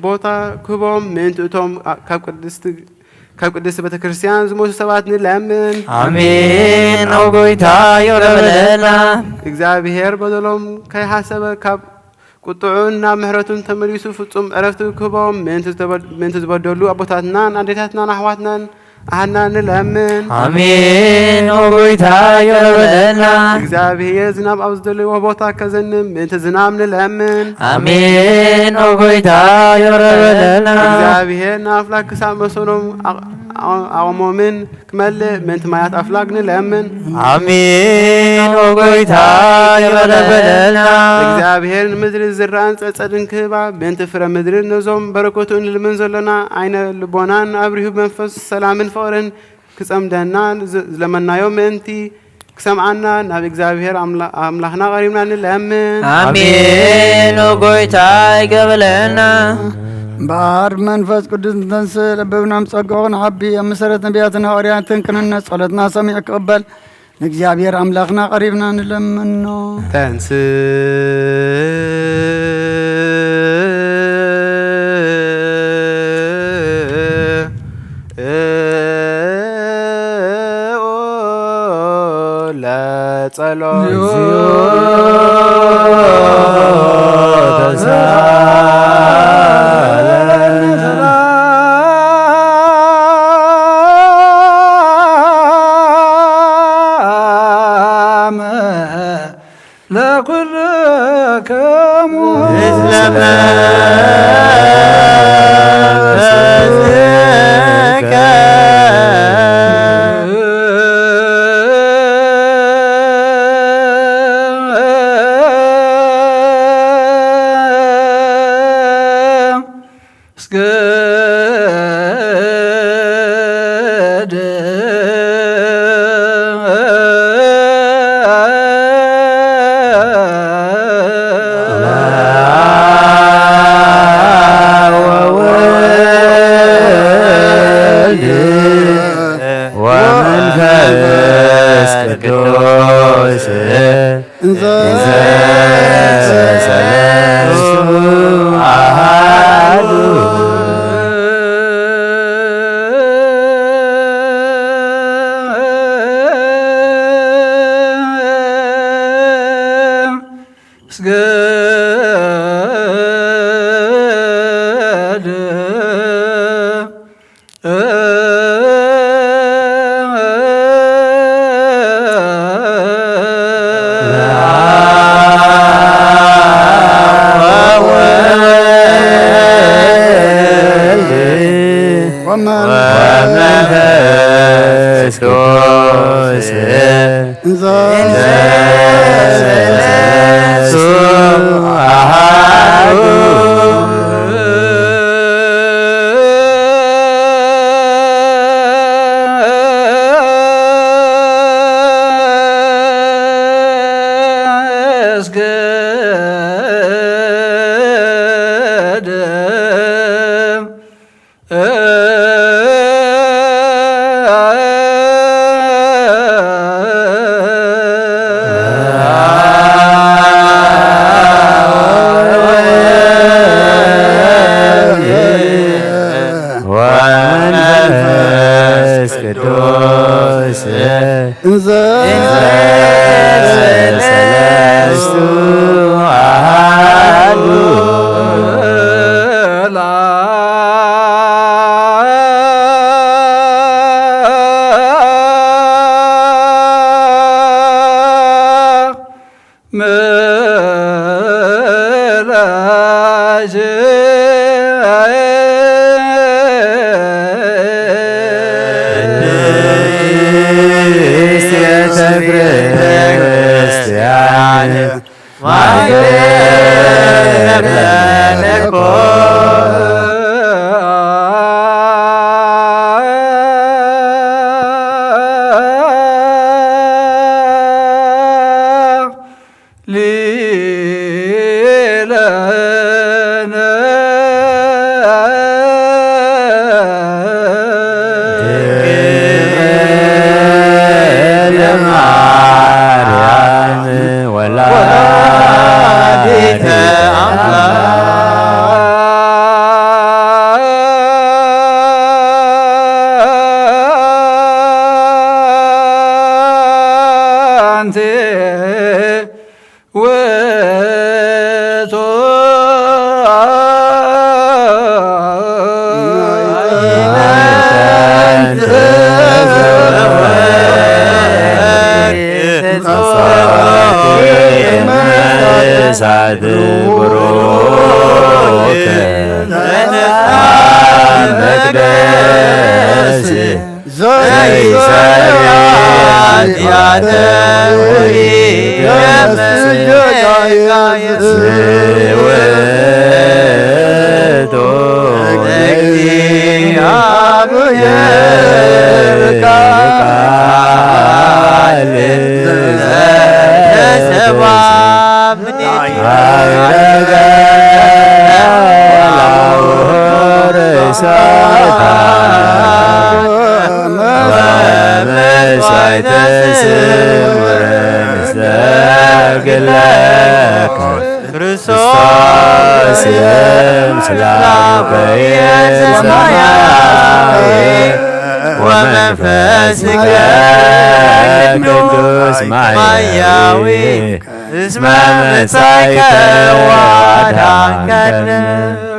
ቦታ ክህቦም ምእንቲ እቶም ካብ ቅድስቲ ቤተ ክርስቲያን ዝሞቱ ሰባት ንለምን አሜን ወቆይታ ይቀበለና እግዚአብሔር በደሎም ከይሓሰበ ካብ ቁጥዑን ናብ ምሕረቱን ተመሊሱ ፍጹም ዕረፍቲ ክህቦም ምእንቲ ዝበደሉ ኣቦታትናን ኣዴታትናን ኣሕዋትናን አሃና ንለምን አሜን ወቆይታ ይቀበለና እግዚአብሔር ዝናብ ኣብ ዝደለይዎ ቦታ ከዘንም ምእንቲ ዝናብ ንለምን አሜን ወቆይታ ይቀበለና እግዚአብሔር ንኣፍላክ ክሳብ መሰሎም ኣቕሞምን ክመልእ ምእንቲ ማያት ኣፍላክ ንለምን አሜን ወቆይታ ይቀበለና እግዚአብሔር ንምድሪ ዝራእን ፀፀድን ክህባ ምእንቲ ፍረ ምድሪ ነዞም በረከቱ ንልምን ዘለና ዓይነ ልቦናን ኣብሪሁ መንፈስ ሰላምን ፍቅርን ክጸምደና ዝለመናዮም ምእንቲ ክሰምዓና ናብ እግዚአብሔር ኣምላኽና ቀሪብና ንለምን አሜን ወቆይታ ይቀበለና بار منفس قدس تنسل ببنام صقون عبي مسرت نبياتنا ورياتن كننا صلتنا سميع قبل نجابير أملاخنا قريبنا نلمنو تنسل لا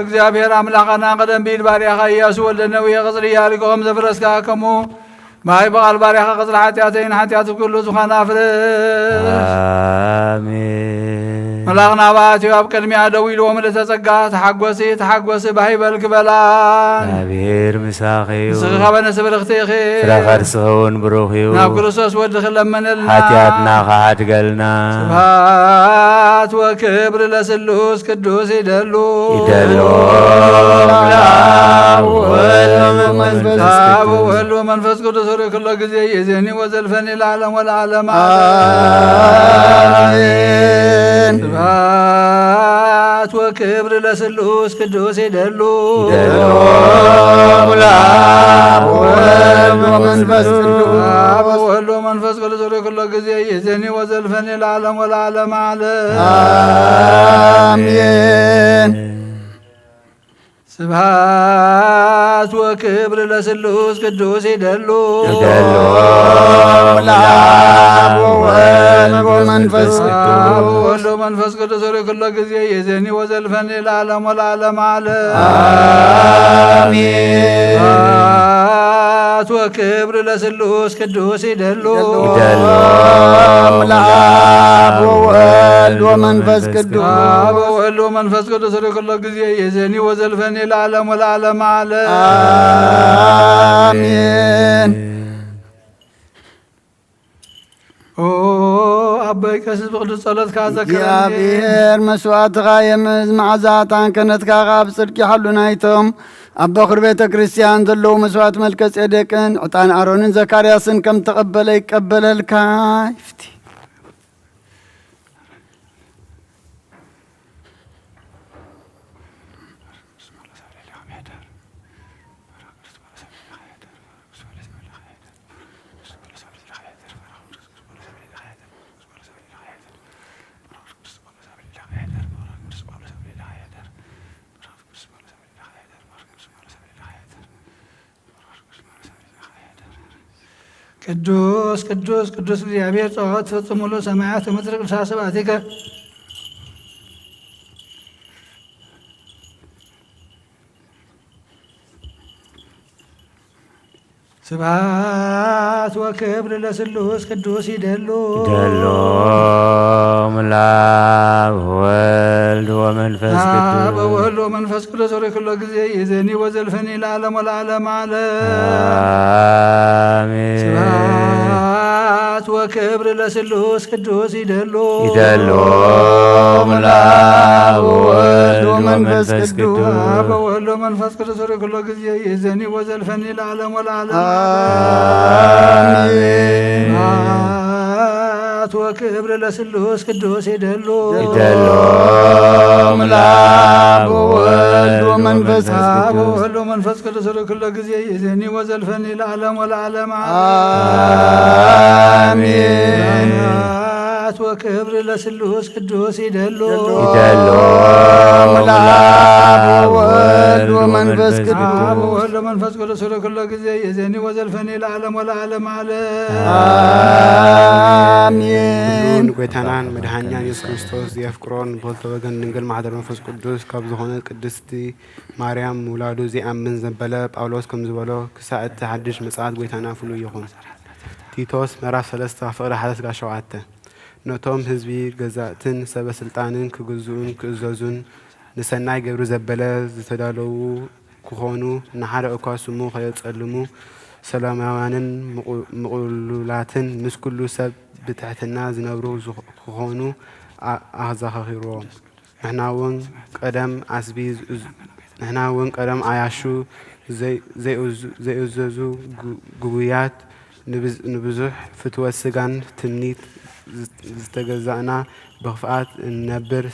እግዚአብሔር አምላካና ቀደም ቢል ባሪያኻ ኢያሱ ወልደ ነዌ ቅጽሪ ኢያሪኮም ዘፍረስካ ከሙ ማይ በቃል ባሪያኻ ቅጽሪ ኃጢአተይን ኃጢአት ኩሉ ዝኾነ አፍርስ አሜን። መላኽና ባትዮ ኣብ ቅድሚያ ደው ኢልዎም ለተጸጋ ተሓጐሲ ተሓጐሲ ባሂበል ክበላ እግዚአብሔር ምሳኺ እዩ ንስኻ በነስብ ርኽቲኺ ፍረኸርስኸውን ብሩኽ እዩ ናብ ክርስቶስ ወዲ ክለመነልና ሓጢአትና ኸሓድገልና ስብሐት ወክብሪ ለስሉስ ቅዱስ ይደሉ አብ ወወልድ ወመንፈስ ቅዱስ ሆይ ኩሎ ጊዜ የዜኒ ወዘልፈኒ ለዓለም ወለዓለም አሜን። ስብሐት ወክብሪ ለስሉስ ቅዱስ ይደሉ አብ ወወልድ ወመንፈስ ቅዱስ ሆይ ኩሎ ጊዜ የዜኒ ወዘልፈኒ ለዓለም ወለዓለም አሜን። ስብሐት ወክብሪ ለስሉስ ቅዱስ ይደሉ ለአብ ወወልድ ወመንፈስ ቅዱስ ሆይ ኩሎ ጊዜ የዜኒ ወዘልፈኒ ለዓለም ወለዓለም አሜን። ስብሐት ወክብሪ ለስሉስ ቅዱስ ይደሉ ለአብ ወወልድ ወመንፈስ ቅዱስ ሆይ ኩሎ ጊዜ የዜኒ ወዘልፈኒ ለዓለም ወለዓለም አሜን። ኦ أبا يكسب قدس صلاة كذا እግዚአብሔር መስዋዕትኻ የምዝ መዓዛታን ከነትካ ኻብ ጽድቂ ሓሉናይቶም ኣብ በኽሪ ቤተ ክርስቲያን ዘለዉ መስዋዕት መልከ ጼዴቅን ዕጣን ኣሮንን ዘካርያስን ከም ተቐበለ ይቀበለልካ ይፍቲ ቅዱስ ቅዱስ ቅዱስ እግዚአብሔር ጸሎት ፈጽሞ ለሰማያት ምድር ቅዱሳን ስብሐቲከ ስብሐት ወክብር ለስሉስ ቅዱስ ይደሉ ይደሎ ምላብ ወልድ ወመንፈስ ቅዱስ በወልድ ወመንፈስ ቅዱስ ወረክሎ ጊዜ ይዘኒ ወዘልፈኒ ለዓለም ወለዓለም ዓለም አሜን። ስብሐት ወክብር ለስሉስ ቅዱስ ይደሉ ይደሎ ምላብ ወልድ ወመንፈስ ቅዱስ በወልድ ወመንፈስ ቅዱስ ወረክሎ ጊዜ ይዘኒ ወዘልፈኒ ለዓለም ወለዓለም አሜን። ስብሐት ወክብር ለስሉስ ቅዱስ ይደሉ ይደሎ ምላብ ወልድ ወመንፈስ ቅዱስ በወልድ ወመንፈስ ቅዱስ ወረክሎ ጊዜ ይዘኒ ወዘልፈኒ ለዓለም ወለዓለም አሜን። ስብሐት ወክብር ለስሉስ ቅዱስ ይደሉ ይደሎ ምላብ ወልድ ወመንፈስ ቅዱስ በወልድ ወመንፈስ ቅዱስ ወረክሎ ጊዜ ይዘኒ ወዘልፈኒ ለዓለም ወለዓለም አሜን። ጎይታናን መድኃኛን ኢየሱስ ክርስቶስ የፍቅሮን በልተ ወገን ድንግል ማኅደር መንፈስ ቅዱስ ካብ ዝኾነ ቅድስቲ ማርያም ውላዱ ዘይኣምን ዘበለ ጳውሎስ ከም ዝበሎ ክሳብ እቲ ሓድሽ ምጽኣት ጎይታና ፍሉይ ይኹን። ቲቶስ ምዕራፍ 3 ፍቕሪ 1-7 ነቶም ህዝቢ ገዛእትን ሰበስልጣንን ክግዝኡን ክእዘዙን ንሰናይ ገብሪ ዘበለ ዝተዳለዉ ክኾኑ ንሓደ እኳ ስሙ ከየጸልሙ ሰላማውያንን ምቑሉላትን ምስ ኩሉ ሰብ ብትሕትና ዝነብሩ ክኾኑ ኣዘኻኺሮም። ንሕና እውን ቀደም ኣያሹ ዘይእዘዙ ጉቡያት ንብዙሕ ፍትወት ስጋን ትምኒት ዝተገዛእና ብኽፍኣት እንነብር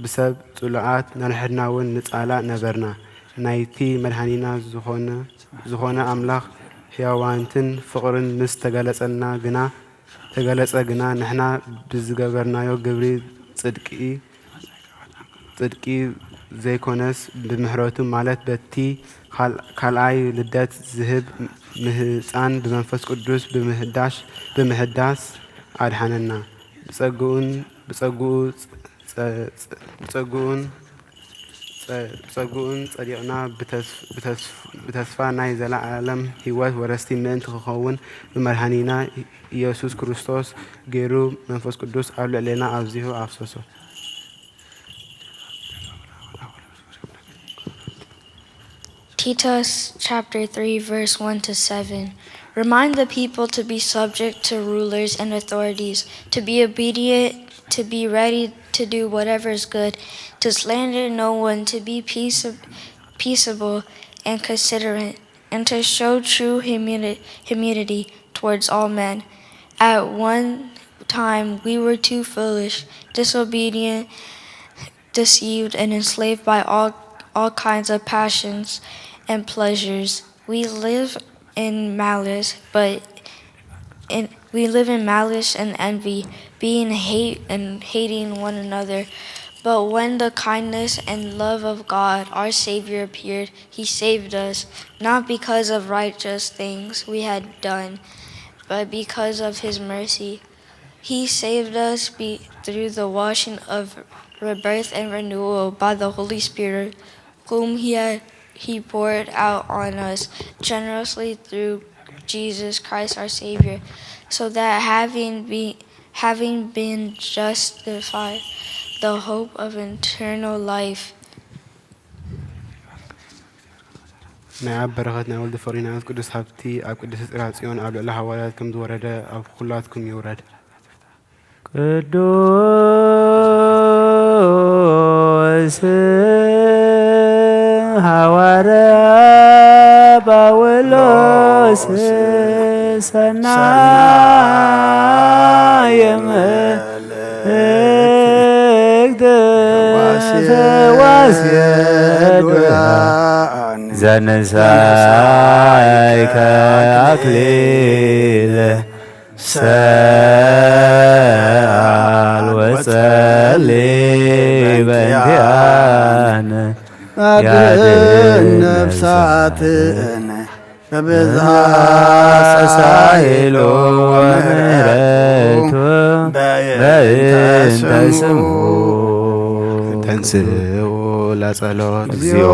ብሰብ ጽሉዓት ነንሕድና እውን ንጻላእ ነበርና። ናይቲ መድኃኒና ዝኾነ ኣምላኽ ሕያዋንትን ፍቕርን ምስ ተገለጸ ግና ንሕና ብዝገበርናዮ ግብሪ ጽድቂ ዘይኮነስ ብምሕረቱ ማለት በቲ ካልኣይ ልደት ዝህብ ምህፃን ብመንፈስ ቅዱስ ብምህዳስ ኣድሓነና። ብጸጉኡን ጸዲቕና ብተስፋ ናይ ዘለዓለም ህይወት ወረስቲ ምእንቲ ክኸውን ብመድኃኒና ኢየሱስ ክርስቶስ ገይሩ መንፈስ ቅዱስ ኣብ ልዕሌና ኣብዚሁ ኣፍሰሶ። Titus chapter 3 verse 1-7. Remind the people to be subject to rulers and authorities, to be obedient, to be ready to do whatever is good, to slander no one, to be peaceable and considerate, and to show true humility towards all men. At one time we were too foolish, disobedient, deceived, and enslaved by all kinds of passions and pleasures. We live in malice, and envy, being hating one another. But when the kindness and love of God, our Savior, appeared, He saved us, not because of righteous things we had done, but because of His mercy. He saved us through the washing of rebirth and renewal by the Holy Spirit, whom He poured out on us generously through Jesus Christ our Savior, so that having been justified, the hope of eternal life. ናይ ኣብ በረኸት ናይ ወልዲ ፍቕሪ ቅዱስ ሃብቲ ኣብ ቅድስቲ ጽርሐ ጽዮን ኣብ ልዕሊ ሃዋርያት ከም ዝወረደ ኣብ ኩላትኩም ይውረድ። ቅዱስ ሐዋርያ ጳውሎስ ሰናየ መልእክት ተዋስየዱያን ዘነሳይከ አክሊለ ሰአል ወጸልይ በእንቲአነ አድኅን ነፍሳትነ በብዝሃ ሳይሎ ወምሕረቱ በእንተ ስሙ ተንሥኡ ለጸሎት እግዚኦ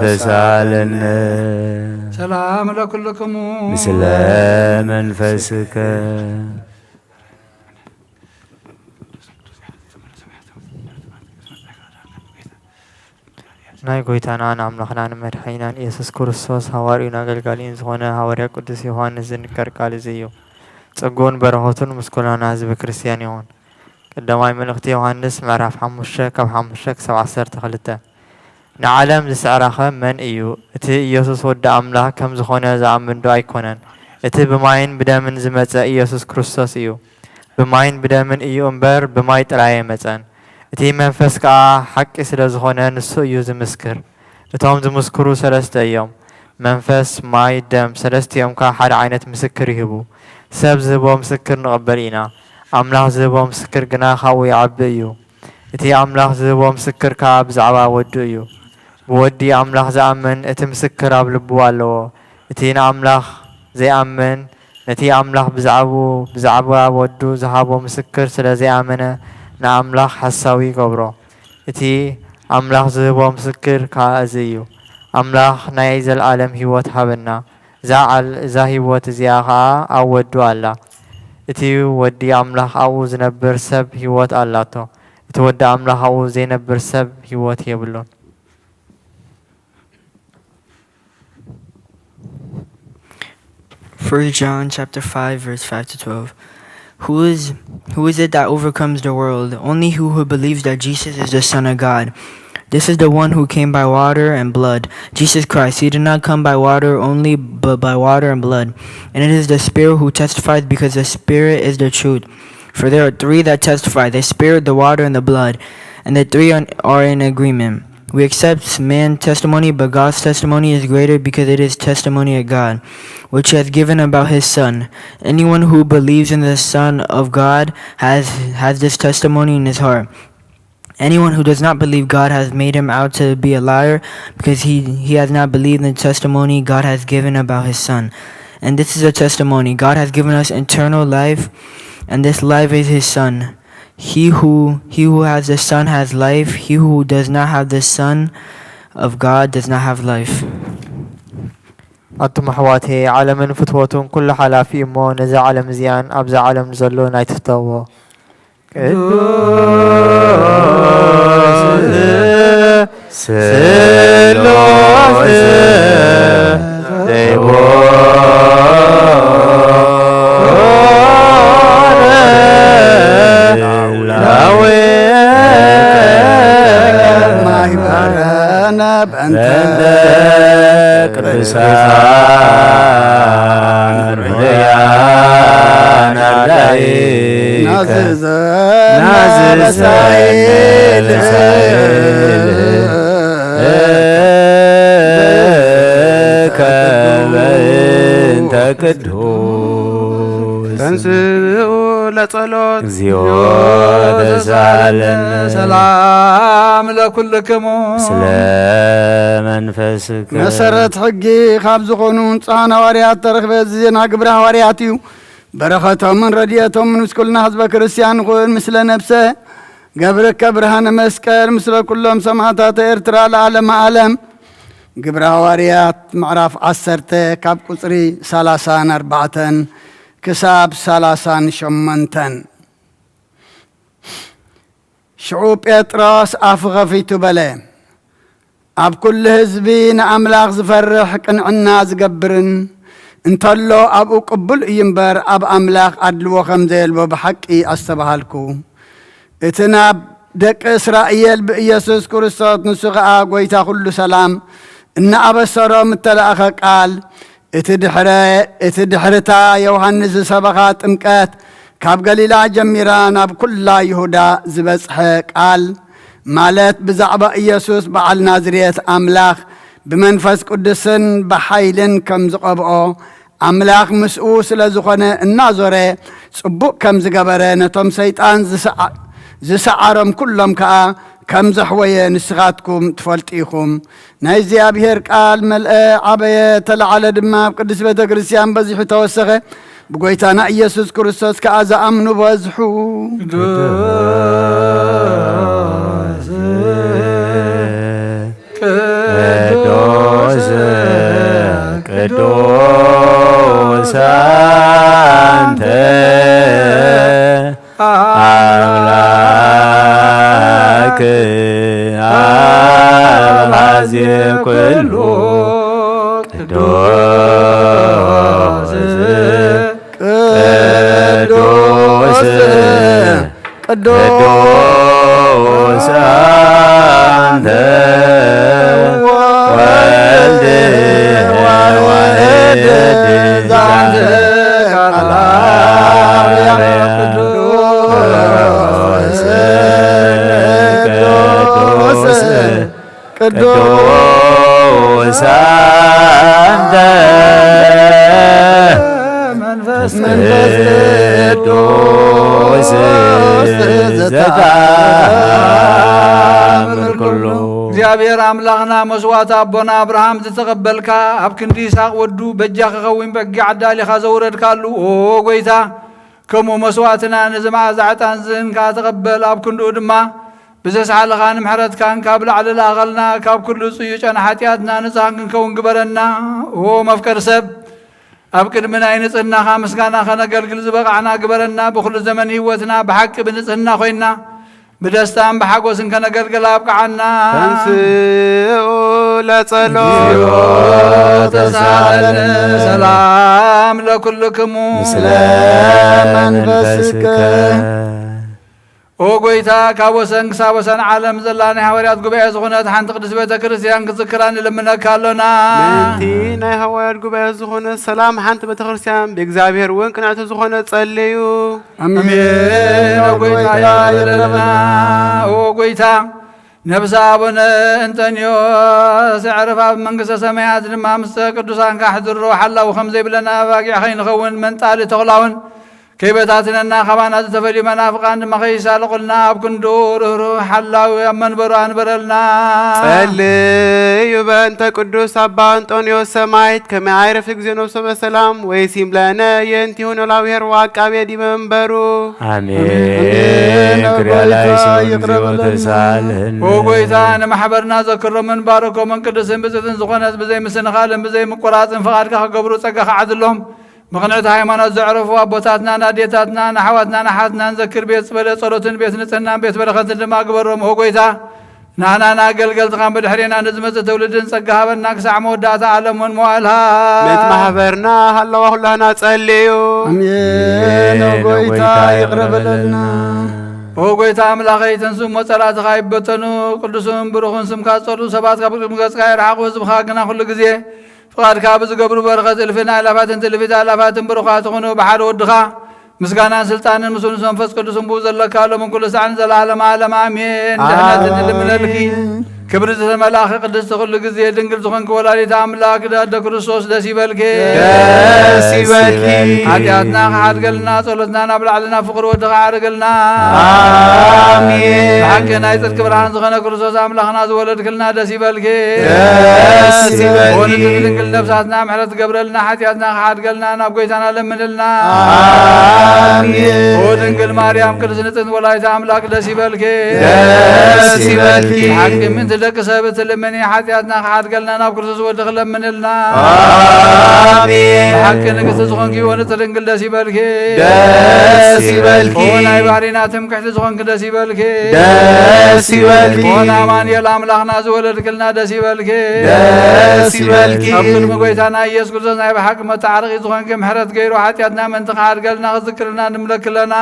ተሳለነ ሰላም ለኩልክሙ ምስለ መንፈስከ ናይ ጎይታናን አምላኽናን መድሓኒናን ኢየሱስ ክርስቶስ ሐዋርዩን አገልጋሊን ዝኾነ ሐዋርያ ቅዱስ ዮሐንስ ዝንገር ቃል እዚ እዩ። ጽጉን በረኸቱን ምስ ኩልና ህዝቢ ክርስቲያን ይኹን። ቀዳማይ መልእኽቲ ዮሐንስ ምዕራፍ 5 ካብ 5 ክሳብ 12 ንዓለም ዝስዕረኸ መን እዩ? እቲ ኢየሱስ ወዲ ኣምላኽ ከም ዝኾነ ዝኣምን ዶ ኣይኮነን? እቲ ብማይን ብደምን ዝመጸ ኢየሱስ ክርስቶስ እዩ። ብማይን ብደምን እዩ እምበር ብማይ ጥራይ መጸን። እቲ መንፈስ ከዓ ሓቂ ስለ ዝኾነ ንሱ እዩ ዝምስክር። እቶም ዝምስክሩ ሰለስተ እዮም፣ መንፈስ፣ ማይ፣ ደም። ሰለስቲኦም ከዓ ሓደ ዓይነት ምስክር ይህቡ። ሰብ ዝህቦ ምስክር ንቕበል ኢና፣ ኣምላኽ ዝህቦ ምስክር ግና ካብኡ ይዓቢ እዩ። እቲ ኣምላኽ ዝህቦ ምስክር ከዓ ብዛዕባ ወዱ እዩ። ብወዲ ኣምላኽ ዝኣምን እቲ ምስክር ኣብ ልቡ ኣለዎ። እቲ ንኣምላኽ ዘይኣምን ነቲ ኣምላኽ ብዛዕባ ወዱ ዝሃቦ ምስክር ስለ ዘይኣመነ ንኣምላኽ ሓሳዊ ይገብሮ። እቲ ኣምላኽ ዝህቦ ምስክር ከዓ እዚ እዩ፣ ኣምላኽ ናይ ዘለኣለም ህይወት ሃበና። እዛ ህይወት እዚኣ ከዓ ኣብ ወዱ ኣላ። እቲ ወዲ ኣምላኽ ኣብኡ ዝነብር ሰብ ህይወት ኣላቶ። እቲ ወዲ ኣምላኽ ኣብኡ ዘይነብር ሰብ ህይወት የብሉን። 1 John chapter 5 verse 5 to 12. Who is it that overcomes the world? Only who believes that Jesus is the Son of God. This is the one who came by water and blood, Jesus Christ. He did not come by water only, but by water and blood. And it is the Spirit who testifies, because the Spirit is the truth. For there are three that testify, the Spirit, the water, and the blood, and the three are in agreement. We accept man's testimony, but God's testimony is greater, because it is testimony of God, which He has given about His Son. Anyone who believes in the Son of God has this testimony in his heart. Anyone who does not believe God has made him out to be a liar, because he has not believed in the testimony God has given about His Son. And this is a testimony: God has given us eternal life, and this life is His Son. He who has the Son has life. He who does not have the Son of God does not have life. أنتم أحواتي عالم فتوتون كل حلافي مو نزع عالم زيان أبزع عالم زلو نايت فتوه ተንሥኡ ለጸሎት እግዚኦ ተሳለን ሰላም ለኩልክሙ ስለ መንፈስከ መሰረት ሕጊ ካብ ዝኾኑ ንጹሓን ሐዋርያት ተረኽበ ዜና ግብረ ሐዋርያት እዩ። በረኸቶምን ረድኤቶምን ምስ ኩልና ህዝበ ክርስቲያን ይኹን። ምስለ ነፍሰ ገብርከ ብርሃነ መስቀል ምስለ ኩሎም ሰማዕታት ኤርትራ ለዓለመ ዓለም። ግብረ ሐዋርያት ምዕራፍ 10 ካብ ቁፅሪ 34 ክሳብ 38። ሽዑ ጴጥሮስ ኣፉ ኸፊቱ በለ፣ ኣብ ኩሉ ህዝቢ ንኣምላኽ ዝፈርሕ ቅንዕና ዝገብርን انتلو أبو قبل ينبر أب أملاخ أدلو خمزيل وبحقي أستبهالكو اتناب دك إسرائيل بإيسوس كريستوس نسخة قويتا كل سلام إن أبصروا متلأخ قال اتدحرتا يوحنس سبخات امكات كاب قليلا جميران أب كل يهودا زبسح قال مالت بزعبا إيسوس بعل نازريت أملاخ بمنفس قدسن بحيلن كم زقبعو أملاخ مسؤوس لزخنة النازورة صبوك كم زقبرة نتم سيطان زسعرم كلهم كم زحوية نسغاتكم تفلتيكم نايزي أبهر قال ملأ عبية تلعلى دماء قدس بيت كريستيان بزيحو توسخة بقويتانا إيسوس كريستوس كأزا أمنو بزحو ቅዱስ አንተ አምላክ አባዜ ኩሉ ቅዱስ ቅዱስ አንተ ወልድ ዋሕድ ዛንተ ቅዱስ አንተ መንፈስ ቅዱስ ዘተአምር ኩሉ እግዚአብሔር አምላኽና መስዋዕት አቦና አብርሃም ዝተቀበልካ ኣብ ክንዲ ይስሐቅ ወዱ በጃ ክኸውን በጊ ዓዳሊኻ ዘውረድካሉ ኦ ጎይታ ከምኡ መስዋዕትና ንዝመዓዛ ዕጣን ዝህንካ ተቐበል ኣብ ክንድኡ ድማ ብዘስሓልኻ ንምሕረትካን ካብ ላዕሊ ላኸልና ካብ ኩሉ ጽዩ ጨና ሓጢኣትና ንጹሃን ክንከውን ግበረና ኦ መፍቀሪ ሰብ ኣብ ቅድሚ ናይ ንጽህናኻ ምስጋና ኸነገልግል ዝበቕዓና ግበረና ብኩሉ ዘመን ህይወትና ብሓቂ ብንጽህና ኮይና بدستان بحقوس إن كان قلقل أبقعنا تنسئ لصلوت سلام لكلكم سلام منفسك او قويتا كابوسن كسابوسن عالم زلاني حواريات قبعي زخونات حان تقدس بيتا كريستيان كذكران لمنا كالونا منتينا حواريات قبعي زخونات سلام حان تبتا كريستيان بإكزابير وين كناتو زخونات صليو أمين او قويتا يا يرلنا او قويتا نبسا ابونا انتنيو سعرفا بمنقصة سميات لما مسا قدسان كاحد الروح الله وخمزي بلنا باقي حين خون من تالي تغلاون كيبتاتنا خبانا تفلي منافقان مخيسا لقلنا بكندور روح الله يمن بران برلنا صلي بأنت قدوس أبا أنطونيو سمايت كما عارف إكزينو سبا سلام ويسيم لنا ينتهون الأوهر واقعي دي منبرو آمين كريا لايسي ونزيو تسالن وقويتان محبرنا ذكر من باركو من قدسين بزيتن زغنات بزي مسن خالن بزي مقراتن فقارك قبرو تسقخ عدلهم مقنعت هايمانات زعرفوا أبوتاتنا ناديتاتنا نحواتنا نحاتنا نذكر بيت بلا صلوتن بيت نتنا بيت بلا خدن لما قبرهم هو قويتا نانا قلقل تقام بدحرينا نزمت تولدن سقها بناك سعمو داتا عالم ونموالها ميت محبرنا هلا وهلنا تصليو أمين وقويتا يقرب لنا هو قويتا ملاقي تنسوم وصلات غايب بطنو قدسون بروخون سمكات صلو سبات قبل مقاسقا يرحق وزبخاقنا كل قزيه فقد كابز قبر برغت الفنا لفات تلفت لفات برخات خنو بحال ودخا مسكانا سلطان مسون سنفس قدس بوز الله قال من كل سعن زلالم عالم امين دهنا من الكي كبر الملاك قدس كل غزي دنگل زخن كولالي املاك د كريستوس دسيبلك حاجاتنا حادقلنا صلتنا نبلعلنا فقر ودغا عرقلنا امين حقنا يتذكر برهان زخن كريستوس املاكنا زولدكلنا دسيبلك ونتدنگل نفساتنا محرت قبرلنا حاجاتنا حادقلنا نبقيتنا لمنلنا امين ودنگل مريم قدس نتن ولايت املاك دسيبلك حق من دك سبت لمني حتياتنا خاد قلنا نابكرس ودخل من لنا آمين حقنا كتزخون كي ونترنقل داسي بالكي داسي بالكي وناي بارينا تمكح تزخون كداسي بالكي داسي بالكي ونا مان يلام لخنا زولد كلنا داسي بالكي داسي بالكي أبدل مقويتانا يسكر زناي بحق متعرق يزخون كي محرت غيرو حتياتنا من تخاد قلنا ذكرنا نملك لنا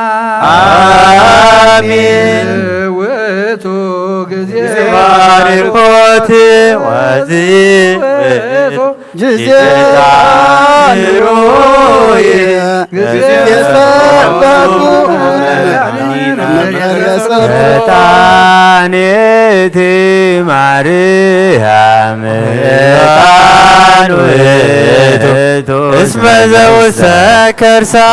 آمين ويتو باركوتي وزي جزيان روي تانيتي مريم تانويتو اسم زو سكرسا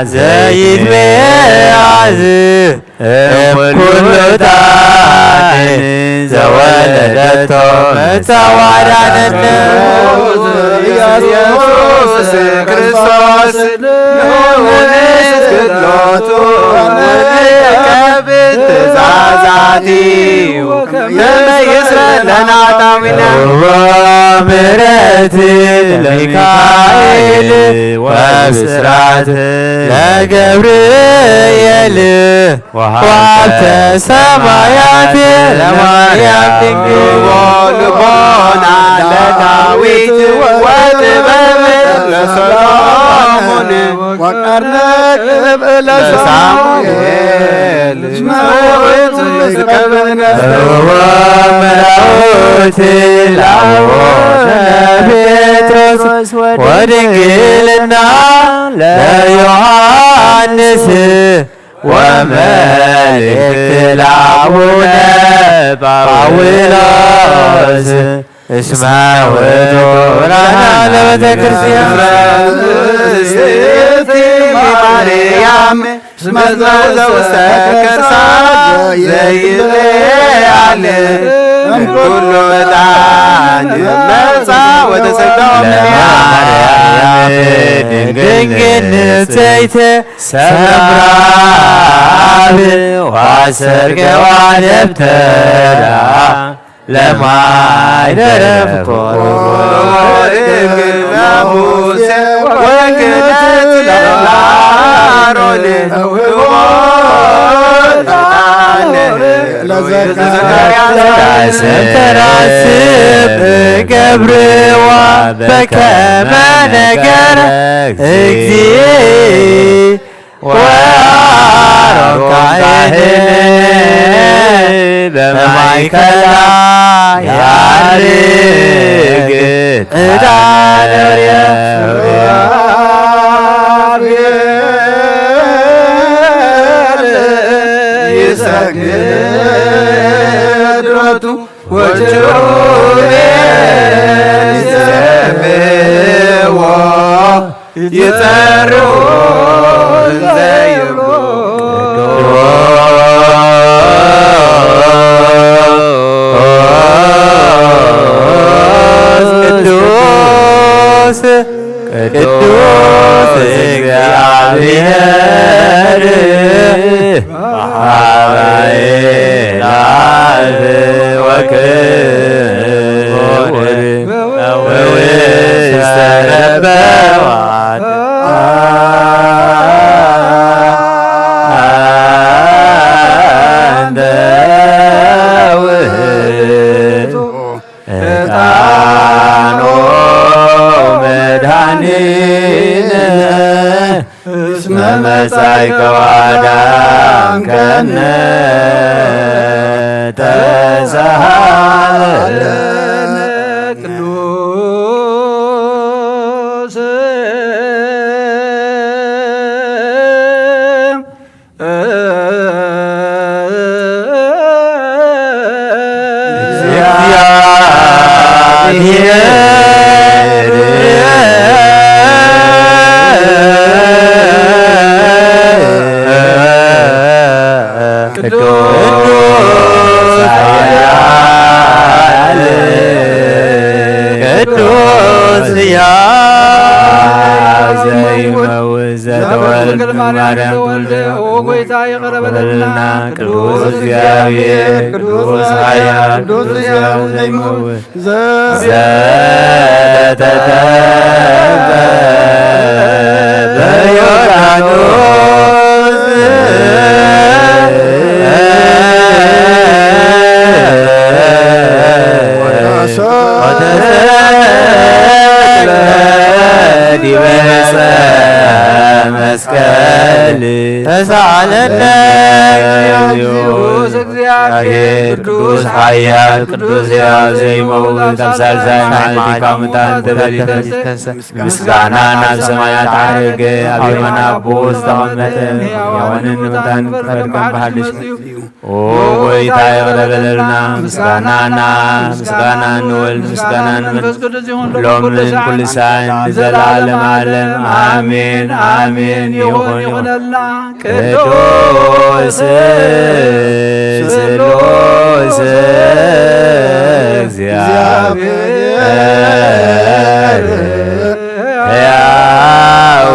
زيد بيعزي كل تان زولدته متوارن النوز يسوس كريستوس نونس كدلوتو ونكبت زازاتي وكما يسر لنا طامنا ومرت لميكائيل وبسرات لجبريل وعبت سمايات لمريم تنقل ولبونا لداويت وتبابل لسلامون وقرنك لسامويل اسمعوت لسكبنا وملأوت العون بيتروس ودنقلنا ليوحنس وملك العبونة باولاس اسمع ودورنا لبتكرسيان سيتي مريم اسمزوزو سكرسان زي عليه كل متعان مرسى وتسدو مريم دنقل نسيت سمراب واسرق وانبتلع لما يدرف قرب ناموس وكنت للعارون ستراسب قبر وبكما نقر اكزي وارك عين بمعيكلا يعرق ادعى يسجد وجهه يسمع يترون زي قدوس قدوس እግዚአብሔር ኃይል ወክብር በውስተ ነበዋት አንተ ውእቱ ዕጣኖ መድኃኒነ እስመ መጻእከ ወአዳንከነ ተሳሃለነ ቅዱስ ቅዱስ ዘይመውዘ ተወልደ ማርያም ተወልደ ኦ ጌታ የቀረበ በለልና ቅዱስ እግዚአብሔር ቅዱስ ኃያል ቅዱስ ሕያው ዘይመውት ዘተጠምቀ በዮርዳኖስ ወተሰቅለ ዲበ ዕፀ መስቀል ተሳለነ ቅዱስ እግዚአብሔር ቅዱስ ኃያል ቅዱስ ሕያው ዘይመውት አምሳል ዘመዓልቲከ ሙታን ተበሊተ ምስጋና ናብ ሰማያት ዓረገ ኣብ የማነ አቦ ዝተቐመጠ ሕያዋንን ሙታን ፈርቀን ባህልሽ ኦ ጐይታ ይቕረበለልና ምስጋናና ምስጋና ንወልድ ምስጋና ንመንፈስ ቅዱስ ሎምን ኩሉ ሰዓት ንዘለዓለመ ዓለም አሜን አሜን ይሁንልና ቅዱስ ስሉስ እግዚአብሔር ሕያው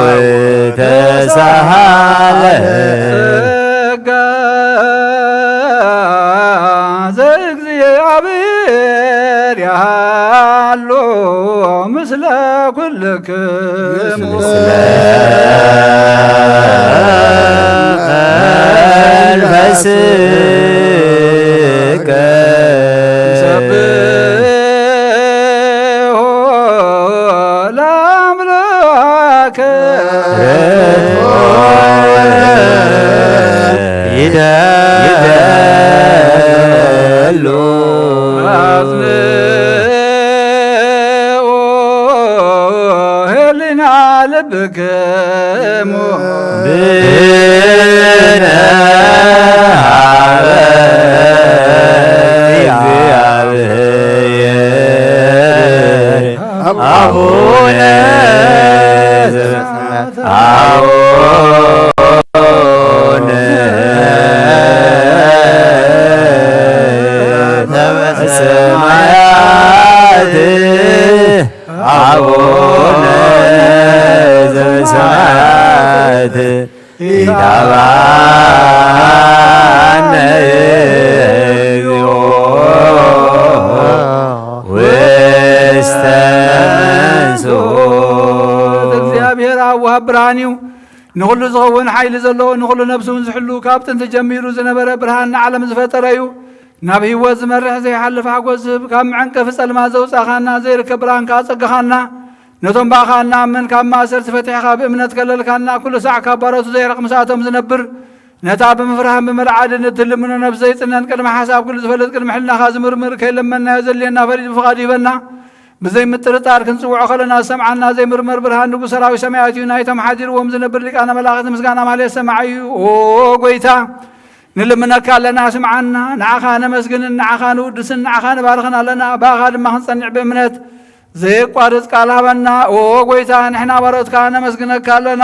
ተሳሃለ ዘእግዚአብሔር ያሎ ምስለ ኩልክሙ መንፈስከ ሰብሖ ለአምላከ ይደሉ አጽንዑ ህሊና ልብክሙ ብነ አቡነ ዘበሰማያት አቡነ ዘበሰማያት ይትባረክ እግዚኦ ውስተ መንሱት እግዚአብሔር አዋሃብ ብርሃኒው ንኹሉ ዝኸውን ሓይሊ ዘለዎ ንኹሉ ነብሱን ዝሕሉ ካብ ጥንቲ ጀሚሩ ዝነበረ ብርሃን ንዓለም ዝፈጠረ እዩ ናብ ህይወት ዝመርሕ ዘይሓልፍ ሓጎስ ዝህብ ካብ መዐንቀፊ ጸልማት ዘውፃእኻና ዘይርከብ ብርሃን ካጸግኻና ነቶም ባእኻ እናኣምን ካብ ማእሰርቲ ፈቲሕኻ ብእምነት ከለልካና ኩሉ ሳዕ ካብ ባሮቱ ዘይረቕ ምሳቶም ዝነብር ነታ ብምፍራህን ብመልዓድን እትልምኖ ነብሲ ዘይጽነን ቅድሚ ሓሳብ ኩሉ ዝፈልጥ ቅድሚ ሕልናኻ ዝምርምር ከይለመናዮ ዘልየና ፈሪድ ብፍቓዱ ይበና ብዘይ ምጥርጣር ክንጽውዖ ከለና ሰምዓና ዘይምርመር ብርሃን ንጉሥ ሰራዊት ሰማያት እዩ ናይቶም ሓዲርዎም ዝነብር ሊቃነ መላእኽቲ ምስጋና ማለት ሰማዕ እዩ ኦ ጐይታ ንልምነካ ኣለና ስምዓና ንዓኻ ነመስግንን ንዓኻ ንውድስን ንዓኻ ንባርኽን ኣለና ባኻ ድማ ክንጸኒዕ ብእምነት ዘይቋርጽ ቃል ሃበና ኦ ጐይታ ንሕና ባሮትካ ነመስግነካ ኣለና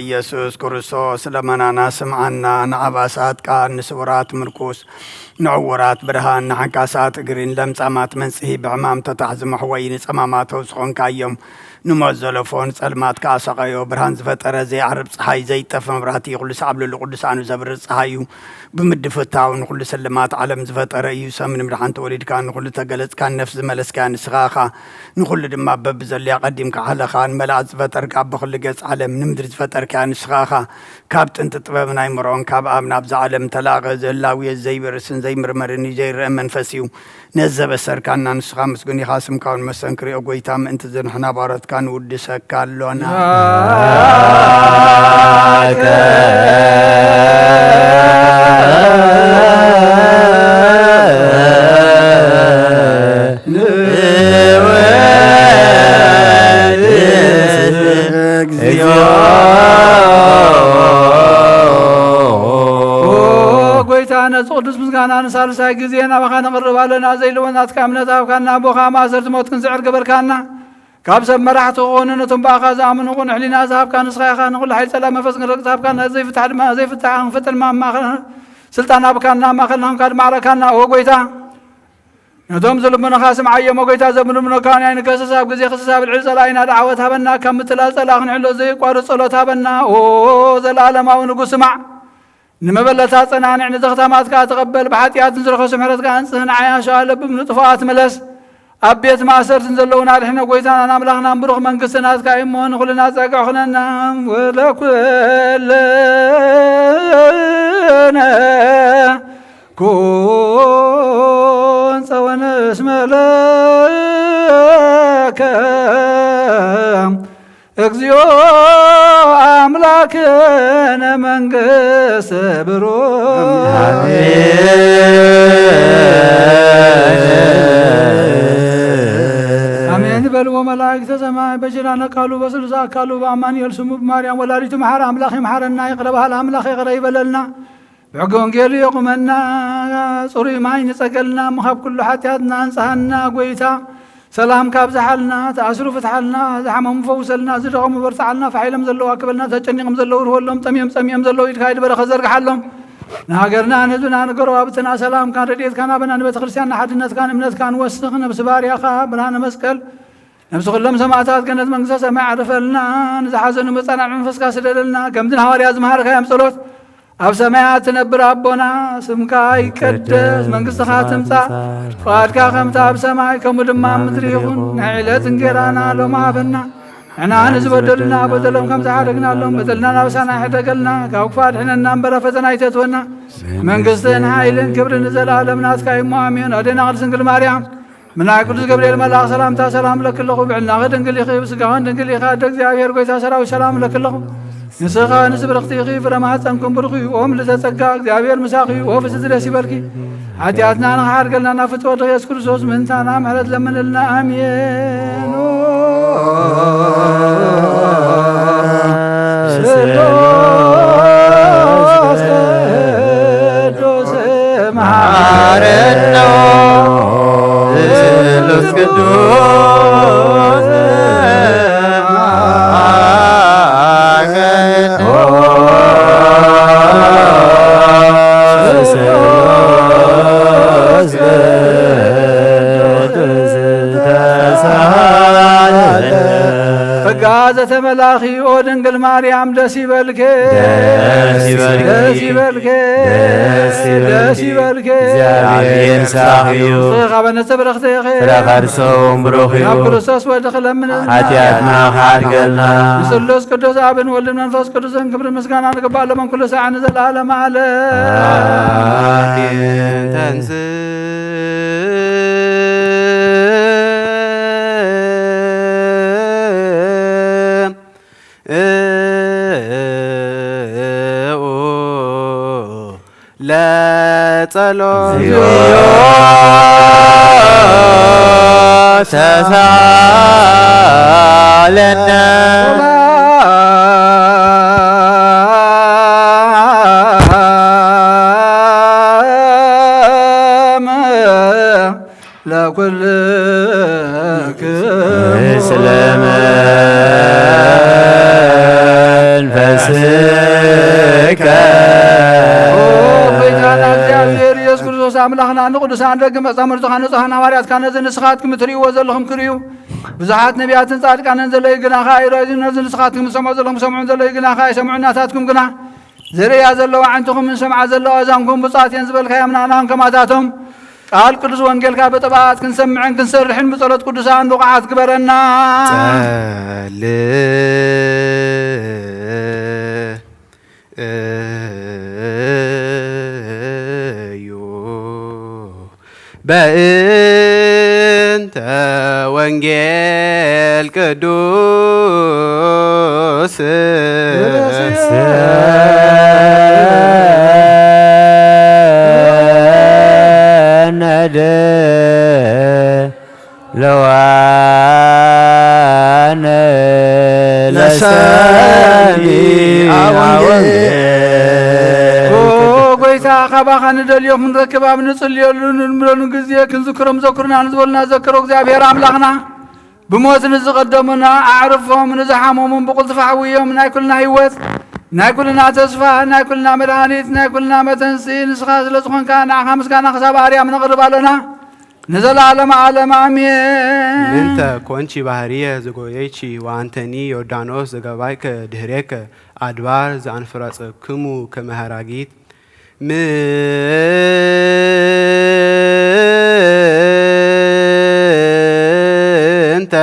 ኢየሱስ ክርስቶስ ለመናና ስምዓና ንዓባሳት ቃል ንስውራት ምርኩስ ንዕውራት ብርሃን ንሓንካሳት እግሪን ለምጻማት መንጽሂ ብሕማም ተታሕዚ መሕወይ ንጸማማት ተውስኾንካ እዮም ንሞት ዘለፎን ጸልማት ከኣሰቐዮ ብርሃን ዝፈጠረ ዘይዓርብ ፀሓይ ዘይጠፍ መብራህቲ ኩሉ ሰዓብ ልሉ ቅዱሳኑ ዘብርህ ፀሓይ እዩ ብምድፍታው ንኩሉ ስልማት ዓለም ዝፈጠረ እዩ ሰብ ንምድሓን ተወሊድካ ንኩሉ ተገለጽካ ነፍሲ ዝመለስካ ንስኻኻ ንኩሉ ድማ በብዘልያ ቀዲምካ ሓለኻ ንመላእክት ዝፈጠርካ ብኩሉ ገጽ ዓለም ንምድሪ ዝፈጠርካ ንስኻኻ ካብ ጥንቲ ጥበብ ናይ ምሮን ካብ ኣብ ናብዛ ዓለም ተላቐ ዘህላውየት ዘይበርስን ዘይምርመርን እዩ ዘይርአ መንፈስ እዩ ነዘበሰርካና ንስኻ ምስጉን ኢኻ ስምካውን መሰንክሪኦ ጐይታ ምእንቲ ዝንሕና ባሮትካ ንውድሰካ ኣሎና ነጽ ቅዱስ ምስጋና ንሳልሳይ ጊዜ ናባኻ ነቕርብ ኣለና ዘይልወናትካ እምነት ኣብካና ቦኻ ማእሰርቲ ሞት ክንስዕር ገበርካና ካብ ሰብ መራሕቲ ክኾኑ ነቶም ብኣኻ ዝኣምኑ ኹን ሕሊና ዝሃብካ ንስኻ ኢኻ ንኹሉ ሓይል ሰላም መንፈስ ክንረግፅ ሃብካ ዘይፍታሕ ድማ ዘይፍታሕ ክንፍጥር ድማ ስልጣን ሃብካና ማእኸልና ክንካ ድማ ዓረካና ኦ ጎይታ ነቶም ዝልምኑኻ ስምዓዮም ኦ ጎይታ ዘምልምኑካ ንከስስ ኣብ ግዜ ክስስ ኣብ ልዕሊ ፀላኢና ዳዕወት ሃበና ካብ ምትላል ፀላእ ክንሕሎ ዘይቋርፅ ጸሎት ሃበና ኦ ዘለኣለማዊ ንጉስ ስማዕ ንመበለታ ፀናንዕ ንዘኽታማትካ ተቐበል ብሓጢኣት ንዝረኸሱ ምሕረትካ እንፅህ ንዓያሻ ለብብ ንጥፉኣት መለስ ኣብ ቤት ማእሰርትን ዘለውና ድሕነ ጎይታና ኣምላኽና ብሩኽ መንግስትናትካ እሞ ንኹልና ፀግዕ ኹነና ወለኩለነ ኩን ፀወንስ መለከ እግዚኦ አምላክነ መንግሥት ብሩክ አሜን በልዎ መላእክተ ሰማይ በጅራነ ቃሉ በስሉሳ አካሉ በአማኑኤል ስሙ በማርያም ወላዲቱ መሐር አምላኽ ይምሐረና ይቅረ በሃል አምላኽ ይቅረ ይበለልና ብሕጊ ወንጌሉ የቁመና ጽሩይ ማይ ንጸገልና ምኻብ ኩሉ ሓጢአትና አንጽሐና ጎይታ ሰላም ካብ ዝሓልና ተኣስሩ ፍትሓልና ዝሓመሙ ፈውሰልና ዝደኸሙ በርትዓልና ፈሒሎም ዘለዉ ኣክበልና ተጨኒቖም ዘለዉ ርህወሎም ጠሚዮም ፀሚዮም ዘለዉ ኢድካ ይድበረኸ ዘርግሓሎም ንሃገርና ንህዝብና ንገረባብትና ሰላምካን ረድኤትካን ኣበና ንቤተ ክርስቲያንና ሓድነትካን እምነትካን ወስኽ ነብሲ ባርያኻ ብርሃነ መስቀል ነብሲ ኩሎም ሰማዕታት ገነት መንግስተ ሰማይ ዓርፈልና ንዝሓዘኑ መጻናዕ መንፈስካ ስደደልና ከምዚ ንሃዋርያ ዝመሃርካዮም ጸሎት ኣብ ሰማያት ትነብር ኣቦና ስምካ ይቀደስ መንግስትኻ ትምጻእ ፍቓድካ ከምቲ ኣብ ሰማይ ከምኡ ድማ ኣብ ምድሪ ይኹን ንዕለት እንጀራና ሎሚ ሃበና ንሕና ንዝበደሉና በደሎም ከም ዝሓደግናሎም በደልና ናብሳና ይሕደገልና ካብ ክፉ ኣድሕነና እምበረ ፈተና ኣይተትወና መንግስትን ሓይልን ክብርን ንዘለኣለም ናትካ እሞ ኣሜን ኣዴና ቅድስት ድንግል ማርያም ምናይ ቅዱስ ገብርኤል መልኣኽ ሰላምታ ሰላም ለክለኹ ብዕልናኸ ድንግል ኢኺ ብስጋኸን ድንግል ኢኻ ደ እግዚኣብሔር ጎይታ ሰራዊት ሰላም ለክለኹ ንስኻ ንስብርኽቲ ኢኺ ፍረ ማኅፀንኩም ብሩኽ እዩ ኦም ልተጸጋ እግዚኣብሔር ምሳኺ እዩ ወፍሲ ደስ ይበልኪ ሓጢኣትና ንኽሓድገልና ናብ ፍትወት ኢየሱስ ክርስቶስ ምንታና ምሕረት ለምንልና ኣሜን ስሉስ ቅዱስ መሐረና ስሉስ ቅዱስ فقازة ملاخي ودنقل مريم دسي بالكي دسي بالكي دسي بالكي زعبين ساخيو خابنا سبرختي خير فرخرسوم بروخيو ناب كرسوس ودخل من حتياتنا خارقلنا نسلوس قدوس عبن ولمنا نفوس قدوس انكبر مسكانا نقبال من كل ساعة نزل العالم على آمين تنسي لا تلوم تسالنا لكل سلام فسك أملاخنا نقدس عن رقم أمرتها نصحنا واريات كان نزل نسخات كم تريو وزلهم كريو بزحات نبيات صادق كان نزل يقنا خير نزل نسخات كم سمع زلهم سمع نزل يقنا خير سمع ناتاتكم قنا زريا زلوا عنتكم من سمع زلوا أزامكم بصات ينزل خيامنا نام كما تاتهم قال قدس وانجيل كابتبات كنسمع كنسرحن بصلاه قدسان وقعات كبرنا بأنت وانجيل قدوس لوانا لسامي قويتا خباخا ندليو من ركبا من نصليو نمرون غزيه كنذكرهم ذكرنا نزولنا ذكروا እግዚአብሔር አምላክና بموت نزقدمنا أعرفهم نزحمهم بقول تفعويهم ناكلنا هيوت ناكلنا تصفى ناكلنا مرانيت ناكلنا متنسي نسخاز لسخن كان خمس كان خساب عريا من قرب لنا نزل علم امين منت كونشي بحريه زغويتشي وانتني يوردانوس زغبايك دهريك ادوار زانفراص كمو كمهراغيت منت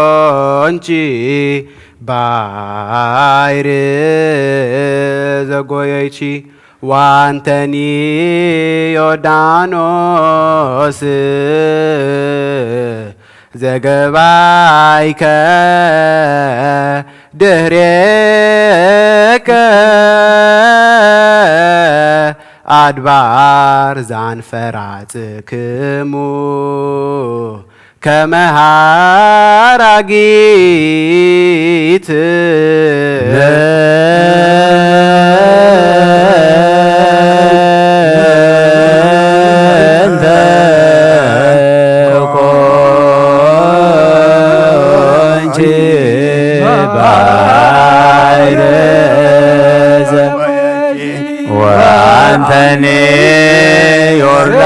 كونشي باير زغويتشي وانتني يوردانوس زغبايك دهريك أدبار زانفراتكمو كمهاراغيت وانتني يوردانوس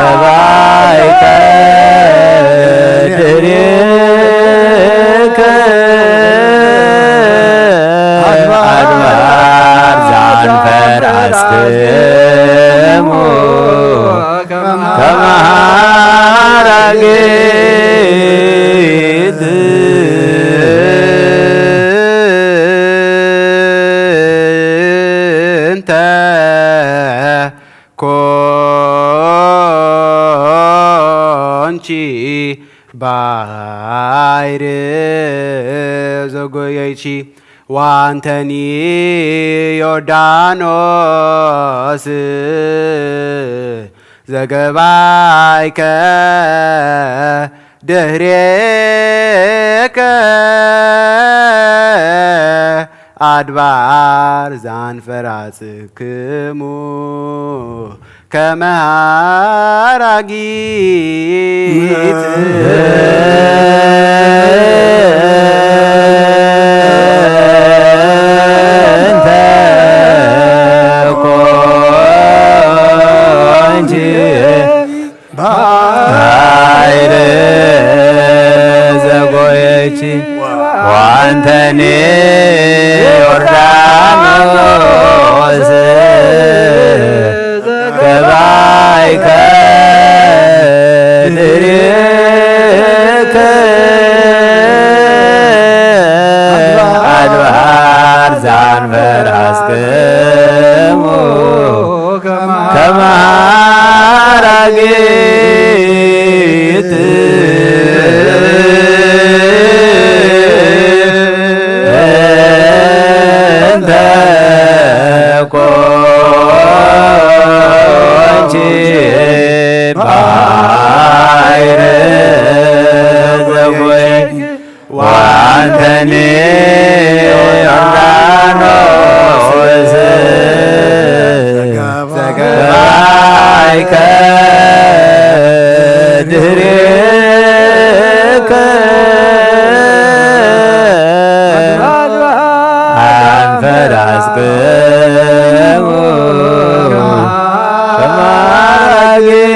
كبايك دريك أدوار زانفر أسكمو كمهاراغيت كونشي باير زغويتشي وانتني يوردانوس زغبايك دهريك أدبار زانفراتكمو كمهاراغيت انت كونشي باير زغويتشي وانتني يوردانوس كبايك دريك أدوار زانفر أسكمو كمهاراغيت انت كونشي باير زغوي وانتني يوردانوس زغبايك دهريك أنفر أسكمو كمهاراغيت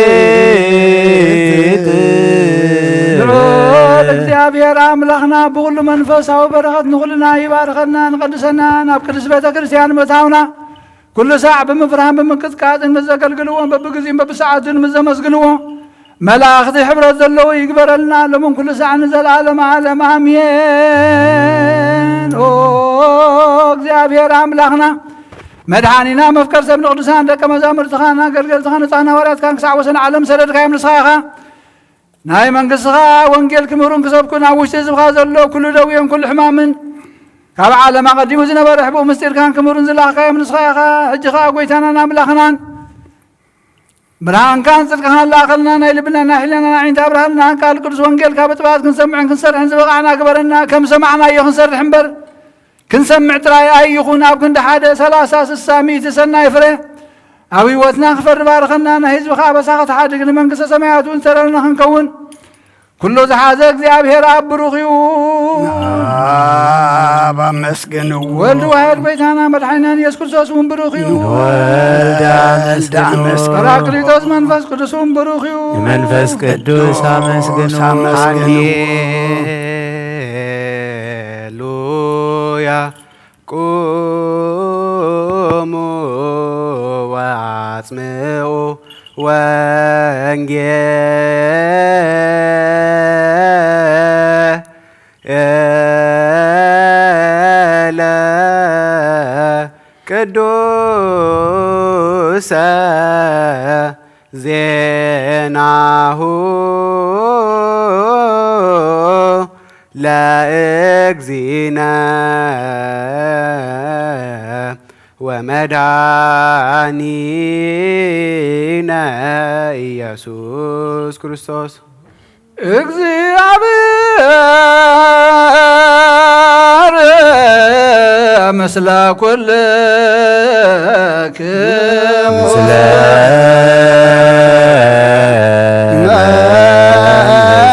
እግዚአብሔር አምላኽና ብኩሉ መንፈሳዊ በረኸት ንኹልና ይባርከና ንቀድሰና ናብ ቅዱስ ቤተ ክርስቲያን መታውና ኩሉ ሰዓት ብምፍራህን ብምቅጥቃጥን ምዘገልግልዎን በብግዚእን በብሰዓትን ምዘመስግንዎ መላእኽቲ ሕብረት ዘለዎ ይግበረልና ለምን ኩሉ ሰዓት ንዘለዓለም ዓለም አሜን። ኦ እግዚአብሔር አምላኽና መድኃኒና መፍቀር ሰብ ንቅዱሳን ደቀ መዛሙርትኻን ኣገልገልትኻን ንፃና ሃዋርያትካን ክሳዕ ወሰን ዓለም ሰደድካዮም ንስኻ ኢኻ ናይ መንግሥትኻ ወንጌል ክምህሩን ክሰብኩን ኣብ ውሽጢ ህዝብኻ ዘሎ ኩሉ ደውየን ኩሉ ሕማምን ካብ ዓለም ኣቐዲሙ ዝነበረ ሕቡእ ምስጢርካን ክምህሩን ዝላኽካዮም ንስኻ ኢኻ ሕጂ ኸ ጐይታናን ኣምላኽናን ብርሃንካን ጽድቅኻን ላኸልና ናይ ልብና ናይ ሕሊናና ዓይንታ ኣብርሃልና ቃል ቅዱስ ወንጌል ካብ ጥባት ክንሰምዕን ክንሰርሕን ዝበቓዕና ግበረና ከም ሰማዕናዮ ክንሰርሕ እምበር ክንሰምዕ ጥራይ ኣይኹን ኣብ ክንዲ 1 30 60 ሰናይ ፍረ ኣብ ህይወትና ክፈሪ ባርኸና ናይ ህዝብኻ ኣበሳኻ ተሓድግ ንመንግስተ ሰማያት እውን ተረልና ክንከውን ኩሉ ዝሓዘ እግዚአብሔር ኣብ ብሩኽ ይሁን። አብ አመስግንዎ። ወልድ ዋሕድ ቤታና መድኃኒናን ኢየሱስ ክርስቶስ እውን ብሩኽ ይሁን። ወልድ አመስግኑ። ጰራቅሊጦስ መንፈስ ቅዱስ እውን ብሩኽ ይሁን። መንፈስ ቅዱስ አመስግኑ። ሃሌሉያ ቁሙ ወአጽምዑ ወንጌለ ቅዱሰ ዜናሁ ለእግዚእነ ወመድኃኒነ ኢየሱስ ክርስቶስ እግዚአብሔር ምስለ ኩልክሙ ምስለ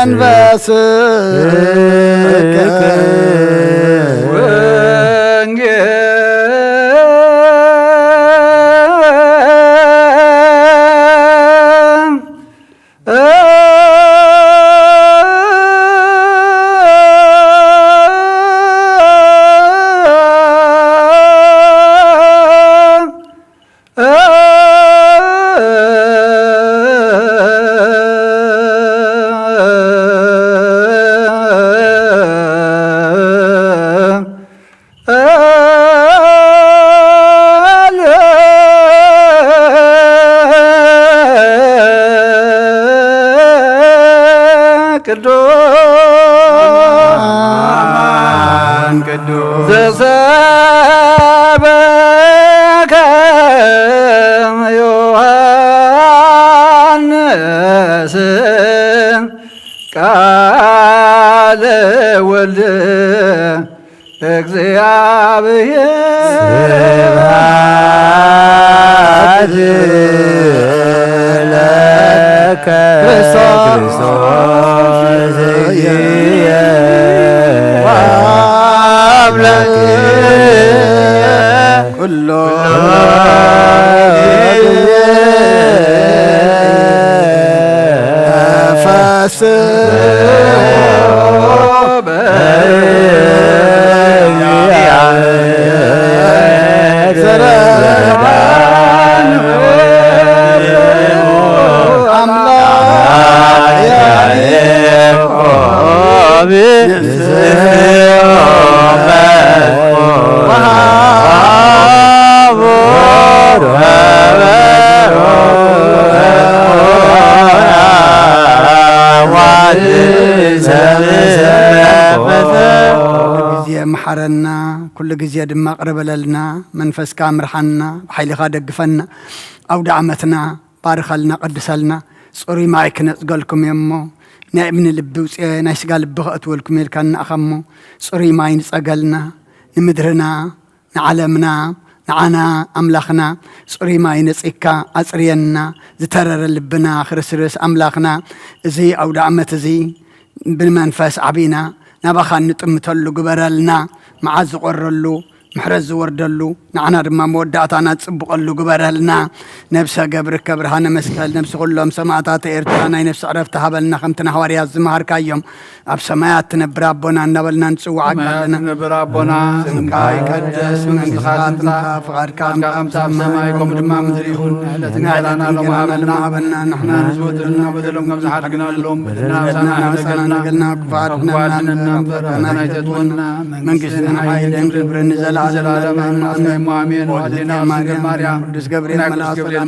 መንፈስከ ዘሰበከ ዮሐንስ ቃለ ወልድ እግዚአብሔር ስብሐት ለከ ክርስቶስ ኢየ ኩሎ ነፈስ መሐረና ኩሉ ግዜ ድማ ቅርበለልና መንፈስካ ምርሐና ብሓይልኻ ደግፈና ኣውደ ዓመትና ባርኸልና ቅድሰልና ፅሩይ ማይ ክነፅገልኩም እሞ ናይ እብኒ ልቢ ውፅአ ናይ ስጋ ልቢ ክእትወልኩም ኢልካ ንኣኸሞ ፅሩይ ማይ ንፀገልና ንምድርና ንዓለምና ንዓና ኣምላኽና ፅሩይ ማይ ነፂካ ኣፅርየና ዝተረረ ልብና ክርስቶስ ኣምላኽና እዚ ኣውደ ዓመት እዚ ብመንፈስ ዓቢና ናባኻ ንጥምተሉ ግበረልና መዓዝ ዝቆረሉ ምሕረት ዝወርደሉ ንዓና ድማ መወዳእታና ዝፅብቐሉ ግበረልና ነብሰ ገብርከ ብርሃነ መስቀል ነብሲ ኩሎም ሰማዕታት ኤርትራ ናይ ነፍሲ ዕረፍቲ ሃበልና ከምቲ ንሃዋርያት ዝመሃርካዮም ኣብ ሰማያት ትነብር ኣቦና እናበልና ንፅዋዓካ ኣለና ነብር ኣቦና ስምካ ይቀደስ መንግሥትካ ትምጻ ፍቓድካ ከምቲ ኣብ ሰማይ ከምኡ ድማ ምድሪ ይኹን ዕለትና ዕላና ሎም ሃበና ንሕና ንዝበደሉና በደሎም ከም ዝሓድግናሎም በደልና ነገልና ክፋድና እምበር ናይተትወና መንግሥትን ሓይልን ክብርን ዘለዓለም زلالم أسماء آمين وأدينا سنجل مريم ቅዱስ ገብርኤል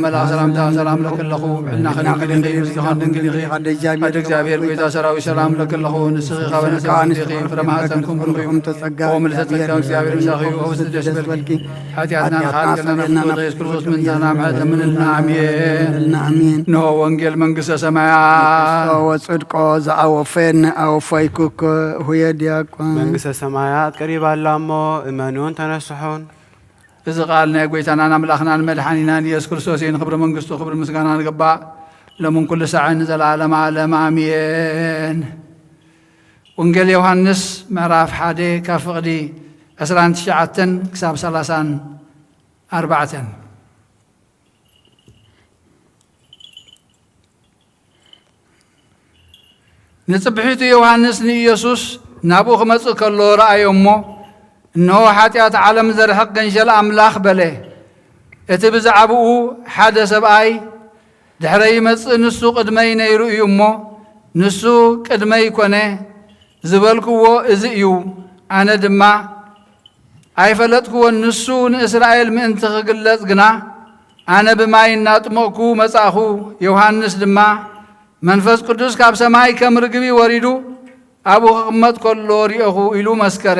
መልአክ ሰላምታ ሰላም ለክለኹ ዕልና ከድንግል ኢኺ ብዝኻን ድንግል ኢኺ ሓደ እግዚአብሔር ሓደ እግዚአብሔር ጌታ ሰራዊት ሰላም ለክለኹ ንስኺ ኻብ ነሰብቲ ኢኺ ፍረ ማኅፀንኩም ብሩኽ እዩ ተጸጋ ወምልዕተ ጸጋ እግዚአብሔር ምሳኺ እዩ ወብስ ደስ በልኪ ኃጢአትና ንኻልከለና ኢየሱስ ክርስቶስ ምንታና ምሕረት ምንልና አሜን ንሆ ወንጌል መንግሥተ ሰማያት ወጽድቆ ዘአወፈን አወፋይኩክ ሁየ ዲያቆን መንግሥተ ሰማያት ቀሪባላ እሞ እመኑን ተነስሑን። እዚ ቃል ናይ ጎይታናን ኣምላኽናን መድሓኒናን ኢየሱስ ክርስቶስ እዩ ንክብሪ መንግስቱ ክብሪ ምስጋና ንግባእ ለሙን ኩሉ ሰዓን ዘለዓለም ዓለም ኣሜን። ወንጌል ዮሃንስ ምዕራፍ 1 ካብ ፍቕዲ 29 ክሳብ 34 ንጽብሒቱ ዮሃንስ ንኢየሱስ ናብኡ ክመጽእ ከሎ ረኣዮ እሞ እነሆ ኃጢአት ዓለም ዘርሕቕ ገንሸል ኣምላኽ በለ። እቲ ብዛዕባኡ ሓደ ሰብኣይ ድሕረ ይመጽእ ንሱ ቅድመይ ነይሩ እዩ እሞ ንሱ ቅድመይ ኮነ ዝበልክዎ እዚ እዩ። ኣነ ድማ ኣይፈለጥክዎን። ንሱ ንእስራኤል ምእንቲ ክግለጽ ግና ኣነ ብማይ እናጥመቕኩ መጻእኹ። ዮሃንስ ድማ መንፈስ ቅዱስ ካብ ሰማይ ከም ርግቢ ወሪዱ ኣብኡ ክቕመጥ ከሎ ሪአኹ ኢሉ መስከረ።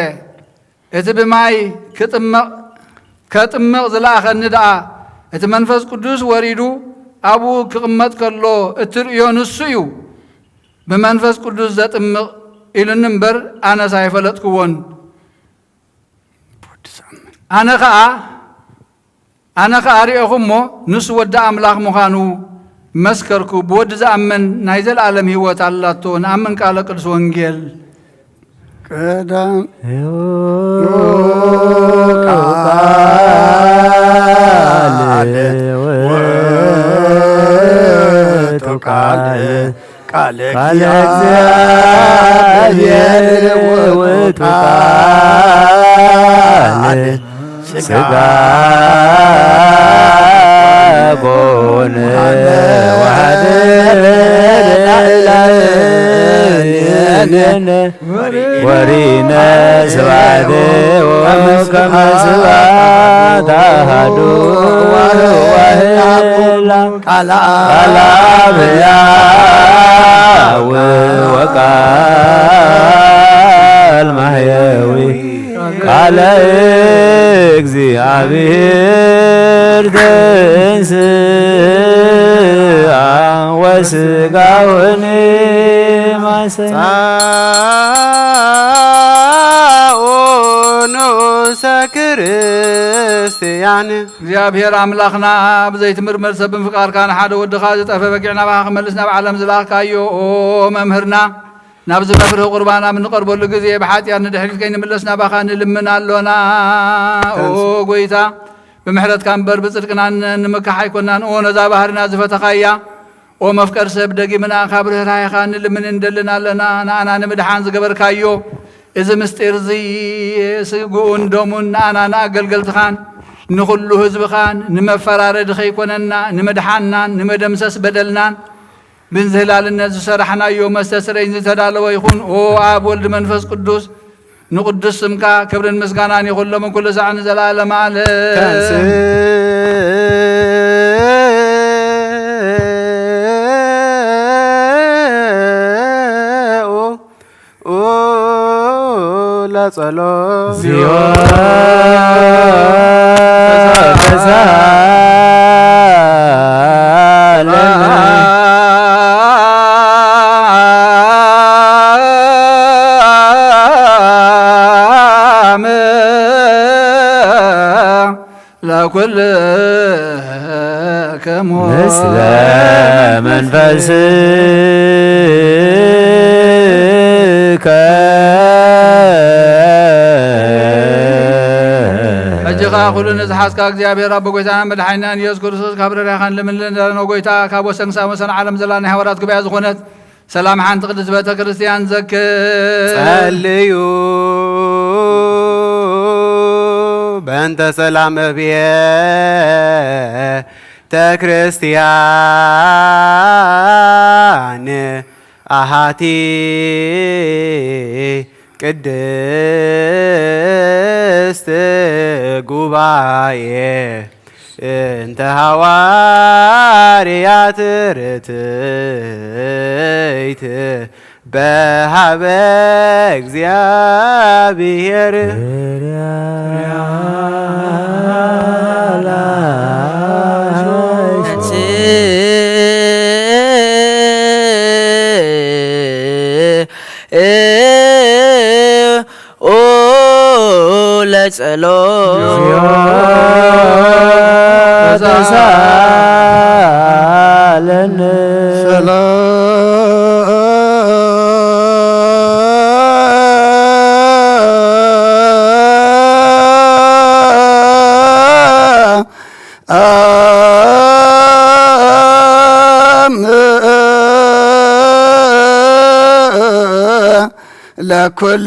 እቲ ብማይ ከጥምቕ ዝለኣኸኒ ደኣ እቲ መንፈስ ቅዱስ ወሪዱ ኣብኡ ክቕመጥ ከሎ እትርእዮ ንሱ እዩ ብመንፈስ ቅዱስ ዘጥምቕ ኢሉኒ እምበር ኣነስ ኣይፈለጥክዎን። ኣነ ኸዓ ሪአኹ እሞ ንሱ ወዲ ኣምላኽ ምዃኑ መስከርኩ። ብወዲ ዝኣመን ናይ ዘለዓለም ህይወት ኣላቶ ንኣምን ቃለ ቅዱስ ወንጌል ቀዳም ቃል እግዚአብሔር ውእቱ ቃል ሥጋ ኮነ ወሐደ ወሪነ ስብሐተ ወከመ ስብሐት አሐዱ ወዋህድ ቃለ ሕያው ወቃል ማሕየዊ ቃለ እግዚአብሔር ተንሥአ ወሥጋ ሆነ ማሰ ክርስቲያን እግዚአብሔር ኣምላኽና ብዘይትምርመር ሰብን ፍቃድካ ንሓደ ወድኻ ዝጠፈ በጊዕ ናባኻ ክመልስ ናብ ዓለም ዝለኣኽካዮ ኦ መምህርና ናብዚ መፍርህ ቁርባና ምንቐርበሉ ግዜ ብሓጢኣት ንድሕሪት ከይንምለስ ናባኻ ንልምን ኣሎና። ኦ ጎይታ ብምሕረትካ እምበር ብጽድቅና ንምካሕ ኣይኮናን። ኦ ነዛ ባህርና ዝፈተኻያ ኦ መፍቀር ሰብ ደጊምና ካብ ርህራይኻ ንልምን እንደልን ኣለና። ንኣና ንምድሓን ዝገበርካዮ እዚ ምስጢር እዚ ስጉኡን ደሙን ንኣና ንኣገልገልትኻን ንኹሉ ህዝብኻን ንመፈራረዲ ኸይኮነና ንምድሓናን ንመደምሰስ በደልናን ብንዝህላልነት ዝሰራሕናዮ መስተስረይን ዝተዳለወ ይኹን። ኦ ኣብ ወልዲ መንፈስ ቅዱስ ንቅዱስ ስምካ ክብርን ምስጋናን ይኹሎምን ኩሉ ሰዓት ንዘለዓለም ዓለም። ለጸሎት ለኩልክሙ ምስለ መንፈስከ እጅኻ ኩሉ ንዝሓዝካ እግዚአብሔር ኣቦ ጎይታና መድሓኒናን ኢየሱስ ክርስቶስ ካብ ረዳይኻን ልምልን ዘለኖ ጎይታ ካብ ወሰን ክሳብ ወሰን ዓለም ዘላ ናይ ሃዋርያት ጉባኤ ዝኾነት ሰላም ሓንቲ ቅድስት ቤተ ክርስቲያን ዘክር ጸልዩ በእንተ ሰላም ቤተ ክርስቲያን አሃቲ ቅድስት ጉባኤ እንተ ሐዋርያት ርትዕት በሃበ እግዚአብሔር ለጸሎት ተሳለን ለኩል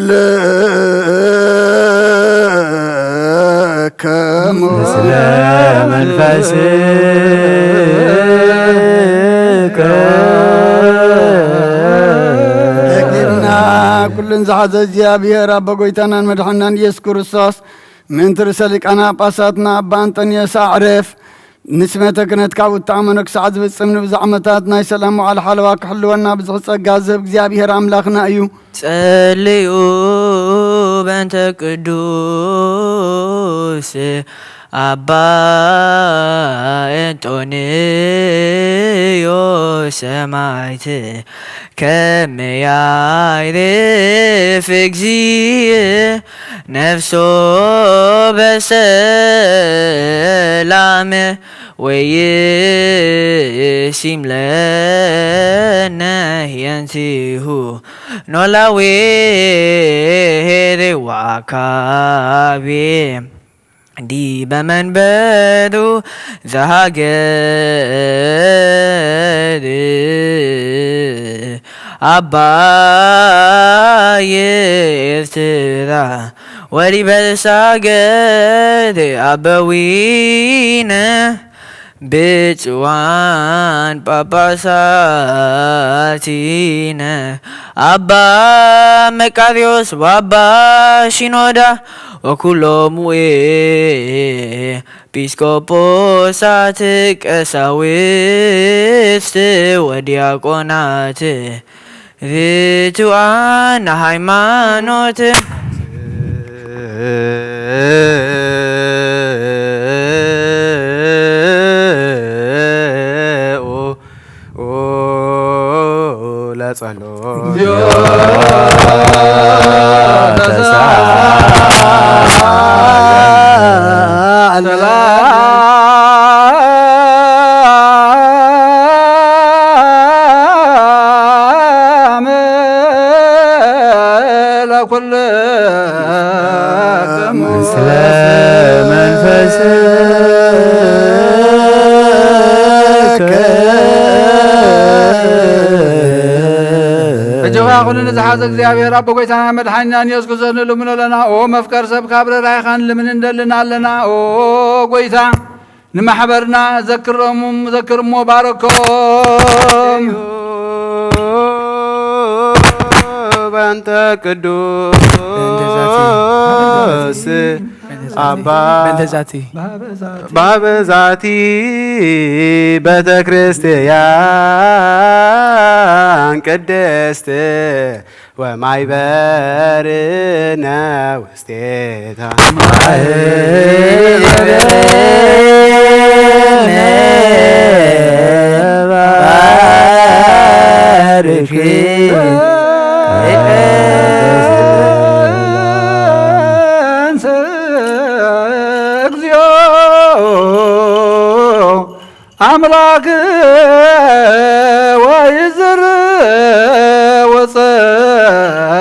ምስለ መንፈስከ ደግና ኩልን ዝሓዘ እግዚአብሔር አበ ጎይታናን መድኃኒናን ኢየሱስ ክርስቶስ ምእንቲ ርእሰ ሊቃነ ጳጳሳትና አባ አንጦንዮስ አዕረፍ ንስመተ ክህነት ካብ እተኣመኖ ክሳዕ ዝፍፅም ንብዙሕ ዓመታት ናይ ሰላም ዋዕል ሓለዋ ክሕልወና ብዙሕ ጸጋ ዝህብ እግዚአብሔር ኣምላኽና እዩ። ጸልዩ በእንተ ቅዱስ አባ አንጦንዮስ ሰማዕት ከመ ያዕርፍ እግዚእ ነፍሶ በሰላም ወይሲም ለነ ህየንቲሁ ኖላዊ ዋካቤ ዲበ መንበሩ ዘሃገር አባየ ኤርትራ ወዲበ ልሳገር አበዊነ ብፁዓን ጳጳሳቲነ አባ መቃርዮስ ወአባ ሽኖዳ ወኩሎሙ ኤጲስቆጶሳት ቀሳውስት ወዲያቆናት ርቱዓን ሃይማኖት ምስለ መንፈስከ እጅዋ ኩልን ዝሓዘ እግዚአብሔር አቦ ጎይታና መድኃኒናን ኢየሱስ ክርስቶስ ንልምኖ ለና ኦ መፍቀር ሰብ ካብ ረራይኻን ልምን እንደልና ኣለና ኦ ጎይታ ንማሕበርና ዘክርሞ ባረኮም በእንተ ቅዱስ አባ ባበዛቲ ቤተ ክርስቲያን ቅድስት ወማይበርነ ውስቴታ ባርኪ አምላክ ወይዝር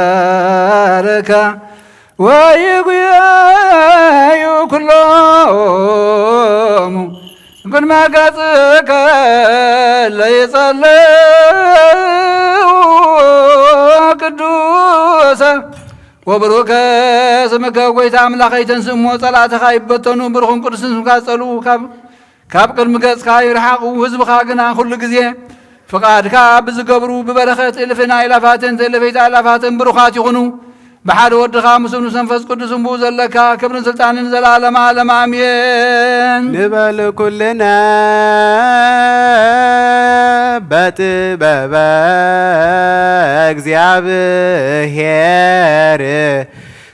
ወጸርከ ወይጉያዩ ኩሎሙ ቅድመ ገጽከ ለይጸልዩ ቅዱሰ ወብሩከ ስምከ ጎይታ አምላኸይ ተንስሞ ጸላእትኻ ይበተኑ ብሩኽን ቅዱስን ስምካ ዝጸልኡ ካብ ቅድሚ ገጽካ ይርሓቑ ህዝብኻ ግና ኩሉ ግዜ ፍቓድካ ብዝገብሩ ብበረኸት እልፍን ኣእላፋትን ተእልፈት ኣእላፋትን ብሩኻት ይኹኑ بحد ودخا مسلم سنفس قدس بوزا لك كبر سلطان زلالم عالم آمين نبل كلنا بتبابا እግዚአብሔር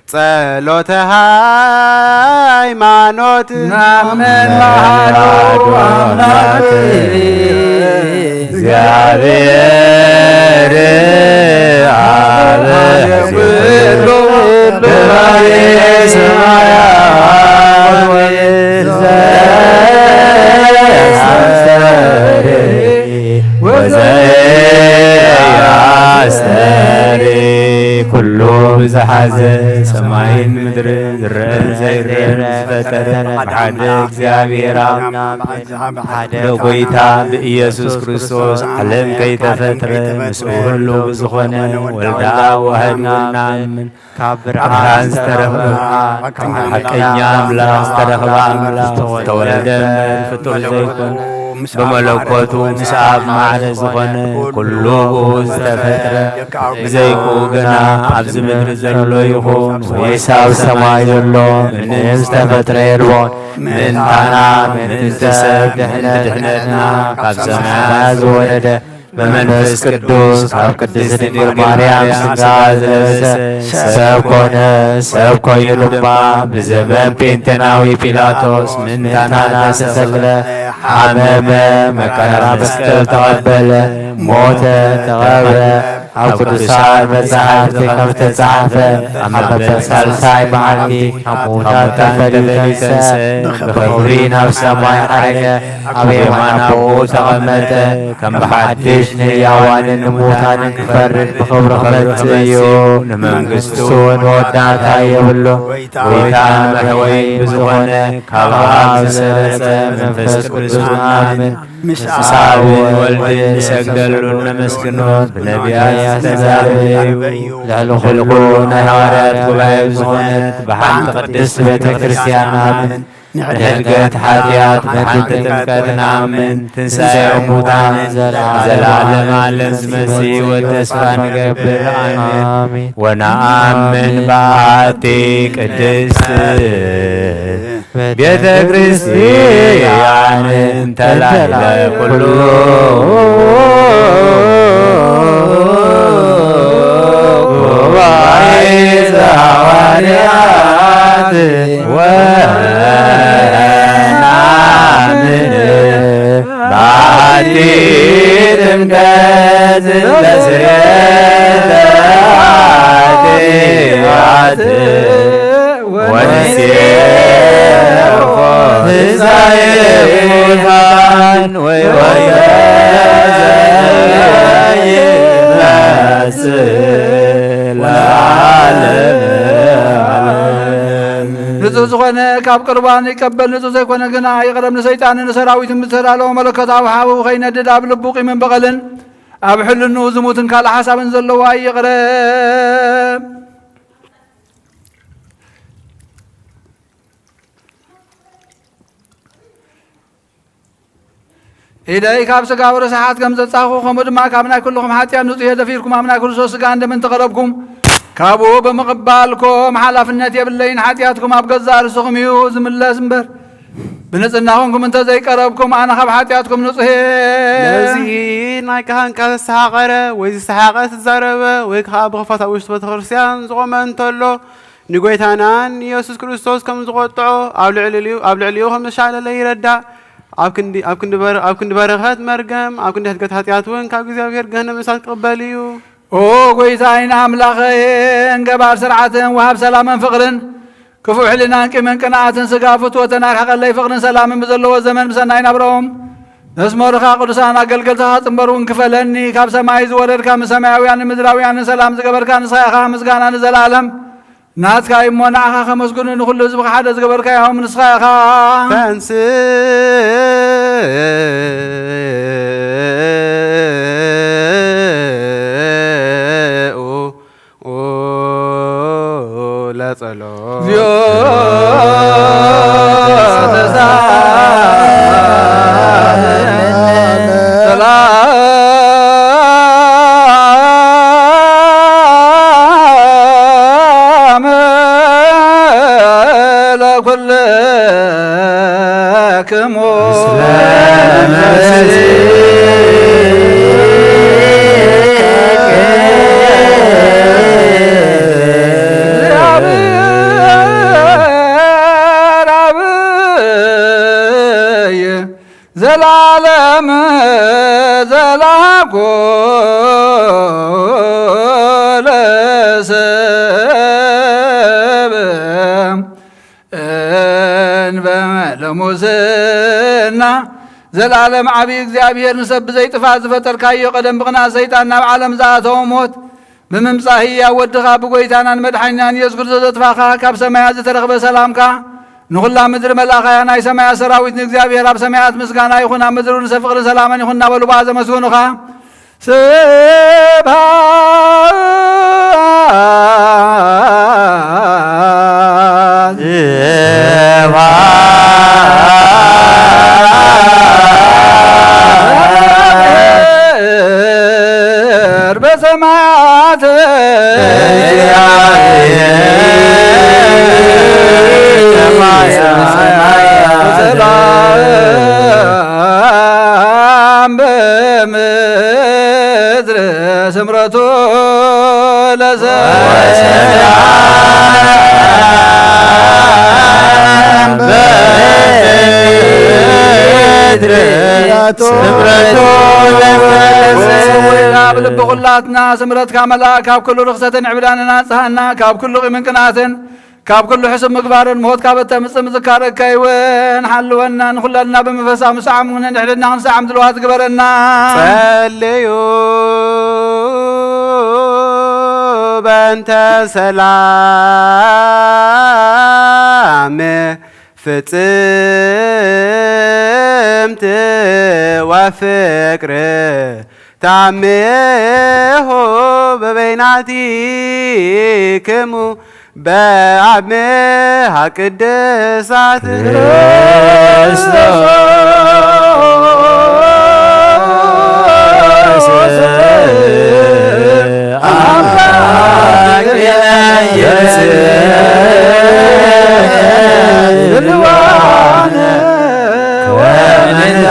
ጸሎተ ሃይማኖት ናምን ማሃዱ አምላክ እግዚአብሔር አብ ኩሉ በባሬ ሰማያት ወዘያስተሪ ኩሉ ብዝሓዘ ሰማይን ምድርን ዝረአን ዘይረአን ዝፈጠረ ሓደ እግዚአብሔር አብ በጎይታ በኢየሱስ ክርስቶስ ዓለም ከይተፈጥረ ምስኡ ሁሉ ዝኾነ ወልዳ ዋህድና እናምን ካብ ብርሃን ዝተረኽበ ሓቀኛ አምላክ ዝተረኽበ አምላክ ተወልደ ፍጡር ዘይኮነ በመለኮቱ ምስ አብ ማዕረ ዝኾነ ኩሉ ብኡ ዝተፈጥረ ብዘይኩ ግና ኣብዚ ምድሪ ዘሎ ይኹን ወይስ ኣብ ሰማይ ዘሎ ምንም ዝተፈጥረ የልቦን ምእንታና ምእንተ ሰብ ድሕነትና ካብ ሰማያት ዝወረደ በመንፈስ ቅዱስ ካብ ቅድስት ድንግል ማርያም ሥጋ ዝለበሰ ሰብ ኮነ። ሰብ ኮይኑ ድማ ብዘመን ጴንጤናዊ ጲላጦስ ምእንታና ተሰቅለ፣ ሓመመ፣ መከራ መስቀል ተቐበለ፣ ሞተ፣ ተቐብረ። ኣብ ቅዱሳን መጻሕፍቲ ከም ዝተጻሕፈ ኣብ መበል ሳልሳይ መዓልቲ ካብ ሙታን ተፈልሰ፣ ብኽብሪ ናብ ሰማይ ዐረገ፣ ኣብ የማነ አቡኡ ተቐመጠ። ከም ብሓድሽ ንሕያዋንን ንሙታንን ክፈርድ ብኽብሪ ክመጽእ እዩ። ንመንግሥቱ ንወዳእታ የብሎ ጎይታ መሕወይ ብዝኾነ ካብ ኣብ ዝሰረጸ መንፈስ ቅዱስ ንኣምን። ምስ አብን ወልድን ንሰግደሉን ነመስግኖት ብነቢያት ዝተዛረበዩ ልዕሊ ኹሉ ናይ ሐዋርያት ጉባኤ ዝኾነት ብሓንቲ ቅድስቲ ቤተ ክርስቲያን ንኣምን። ንሕድገት ሓጢአት ብሓንቲ ጥምቀት ንኣምን። ትንሣኤ ሙታን ዘለዓለም ዓለም ዝመጽእ ሕይወት ተስፋ ንገብር አሜን። ወነአምን በአሐቲ ቅድስት ቤተ ክርስቲያን ተላዕለ ኩሉ ጉባኤ ዘሐዋርያት ወነአምን በአሐቲ ጥምቀት ለስርየተ ኃጢአት ወንሴፎ ትንሣኤ ሙታን ወዘይመጽእ ለዓለመ ዓለም። ንጹሕ ዝኾነ ካብ ቅርባን ይቀበል፣ ንጹሕ ዘይኮነ ግና ይቕረብ። ንሰይጣንን ንሰራዊትን ብዝተዳለወ መለኮታዊ ሃብኡ ከይነድድ ኣብ ልቡ ቂምን በቐልን ኣብ ሕልንኡ ዝሙትን ካልእ ሓሳብን ዘለዋ ይቕረብ። ኢደይ ካብ ሥጋ ወረስሓት ከም ዘጻኹ ከምኡ ድማ ካብ ናይ ኩልኹም ሓጢአት ንጹሕ የደፊርኩም ኣብ ናይ ክርስቶስ ሥጋ እንደምን ተቐረብኩም ካብኡ ብምቕባልኩም ሓላፍነት የብለይን። ሓጢአትኩም ኣብ ገዛ ርእስኹም እዩ ዝምለስ እምበር ብንጽህና ኾንኩም እንተዘይቀረብኩም ኣነ ካብ ሓጢአትኩም ንጹሕ እየ። ነዚ ናይ ካህን ቃል ዝተሓቐረ ወይ ዝተሓቐ ትዛረበ ወይ ከዓ ብኽፋት ኣብ ውሽጢ ቤተ ክርስቲያን ዝቖመ እንተሎ ንጎይታናን ኢየሱስ ክርስቶስ ከም ዝቖጥዖ ኣብ ልዕሊኡ ከም ዝሻለለ ይረዳእ። ኣብ ክንዲ በረኸት መርገም ኣብ ክንዲ ሕድገት ሓጢአት እውን ካብ እግዚኣብሔር ገህነመ እሳት ክቕበል እዩ። ኦ ጎይታይን ኣምላኸየን ገባር ስርዓትን ወሃብ ሰላምን ፍቕርን ክፉእ ሕሊናን ቂምን ቅንዓትን ሥጋ ፍትወትን ኣርሐቐለይ ፍቕርን ሰላምን ብዘለዎ ዘመን ብሰናይ ናብረኦም ነስመሩኻ ቅዱሳን ኣገልገልትኻ ጽንበሩን ክፈለኒ። ካብ ሰማይ ዝወረድካ ምሰማያውያንን ምድራውያንን ሰላም ዝገበርካ ንስኻ ኢኻ ምስጋና ንዘላለም ናትካ እሞ ንዓኻ ከመስግኑ ንኹሉ ህዝቢ ሓደ ዝገበርካ ያሆም ንስኻ ኢኻ ተንስ ክሙ ዘላለም ዘላጎ ለሰብ እንበለሙስና ዘላለም ዓብይ እግዚአብሔር ንሰብ ዘይጥፋት ዝፈጠርካዮ ቀደም ብቕና ሰይጣን ናብ ዓለም ዝኣተዎ ሞት ብምምጻእ ህያው ወድኻ ብጐይታናን መድሓኒናን ኢየሱስ ክርስቶስ ዘጥፋኻ ካብ ሰማያት ዝተረኽበ ሰላምካ ንኹላ ምድሪ መላእኻያ ናይ ሰማያት ሰራዊት ንእግዚአብሔር ኣብ ሰማያት ምስጋና ይኹን ኣብ ምድሪ ንሰብ ፍቕሪ ሰላምን ይኹን እናበሉ ብኣ ዘመስግኑኻ ስብሐት በሰማያት ሰላም በምድር ስምረቱ ለሰላም በምድር ስምረቱ ካብ ልቢ ኹላትና ስምረትካ መላእ ካብ ኩሉ ርክሰትን ዕብዳንን ኣንጽሃና ካብ ኩሉ ቂምንቅናትን ካብ ኩሉ ሕሱብ ምግባርን ሞት ካብ እተምፅእ ምዝካረካ ይውን ሓልወና ንኹለና ብምፈሳዊ ምስዓም ውን ንሕድና ክንሰዓም ድልዋት ግበረና ጸልዩ በእንተ ሰላም ፍጽምት ወፍቅር ታምሆ በበይናቲክሙ በአብሃ ቅድሳት ክርስቶስ አምላክ የልዋነ ወመንታ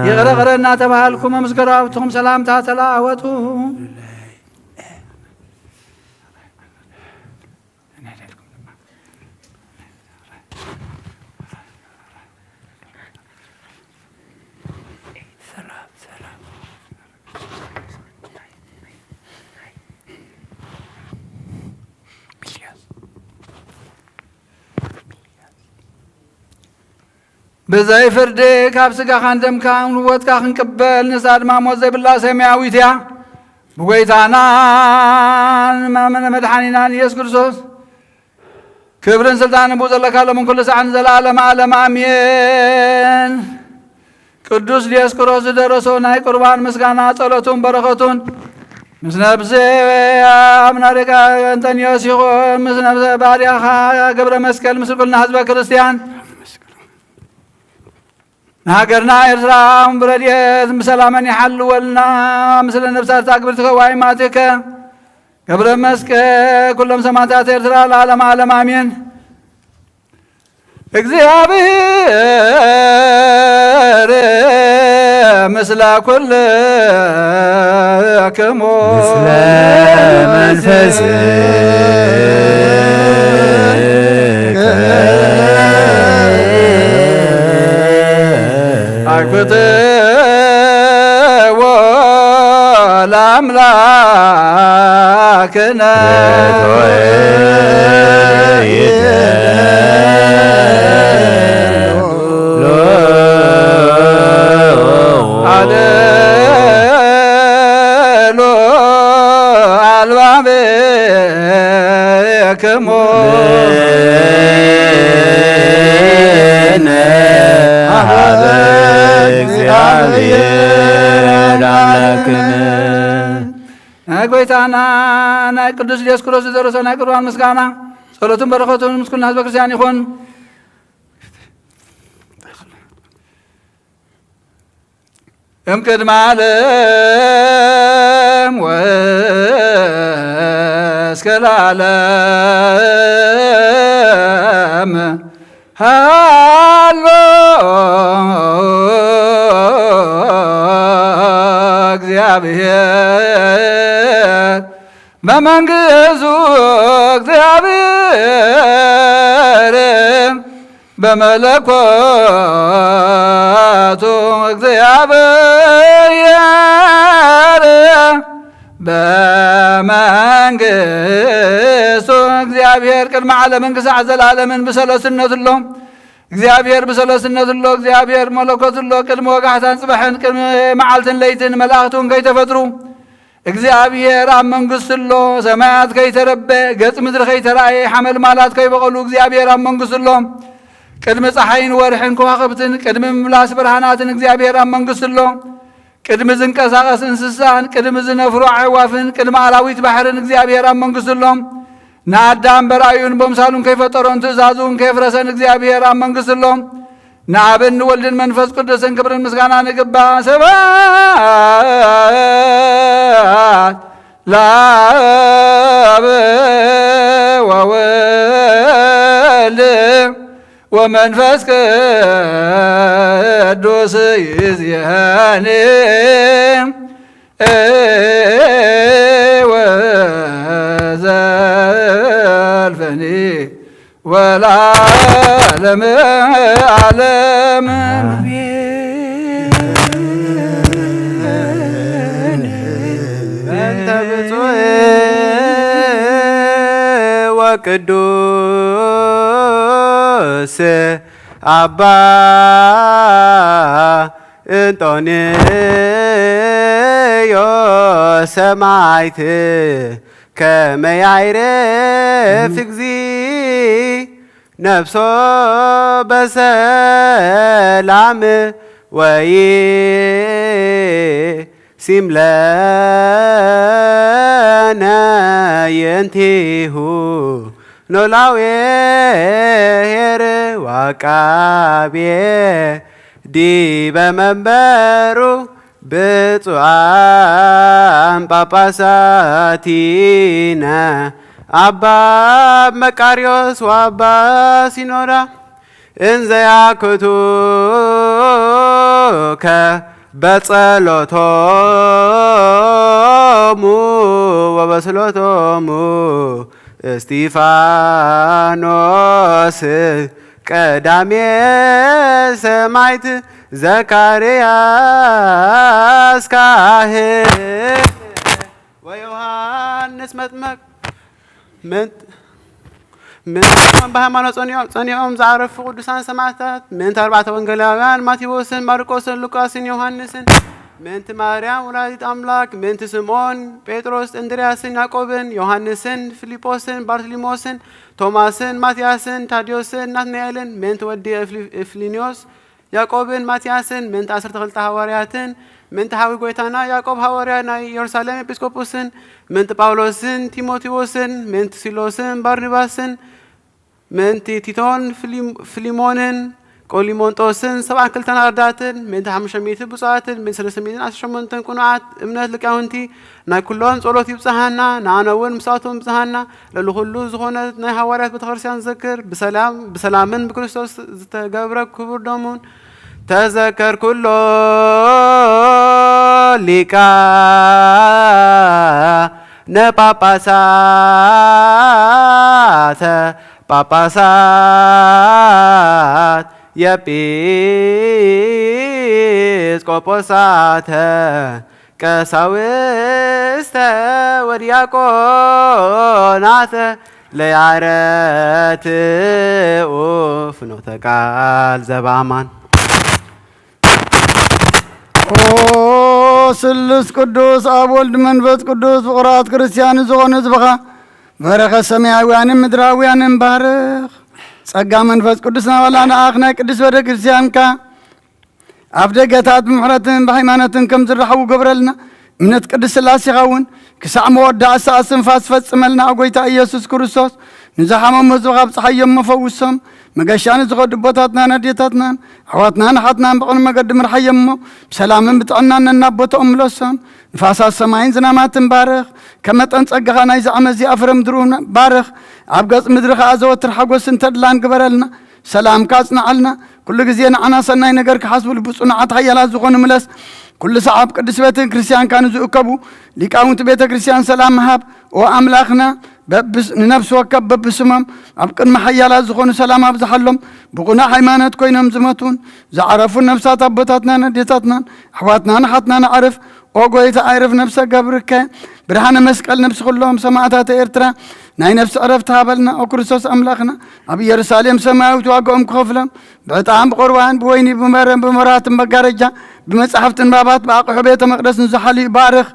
ይቅረበልና ተባልኩም መስገራብትኩም ሰላምታ ተላወጡ بزاي فردي كاب سقا خاندم كان ووت كاخن قبل نساد ما موزي بالله سماويت يا بغيتانا ما من مدحانينا يسوع كريستوس كبرن سلطان بوز الله كالله من كل ساعة زلالم عالم آمين ቅዱስ ዲዮስቆሮስ ደረሰውና የቁርባን ምስጋና ጸሎቱን በረከቱን ምስነብዘ አምናደጋ አንቶኒዮስ ይሆን ምስነብዘ ባሪያኻ ገብረ መስቀል ምስልኩልና ህዝበ ክርስቲያን ናገርና ኤርትራ ብረድኤት በሰላምን ይሐልወልና ምስለ ነፍሳት አግብርት ከዋይ ማትከ ገብረ መስቀል ኩሎም ሰማዕታት ኤርትራ ለዓለም ዓለም አሜን። እግዚአብሔር ምስለ ኩልክሙ ምስለ መንፈስከ አክብትዎ ለአምላክነ አደሎ አልባቤክሙ ጎይታና ናይ ቅዱስ ዲዮስቆሮስ ዝደረሰ ናይ ቁርባን ምስጋና ጸሎቱን በረከቱን ምስኩልና ህዝበ ክርስቲያን ይኹን። እምቅድመ ዓለም ወእስከ ለዓለም ሃሎ እግዚአብሔር በመንግሥቱ እግዚአብሔር በመለኮቱ እግዚአብሔር በመንግሥቱ እግዚአብሔር ቅድመ ዓለምን ክሳዕ ዘለዓለምን ብሰለስነትሎ እግዚአብሔር ብሰለስነትሎ እግዚአብሔር መለኮትሎ ቅድመ ወጋሕታን ጽባሕን ቅድመ መዓልትን ለይትን መላእኽቱን ከይተፈጥሩ እግዚአብሔር ኣብ መንግሥትሎ ሰማያት ከይተረበ ገጽ ምድሪ ከይተረአየ ሓመል ማላት ከይበቐሉ እግዚአብሔር ኣብ መንግሥትሎ ቅድሚ ፀሓይን ወርሕን ከዋኽብትን ቅድሚ ምምላስ ብርሃናትን እግዚአብሔር ኣብ መንግሥትሎ ቅድሚ ዝንቀሳቐስ እንስሳን ቅድሚ ዝነፍሩ ኣዕዋፍን ቅድሚ ኣራዊት ባሕርን እግዚአብሔር ኣብ መንግሥትሎ ንኣዳም በራእዩን በምሳሉን ከይፈጠሮን ትእዛዙን ከየፍረሰን እግዚአብሔር ኣብ መንግሥትሎ ንኣብን ንወልድን መንፈስ ቅዱስን ክብርን ምስጋና ንግባእ ሰባት ለአብ ወወልድ ወመንፈስ ቅዱስ ይእዜኒ ወዘልፈኒ ወለዓለመ ዓለም በእንተ ብፁዕ ወቅዱስ አባ እንጦንዮስ ሰማዕት ከመ ያዕርፍ እግዚእ ነፍሶ በሰላም ወይሲም ለነ የንቲሁ ኖላዊ ኄር ወዐቃቤ ዲበ መንበሩ ብፁዓን ጳጳሳቲነ አባ መቃርዮስ ወአባ ሲኖዳ እንዘ ያክቱከ በጸሎቶሙ ወበስሎቶሙ እስጢፋኖስ ቀዳሜ ሰማዕት ዘካርያስ ካህን ወዮሐንስ መጥምቅ ምንት በሃይማኖት ጸኒዖም ዝዓረፉ ቅዱሳን ሰማዕታት ምንት ኣርባዕተ ወንጌላውያን ማቴዎስን ማርቆስን ሉቃስን ዮሐንስን ምንት ማርያም ወላዲት አምላክ ምንት ስምዖን ጴጥሮስ እንድርያስን ያዕቆብን ዮሐንስን ፊልጶስን ባርትሊሞስን ቶማስን ማትያስን ታዲዮስን ናትናኤልን ምንት ወዲ እፍሊኒዮስ ያዕቆብን ማትያስን ምንት 12 ሐዋርያትን ምንት ሓዊ ጎይታና ያዕቆብ ሐዋርያ ናይ ኢየሩሳሌም ኤጲስቆጶስን ምንት ጳውሎስን ቲሞቴዎስን ምንት ሲሎስን ባርናባስን ምንት ቲቶን ፊሊሞንን ቆሊሞንጦስን 72 ኣርዳእትን ምንት 500 ብፁዓትን ምንት 318 ቁኑዓት እምነት ልቃውንቲ ናይ ኩሎም ጸሎት ይብፅሓና ንኣነ እውን ምስኣቶም ይብፅሓና ለሉኩሉ ዝኾነት ናይ ሃዋርያት ቤተክርስትያን ዝዘክር ብሰላምን ብክርስቶስ ዝተገብረ ክቡር ደሙን ተዘከር ኩሎ ሊቃነ ጳጳሳት የኤጲስቆጶሳተ ቀሳውስተ ወዲያቆናተ ለያረትኡ ፍኖተ ቃል ዘበአማን ኦ ስሉስ ቅዱስ አብ ወልድ መንፈስ ቅዱስ ፍቁራት ክርስቲያን ዝኾኑ ህዝብኻ በረኸ ሰማያውያንን ምድራውያንን ባርኽ ጸጋ መንፈስ ቅዱስ ናባላና ኣኽ ናይ ቅዱስ ቤተ ክርስቲያንካ ኣብ ደገታት ብምሕረትን ብሃይማኖትን ከም ዝረሓቡ ገብረልና እምነት ቅዱስ ስላሴኻ እውን ክሳዕ መወዳእታ እስትንፋስ ፈጽመልና ኣብ ጎይታ ኢየሱስ ክርስቶስ ንዝሓመሙ ህዝብኻ ብፀሓዮም መፈውሶም مقاشان زغد بوتاتنا نديتاتنا حواتنا نحاتنا بقون مقد مرحيمو بسلام بتعنا ننبوتو أملوسهم نفاسا السماين زنامات بارخ كما تنسقها نايز عمزي أفرم درونا بارخ عبقاس مدرخ أزوتر حقو سنتدلان قبرلنا سلام كاسنا علنا كل جزينا عنا سناي نجارك حسب البصنا عطايا لازقون ملس كل صعب قدس بيت كريستيان كانوا زوكبو ليكاونت بيت كريستيان سلام هاب وأملاخنا بس نفس وكب ببسمم أبقى محيا لازقون سلام أبزحلهم بقنا حيمانات كوينهم زمتون زعرفوا نفسات أبطاتنا نديتاتنا حواتنا نحطنا نعرف أوقيت أعرف نفسك قبرك برهان مسكال نفس كلهم سماعتها إرترا ناي نفس عرفتها بلنا أو كريستوس أملاخنا أبي يرساليم سماوي وتواقعهم كفلهم بعطام قربان بويني بمرم بمرات بقارجة بمسحفة بابات باقح بيت مقدس نزحلي بارخ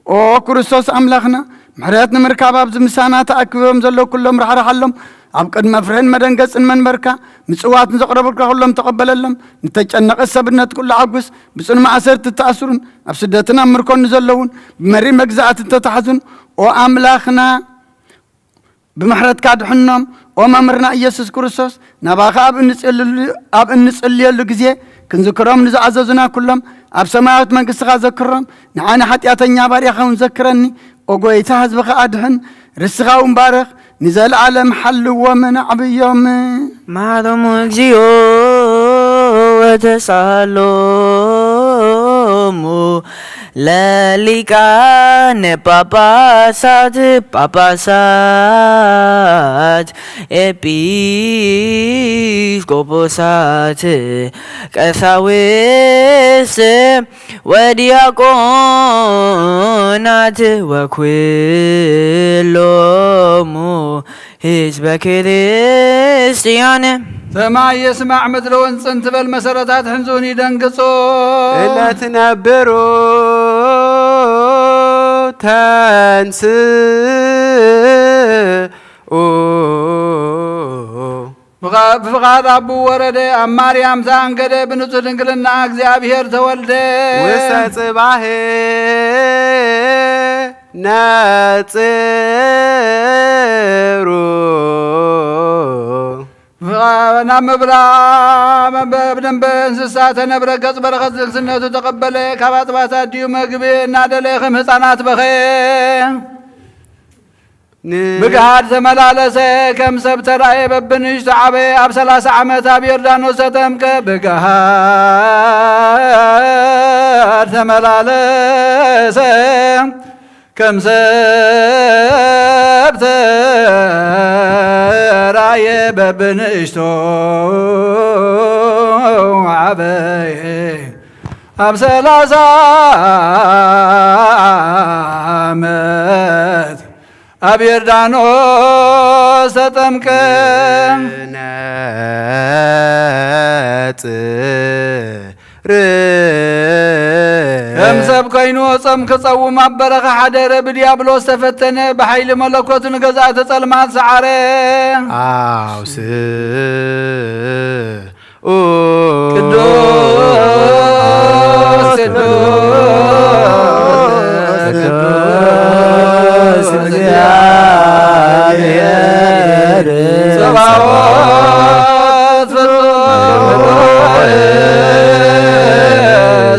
أو كريستوس أملاخنا محرياتنا مركبة بزمسانات أكبرهم زلوا كلهم رح رحلهم أبقد مفرهن مدنقص من مركا مصوات نزقربك كلهم تقبل لهم نتجنق السبنات كل عقوس بس ما عسرت التأثرون أبسدتنا مركون نزلون بمري مجزعة تتحزن وأملاخنا بمحرات كاد حنم وممرنا يسوع كريستوس نباخ أب نسأل له جزية كنذكرهم نزعززنا كلهم أب سماوات من قصة ذكرهم نحن حتى أتنيا باريخ ونذكرني وقويتها زبخ أدهن رسخا ومبارخ نزل على محل ومن عبيوم معظم اجزيو وتسالومو لاليكان papasat episkoposat ቀሳውስት ወዲያቆናት ወኩሎሙ ሕዝበ ክርስቲያን ሰማይ የስማዕ ምድሪ ወንጽን ትበል መሰረታት ሕንዙን ይደንግጾ እለ ትነብሩ ተንስኡ بفقاد أبو ورده أماريام زانقده بنصر دنقلنا እግዚአብሔር ተወልደ ውስተ ጽባሄ ነጽሩ ናምብላ በደንብ እንስሳ ተነብረ ገጽ በረከት ዝግስነቱ ተቀበለ ካባጥባታ ዲዩ መግቤ እናደለኽም ሕፃናት በኸ بقعد زملالس كم سبتر أي ببنش تعبي أب 30 عمت أب يردانو ستمك بقعد زملالس كم سبتر أي ببنش تعبي أب 30 عمت أبيردانوس تمك كم سب كينو صمك صوم أبرخ حدر بديابلوس تفتن بحيل ملكوت نقزات صلمات سعره عوس قدوس እግዚአብሔር ጸባዖት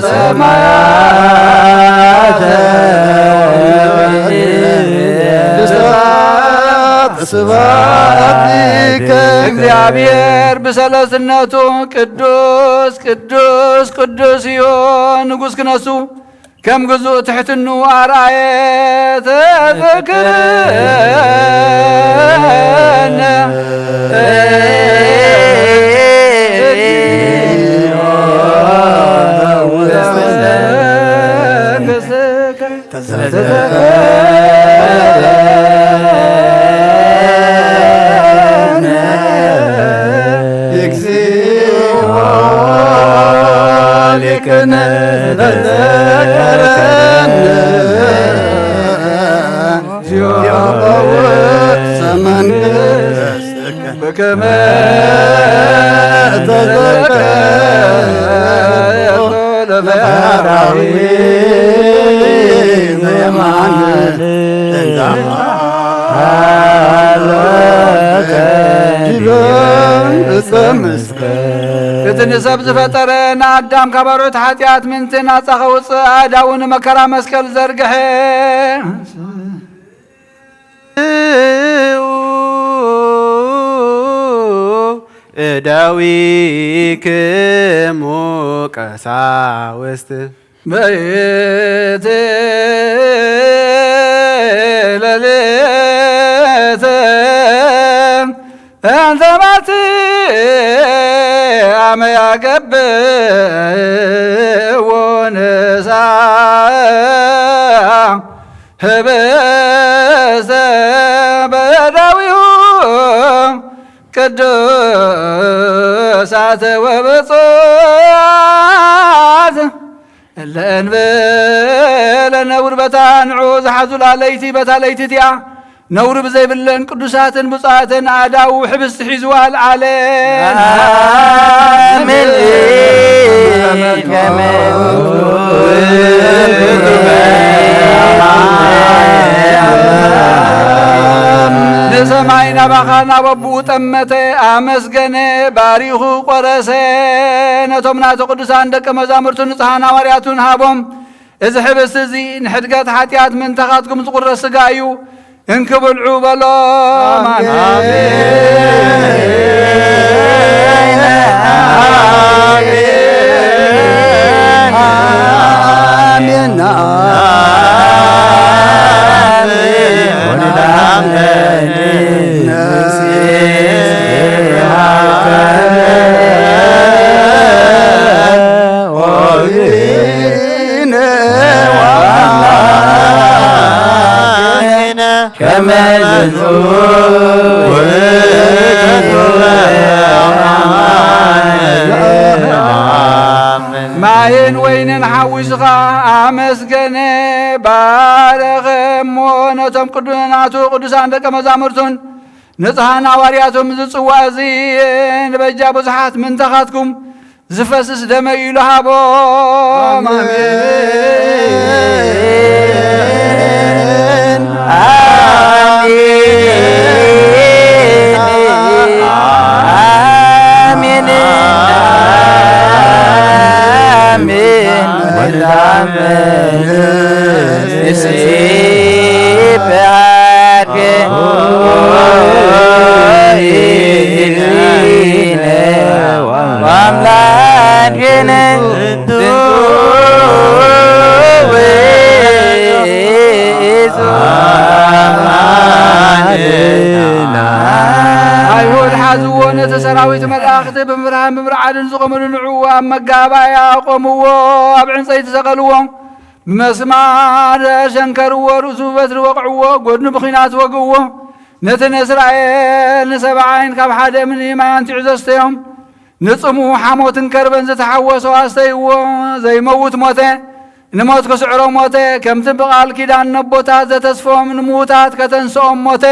ሰማያተ ስብሐት እግዚአብሔር በሰለስነቱ ቅዱስ ቅዱስ ቅዱስ ይሁን ንጉሥ ክነሱ كم جزء تحت النوار آيات ذكرنا كما تذكر لفراوي زمان እቲ ንሰብ ዝፈጠረን ኣዳም ካብ ኣርዑት ሓጢኣት ምንቲ ናፃ ኸውፅእ ኣእዳውን መከራ መስቀል ዘርግሐ እደዊክሙ ቀሳውስት በይት ለሌተ እንተ ማቲ አመ ያገብእ ወንሳ ህበሰ በዳዊሁ ቅዱሳተ ወብፁዓት ለእንበለ ነውር በታ ንዑ ዝሓዙላ ለይቲ በታ ለይቲትያ ነውር ብዘይብለን ቅዱሳትን ብፁዓትን ኣዳው ሕብስቲ ሒዝዋል ዓለን ንሰማይ ናባኻ ናበብኡ ጠመተ ኣመስገነ ባሪኹ ቆረሰ ነቶም ናቶ ቅዱሳን ደቀ መዛሙርቱ ንጽሓን ሐዋርያቱን ሃቦም እዚ ሕብስቲ እዚ ንሕድገት ሓጢኣት ምንተኻትኩም ዝቁረስ ሥጋ እዩ እንክብልዑ በሎም ማይን ወይንን ሓዊስኻ ኣመስገነ ባረኸሞ ነቶም ቅዱናቱ ቅዱሳን ደቀ መዛሙርቱን ንጽሓን ሐዋርያቶም ዝጽዋዕ እዚ ንበጃ ብዙሓት ምንተኻትኩም ዝፈስስ ደመ ኢሉ ሃቦም አይሁድ ሓዝዎ ነቲ ሰራዊት መላእኽቲ ብምብርሃን ብምርዓድን ዝቆመሉ ንዑ ኣብ መጋባያ ቆምዎ ኣብ ዕንፀይቲ ሰቐልዎ ብመስማር ሸንከርዎ ርእሱ በትሪ ወቕዕዎ ጎድኑ ብኺናት ወግእዎ ነቲ ንእስራኤል ንሰብዓይን ካብ ሓደ እምኒ ማያንቲዑ ዘስተዮም ንጽሙ ሓሞትን ከርበን ዝተሓወሶ ኣስተይዎ ዘይመውት ሞተ ንሞት ክስዕሮ ሞተ ከምቲ ብቓል ኪዳን ነቦታት ዘተስፎም ንምዉታት ከተንስኦም ሞተ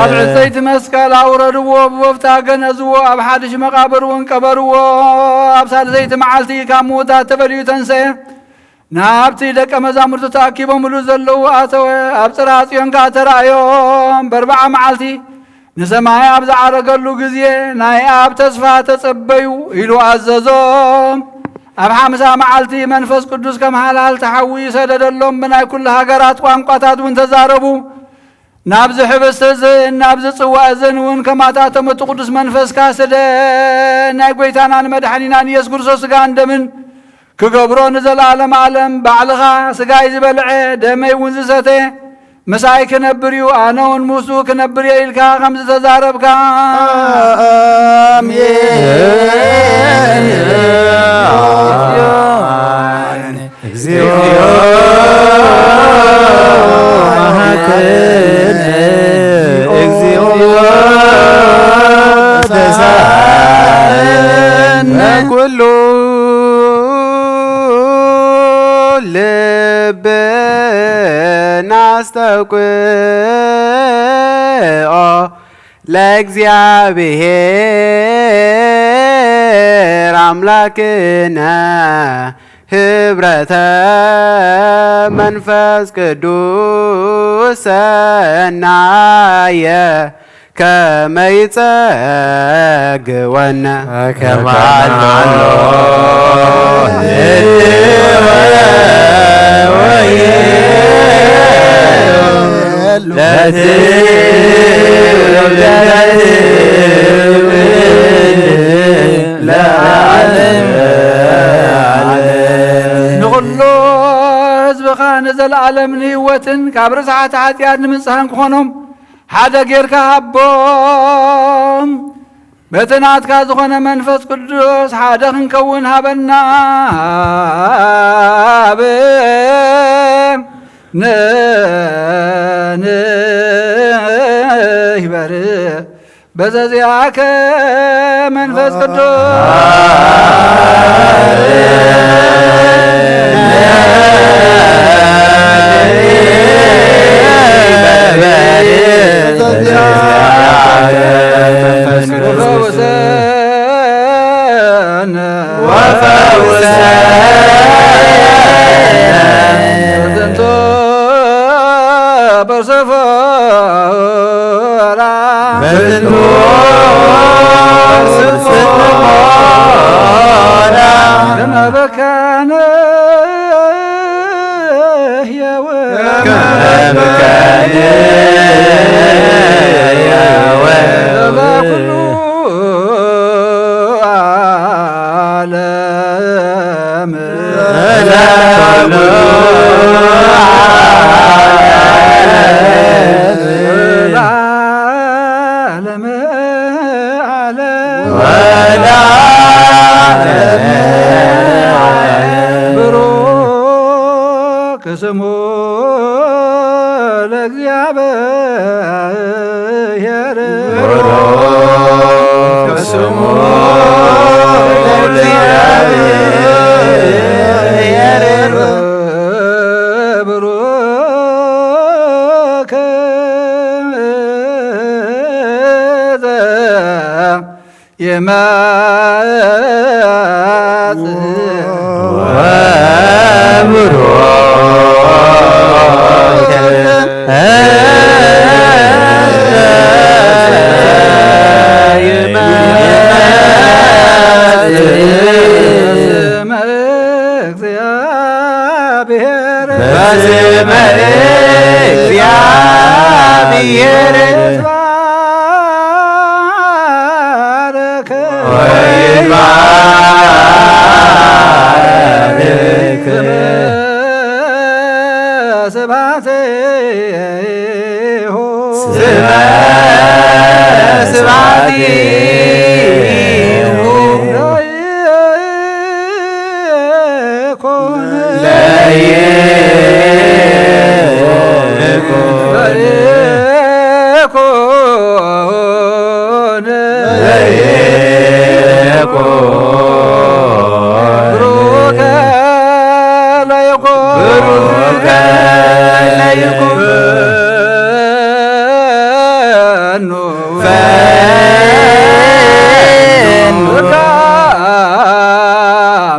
ኣብ ዕፀይቲ መስቀል ኣውረድዎ ብወፍታ ገነዝዎ ኣብ ሓድሽ መቃብር እውን ቀበርዎ ኣብ ሳልሰይቲ መዓልቲ ካብ ምዉታት ተፈልዩ ተንሰየ ናብቲ ደቀ መዛሙርቱ ተኣኪቦምሉ ዘለዉ ኣተወ ኣብ ጽርሐ ጽዮን ከዓ ተራእዮም በርባዓ መዓልቲ ንሰማይ ኣብ ዝዓረገሉ ግዜ ናይ ኣብ ተስፋ ተጸበዩ ኢሉ ኣዘዞም ኣብ ሓምሳ መዓልቲ መንፈስ ቅዱስ ከም ሃልሃል ተሓዊ ሰደደሎም ብናይ ኩሉ ሃገራት ቋንቋታት እውን ተዛረቡ ናብዚ ሕብስቲ እዝን ናብዚ ጽዋዕ እዝን እውን ከማታቶም እቲ ቅዱስ መንፈስካ ስለ ናይ ጐይታናን መድሓኒናን ኢየሱስ ክርስቶስ ሥጋን ደምን ክገብሮ ንዘለዓለም ዓለም ባዕልኻ ሥጋይ ዝበልዐ ደመይ እውን ዝሰተ مساي كنبريو أنا ونموسو كنبريو إلكا خمس تزاربك كل لبنا استوقع ለእግዚአብሔር አምላክነ ህብረተ መንፈስ ቅዱስ ሰናየ ከመ ይጸግወነ ከማሎ ንኩሉ ህዝብኻ ንዘለዓለም ንህይወትን ካብ ርስዓት ሓጢኣት ንምንፅሃን ክኾኖም ሓደ ጌርካ ሃቦም በቲ ናትካ ዝኾነ መንፈስ ቅዱስ ሓደ ክንከውን ሃበና ንይበር በዘዚአከ መንፈስ ቅዱስ ስሙ ለእግዚአብሔር ስሙ ለእግዚአብሔር ብሩክ የማጽ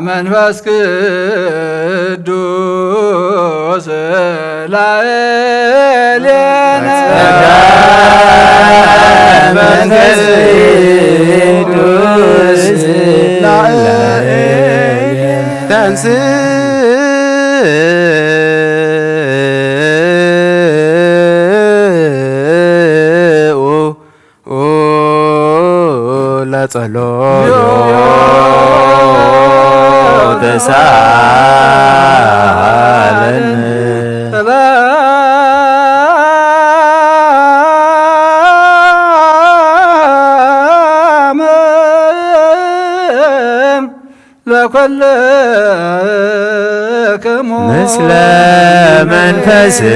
መንፈስ ቅዱስ ላዕሌነ መንፈስ ቅዱስ ላዕሌነ ለጸሎት ተሳለን كلكم مثل منفسك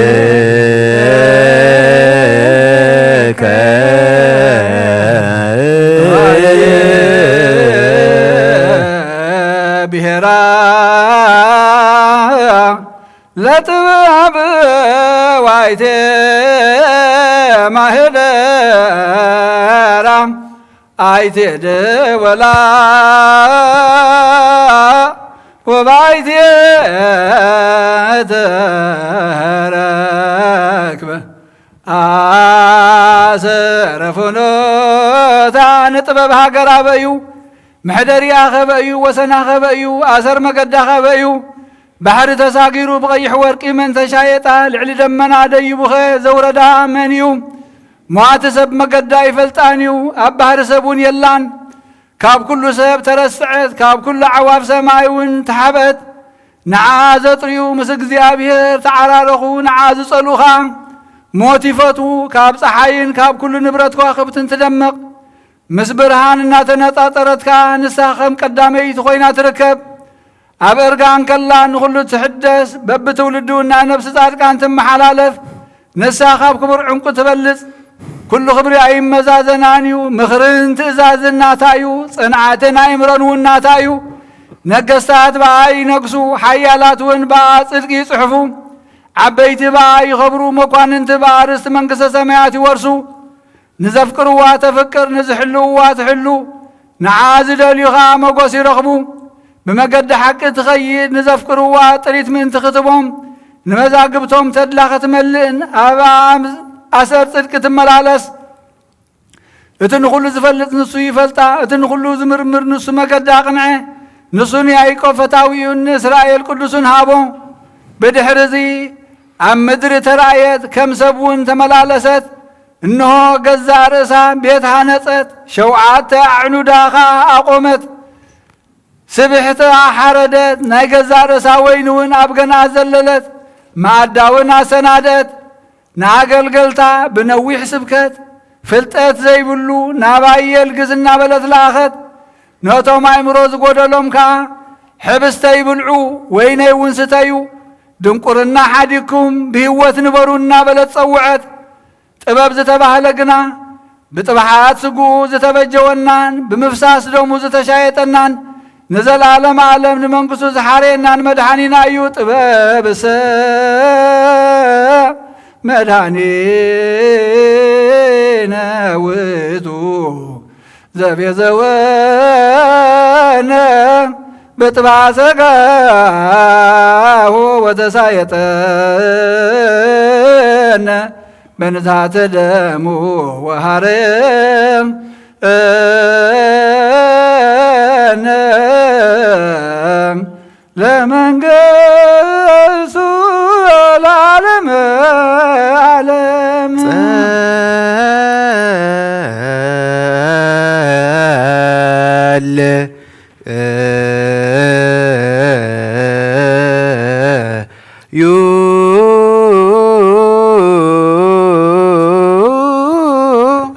بهرا لا تباب وايت ماهدرا ايت ولا وبايت تركبه አሰረፉኖ ታንጥበብ ሃገር አበዩ ምሕደሪያ ኸበዩ ወሰና ኸበዩ አሰር መገዳ ኸበዩ ባሕሪ ተሳጊሩ ብቐይሕ ወርቂ መንተሻየጣ ልዕሊ ደመና ደይቡኸ ዘውረዳ መን እዩ ሟቲ ሰብ መገዳ ይፈልጣን እዩ ኣብ ባሕሪ ሰብውን የላን ካብ ኩሉ ሰብ ተረስዐት ካብ ኩሉ ዓዋፍ ሰማይ እውን ተሓበት ንዓ ዘጥርዩ ምስ እግዚኣብሔር ተዓራረኹ ንዓ ዝጸሉኻ ሞት ይፈትዉ ካብ ፀሓይን ካብ ኩሉ ንብረት ከዋኽብትን ትደምቕ ምስ ብርሃን እናተነጣጠረትካ ንስኻ ከም ቀዳመይቲ ኮይና ትርከብ ኣብ እርጋን ከላ ንኹሉ ትሕደስ በብትውልዱ እና ነብሲ ጻድቃን ትመሓላለፍ ንስኻ ካብ ክቡር ዕንቁ ትበልጽ ኩሉ ክብሪ ኣይመዛዘናን እዩ ምኽርን ትእዛዝን ናታ እዩ ጽንዓትን ኣእምሮን እውን ናታ እዩ ነገሥታት በኣ ይነግሱ ሓያላት እውን በኣ ጽድቂ ይጽሕፉ ዓበይቲ በኣ ይኸብሩ መኳንንቲ በኣ ርስቲ መንግሥተ ሰማያት ይወርሱ ንዘፍቅርዋ ተፍቅር ንዝሕልውዋ ትሕሉ ንዓ ዝደልዩኻ መጎስ ይረኽቡ ብመገዲ ሓቂ ትኸይድ ንዘፍቅርዋ ጥሪት ምእንቲ ክትቦም ንመዛግብቶም ተድላ ክትመልእን ኣብ ኣሰር ጽድቂ ትመላለስ እቲ ንኹሉ ዝፈልጥ ንሱ ይፈልጣ እቲ ንኹሉ ዝምርምር ንሱ መገዲ ኣቕንዐ ንሱን ያዕቆብ ፈታዊኡን ንእስራኤል ቅዱሱን ሃቦ ብድሕሪ ኣብ ምድሪ ተራእየት ከም ሰብ እውን ተመላለሰት እንሆ ገዛ ርእሳ ቤት ሃነጸት ሸውዓተ ኣዕኑዳኻ ኣቆመት ስብሕቲ ሓረደት ናይ ገዛ ርእሳ ወይኒ እውን ኣብ ገና ዘለለት ማዕዳ እውን ኣሰናደት ንኣገልገልታ ብነዊሕ ስብከት ፍልጠት ዘይብሉ ናባየል ግዝ እናበለት ለኣኸት ነቶም ኣእምሮ ዝጐደሎም ከዓ ሕብስተ ይብልዑ ወይነይ እውን ስተዩ ድንቁርና ሓዲኩም ብህይወት ንበሩ እናበለት ጸውዐት ጥበብ ዝተባህለ ግና ብጥብሓት ስጉኡ ዝተበጀወናን ብምፍሳስ ደሙ ዝተሻየጠናን ንዘለዓለም ዓለም ንመንግሥቱ ዝሓርየናን መድኃኒና እዩ ጥበብሰ መድኃኒነ ውእቱ ዘቤዘወነ በጥባሰጋሁ ወተሳየጠነ በንዛተ ደሙ ወሃረም ለመንግሥቱ ለዓለመ ዓለም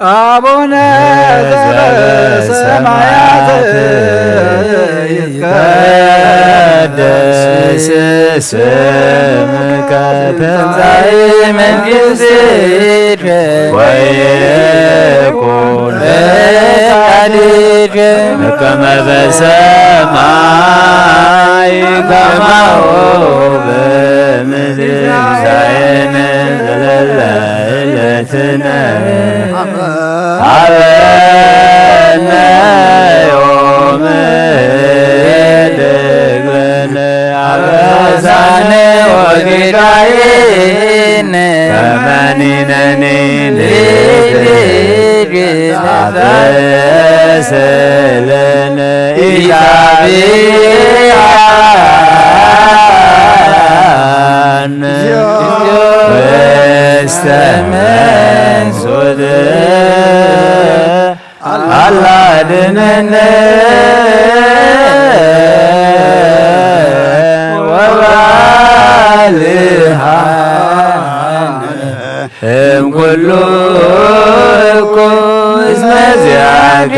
አቡነ ዘበሰማያት ይትቀደስ ስምከ ትምጻእ መንግሥትከ ወይኩን ፈቃድከ በከመ በሰማይ ከማሁ በምድር ሲሳየነ ዘለለ ዕለትነ ሀበነ ዮም ወኅድግ ለነ አበሳነ ወጌጋየነ ከመ ንሕነኒ ንኅድግ አበሰ ለነ ኢታብአነ ውስተ መንሱት አላድነነ ወባልሐነ እምኩሉ እኩይ እስመ ዚአከ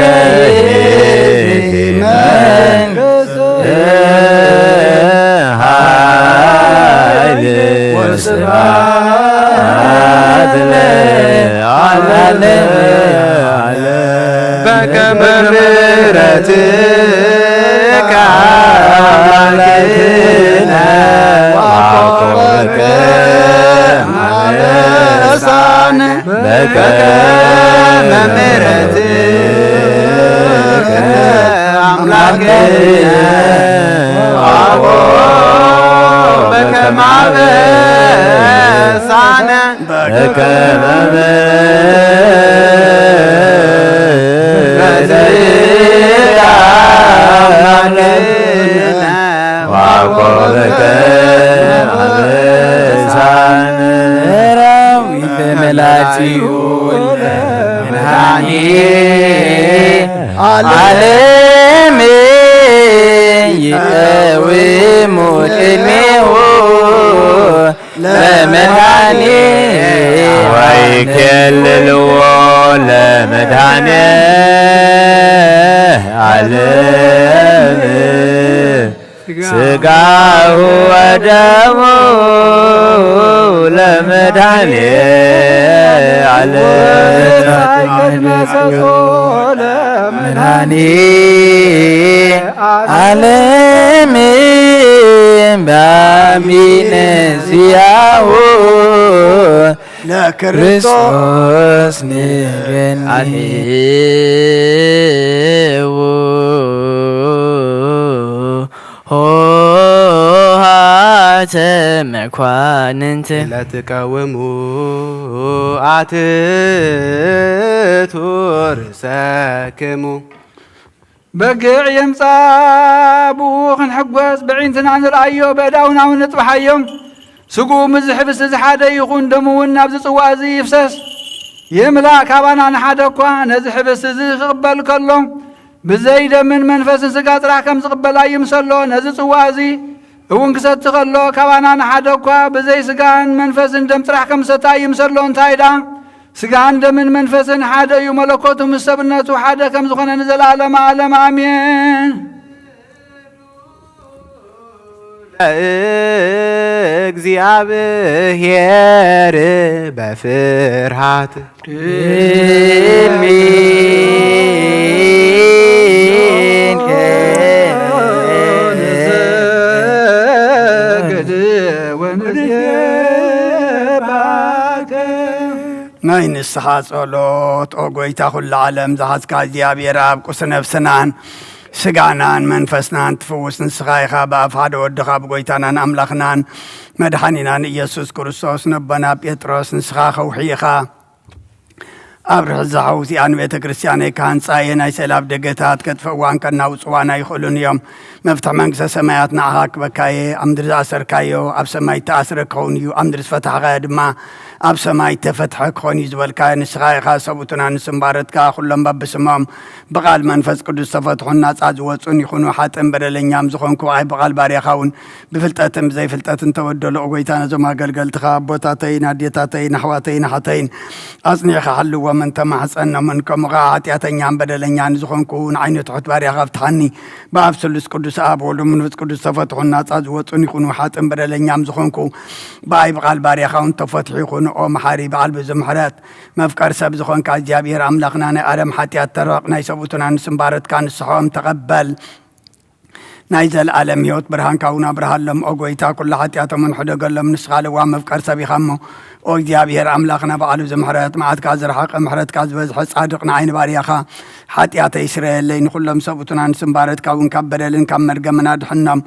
መንግሥት ዋቆበከ ማበሳነ በከመ ምሕረትከ አምላክነ ዋቆበከ ማበሳነ በከመ ዋቆበከ አበሳነ ራዊተ መላጺውን መድኃኒ ዓለም ይቀውሙ ቅድሜሁ ለመድኃኒ ወይኬልልዎ ለመድኃኒ ዓለም ሥጋሁ ወደሙ ለመድኃኒ ዓለም ለመድኃኒ ዓለም በአሚነ ዚአሁ ለክርስቶስ ንገኒ ሆሃተ መኳንንት ለትቀውሙ አትቱ ርእሰክሙ በግዕ የምጻቡ ክንሕጐስ ብዒንትና ንርአዮ በዳውና እውን ንጥበሓዮም ስጉ ምዝሕብስ ዝሓደ ይኹን ደሙ እውን ናብዚ ጽዋዕ እዚ ይፍሰስ ይምላእ ካባና ንሓደ እኳ ነዚ ሕብስ እዚ ክቕበል ከሎ ብዘይደምን መንፈስን ስጋ ጥራሕ ከም ዝቕበላ ይምሰሎ ነዚ ጽዋዕ እዚ እውን ክሰቲ ከሎ ካባና ንሓደ እኳ ብዘይ ስጋን መንፈስን ደም ጥራሕ ከም ሰታ ይምሰሎ እንታይ ዳ ስጋን ደምን መንፈስን ሓደ እዩ መለኮቱ ምስ ሰብነቱ ሓደ ከም ዝኾነ ንዘለዓለመ ዓለም አሜን። እግዚአብሔር በፍርሃት ናይ ንስሓ ጸሎት ኦ ጐይታ ኹሉ ዓለም ዝሓዝካ እግዚኣብሔር ኣብ ቁስ ነፍስናን ስጋናን መንፈስናን ትፍውስ ንስኻ ኢኻ ብኣፍ ሓደ ወድኻ ብጐይታናን ኣምላኽናን መድሓኒናን ኢየሱስ ክርስቶስ ነቦና ጴጥሮስ ንስኻ ኸውሒ ኢኻ ኣብ ርሕዚ ሓውቲኣን ቤተ ክርስቲያነይ ካህንጻየ ናይ ሰላብ ደገታት ከጥፍእዋን ከናውፅዋና ይኽእሉን እዮም መፍትሒ መንግስተ ሰማያት ንዓኻ ክበካየ ኣብ ምድሪ ዝኣሰርካዮ ኣብ ሰማይ ተኣስረ ክኸውን እዩ ኣብ ምድሪ ዝፈታሕኻዮ ድማ ኣብ ሰማይ ተፈትሐ ክኾን እዩ ዝበልካ ንስኻ ኢኻ ሰቡትና ንስምባረትካ ኩሎም በብስሞም ብቓል መንፈስ ቅዱስ ተፈትሑን ናጻ ዝወፁን ይኹኑ ሓጥን በደለኛም ዝኾንኩ ኣይ ብቓል ባርያኻ እውን ብፍልጠትን ብዘይፍልጠትን ተወደሎ ጐይታ ነዞም ኣገልገልትኻ ኣቦታተይን ኣዴታተይን ኣሕዋተይን ኣሓተይን ኣጽኒዕኻ ሓልዎም እንተማሕፀኖምን ከምኡ ኸዓ ኃጢአተኛን በደለኛን ዝኾንኩ ንዓይነ ትሑት ባርያኻ ፍትሐኒ ብኣብ ስሉስ ቅዱስ ኣብ ወልድ መንፈስ ቅዱስ ተፈትሑን ናጻ ዝወፁን ይኹኑ ሓጥን በደለኛም ዝኾንኩ ብኣይ ብቓል ባርያኻ እውን ተፈትሑ ይኹኑ ኦ መሓሪ በዓል ብዙ ምሕረት መፍቀር ሰብ ዝኾንካ እግዚኣብሔር ኣምላኽና ናይ ዓለም ሓጢአት ተረቕ ናይ ሰቡትና ንስምባረትካ ንስሖም ተቐበል ናይ ዘለዓለም ሕይወት ብርሃንካ እውን ኣብርሃሎም ኦ ጐይታ ኩሉ ሓጢአቶምን ሕደገሎም ንስኻ ለዋ መፍቀር ሰብ ኢኻ እሞ ኦ እግዚኣብሔር ኣምላኽና በዓል ብዙ ምሕረት መዓትካ ዝረሓቐ ምሕረትካ ዝበዝሐ ጻድቕ ንዓይኒ ባርያኻ ሓጢአተይ ስረየለይ ንኹሎም ሰቡትና ንስምባረትካ እውን ካብ በደልን ካብ መርገምን ኣድሕኖም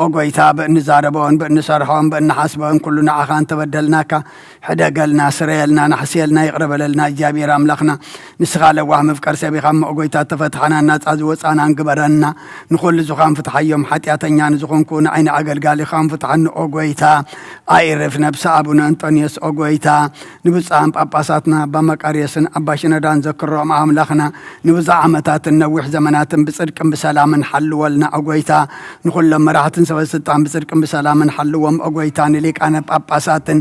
ኦ ጐይታ ብእንዛረቦን ብእንሰርሖን ብእንሓስቦን ኩሉ ንዓኻ እንተበደልናካ ሕደገልና ስረየልና ናሕስየልና ይቕረበለልና እግዚኣብሔር ኣምላኽና ንስኻ ለዋህ መፍቀር ሰብ ኢኻ እሞ ኦ ጐይታ ተፈትሐና ናጻ ዝወፃና ንግበረና ንኹሉ ዙኻን ፍትሐዮም ሓጢአተኛ ንዝኾንኩ ንዓይኒ ኣገልጋሊኻን ፍትሐኒ ኦ ጐይታ ኣይርፍ ነብሲ ኣቡነ አንጦንዮስ ኦ ጐይታ ንብፃን ጳጳሳትና ኣባ መቃርዮስን ኣባ ሽነዳን ዘክሮም ኣምላኽና ንብዙሕ ዓመታትን ነዊሕ ዘመናትን ብጽድቅን ብሰላምን ሓልወልና ኦ ጐይታ ንኹሎም መራሕትን ሰበስልጣን ብጽድቅን ብሰላምን ሓልዎም ኦ ጐይታ ንሊቃነ ጳጳሳትን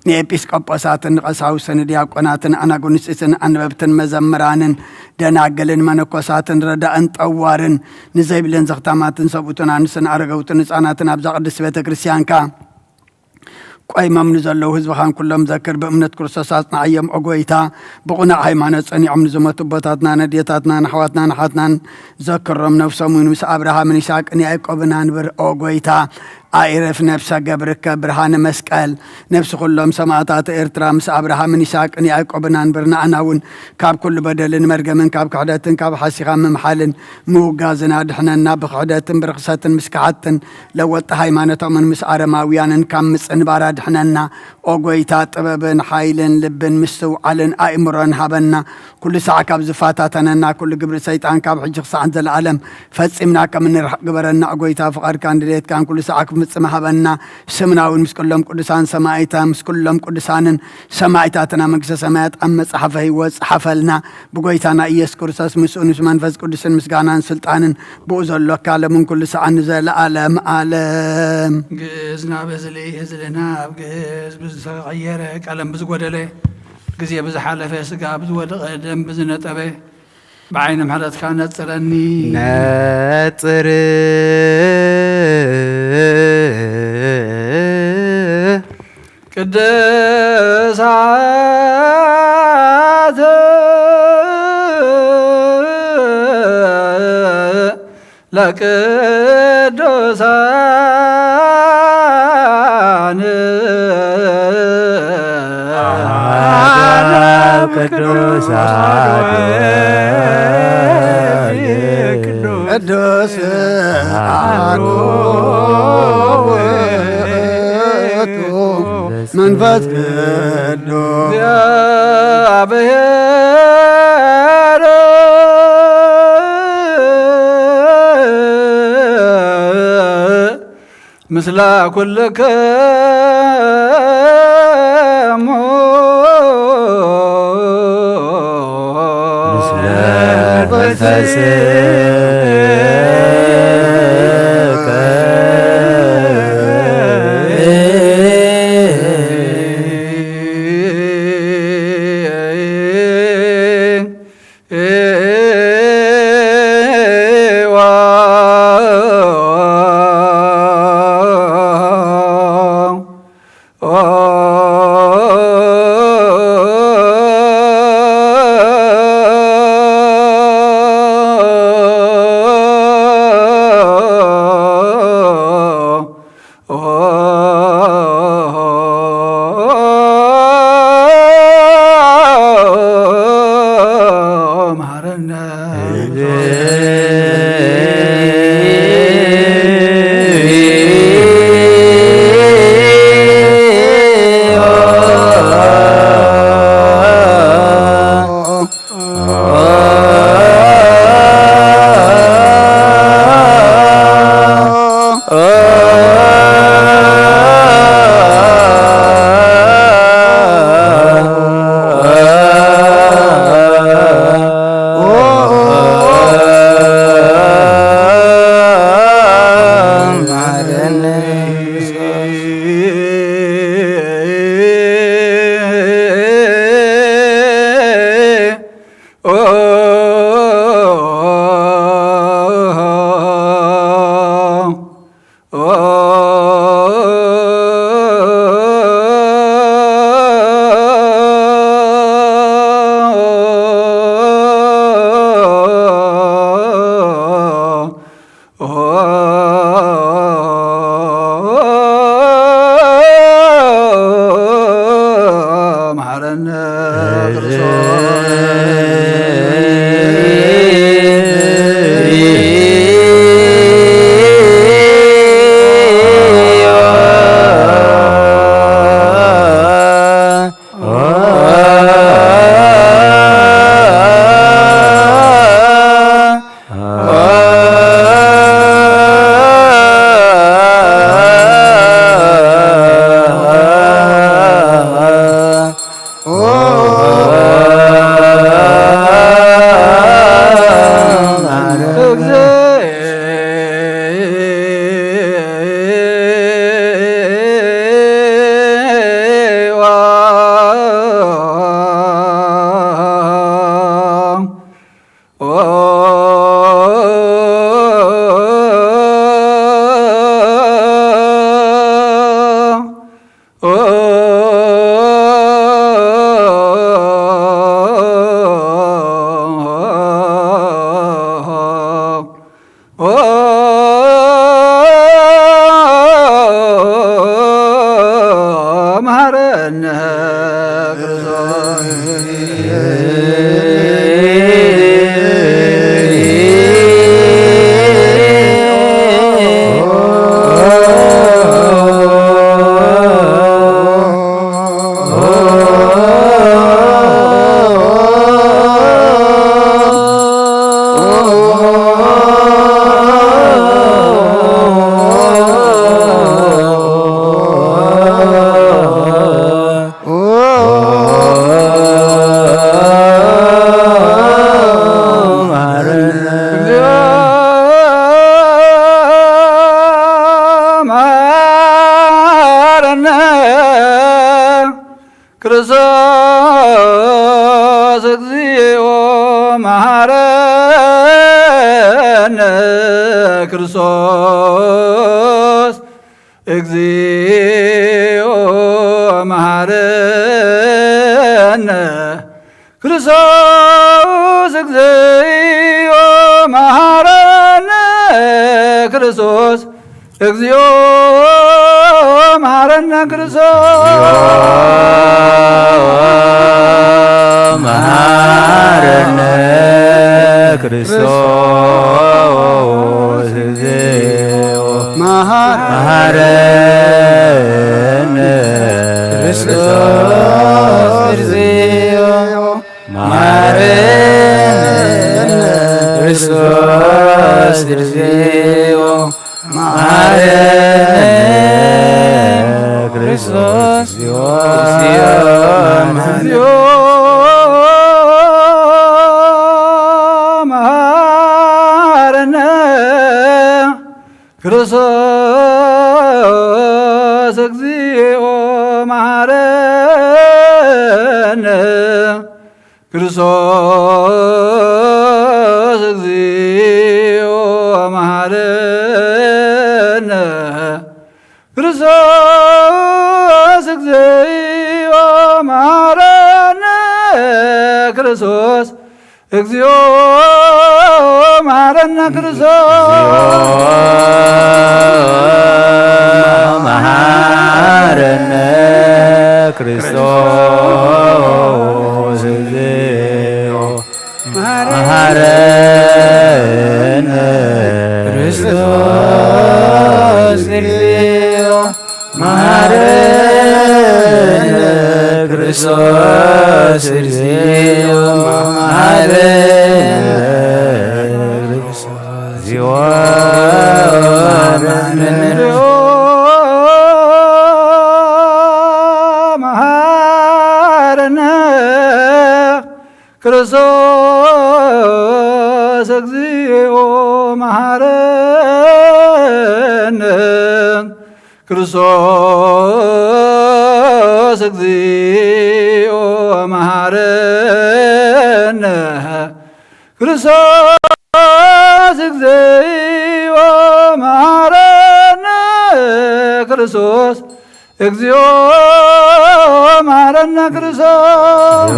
ንኤጲስቆጶሳትን ንቐሳውስትን ዲያቆናትን ኣናጉንስትን ኣንበብትን መዘምራንን ደናግልን መነኮሳትን ረዳእን ጠዋርን ንዘይብልን ዘኽታማትን ሰቡትን ኣንስትን ኣረገውትን ህፃናትን ኣብዛ ቅድስት ቤተ ክርስቲያንካ ቆይሞም ንዘለዉ ህዝብኻን ኩሎም ዘክር ብእምነት ክርስቶስ ኣጽናዕዮም ኦ ጐይታ ብቑናዕ ሃይማኖት ጸኒዖም ንዝሞቱ ቦታትና ነድየታትና ንኣሕዋትና ንሓትናን ዘክሮም ነፍሶም ምስ ኣብርሃምን ይስሐቅን ያዕቆብን ኣንብር ኦ ጐይታ أعرف نفس جبرك برهان مسكال نفس كلهم سماعات إرترا مس أبراهام إسحاق يعقوب نبرنا عناون كاب كل بدل مرجع من كاب قعدة كاب حسيقا من محل موجازنا دحنا نابخ عدة برقصة مسكعة لو التهيمانة من مس أرماويان كم مس انبارا دحنا أوجيتات بن حيلن لبن مستو علن أئمران هبنا كل ساعة كاب زفاتاتنا كل قبر سيطان كاب حجق ساعة العالم فسمنا كمن قبرنا أوجيتا فقر كانديديت كان كل ساعة متصمح بنا سمنا ونمسكلهم قدسان سمايتا مسكلهم قدسان سمايتاتنا مكس سمايت أم صحفه وصحفلنا بقويتانا إيس كورساس مسؤونس منفذ قدسان مسقانان سلطان بوزل لك من كل ساعة نزل عالم عالم جزنا بزلي هزلنا بجز بزغيرك علم بزودلي جزية بزحالة في سقا بزود قدم بزنة أبي بعين محلت كانت ترني ناطر قدسات لقدسان قدوس منفذ قدوس يا مثل كل መሃረነ ክርስቶስ እግዚኦ መሃረነ ክርስቶስ እግዚኦ መሃረነ ክርስቶስ እግዚኦ መሃረነ ክርስቶስ እግዚኦ መሃረነ ክርስቶስ መሃረነ ክርስቶስ እግዚኦ መሃረነ ክርስቶስ እግዚኦ መሃረነ ክርስቶስ እግዚኦ መሃረነ ክርስቶስ እግዚኦ ክርስቶስ እግዚኦ መሃረነ ክርስቶስ እግዚኦ መሃረነ ክርስቶስ እግዚኦ መሃረነ ክርስቶስ እግዚኦ መሃረነ ክርስቶስ መሃረነ ክርስቶስ እግዚኦ መሃረነ ክርስቶስ እግዚኦ መሃረነ ክርስቶስ እግዚኦ መሃረነ እግዚኦ መሃረነ ክርስቶስ እግዚኦ መሃረነ ክርስቶስ እግዚኦ መሃረነ ክርስቶስ እግዚኦ መሃረነ ክርስቶስ እግዚኦ መሃረነ ክርስቶስ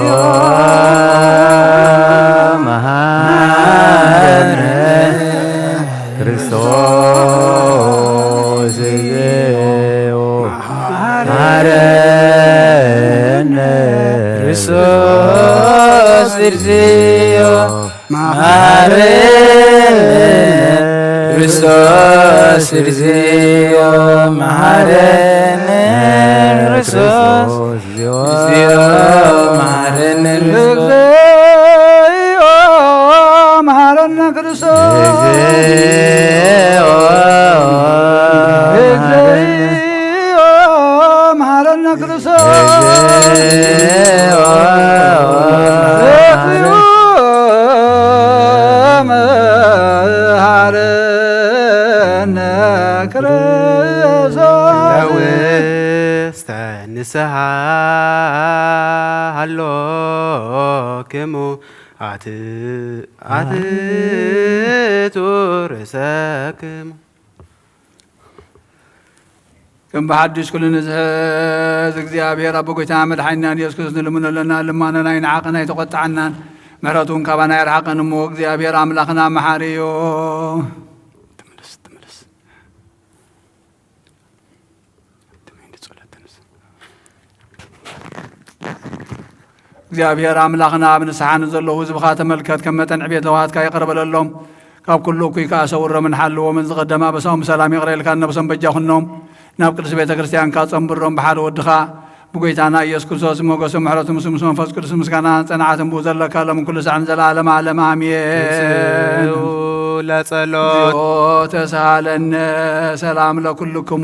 መሃረነ ክርስቶስ እግዚኦ መሃረነ ክርስቶስ እግዚኦ መሃረነ ክርስቶስ እግዚኦ መሃረነ ክርስቶስ እግዚኦ መሃረነ መሃረነ ክርስቶስ መሃረነ ውስተ ንስሓ ሃሎክሙ አትቱ ርእሰክሙ ከም ብሓድሽ ኩሉ ንዝሕዝ እግዚአብሔር ኣቦ ጎይታና መድሓኒና ኢየሱስ ክርስቶስ ንልሙን ኣለና ልማነና ይንዓቐና ይተቆጣዓናን ምሕረቱን ካባና ይርሓቐን እሞ እግዚአብሔር ኣምላኽና መሓሪ እዩ። እግዚአብሔር ኣምላኽና ኣብ ንስሓን ዘለዉ ህዝብኻ ተመልከት፣ ከም መጠን ዕቤት ለዋሃትካ ይቕርበለሎም፣ ካብ ኩሉ እኩይ ከኣሰውሮምን ሓልዎምን ዝቐደማ በሳኦም ሰላም ይቕረየልካ ነብሶም በጃኹኖም ናብ ቅዱስ ቤተ ክርስቲያንካ ጸንብሮም ብሓደ ወድኻ ብጎይታና ኢየሱስ ክርስቶስ ሞገሶም ምሕረቱ ምስ መንፈስ ቅዱስ ምስጋና ጸንዓትን ብኡ ዘለካ ሎምን ኩሉ ሰዓን ዘለዓለም ዓለም አሜን። ለጸሎት ተሳሃለነ ሰላም ለኩልክሙ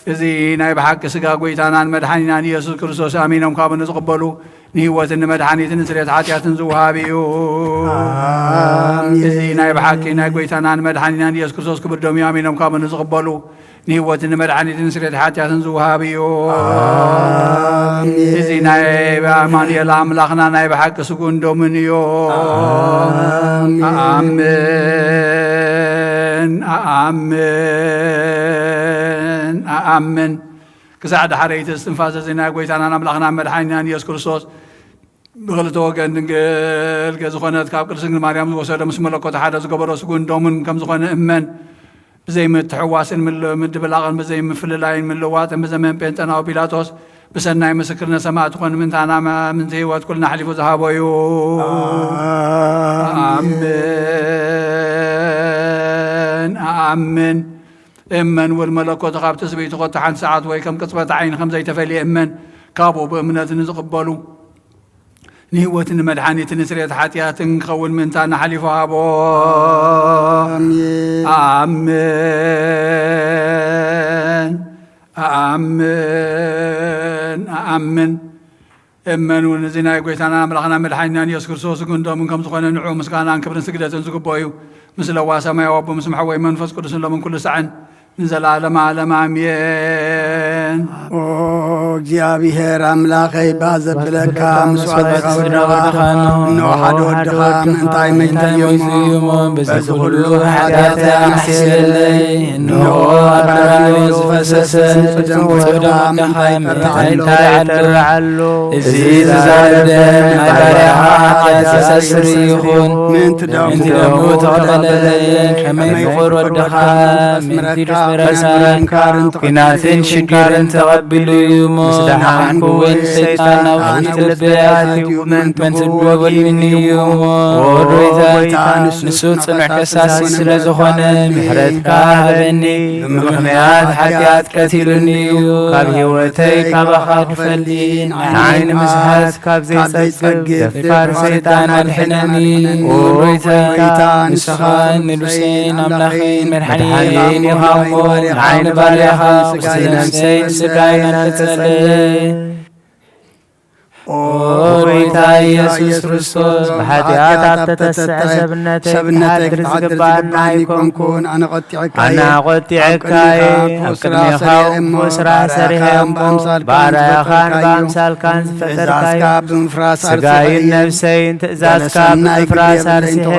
إذا ناي بحق سجا قويتنا مدحنينا يسوع كريستوس آمين كابن نقبلوا نيوة مدحنيت نسريت حاتيات زوهابيو إذا ناي بحق ناي قويتنا مدحنينا يسوع كريستوس كبر دومي آمين كابن نقبلوا نيوة مدحنيت نسريت حاتيات زوهابيو إذا ناي بأماني العام لخنا ناي بحق سكون دومنيو آمين آمين آمين كسعد حريت استنفاس زينا قويتنا نملخنا مدحنينا يسوع كريستوس بغلطو وقن نقل كزخونات كاب قرسنج مريم وسودا مسملكوت حدا زقبرو سكون دومن كم زخون امن بزي متحواس من دبلاغن بزي من فللاين من لوات بزمن بنتنا وبيلاطوس بسناي مسكرنا سماعت كون من تانا من زيوات كلنا حليف ذهابو آمين آمين امن والملكوت غاب تسبيت قط عن ساعات وي كم قصبة عين خمسة تفلي امن كابو بامنات نزقبلوا نهوة مدحانية نسرية حاتيات نخول من تانا حليف ابو آمين آمين آمين امن ونزينا يقويتنا ملغنا مدحانيا يسوع كريستوس كنتم من كم زخنا نعوم مسكانا كبر سجدة نزقبويو مثل واسا ما يواب مسمح وي منفس قدس من كل سعن نزل عالم عالم عميان እግዚአብሔር አምላኸይ ባዘብለካ መስዋዕት ንውሓዶ ወድኻ ምንታይ መይታዮሞ በዚ ኩሉ ሓጢአተ ኣሕሲለለይ እንሆ ኣካላዊ ዝፈሰሰ ጽድምካ እንታይ ይጥርዓሉ እዚ ዝዛረበ ናይ ባርያኻ ኃጢአት ዘሰስር ይኹን ምንቲ ደሙ ተቐበለለይ ከመይ ፍቑር ወድኻ ምንቲ ድስምረሳን ኩናትን ሽግርን ተቐቢሉ እዩ مسدحان كون سيطان وخيط البيات من تدول منيو ورويتا نسوت صنع كساسي سلازخونا محرد كاهبني مخميات حكيات كثيرنيو كاب هيوتي كاب أخاف فلين عين مسحات كاب زي سقف دفار سيطان الحناني ورويتا نسخان ندوسين أملاخين مرحنين يخامون عين باليخا وسينمسين سقاين ኦሪታ ኢየሱስ ክርስቶስ በኃጢአት አተተስዐ ሰብነተይ ክትሓድር ኣይኮንኩን ኣነ ቐጢዕካየ ኣብ ቅድሜኻ ስራ ሰሪሐ እሞ ብኣርኣያኻን ብኣምሳልካን ዝፈጠርካዮ ስጋይን ነፍሰይን ትእዛዝካ ብምፍራስ ኣርሲሐ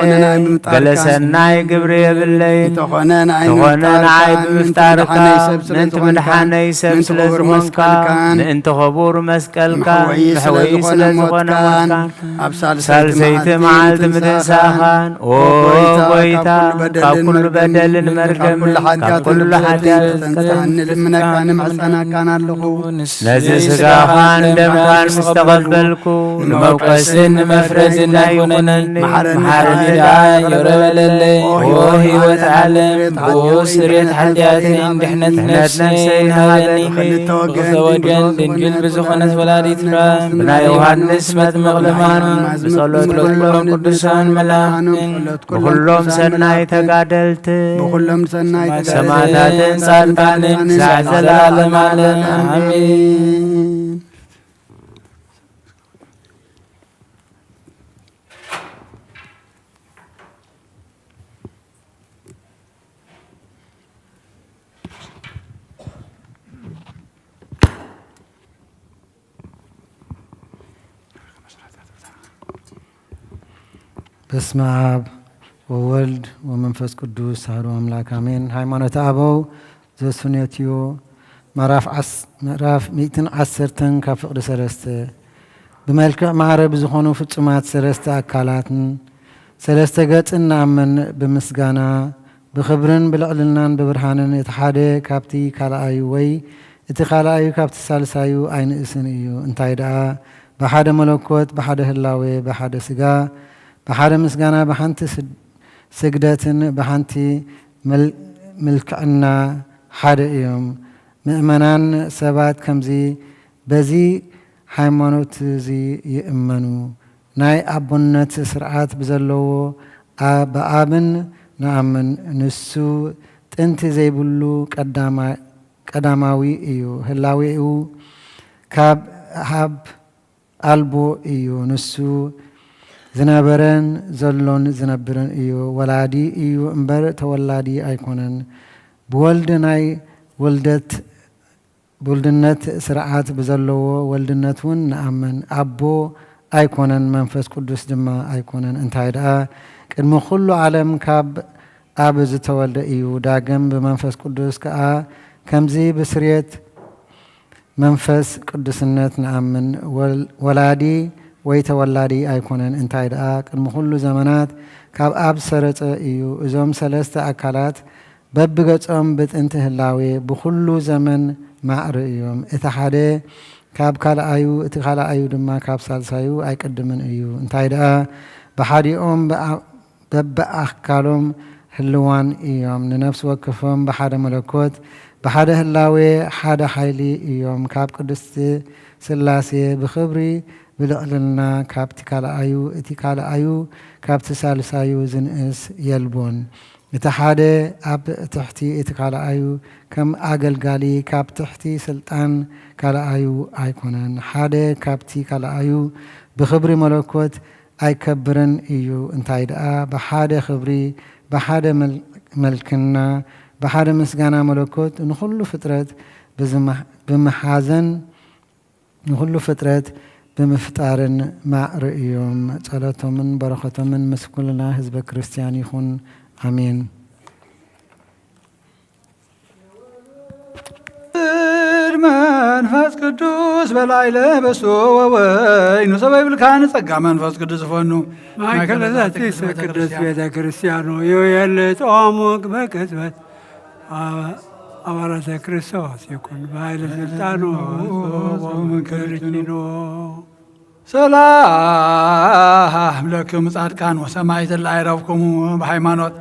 ገለ ሰናይ ግብሪ የብለይን እንተኾነ ንዓይ ብምፍጣርካ ምእንቲ ምድሓነይ ሰብ ስለ ዝኾንካ ምእንቲ ኽቡር መስቀልካ ወይ ስለዝኾነ ሞትካን ሳልሰይቲ መዓልቲ ምትንሳኻን ኦ ጐይታ ካብ ኩሉ በደልን መርገምን ካብ ኩሉ ሓጢአት ንልምነካ ንምዕፀናካን ኣለኹ ነዚ ስጋኻን ደምካን ምስ ተቐበልኩ ንመውቀስን ንመፍረዝን ኣይኮነኒ መሓረኒ ደኣ የውረበለለይ ኦ ህይወት ዓለም ኦ ስርየት ሓጢአተይን ድሕነት ነፍሰይን ሃበኒ ክልተ ወገን ድንግል ብዝኾነት ወላዲት ብናይ ዮሐንስ መጥምቕ ልማኖን ብጸሎት ኩሎም ቅዱሳን መላእክትን ብኩሎም ሰናይ ተጋደልቲ ሰማዕታትን ጻድቃንን ክሳዕ ዘለዓለም ዓለም አሜን። በስመ አብ ወወልድ ወመንፈስ ቅዱስ አሐዱ አምላክ አሜን። ሃይማኖተ አበው ዘሱኔትዮ ምዕራፍ 110 ካብ ፍቅዲ 3 ብመልክዕ ማዕረ ብዝኾኑ ፍጹማት ሰለስተ አካላትን ሰለስተ ገጽን ንኣምን ብምስጋና ብክብርን ብልዕልናን ብብርሃንን እቲ ሓደ ካብቲ ካልኣዩ ወይ እቲ ካልኣዩ ካብቲ ሳልሳዩ ኣይንእስን እዩ። እንታይ ደኣ ብሓደ መለኮት ብሓደ ህላዌ ብሓደ ስጋ بحال مسجانا بحنتي سجدتن بحنتي ملكنا حدا يوم مؤمنان سبات كمزي بزي ሃይማኖት እዚ ይእመኑ ናይ አቦነት ስርዓት ብዘለዎ በአብን ንአምን ንሱ ጥንቲ ዘይብሉ ቀዳማዊ እዩ ህላዊኡ ካብ ሃብ አልቦ እዩ ንሱ ዝነበረን ዘሎን ዝነብርን እዩ ወላዲ እዩ እምበር ተወላዲ ኣይኮነን ብወልድ ናይ ውልድነት ስርዓት ብዘለዎ ወልድነት እውን ንኣመን ኣቦ ኣይኮነን መንፈስ ቅዱስ ድማ ኣይኮነን እንታይ ደኣ ቅድሚ ኩሉ ዓለም ካብ ኣብ ዝተወልደ እዩ ዳግም ብመንፈስ ቅዱስ ከዓ ከምዚ ብስርየት መንፈስ ቅዱስነት ንኣምን ወላዲ ወይ ተወላዲ ኣይኮነን እንታይ ደኣ ቅድሚ ኩሉ ዘመናት ካብ ኣብ ሰረፀ እዩ እዞም ሰለስተ ኣካላት በብገጾም ብጥንቲ ህላዌ ብኩሉ ዘመን ማዕረ እዮም እቲ ሓደ ካብ ካልኣዩ እቲ ካልኣዩ ድማ ካብ ሳልሳዩ ኣይቀድምን እዩ እንታይ ደኣ ብሓዲኦም በብኣካሎም ህልዋን እዮም ንነፍሲ ወከፎም ብሓደ መለኮት ብሓደ ህላዌ ሓደ ሓይሊ እዮም ካብ ቅድስቲ ስላሴ ብክብሪ ብልዕልና ካብቲ ካልኣዩ እቲ ካልኣዩ ካብቲ ሳልሳዩ ዝንእስ የልቦን እቲ ሓደ ኣብ ትሕቲ እቲ ካልኣዩ ከም ኣገልጋሊ ካብ ትሕቲ ስልጣን ካልኣዩ ኣይኮነን ሓደ ካብቲ ካልኣዩ ብክብሪ መለኮት ኣይከብርን እዩ እንታይ ደኣ ብሓደ ክብሪ ብሓደ መልክና ብሓደ ምስጋና መለኮት ንኩሉ ፍጥረት ብምሓዘን ንኩሉ ፍጥረት ብምፍጣርን ማዕረ እዮም ጸሎቶምን በረኸቶምን ምስ ኩልና ህዝበ ክርስቲያን ይኹን አሜን መንፈስ ቅዱስ በላይ ለበሶ ወወይኑ ሰበይ ብልካን ጸጋ መንፈስ ቅዱስ ፈኑ ማይከለዛት ቅዱስ ቤተ ክርስቲያኑ የለ ጾሙቅ በቅጽበት አባላተ ክርስቶስ ይኩን በኃይለ ስልጣኑ ወምክርጅኖ ሰላም ለክሙ ጻድቃን ወሰማዕት ለአይረፍክሙ በሃይማኖት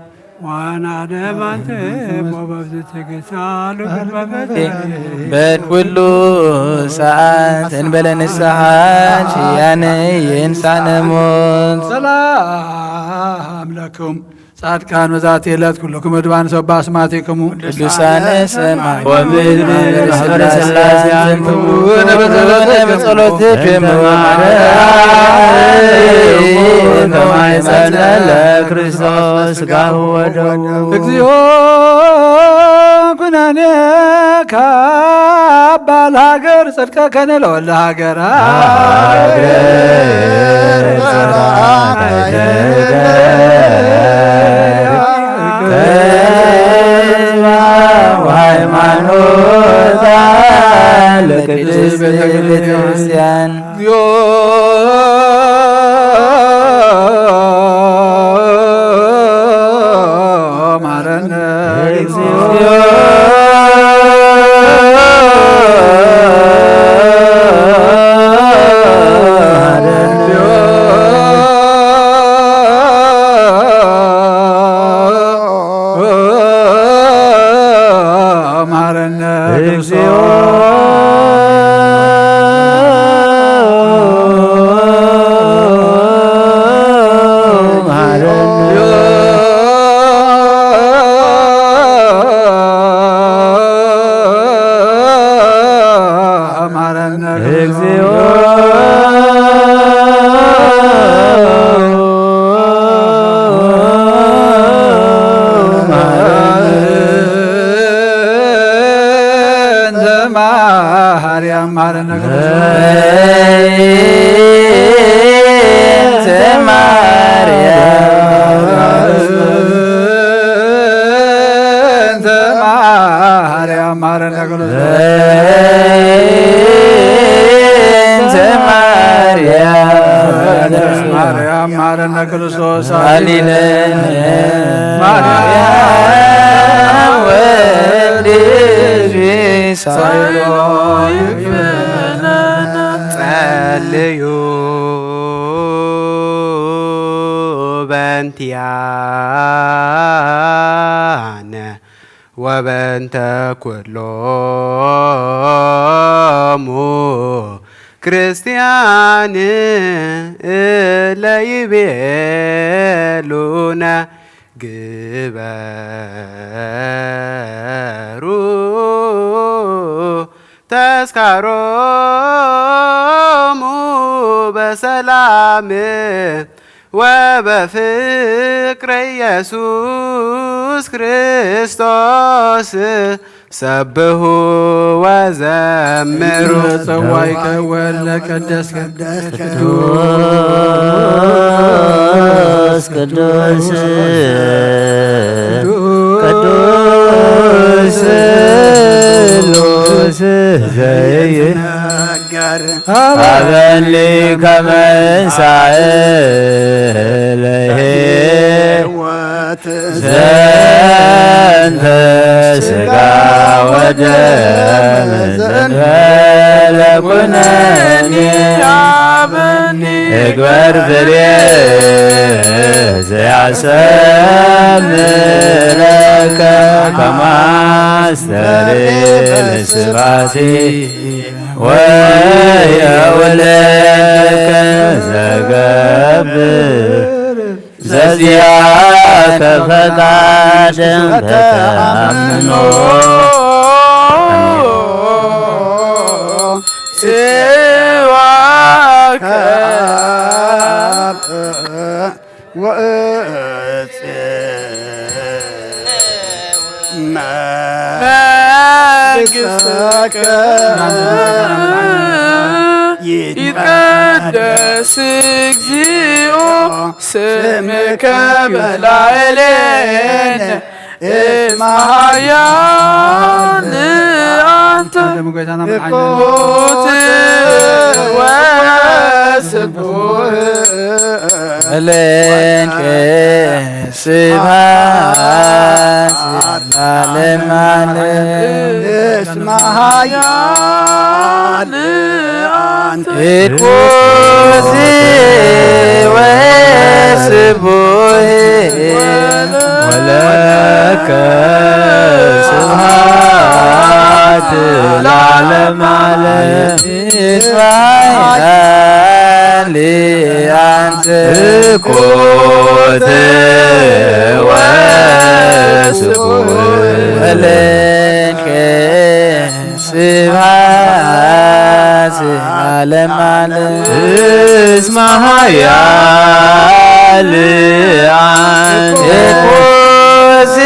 ዋናደማንተ ሞባብዝ ተገሳሉ በኩሉ ሰዓት እንበለ ንስሐ ችያነ የንሳነሞት ሰላም ለክሙ ጻድቃን በዛቲ ዕለት ኩልክሙ ድባን ሰባ አስማቲክሙ ቅዱሳነ ሰማይ ወምድር ማኅበረ ሥላሴ አንትሙ በጸሎትክሙ በማኅፀነ ለክርስቶስ ሥጋሁ ወደሙ እግዚኦ ኩነኔ ካባል ሀገር ጽድቀ ከነ ለወለ ሀገር ሃይማኖት ለቅድስት ቤተ ክርስቲያን ማረነ ክርስቶስ አሊለን ማርያም ወልድሽ ሳይሎ ጸልዩ በእንቲአነ ወበእንተ ኩሎሙ ክርስቲያን ለይቤሉነ ግበሩ ተስካሮሙ በሰላም ወበፍቅረ ኢየሱስ ክርስቶስ ሰብሑ ወዘምሩ ጽዋዕከ ወለቀደስ ቅዱስ ቅዱስ ቅዱስ ስሉስ ዘይነገር አበሊ ከመንሳእ ለሕይወት ዘንተ ሥጋ ወደም ዘንበለ ኩነኔ እግበር ፍሬ ዘያሰምረከ ከማስተርል ስባሴ ወየውለከ ዘገብር ዘዚያከ ፈቃድም ተአምኖ ሲዋከ ወእጽ መንግሥትከ ይትቀደስ እግዚኦ ስምከ በላዕሌነ እስመ ኃያል አንተ እኩት ወስቡሕ እልንቅ ስብሐት ለዓለመ ዓለም እስመ ኃያል አንተ እኩት ወስቡሕ ወለከ ስብሐት ለዓለመ ዓለም እስመ ኃያል አንተ እኩት ወስቡሕ ወለከ ስብሐት ለዓለመ ዓለም እስመ ኃያል አንተ እኩት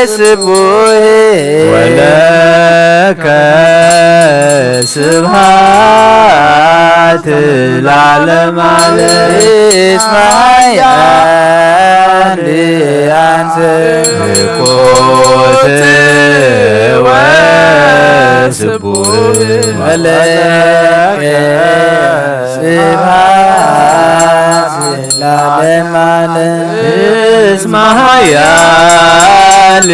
ወስቡሕ ወለከ ስብሐት ለዓለመ ዓለም እስመ ኃያል አንተ እኩት ወስቡሕ ወለከ ስብሐት ለዓለመ ዓለም እስመ ኃያል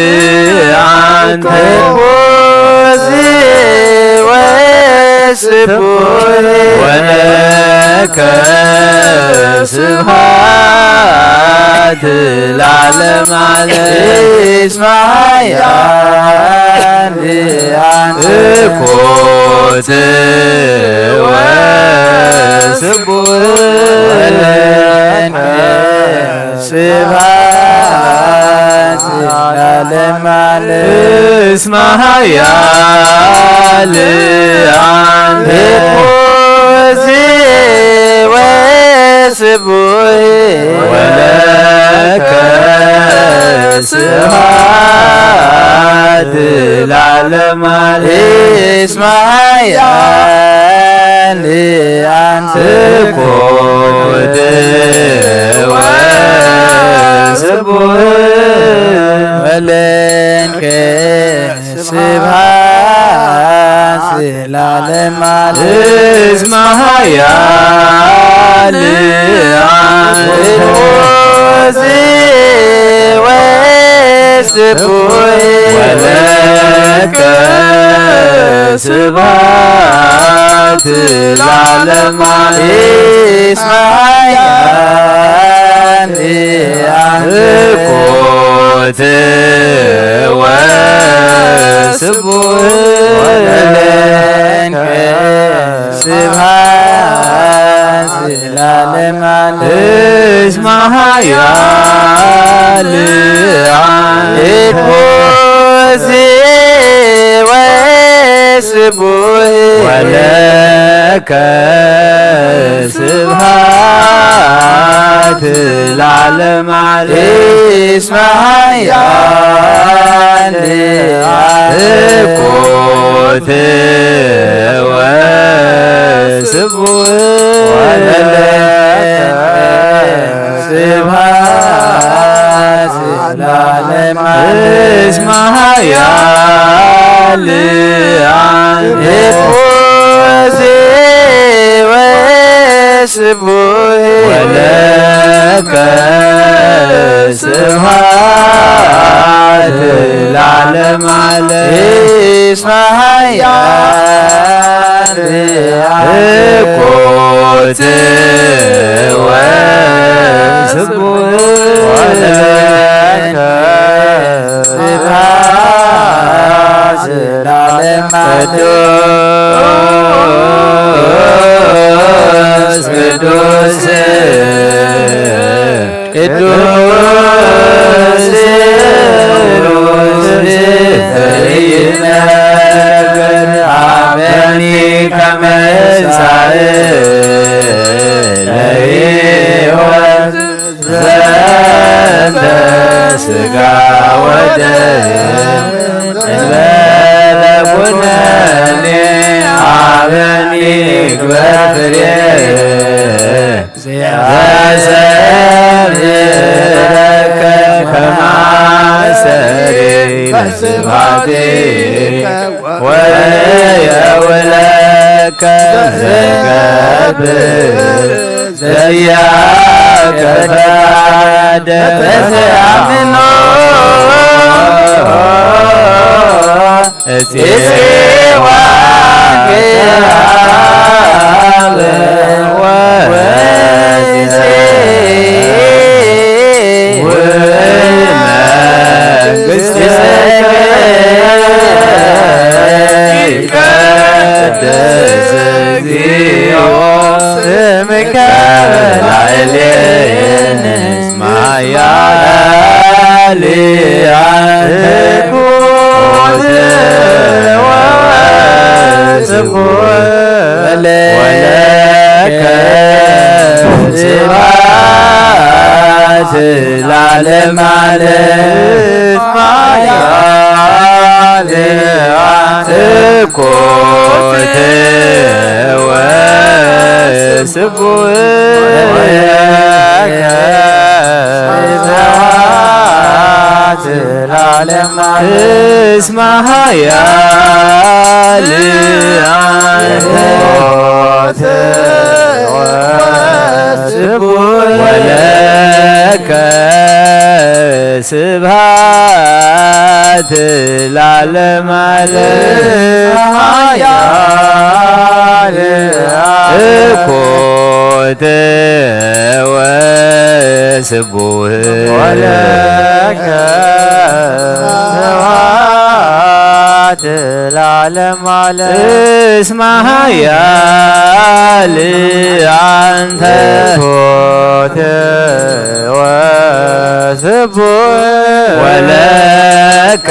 አንተ እኩት ወስቡሕ ወለከ ስብሐት ለዓለመ ዓለም እስመ ኃያል አንተ እኩት ወስቡሕ ወለከ ስብሐት ለዓለመ ዓለም እስመ ኃያል አንተ እኩት ወስቡሕ ወለከ ስብሐት ለዓለመ ዓለም እስመ ኃያል አንተ እኩት ወስቡሕ ወለከ ስብሐት ለዓለመ ዓለም እስመ ኃያል አንተ እኩት ወስቡሕ ወለከ ስብሐት ለዓለመ ዓለም እስመ ኃያል አንተ እኩት ወስቡሕ ወለከ ስብሐት ለዓለመ ዓለም እስመ ኃያል አንተ እኩት ስቡህ ወለከ ስብሐት ለዓለመ ዓለም እስመ ኃያል እኮት ወስቡህ ወለከ ስብሐት ለዓለመ ዓለም እስመ ኃያል እኮት ወስቡህ ወለከ ስብሐት ለዓለመ ዓለም እስመ ኃያል እኮት ወስቡህ ወለከ ስብሐት ለዓለመ ዓለም ቅዱስ ቅዱስ ይነገር አበኒ ከመ ሳዕል ለሕይወት ዘንተ ሥጋ ወደም እንበለ ኩነኔ አበኒ ግበር ፍሬ ዘሰብረከ ከማሰሪ በስብሐቲከ ወየውለከ ዘገብር ዘያከ ፈቃደ በዘአምኖ እፄዋ ይትቀደስ እግዚኦ ስምከ በላዕሌነ እስመ ኃያል እኮት ወስቡህ ወለከ ስብሐት ለዓለመ ዓለም እስመ ኃያል እኮት ወስቡህ ወለከ ስብሐት ለዓለመ ዓለም እስመ ኃያል እኮት ወስቡህ ወለከ ስብሐት ለዓለመ ዓለም ኃያል እኮት ወስቡህ ወለከ ስብሐት ለዓለመ ዓለም እስመ ኃያል አንተ እኮት ወስቡህ ወለከ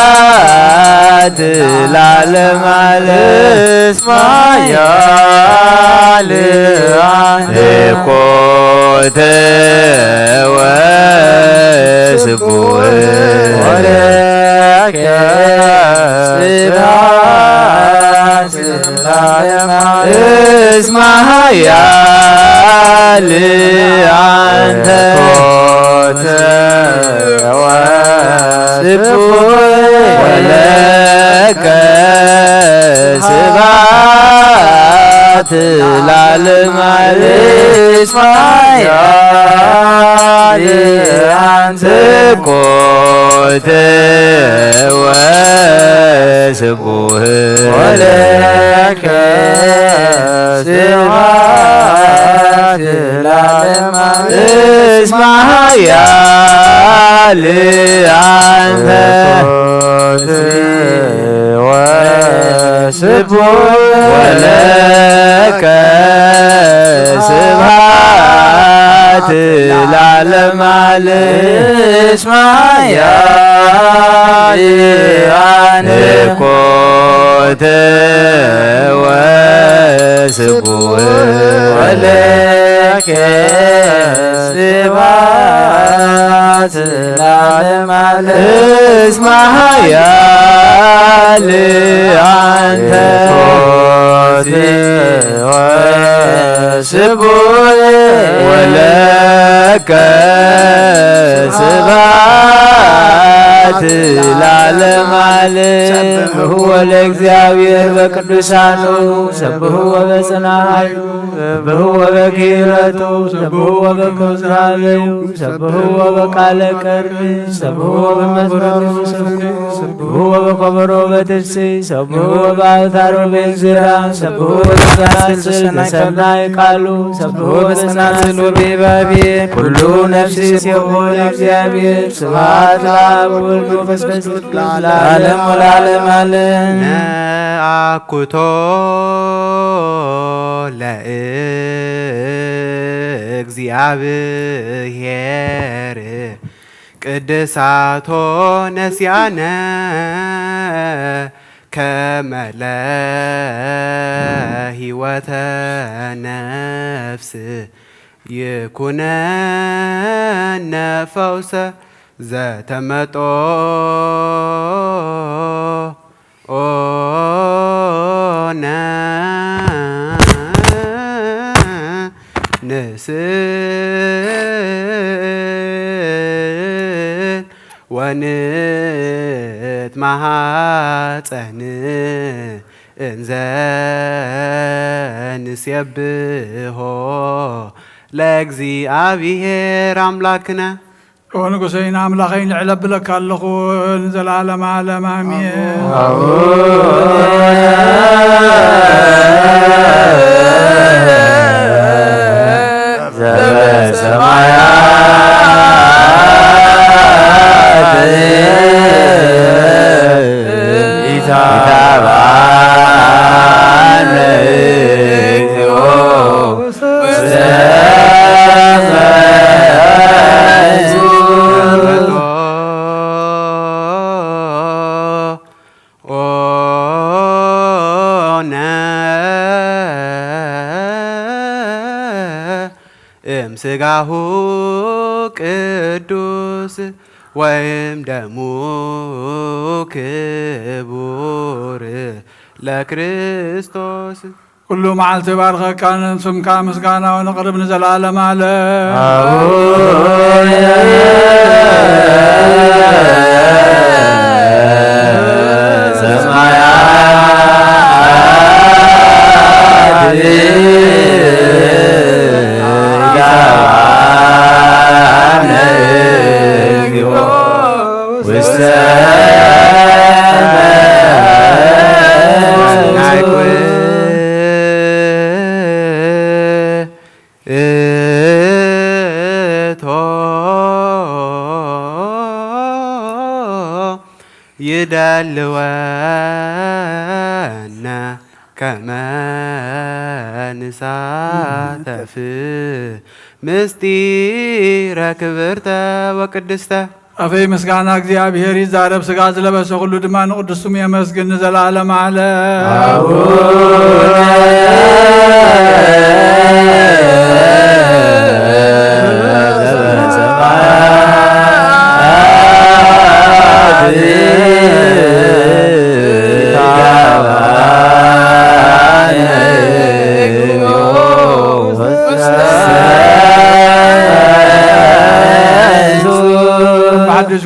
ስብሐት ለዓለመ ዓለም እስመ ኃያል እኮት ወስቡህ ወለከ ስብሐት ለዓለመ ዓለም እስመ ኃያል አንተ እኮት ወስቡህ ወለከ ስብሐት ለዓለመ ዓለም እስመ ኃያል አንተ እኮት ወስቡህ ወለከ ስብሐት ለዓለመ ዓለም እስመ ኃያል አንተ እኮት ወስቡህ ወለከ ስብሐት ለዓለመ ዓለም እስመ ኃያል ጻድቃን ኮተ ወስቡሕ ወለከ ስብሐት ለዓለመ ዓለም እስመ ኃያል አንተ ኮተ ወስቡሕ ወለከ ስብሐት ለዓለመ ዓለም ሰብሖ ለእግዚአብሔር በቅዱሳኑ ሰብሖ በጽንዓ ኃይሉ ሰብሖ በክብረቱ ሰብሖ በከውስራሌው ሰብሖ በቃለ ቀርብ ሰብሖ በመዝሙሩ ሰብሖ በከበሮ በትፍሥሕት ሰብሖ በአውታሩ በእንዝራ ሰብሖ በጸናጽል በሰናይ ቃሉ ሰብሖ በጸናጽል ወበባቤ ኩሉ ነፍስ ሲሆ ለእግዚአብሔር ስብሐት ለአብ ወወልድ ወመንፈስ ቅዱስ ለዓለሙ ለዓለመ ዓለም ነአኩቶ ለእግዚአብሔር ቅድሳቶ ነሲያነ ከመ ለሕይወተ ነፍስ ይኩነነ ፈውሰ ዘተመጦ ኦነ ንስል ወንትማሐፀን እንዘ ንሴብሖ ለእግዚአብሔር አምላክነ ونقصينا أملاخين علب لك اللخون زلالة مع الأمامية ስጋሁ ቅዱስ ወይም ደሙ ክቡር ለክርስቶስ كل معلت بارخ كان سمك مسكانا ونقرب نزل على ماله يدلونا كما نساتف مستير كبرت وقدست أفي مسكانا እግዚአብሔር ይዛረብ ስጋ ዝለበሰ ሁሉ ድማ ንቅዱስ ስሙ የመስግን ዘላለም አለ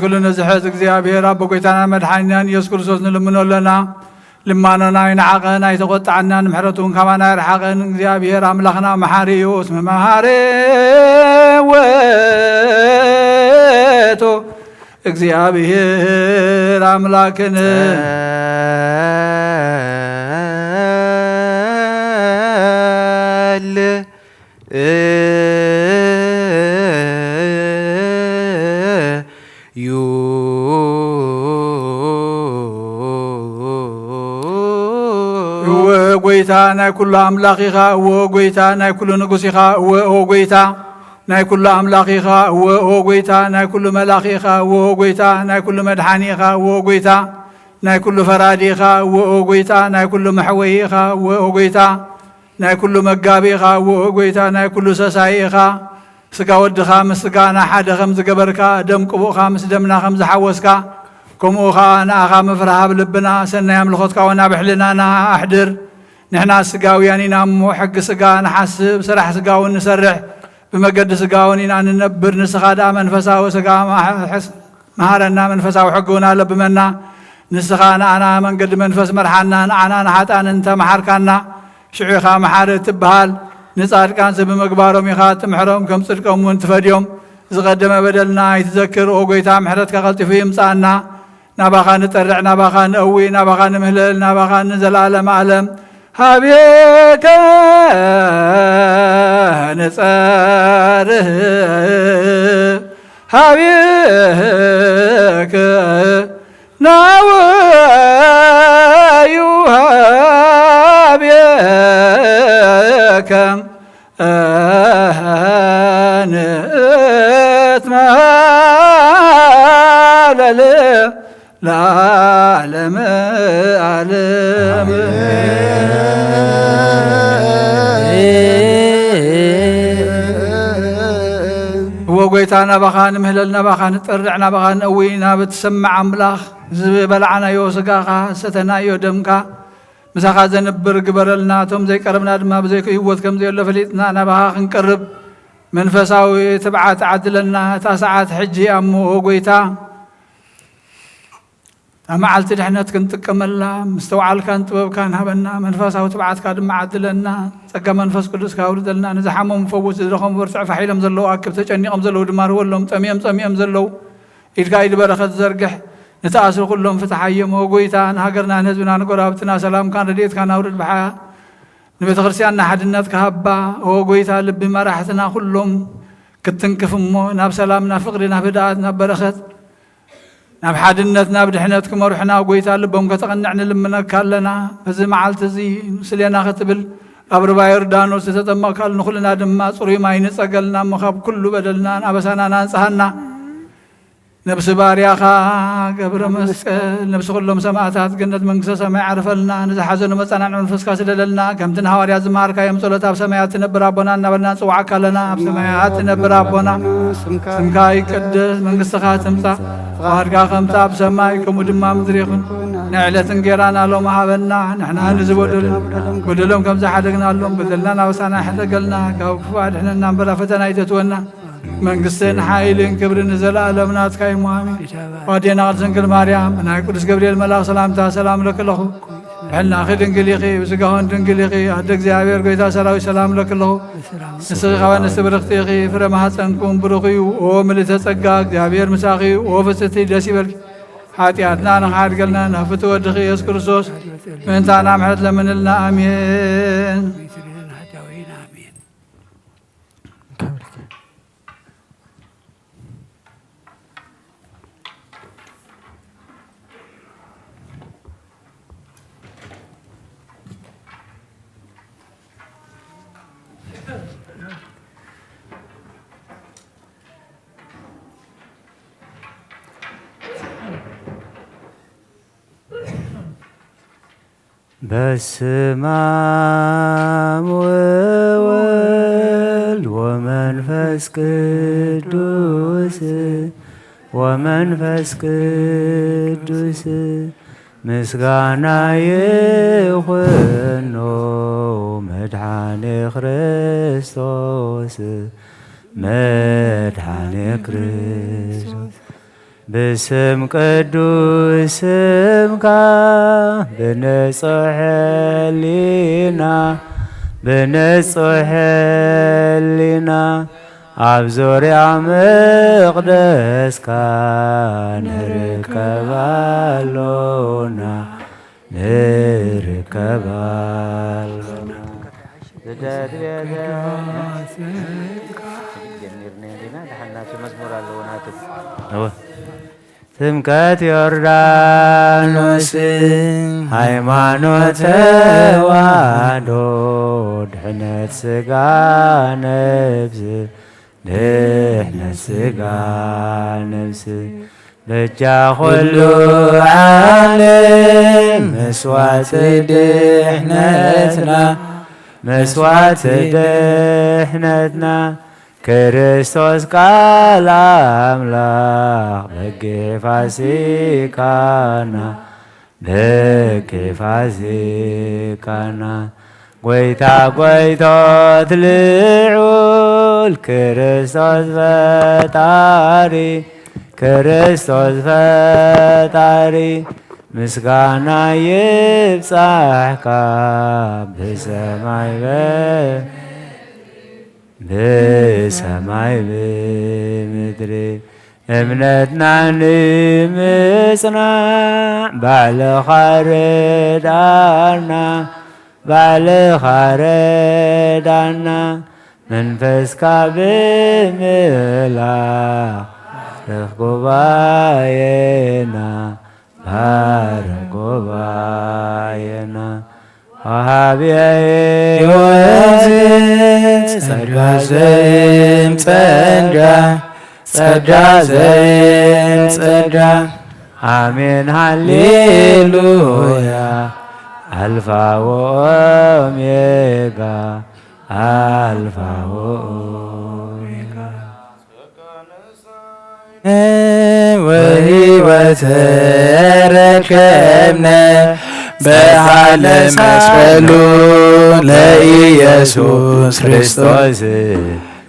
كلنا زحت እግዚአብሔር አብ በጎይታና መድኃኒና ኢየሱስ ክርስቶስ ንልምኖለና ልማናና ይንዓቀና ይተቆጣዕና ንምሕረቱን ከማና ይርሓቀን እግዚአብሔር አምላኽና መሓሪ እዩ እስመ መሓሪ ውእቱ እግዚአብሔር አምላክን ጎይታ ናይ ኩሉ አምላኽ ኢኻ ወጎይታ ናይ ኩሉ ንጉስ ኢኻ ወጎይታ ناي كل أملاخيخا وغويتا ناي كل ملاخيخا وغويتا ناي كل مدحانيخا وغويتا ناي كل فراديخا وغويتا ناي كل محويخا وغويتا ناي كل مقابيخا وغويتا ناي كل سسايخا سقا ودخا مسقانا حدا خمز قبركا دم قبو خامس دمنا خمز حوسكا كموخا ناخا مفرها بلبنا سنة يملخوتكا ونابحلنا نا أحدر نحنا سقاوياني نامو حق سقا نحسب سرح سقاو نسرح بمقد سقاوني ننبر نسخادا منفسا وسقا مهارنا منفسا وحقونا لبمنا نسخانا أنا من قد منفس مرحنا أنا نحتان انت محاركانا شعيخا محار تبهال نصار كان سب مقبارهم يخات محرم كم صدقهم وانتفديهم زغدم بدلنا يتذكر وقيتا محرتك غلط في مصانا نباخا نترع نباخا نقوي نباخا نمهلل نباخا ننزل عالم عالم هابيك نصاره هابيك ناويو هابيك نتمال العالم عالم وقيتانا بخان مهللنا بخان ترعنا بخان قوينا بتسمع أملاخ بلعنا يوسقاخا ستنا يودمكا مساخا زنبر قبرلنا توم زي قربنا دما بزي كيوت كم زي اللي فليتنا نبها نقرب منفساوي تبعات عدلنا تاسعات حجي أمو وقيتا أما عالتي دحنت كنت كملا مستوعل كان طبب كان هبنا منفساوي تبعات كادم عدلنا تقى منفس قدس كاوردلنا نزحمهم مفوت زرخهم ورتع فحيلم زلو أكب تجنيقم زلو دمار ولهم تميم زلو إلقايد برخت زرقح نتأسر كلهم فتحيم وقويتا نهاجرنا نهزبنا نقرابتنا سلام كان رديت كان أورد بحياة نبي تغرسيان حدنات كهبا وقويتا لبي مرحتنا كلهم كتنكف مو ناب سلامنا فقرنا بدايتنا برخت ناب حدنتنا بدحنتكم وروحنا وقويتا لبهم كتقنعنا لمنا كالنا فزي معالت زي سلينا ختبل أبر باير دانو ستتما كال نخلنا دما صري ما ينسقلنا مخاب كله بدلنا أبسانا نانسهنا نفس بارياخا قبر مسكل نفس كلهم سماعتات قنت منكسة سماع عرفلنا نزح حزن ومسانا عن الفسكا سدللنا كم تنهار يا زماركا يمصلتا بسماعات نبر ربنا نبلنا سوعك لنا بسماعات نبر ربنا سمكاي قدس منكسة خاتمتا فارقا خمتا بسماعكم ودما مدريخن نعلة انقيرانا لهم حابلنا نحنا نزبودل ودلهم كم زحدقنا لهم بدلنا وسانا حدقلنا كوكفاد حنا نبرا فتنا يتتونا من قصين حايلين كبر نزل ألمنات كاي موامي ودينا غرسنقل مريم أنا قدس جبريل ملاك سلامتا سلام لك له حنا أخي دنقليخي وسقهون دنقليخي أدك زيابير قيتا سراوي سلام لك له نسخي خوان نستبرختيخي فرمها سنكون بروخي وملي تسقاك زيابير مساخي وفستي داسي برك حاتياتنا نخاد قلنا نهفتو ودخي يذكر الصوص من تانا محلت لمن لنا آمين بسم الله وولد ومنفس قدوس ومنفس قدوس مسغانا يخنو مدحاني كريستوس مدحاني كريستوس بسم قدوسك بنصح لنا أبزور يا مقدسك نركب لنا تمكت يوردانوس ሃይማኖት ተዋሕዶ ድሕነት ሥጋ ነብስ ድህነት ሥጋ ነፍስ ብቻ ኩሉ ዓለም መስዋዕት ድህነትና መስዋዕት ድህነትና ክርስቶስ ቃል አምላክ በጌ ፋሲካና በጌ ፋሲካና ጐይታ ጐይቶት ልዑል ክርስቶስ ፈጣሪ ክርስቶስ ፈጣሪ ምስጋና ይብጻሕካ ብሰማይ ብሰማይ ብምድሪ እምነትና ንምጽናዕ ባዕልኻ ረዳእና ባዕልኻ ረዳእና መንፈስካ ብምላኽ ባርኽ ጉባኤና ባርኽ ጉባኤና ወሃብየ ሕይወት ጸጋ ዘእምጸጋ ጸጋ ዘእምጸጋ አሜን ሃሌሉያ አልፋ ወኦሜጋ አልፋ ወኦሜጋ ወሕይወት ረከብነ በኃይለ መስቀሉ ለኢየሱስ ክርስቶስ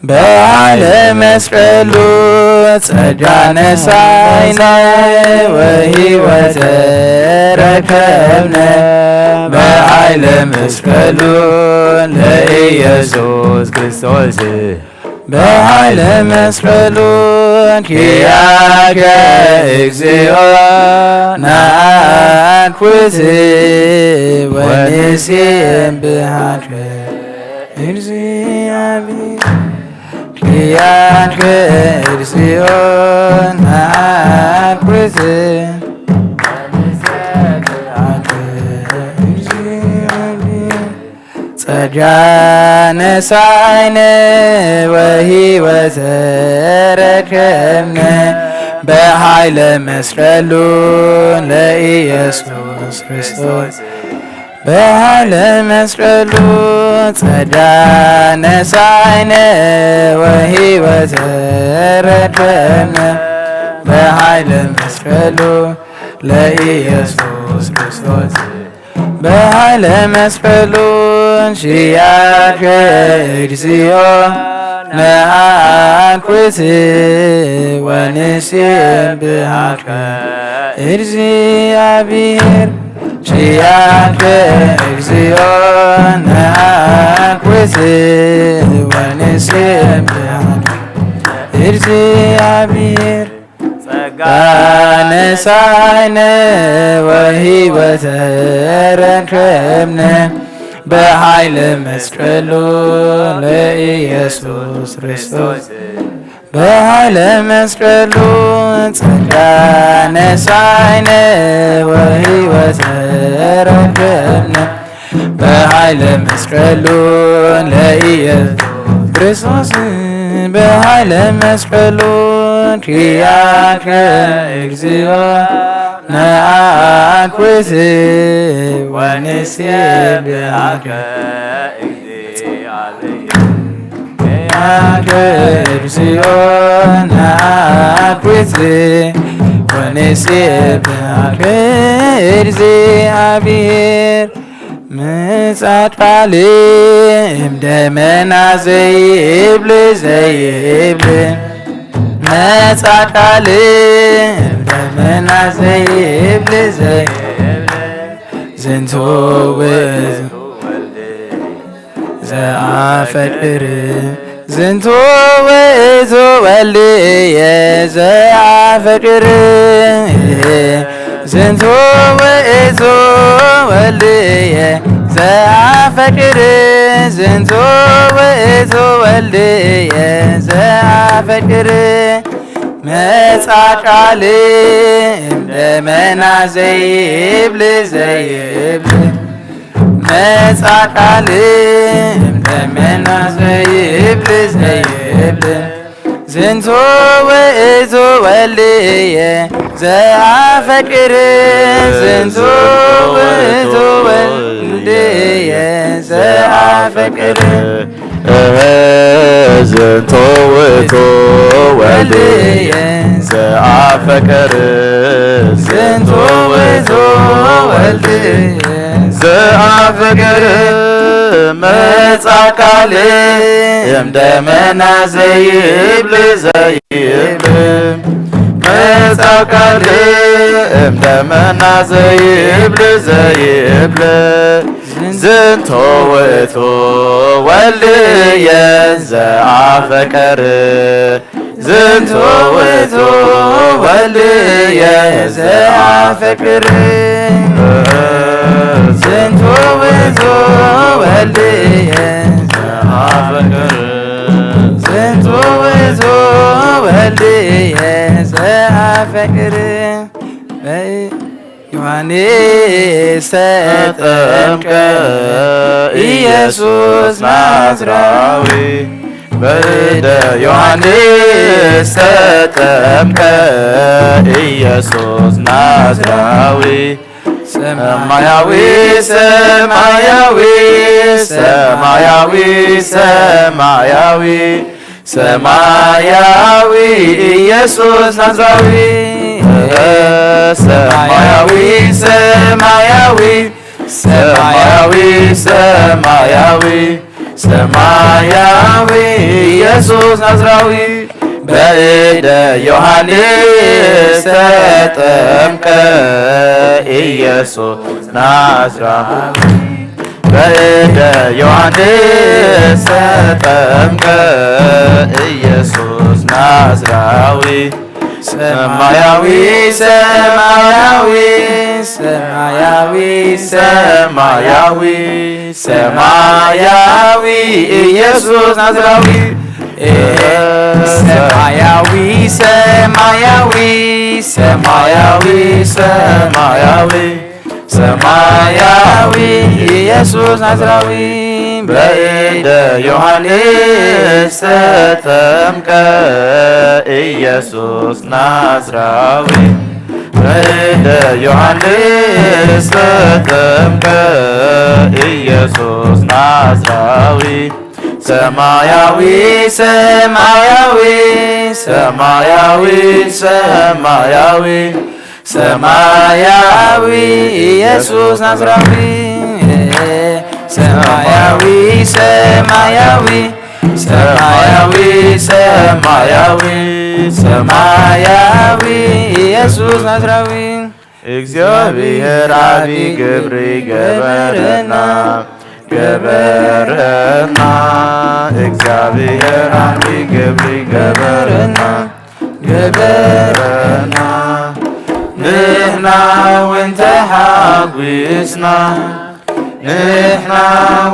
በኃይለ መስቀሉ ጸጋ ነሣእነ ወሕይወት ረከብነ በኃይለ መስቀሉ ለኢየሱስ ክርስቶስ በኃይለ መስቀሉ ኪያከ እግዚኦ ናኩት ወንሴም ብሃከ እግዚአብሔር ኪያከ እግዚኦ ናኩት ጸጋ ነሣእነ ወሕይወት ረከብነ በኃይለ መስቀሉ ለኢየሱስ ክርስቶስ በኃይለ መስቀሉ ጸጋ ነሣእነ ወሕይወት ረከብነ በኃይለ መስቀሉ ለኢየሱስ ክርስቶስ በኃይለ መስቀሉ ሺያከ እግዚኦ ነአኩት ወንሴብሐከ እግዚአብሔር ሺያከ እግዚኦ ነአኩት ወንሴብሐከ እግዚአብሔር ጸጋ ነሣእነ ወሕይወት ረከብነ በኃይለ መስቀሉ ለኢየሱስ ክርስቶስ በኃይለ መስቀሉ ጸጋ ነሣእነ ወሕይወት ረከብነ በኃይለ መስቀሉ ለኢየሱስ ክርስቶስ በኃይለ መስቀሉ ኪያከ እግዚኦ ነአኩት ወንሴብሐከ ኪያከ እግዚኦ ነአኩት ወንሴብሐከ እግዚአብሔር ምጽአት ቃል እምደመና ዘይብል ዘይብል መጽአት ቃል እምደመና ዘይብል ዘይብል ዝንቱ ውእቱ ዘአፈቅር ዝንቱ ውእቱ ወልድየ ዘአፈቅር ዝንቱ ውእቱ ወልድየ ዘአፈቅር ዝንቱ ውእቱ ወልድየ ዘአፈቅር መጽአት ቃል እምደመና ዘይብል ዘይብል መጽአት ቃል እምደመና ዘይብል ዘይብል ዝንቱ ውእቱ ወልድየ ዘአፈቅር ዝንቱ ውእቱ ወልድየ ዘአፈቅር ዝንቱ ውእቱ ወልድየ ዘአፈቅር ዝንቱ ውእቱ ወልድየ ዘአፈቅር መጻ ቃል እምደመና ዘይብል መጻ ቃል እምደመና ዘይብል ዝንቱ ውእቱ ወልድየ ዘአፈቅር ዝንቱ ውእቱ ወልድየ ዘአፈቅር ዝንቱ ውእቱ ወልድየ ዘአፈቅር ዝንቱ ውእቱ ወልድየ ዘአፈቅር ዮሐንስ ተጠምቀ ኢየሱስ ናዝራዊ በእደ ዮሐንስ ተጠምቀ ኢየሱስ ናዝራዊ ሰማያዊ ሰማያዊ ሰማያዊ ሰማያዊ ሰማያዊ ኢየሱስ ናዝራዊ ሰማያዊ ሰማያዊ ሰማያዊ ሰማያዊ ሰማያዊ ኢየሱስ ናዝራዊ በእደ ዮሐንስ ተጠምቀ ኢየሱስ ናዝራዊ በእደ ዮሐንስ ተጠምቀ ኢየሱስ ናዝራዊ ሰማያዊ ሰማያዊ ሰማያዊ ሰማያዊ ሰማያዊ ኢየሱስ ናዝራዊ ሰማያዊ ሰማያዊ ሰማያዊ ሰማያዊ ሰማያዊ ኢየሱስ ናዝራዊ በእደ ዮሐንስ ተጠምቀ ኢየሱስ ናዝራዊ በእደ ዮሐንስ ተጠምቀ ኢየሱስ ናዝራዊ ሰማያዊ ሰማያዊ ሰማያዊ ሰማያዊ ሰማያዊ ኢየሱስ ናዝራዊ ሰማያዊ ሰማያዊ ሰማያዊ ሰማያዊ ሰማያዊ ኢየሱስ ናዝራዊ እግዚአብሔር አብይ ግብር ገበረና ገበረና እግዚአብሔር አብይ ግብር ገበረና ገበረና ንሕና ወንተ ሓጒስና ንሕና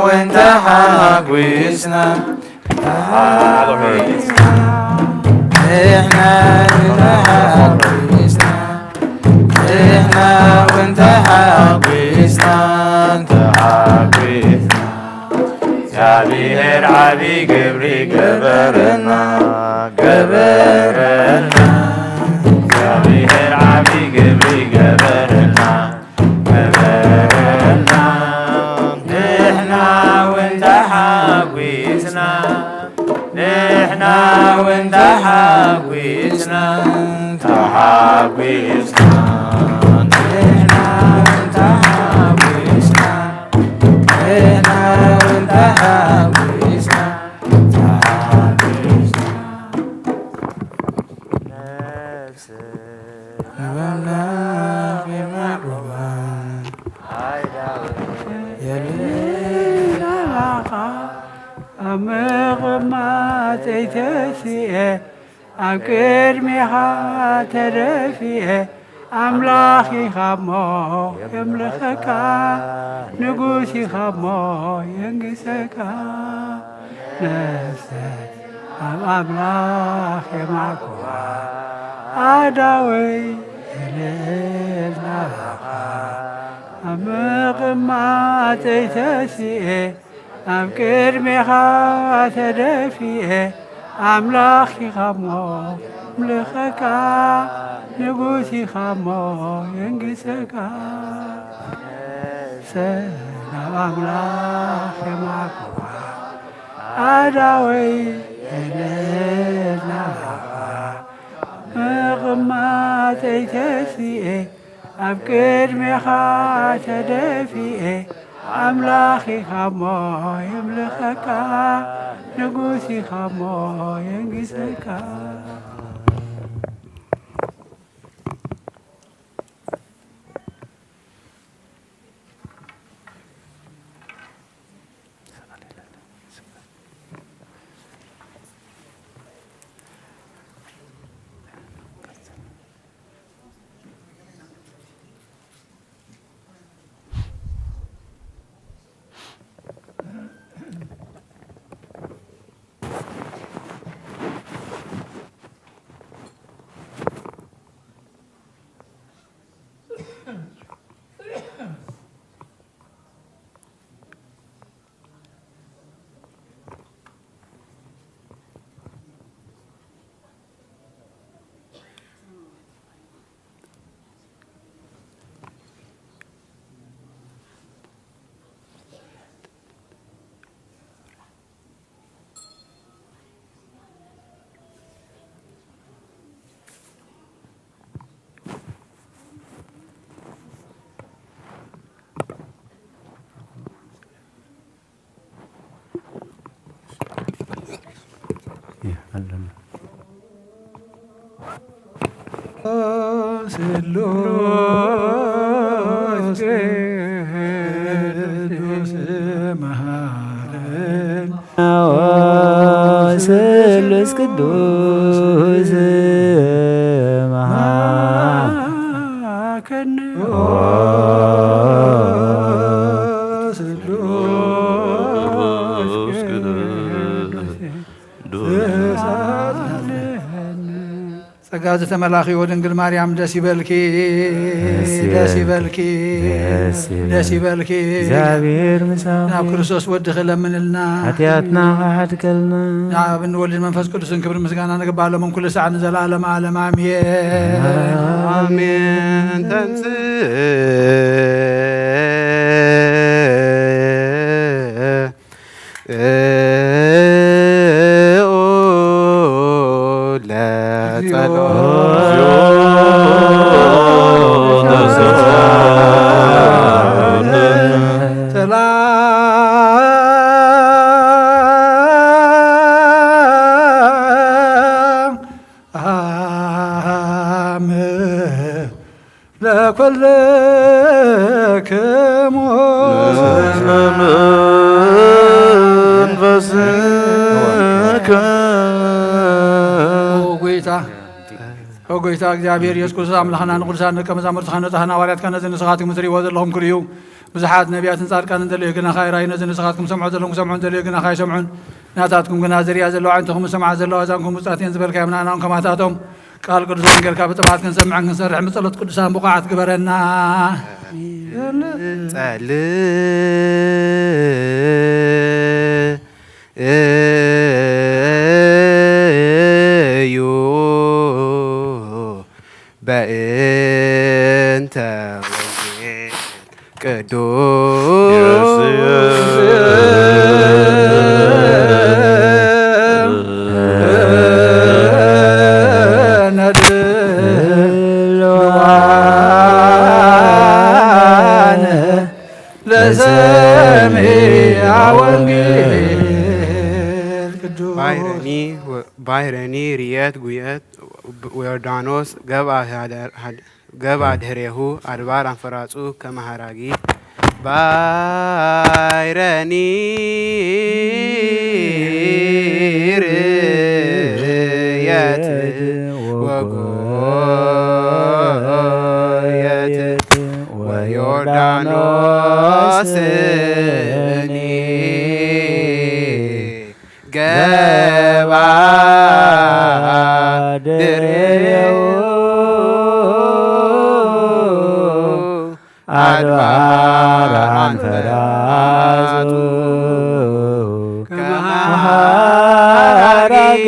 ወንተ ሓጒስና ንሕና ሓጒስና ንሕና ወንተ ሓጒስና ተሓጒስና እግዚአብሔር ዓብይ ግብሪ ገበረና ገበረና እግዚአብሔር ዓብይ ግብሪ ገበረና ገበረና ንሕና ወንተ ሓጒስና ንሕና ወንተ ሓጒስና ተሓጒስና ንሕና ወንተ ሓጒስና ንሕና ወንተ ሓጒስና ተሓጒስና ንበምላኽ የማቁባን የልላኻ ኣብ ምቕማጠይ ተሲኤ ኣብ ቅድሚኻ ተደፊኤ ኣምላኽ ኢኻ እሞ የምልኸካ ንጉስ ኢኻ እሞ የንግሰካ ነፍሰይ ኣብ ኣምላኽ የማዕቁባ ኣዳወይ የልል ናባኻ ኣብ ምቕማጠይ ተሲኤ ኣብ ቅድሚኻ ተደፊኤ أملاخي خمو ملخكا نقوسي خمو ينقسكا سلام أملاخي معكوا أداوي إلينا مغمات تسيئ أبكر مخات دفيئ أملاخي خمو يملخكا نقوسي خمو ينقسكا ስሉስ ቅዱስ መሃረን ስሉስ ቅዱስ ማከን ስሉስ ቅዱስ ጸጋ ዘተመላኺ ወድንግል ማርያም ደስ ይበልኪ ደስ ይበልኪ ደስ ይበልኪ እግዚአብሔር ምሳሌ ናብ ክርስቶስ ወድኸ ለምንልና ኃጢአትና ሓድከልና ናብ እንወልድ መንፈስ ቅዱስን ክብሪ ምስጋና ንግባሎምን ኩሉ ሰዓት ንዘላለም ዓለም አሜን አሜን ተንሥእ ለኩልክሙ ጌታ እግዚአብሔር ኢየሱስ ክርስቶስ አምላኽና ንቅዱሳን ደቀ መዛሙርትኻ ነፃሕና ሐዋርያትካ ነዚ ንስኻትኩም ትሪእዎ ዘለኹም ክርእዩ ብዙሓት ነቢያትን ጻድቃንን ዘልዩ ግና ኻይራይ ነዚ ንስኻትኩም ሰምዖ ዘለኹም ክሰምዑን ዘልዩ ግና ኻይሰምዑን ናታትኩም ግና ዘርያ ዘለዋ ዓይንትኹም ሰምዓ ዘለዋ እዛንኩም ውፃትየን ዝበልካ የምናናውን ከማታቶም ቃል ቅዱስ ወንጌልካ ብጥባት ክንሰምዕን ክንሰርሕ ምጸሎት ቅዱሳን ብቑዓት ግበረና ጸልዩ በእንተ ወንጌል ቅዱስ ለሰሚዐ ወንጌል ቅዱስ ባሕረኒ ርየት ጉየት ዮርዳኖስ ገብአ ድኅሬሁ አድባር አንፈራጹ ከመሃራጊ ባሕረኒ ርየት ወጎየት ወዮርዳኖስኒ ገብአ ድኅሬሁ አድባር አንፈራጹ ከመሃራጊ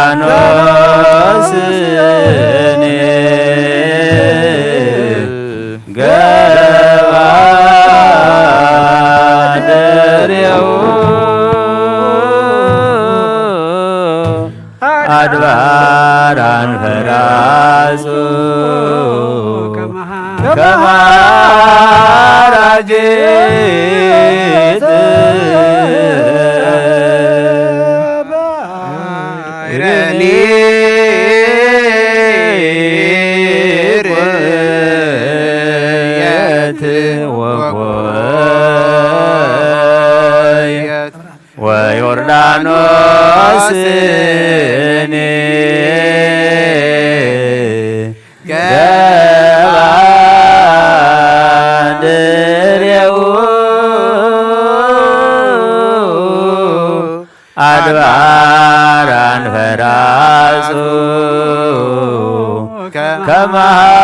ዮርዳኖስ ገባ ደሬው አድባር አንፈራጹ ከማራጌጥ ረኒ ርየት ወኮየት ወዮርዳኖስ ገባ ደሬው አድባር አንፈራጹ ከማራጌጥ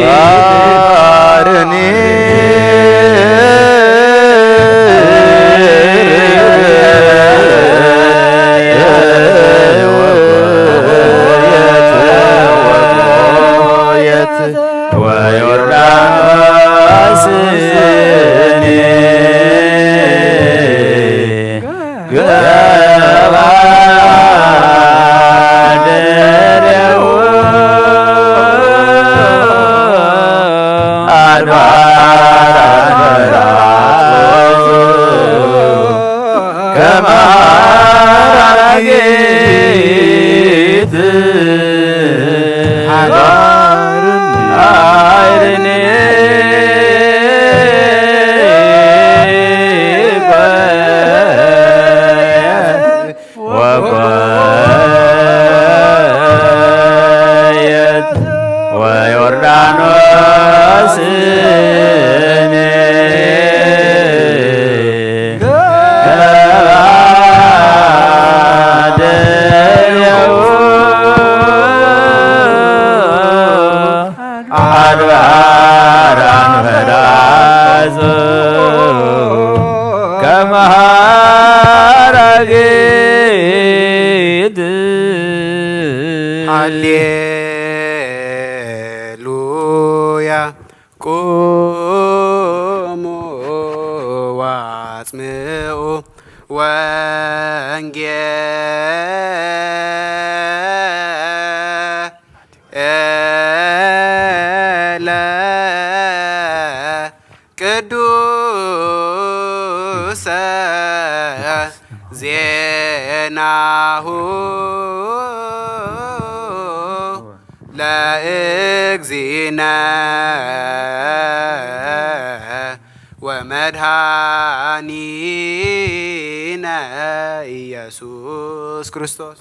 ባርኒ ወዮርዳኖስ ገባ ደሬው አድባር አንፈራጹ ከማራጌጥ አይርኔ ወኮየት ወዮርዳኖስ ገባ ደሬው አድባር አንፈራጹ ከማራጌጥ ሃሌሉያ ቁሙ ዋጽምዑ ወንጌለ ቅዱሰ ዜናሁ ለእግዚእነ ወመድኃኒነ ኢየሱስ ክርስቶስ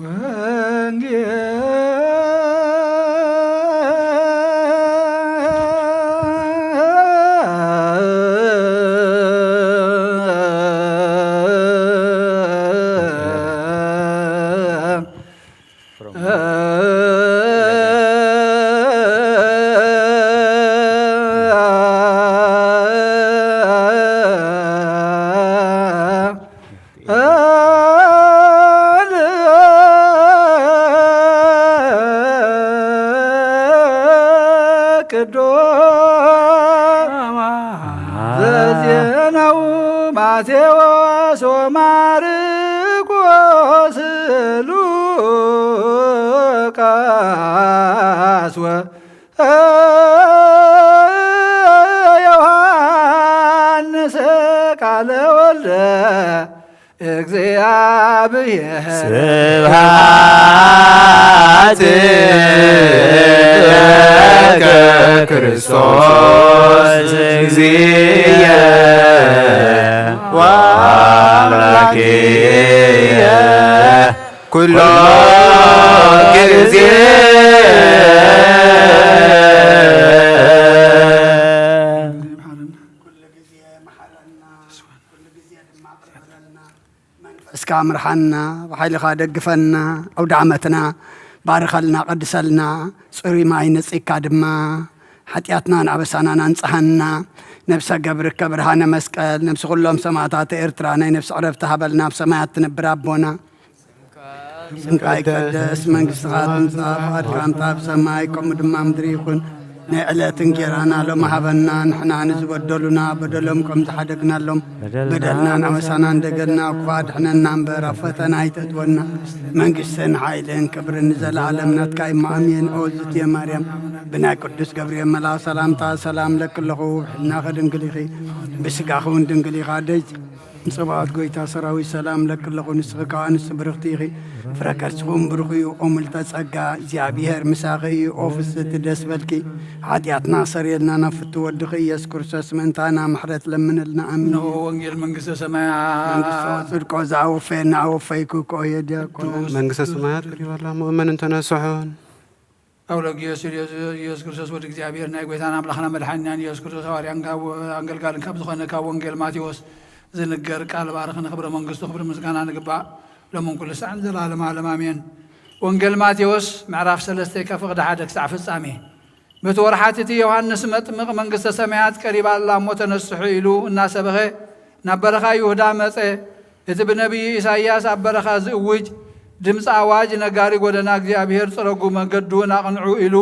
ዘዜናው ማቴዎስ ወማርቆስ ሉቃስ ወዮሐንስ ቃለ ወልደ እግዚአብሔር ስብሐት ለከ ክርስቶስ እግዚእየ ወአምላክየ ኩሎ ጊዜ እስካ ምርሓና ብሓይልኻ ደግፈና ኣውደ ዓመትና ባርኸልና ቀድሰልና ፅሩይ ማይ ነፂካ ድማ ሓጢኣትና ንኣበሳና ናንፅሓና ነብሰ ገብርከ ብርሃነ መስቀል ነብሲ ኩሎም ሰማዕታት ኤርትራ ናይ ነብሲ ዕረፍቲ ሃበልና ኣብ ሰማያት ትነብር ኣቦና ስንቃይ ቀደስ መንግሥትኻ ትምጻእ ፈቃድካ እምታ ብሰማይ ከምኡ ድማ ምድሪ ይኹን ናይ ዕለት እንጀራና ሎም ሃበና ንሕና ንዝበደሉና በደሎም ከም ዝሓደግናሎም በደልናን ኣመሳና እንደገልና እኳ ድሕነና እምበር ኣብ ፈተና ኣይተእትወና መንግሥትን ሓይልን ክብርን ንዘለዓለም ናትካ ይማእምየን ኦዝትየ ማርያም ብናይ ቅዱስ ገብርኤል መልኣክ ሰላምታ ሰላም ለክለኹ ብሕልና ኸድንግል ኢኺ ብስጋኺ እውን ድንግል ኢኻ ደጅ ጽባኦት ጎይታ ሰራዊት ሰላም ለክለኹ ንስኺ ከዓ ንስ ብርኽቲ ኢኺ ፍረ ከርስኹም ብሩኽ እዩ ኦ ምልዕተ ጸጋ እግዚኣብሔር ምሳኺ እዩ ኦ ፍስቲ ደስ በልኪ ኃጢአትና ሰሪየልና ናብ ፍቲ ወድኺ ኢየሱስ ክርስቶስ ምእንታና ምሕረት ለምንልና ኣሚን ወንጌል መንግሥተ ሰማያት መንግሥተ ጽድቆ ዝኣወፈየና ኣወፈይኩ ኮየ ዲያቆን መንግሥተ ሰማያት ቅሪባላ ምእመንን ተነስሑን أولوجيوس يوسف كريستوس ود እግዚአብሔር ናይ ጎይታና አምላኽና መድኃኒናን ኢየሱስ ክርስቶስ ሐዋርያን አንገልጋልን ካብ ዝኾነ ካብ ወንጌል ማቴዎስ ዝንገር ቃል ባርኽን ክብረ መንግሥቱ ክብረ ምስጋና ንግባእ ለሞን ኩሉ ሰዓን ዘላለም ዓለም አሜን። ወንጌል ማቴዎስ ምዕራፍ 3 ከፍቅደ 1 ክሳብ ፍጻሜ በተወርሓት እቲ ዮሐንስ መጥምቕ መንግሥተ ሰማያት ቀሪባላ እሞ ተነስሑ ኢሉ እናሰበኸ ናብ በረኻ ይሁዳ መፀ። እቲ ብነቢይ ኢሳይያስ ኣብ በረኻ ዝእውጅ ድምፂ ኣዋጅ ነጋሪ ጎደና እግዚአብሔር ጽረጉ መንገዱን ኣቕንዑ ኢሉ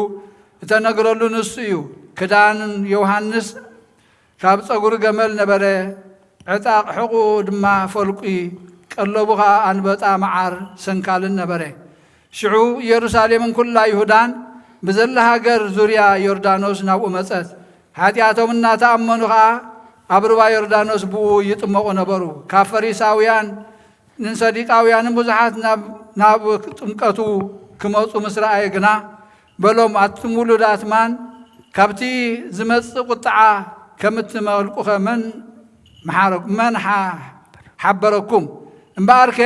እተነግረሉ ንሱ እዩ። ክዳን ዮሐንስ ካብ ፀጉሪ ገመል ነበረ፣ ዕጣቕ ሕቁ ድማ ፈልቂ፣ ቀለቡ ኸ አንበጣ መዓር ሰንካልን ነበረ። ሽዑ ኢየሩሳሌምን ኩላ ይሁዳን ብዘላ ሃገር ዙርያ ዮርዳኖስ ናብኡ መፀት። ኃጢአቶም እናተኣመኑ ኸዓ ኣብ ሩባ ዮርዳኖስ ብኡ ይጥመቑ ነበሩ። ካብ ፈሪሳውያን ንሰዲቃውያንን ብዙሓት ናብ ጥምቀቱ ክመፁ ምስ ረአየ ግና በሎም ኣትም ውሉዳት ማን ካብቲ ዝመጽእ ቁጥዓ ከምትመልቁኸ መን ሓበረኩም እምበኣርከ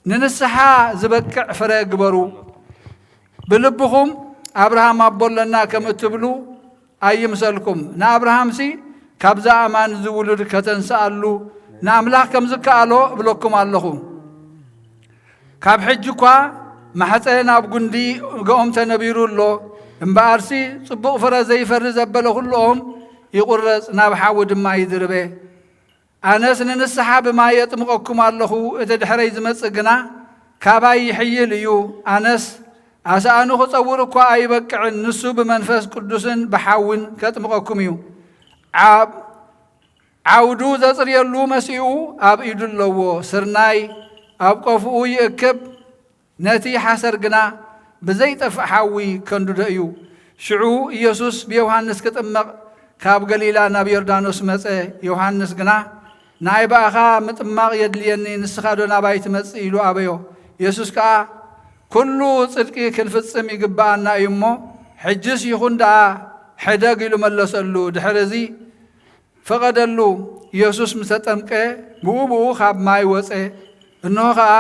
ንንስሓ ዝበቅዕ ፍረ ግበሩ። ብልብኹም አብርሃም ኣቦለና ከም እትብሉ ኣይምሰልኩም። ንአብርሃምሲ ካብዛ ኣማን ዝውሉድ ከተንስኣሉ ንኣምላኽ ከም ዝከኣሎ እብለኩም ኣለኹ። ካብ ሕጂ እኳ ማሕፀ ናብ ጉንዲ ገኦም ተነቢሩ ኣሎ። እምበኣርሲ ጽቡቕ ፍረ ዘይፈሪ ዘበለ ኩልኦም ይቁረጽ፣ ናብ ሓዊ ድማ ይድርበ። ኣነስ ንንስሓ ብማይ የጥምቐኩም ኣለኹ። እቲ ድሕረይ ዝመጽእ ግና ካባይ ይሕይል እዩ። ኣነስ ኣሳኣኑ ክጸውር እኳ ኣይበቅዕን። ንሱ ብመንፈስ ቅዱስን ብሓውን ከጥምቐኩም እዩ። ዓውዱ ዘጽርየሉ መሲኡ ኣብ ኢዱ ኣለዎ። ስርናይ ኣብ ቆፍኡ ይእክብ፣ ነቲ ሓሰር ግና ብዘይጠፍእ ሓዊ ከንዱደ እዩ። ሽዑ ኢየሱስ ብዮሐንስ ክጥመቕ ካብ ገሊላ ናብ ዮርዳኖስ መፀ። ዮሐንስ ግና ናይ ባእኻ ምጥማቕ የድልየኒ ንስኻ ዶ ናባይ ትመጽእ ኢሉ ኣበዮ። ኢየሱስ ከዓ ኩሉ ጽድቂ ክንፍጽም ይግባአና እዩ እሞ ሕጅስ ይኹን ደኣ ሕደግ ኢሉ መለሰሉ። ድሕርዚ ፈቐደሉ። ኢየሱስ ምስ ተጠምቀ ብኡ ካብ ማይ ወፀ። እነሆ ከዓ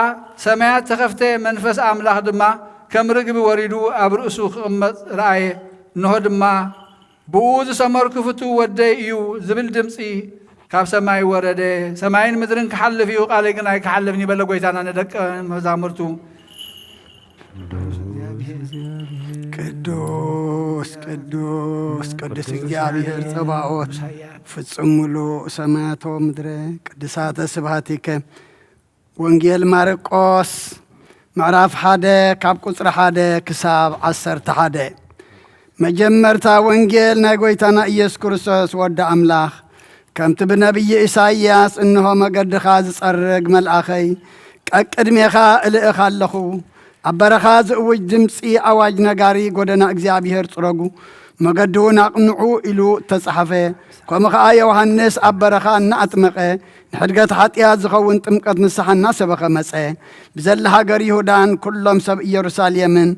ሰማያት ተኸፍተ፣ መንፈስ ኣምላኽ ድማ ከም ርግቢ ወሪዱ ኣብ ርእሱ ክቕመጥ ረአየ። እነሆ ድማ ብኡ ዝሰመርኩ ፍቱው ወደይ እዩ ዝብል ድምፂ ካብ ሰማይ ወረደ። ሰማይን ምድርን ክሓልፍ እዩ፣ ቃለይ ግን ኣይክሓልፍን ይበለ ጎይታና ንደቀ መዛሙርቱ። ቅዱስ ቅዱስ ቅዱስ እግዚአብሔር ጸባኦት ፍጹም ሙሉእ ሰማያቶ ምድረ ቅዱሳተ ስብሃቲከ። ወንጌል ማርቆስ ምዕራፍ 1 ካብ ቁጽሪ 1 ክሳብ 11 መጀመርታ ወንጌል ናይ ጎይታና ኢየሱስ ክርስቶስ ወዲ ኣምላኽ ከምቲ ብነቢይ ኢሳይያስ እንሆ መገድኻ ዝጸርግ መልኣኸይ ቀቅድሜኻ እልእኻ ኣለኹ። ኣብ በረኻ ዝእውጅ ድምፂ ኣዋጅ ነጋሪ ጎደና እግዚኣብሔር ጽረጉ መገድውን ኣቕንዑ ኢሉ ተጻሓፈ። ከምኡ ከዓ ዮሐንስ ኣብ በረኻ እናኣጥመቐ ንሕድገት ኃጢአት ዝኸውን ጥምቀት ንስሓ እናሰበኸ መፀ። ብዘላ ሃገር ይሁዳን ኩሎም ሰብ ኢየሩሳሌምን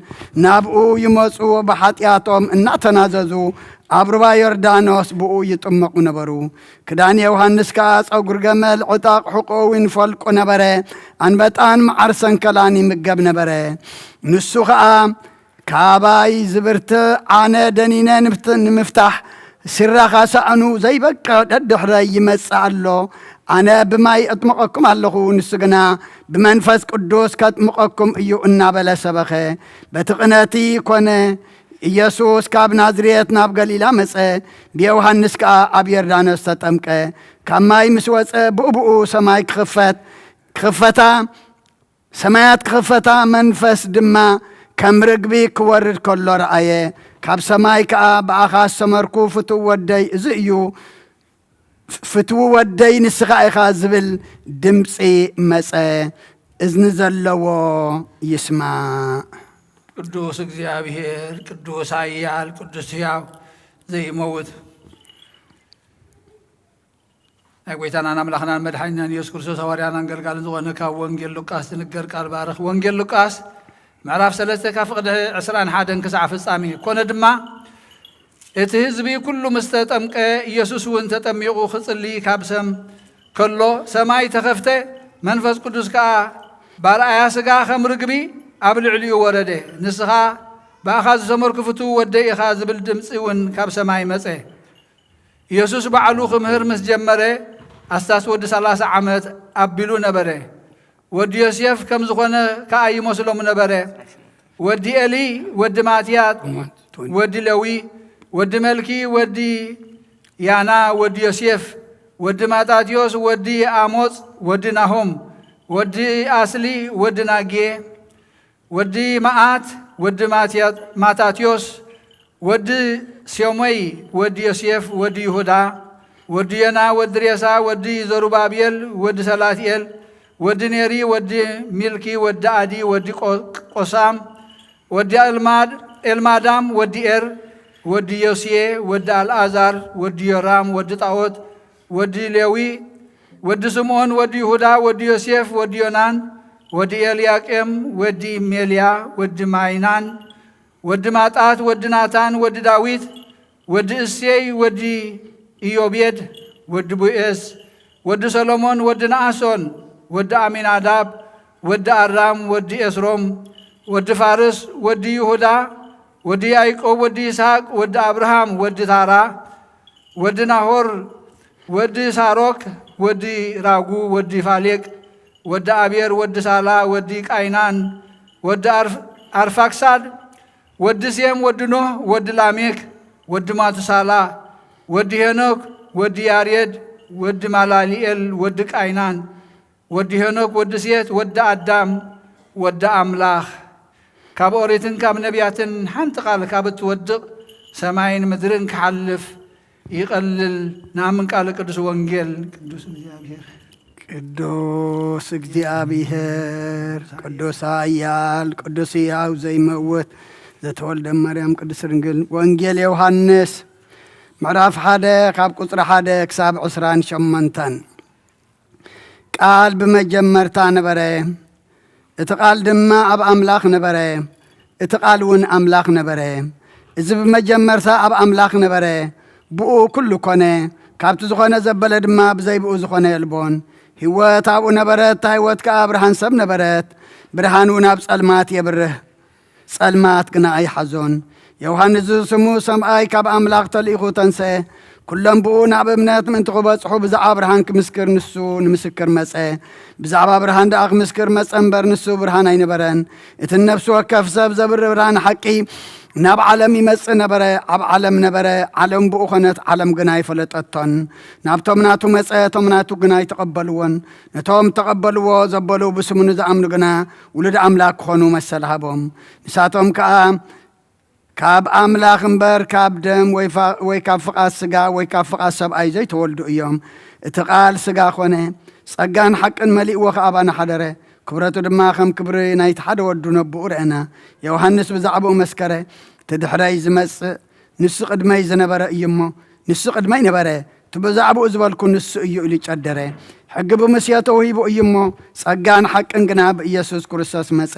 ናብኡ ይመፁ፣ ብኃጢአቶም እናተናዘዙ ኣብ ሩባ ዮርዳኖስ ብኡ ይጥመቑ ነበሩ። ክዳን ዮሐንስ ከዓ ፀጉር ገመል፣ ዕጣቕ ሕቆውን ፈልቆ ነበረ። አንበጣን መዓር ሰንከላን ይምገብ ነበረ። ንሱ ከዓ ካባይ ዝብርት ኣነ ደኒነ ንምፍታሕ ሲራኻ ሰኣኑ ዘይበቅዕ ደድሕረይ ይመጽእ ኣሎ። ኣነ ብማይ እጥምቐኩም ኣለኹ፣ ንሱ ግና ብመንፈስ ቅዱስ ከጥምቐኩም እዩ እናበለ ሰበኸ። በቲ ቅነቲ ኮነ። ኢየሱስ ካብ ናዝሬት ናብ ገሊላ መፀ። ብዮሐንስ ከዓ ኣብ ዮርዳኖስ ተጠምቀ። ካብ ማይ ምስ ወፀ ብእብኡ ሰማይ ክኽፈታ سمايات خفتا منفس دما كم رقبي كورد كل رأيه كاب سماي كاب أخاس سمركو فتو ودي زئيو فتو ودي نسخاء خازبل دمسي مساء إذن زلو يسمع قدوس እግዚአብሔር ቅዱስ ኃያል ቅዱስ ሕያው ዘይመውት أقويتنا نملخنا المدحين يسوع كريستوس هواريانا نقرقال زغنكا وانجيل لوقاس تنقر قال بارخ وانجيل لوقاس معرف سلسة كافقد عسران حادن كسعة في السامي كون دما اتهزبي كل مستتمك يسوس وانت تميقو خصلي كابسم كله سماي تخفته منفس قدوس كا بارآيا سقا خمرقبي قبل عليو ورده نسخا بأخاز سمرك فتو ودي إخاز بالدمسيون كاب سماي مسئ يسوس بعلو خمهر مسجمره أستاس ود 30 عامت أبلو نبره ود يوسف كم زخونه كأي مسلم نبره ود إلي ود ماتيات ود لوي ود ملكي ود يانا ود يوسف ود ماتاتيوس ود آموس ود ناهم ود أصلي ود ناجي ود مات ود ماتاتيوس ود سيومي ود يوسف ود يهودا ود ينا ود ريسا ود زروبابيل ود سلاتيل ود نيري ود ملكي ود عدي ود قسام ود المادام ود إر ود يوسيه ود الأزار ود يرام ود طاوت ود لوي ود سمعون ود يهودا ود يوسف ود يونان ود إلياكم ود ميليا ود ماينان ود ماتات ود ناتان ود داويد ود إسيي ود إيوبيد ود بوئس ود سلومون ود ناسون ود أميناداب ود أرام ود إسروم ود فارس ود يهودا ود يعقوب ود إسحاق ود أبراهام ود تارا ود ناهور ود ساروك ود راغو ود فاليق ود أبير ود سالا ود قاينان ود أرفاكساد ود سيم ود نوح ود لاميك ود ماتسالا ود هنوك ود ياريد ود مالاليل ود قاينان ود هنوك ود سيت ود أدام ود أملاخ كاب أوريتن كاب نبياتن حنت قال كاب تودق سماين مدرن كحلف يقلل نعمن قال قدس وانجيل قدس እግዚአብሔር ቅዱስ እግዚአብሔር ቅዱስ ኃያል ቅዱስ ሕያው ዘይመውት ዘተወልደ ማርያም ቅድስት ድንግል ወንጌል ዮሐንስ ምዕራፍ 1 ካብ ቁጥሪ 1 ክሳብ 28 ቃል በመጀመርታ ነበረ እቲ ቃል ድማ ኣብ ኣምላኽ ነበረ እቲ ቃል እውን ኣምላኽ ነበረ እዚ በመጀመርታ ኣብ ኣምላኽ ነበረ ብኡ ኩሉ ኮነ ካብቲ ዝኾነ ዘበለ ድማ ብዘይብኡ ዝኾነ የልቦን ህይወት ኣብኡ ነበረት ህይወት ከዓ ብርሃን ሰብ ነበረት ብርሃን እውን ኣብ ጸልማት የብርህ ጸልማት ግና ኣይሓዞን ዮሐንስ ስሙ ሰምዓይ ካብ ኣምላኽ ተልኢኹ ተንስአ ኩሎም ብኡ ናብ እምነት ምእንቲ ክበጽሑ ብዛዕባ ብርሃን ክምስክር ንሱ ንምስክር መጸ ብዛዕባ ብርሃን ደኣ ክምስክር መጸ እምበር ንሱ ብርሃን ኣይነበረን እቲ ነፍሲ ወከፍ ሰብ ዘብርህ ብርሃን ሓቂ ናብ ዓለም ይመጽእ ነበረ ኣብ ዓለም ነበረ ዓለም ብኡ ኾነት ዓለም ግና ኣይፈለጠቶን ናብቶም ናቱ መጸ እቶም ናቱ ግና ኣይተቐበልዎን ነቶም ተቐበልዎ ዘበሉ ብስሙ ንዝኣምኑ ግና ውሉድ ኣምላክ ክኾኑ መሰል ሃቦም ንሳቶም ከዓ ካብ ኣምላኽ እምበር ካብ ደም ወይ ካብ ፍቓድ ስጋ ወይ ካብ ፍቓድ ሰብኣይ ዘይተወልዱ እዮም እቲ ቃል ስጋ ኾነ ጸጋን ሓቅን መሊእዎ ከኣባና ሓደረ ክብረቱ ድማ ከም ክብሪ ናይቲ ሓደ ወዱ ነብኡ ርአና ዮሐንስ ብዛዕባኡ መስከረ ትድሕረይ ዝመጽእ ንሱ ቅድመይ ዝነበረ እዩ እሞ ንሱ ቅድመይ ነበረ እቲ ብዛዕባኡ ዝበልኩ ንሱ እዩ ኢሉ ጨደረ ሕጊ ብምስየቶ ውሂቡ እዩ እሞ ጸጋን ሓቅን ግና ብኢየሱስ ክርስቶስ መጸ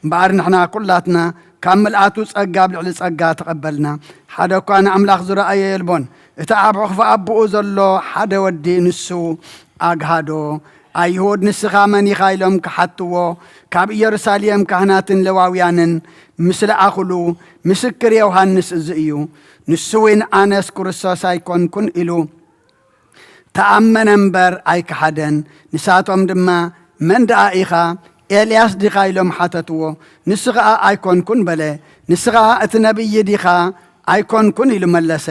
እምበኣር ንሕና ኩላትና ካብ ምልኣቱ ጸጋ ብልዕሊ ጸጋ ተቐበልና ሓደ እኳ ንኣምላኽ ዝረኣየ የልቦን እቲ ኣብ ሕኽፊ ኣቦኡ ዘሎ ሓደ ወዲ ንሱ ኣግሃዶ ኣይሁድ ንስኻ መን ኢኻ ኢሎም ክሓትዎ ካብ ኢየሩሳሌም ካህናትን ሌዋውያንን ምስ ለኣኽሉ ምስክር ዮሐንስ እዚ እዩ ንሱ እውን ኣነስ ክርስቶስ ኣይኮንኩን ኢሉ ተኣመነ እምበር ኣይከሓደን ንሳቶም ድማ መን ደኣ ኢኻ ኤልያስ ዲኻ ኢሎም ሓተትዎ ንሱ ከዓ ኣይኮንኩን በለ ንስ ከዓ እቲ ነቢይ ዲኻ ኣይኮንኩን ኢሉ መለሰ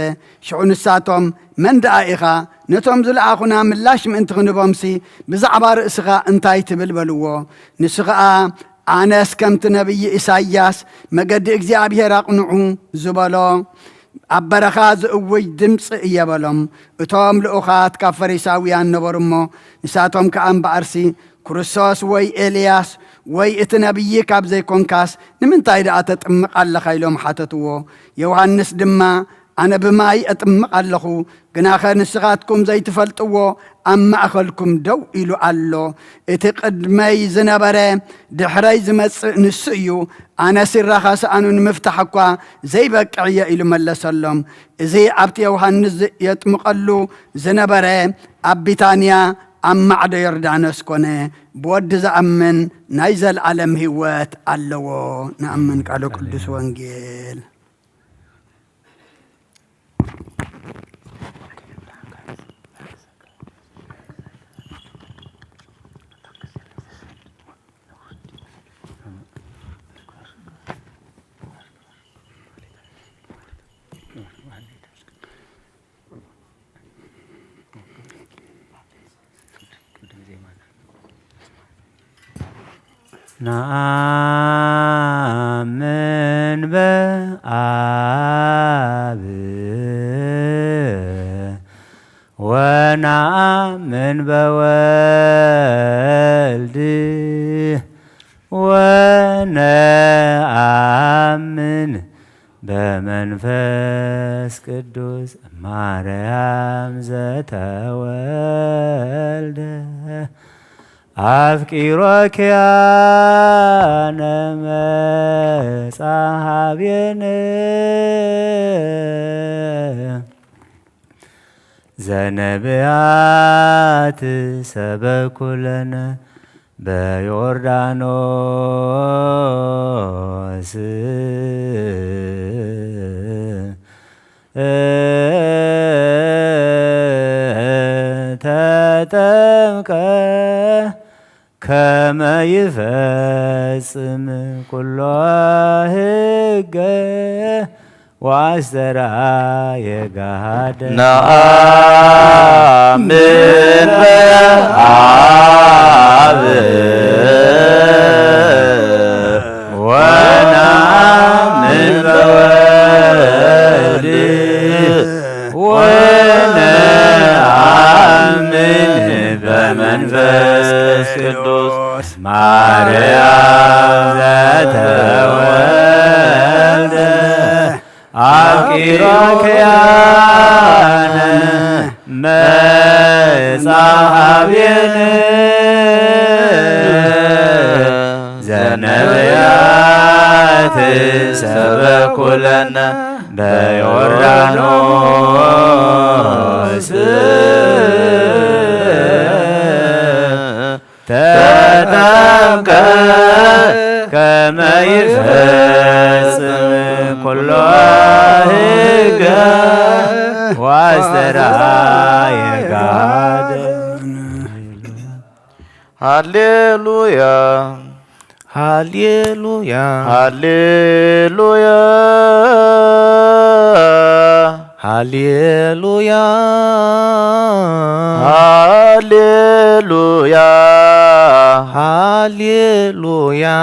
ሽዑ ንሳቶም መን ደኣ ኢኻ نتوم زلعاخنا ملاش من انت غنبامسي بزعبار اسغا انتاي تبل بلوو نسغا أنا اسكمت نبي إساياس مقد إجزابير أقنعو زبالو أبرخاز أوي دمس إيابالهم أتوم لأخات كفريساويان نبرمو نساتهم كأن بأرسي كرسوس وي إلياس وي إتنبي كاب زي كونكاس نمن تايدا أتتمق الله خيلهم حتتوو يوحنس دما أنا بماي أتمق اللهو قناخر نسغاتكم زي تفلتوو أما أخلكم دو إلو ألو اتقد ماي زنبري دحري زمس نسيو أنا سرخاس أنو نمفتحكوا زي بكعية إلو ملسلم زي أبتي يوحنس يتمقلو زنبري أبتانيا أما عدا يردانس كونه بود زأمن نايزل علم هوات ألو نأمن قالو قدس وانجيل نأمن بآب ونأمن بولد ونأمن بمنفس قدوس مريم زتولده أفكرك يا صحابينا زنبيات سبكوا لنا بيوردانوس تتمك كما يفسم كل هج وعسرا يقعد نأمن بآب ونأمن بولد ونأمن بمنفس قدوس مريم زتولده أفكرك يا صحابينا زنبيات سبكوا لنا بيوردانوس تتمك كما يفسم كل هج واسرع يقعد هللويا هللويا هللويا هللويا هللويا هللويا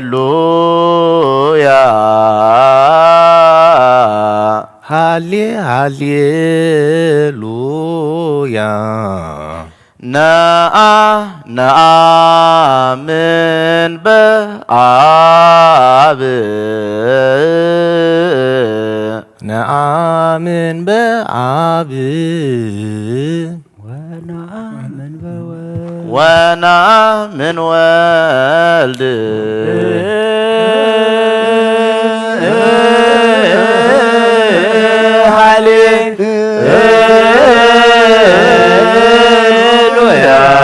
هللويا هللويا نأمن بآب نأمن بآب ونأمن والد هللويا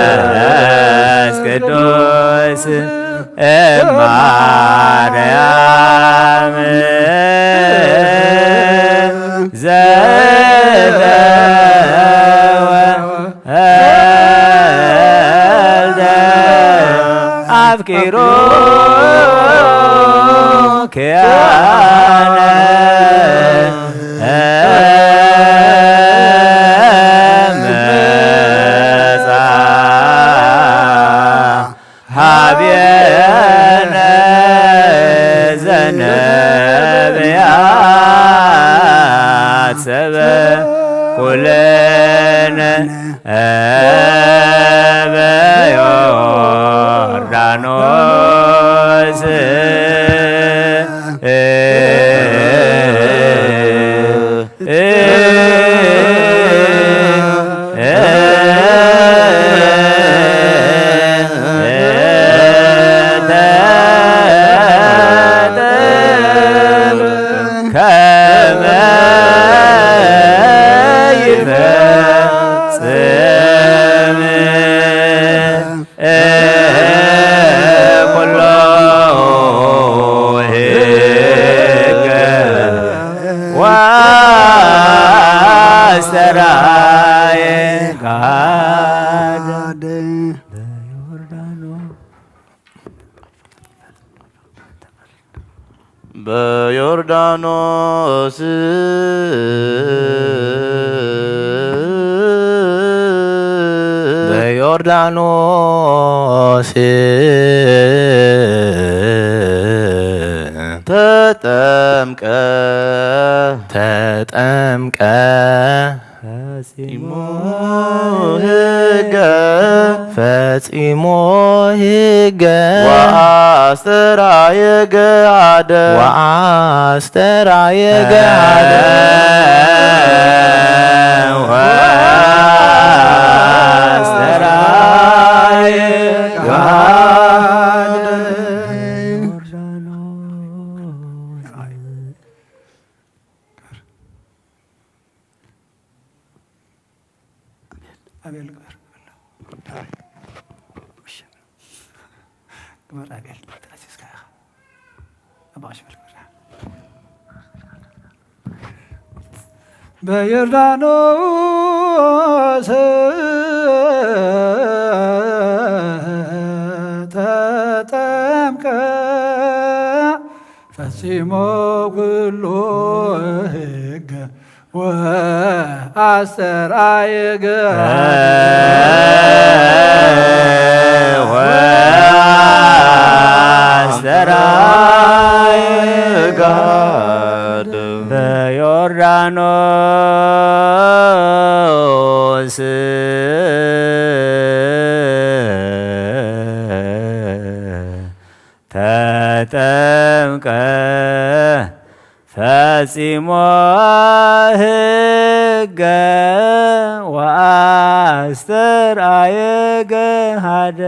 በመንፈስ ቅዱስ ማርያም ዘተወልደ አፍቂሮ ኪያነ ሀብየነ ዘነብያት ሰበኩለነ በዮርዳኖስ ከመ ይፈጽም ኩሎ ሕገ ወአስተርአየ ገሃደ በዮርዳኖስ በዮርዳኖስ ተጠምቀ ፈጺሞ ሕገ ፈጺሞ ሕገ ወአስተርአየ ገሃደ ወአስተርአየ ገሃደ ወአስተርአየ ገሃደ በዮርዳኖስ ተጠምቀ ፈጺሞ ኩሎ ሕገ ወአስተርአየ ወአስተርአየ ገሃደ በዮርዳኖስ ተጠምቀ ፈጺሞ ሕገ ወአስተርአየ ገሃደ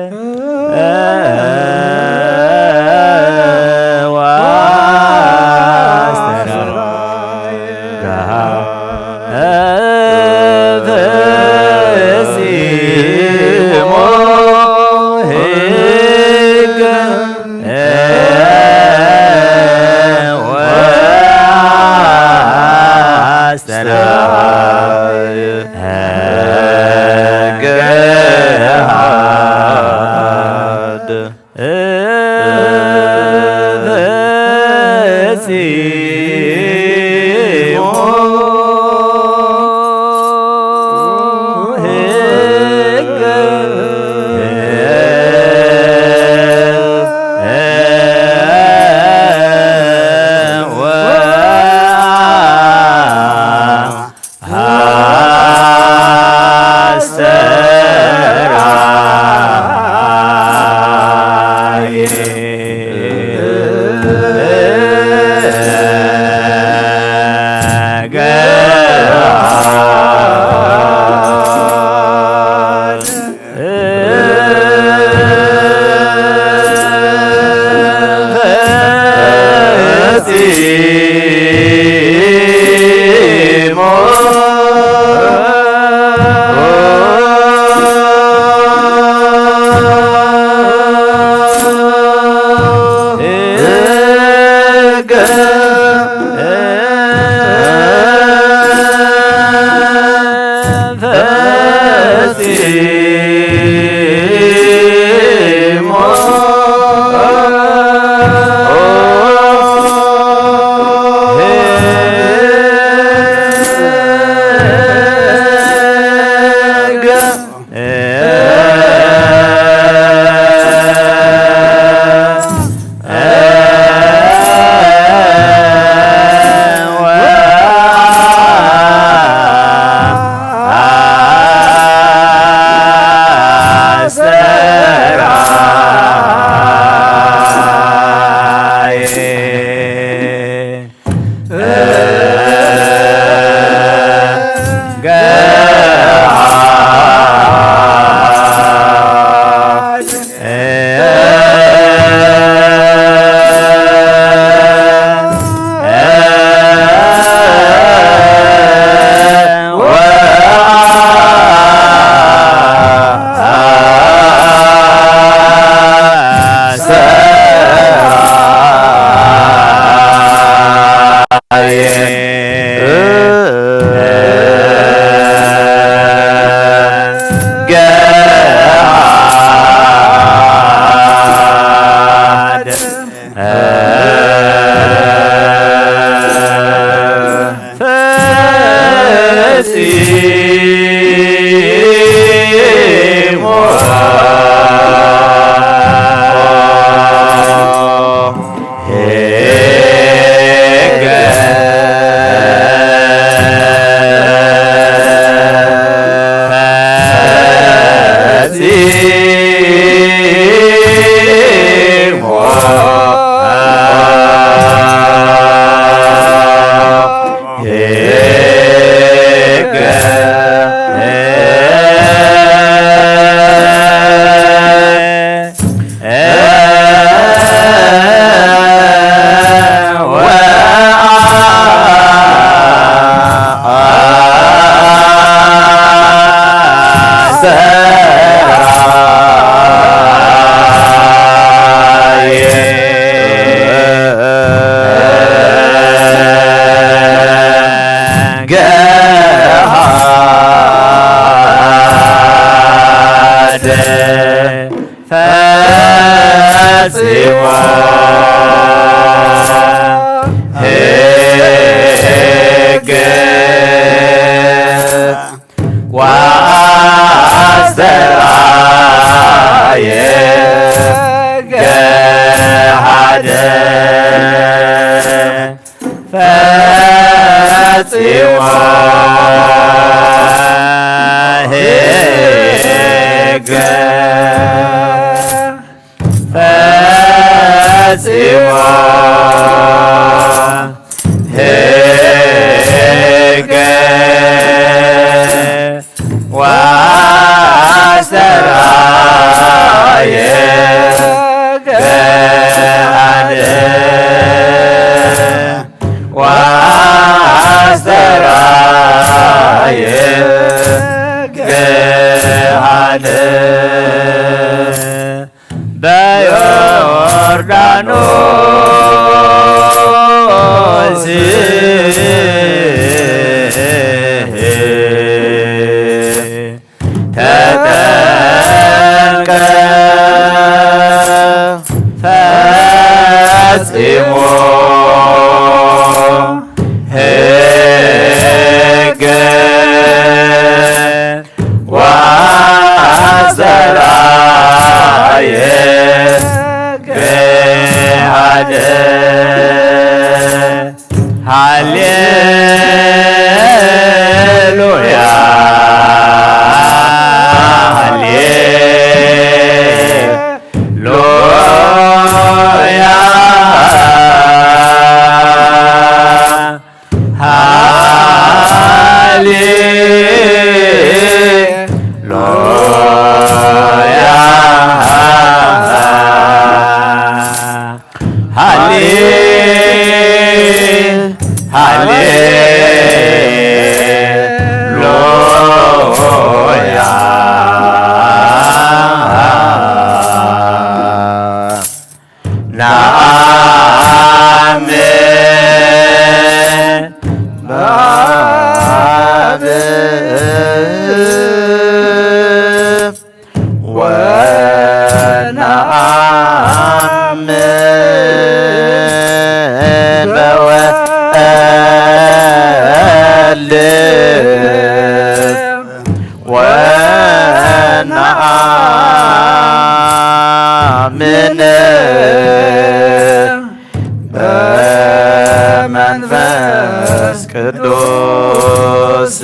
በመንፈስ ቅዱስ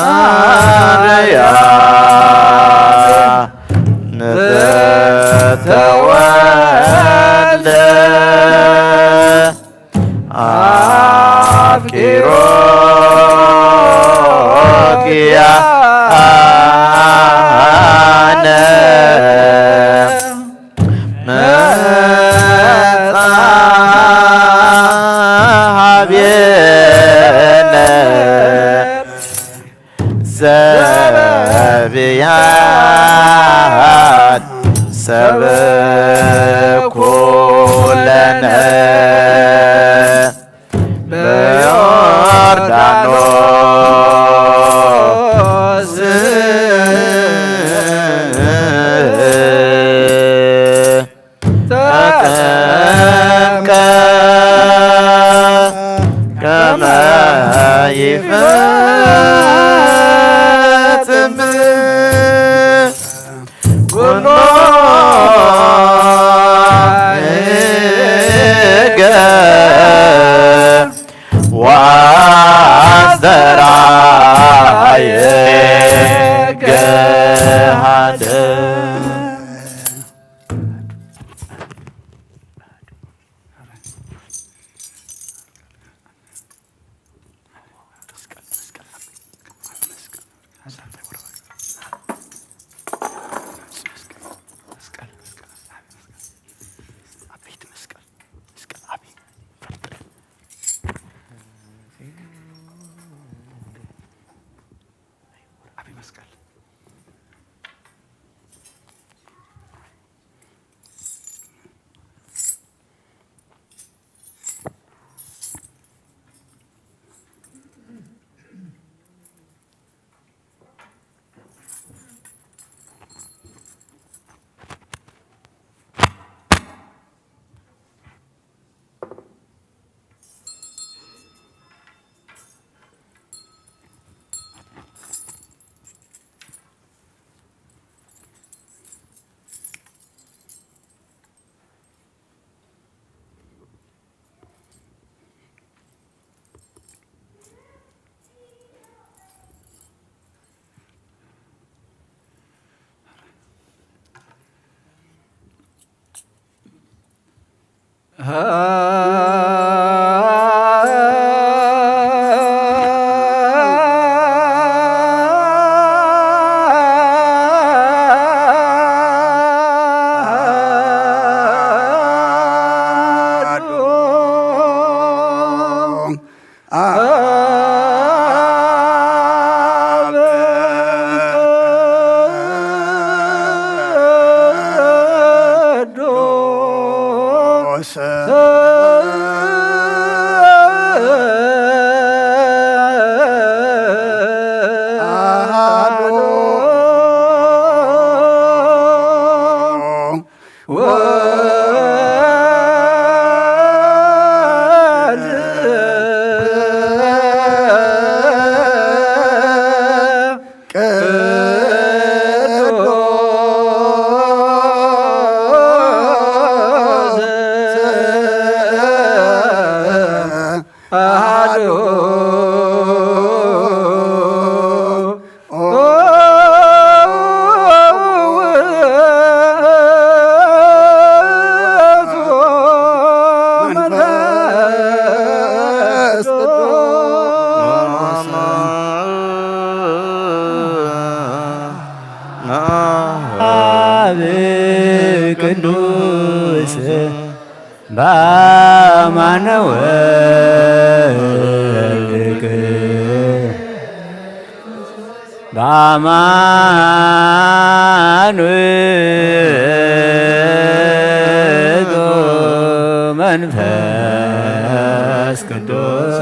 አርያ ተወልደ አፍቂሮ ኪያነ መጽሐብየነ ዘብያት ሰብኩ ለነ በዮርዳኖስ ተጠምቀ ከመ ይፈጽም ኩሎ ሕገ ወአስተርአየ ገሃደ ቅዱስ በአማነ ወልድክ በአማን ውእቱ መንፈስ ቅዱስ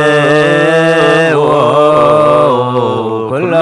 ወይሴብሕዎ ኩሎ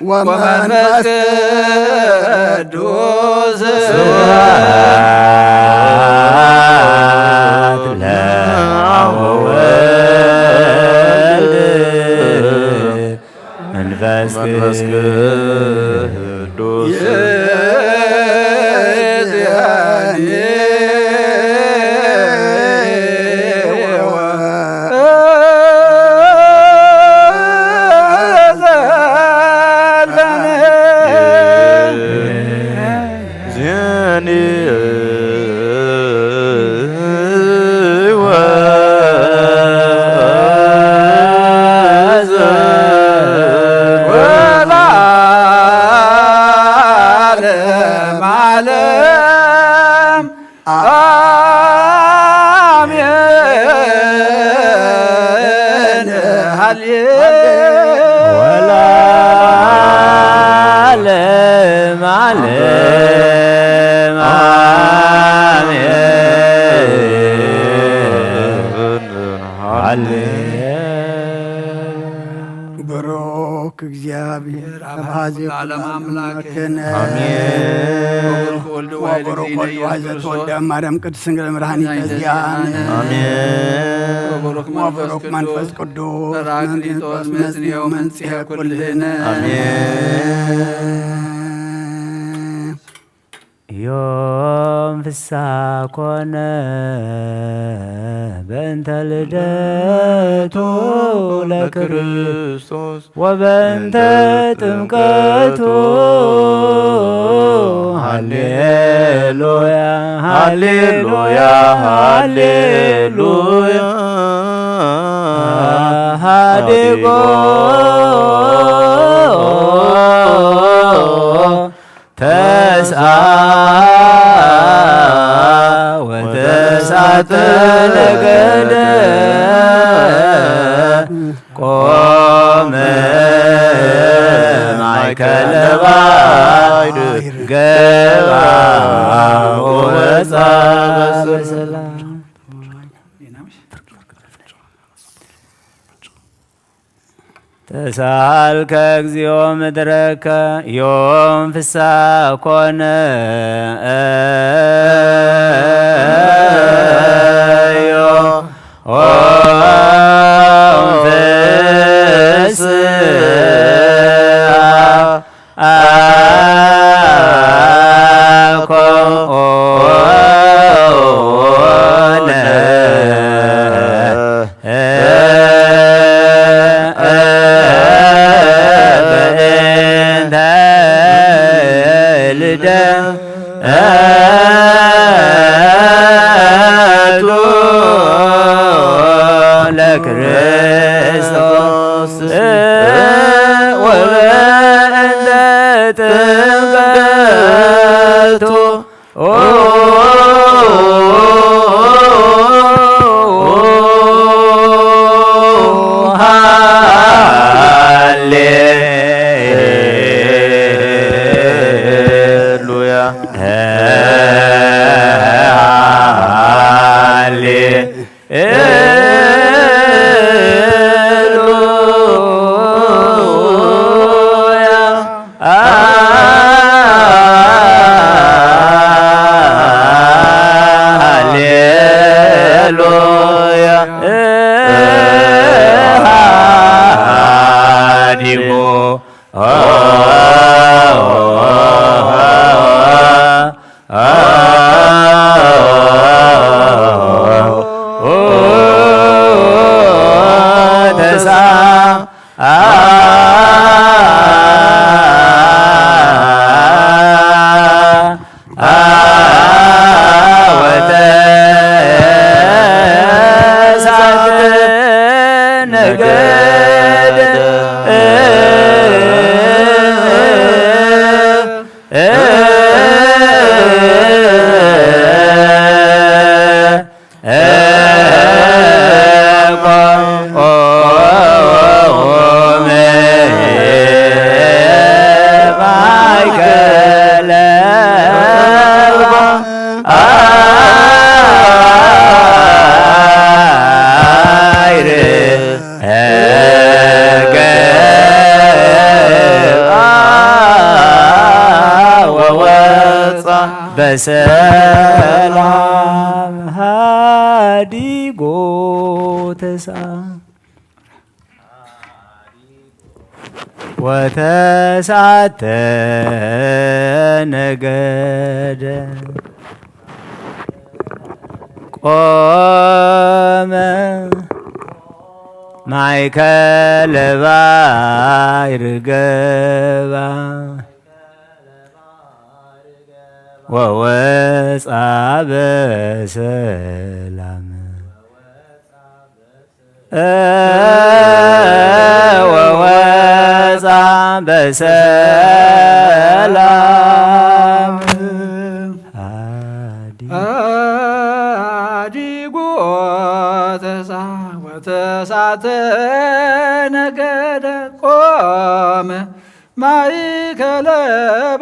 ወመንፈስ ቅዱስ ስብሐት ለአብ ወወልድ መንፈስ ቅዱስ ብሩክ እግዚአብሔር አብሃዜ ዓለም አምላክነ ወወልድ ወዋሕድ ዘተወልደ ማርያም ቅድስት ድንግል መድኃኒተ ዚአነ ወቡሩክ መንፈስ ቅዱስ ጰራቅሊጦስ መጽንዔ መንጽሔ ኩልነ ዮም ፍስሐ ኮነ በእንተ ልደቱ ለክርስቶስ ወበእንተ ጥምቀቱ ሃሌሉያ ሃሌሉያ ሃሌሉያ ሃዲጎ ተስአ ወተስዓተ ነገደ ቆመ ማእከለ ባሕር ገባ ወወፃ በሰላም ተሳልከ እግዚኦ ምድረከ ዮም ፍስሐ ኮነ ለክርስቶስ ወበእንተ ጥምቀቱ ሃሌሉያ በሰላም ሃዲጎ ተሳ ወተሳተ ነገደ ቆመ ማእከለ ባሕር ገባ ወወፃ በሰላም ወወፃ በሰላም ሃዲጎ ወተሳተ ነገደ ቆመ ማእከለ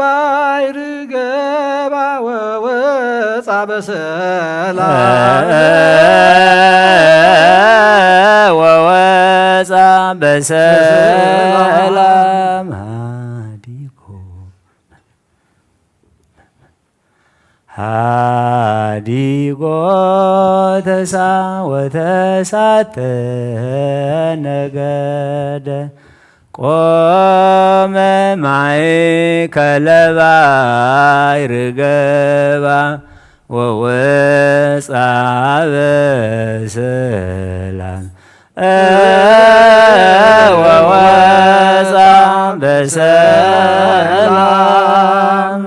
ባሕር ገባ ወወፃ በሰላም ወወፃ በሰላም ሃዲጎ ተሳ ወተሳተ ነገደ ቆመ ማእከለ ባሕር ገባ ወወፃ በሰላም ወወፃ በሰላም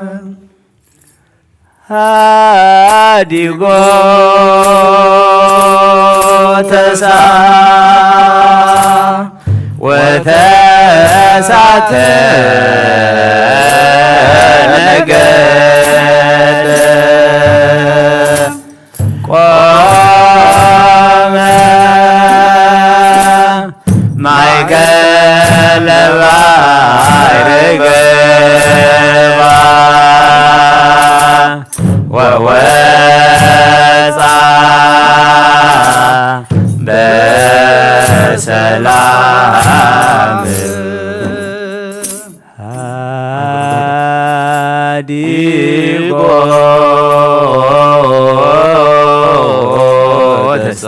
ሃዲጎ ተሳ ወተሳተ ነገደ ቆመ ማእከለ ባሕር ገባ ወወፃ በሰላም ሃዲጎ ተሳ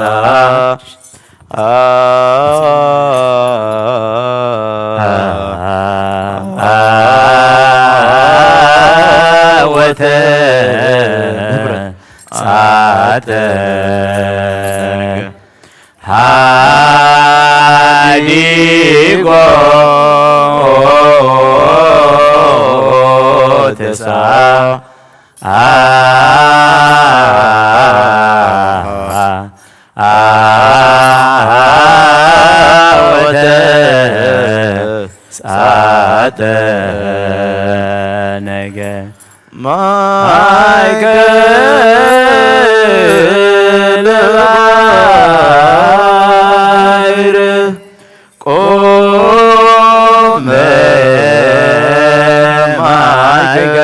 ወተሳተ ሃዲጎ ተሳ ወተሳተ ነገ ማእከለ ባሕር ቆመ ማእከለ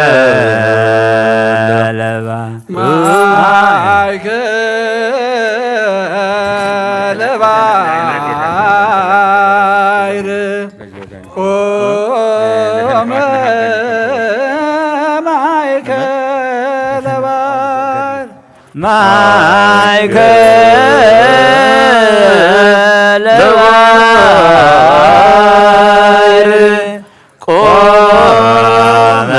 ማእከለ ባሕር ቆመ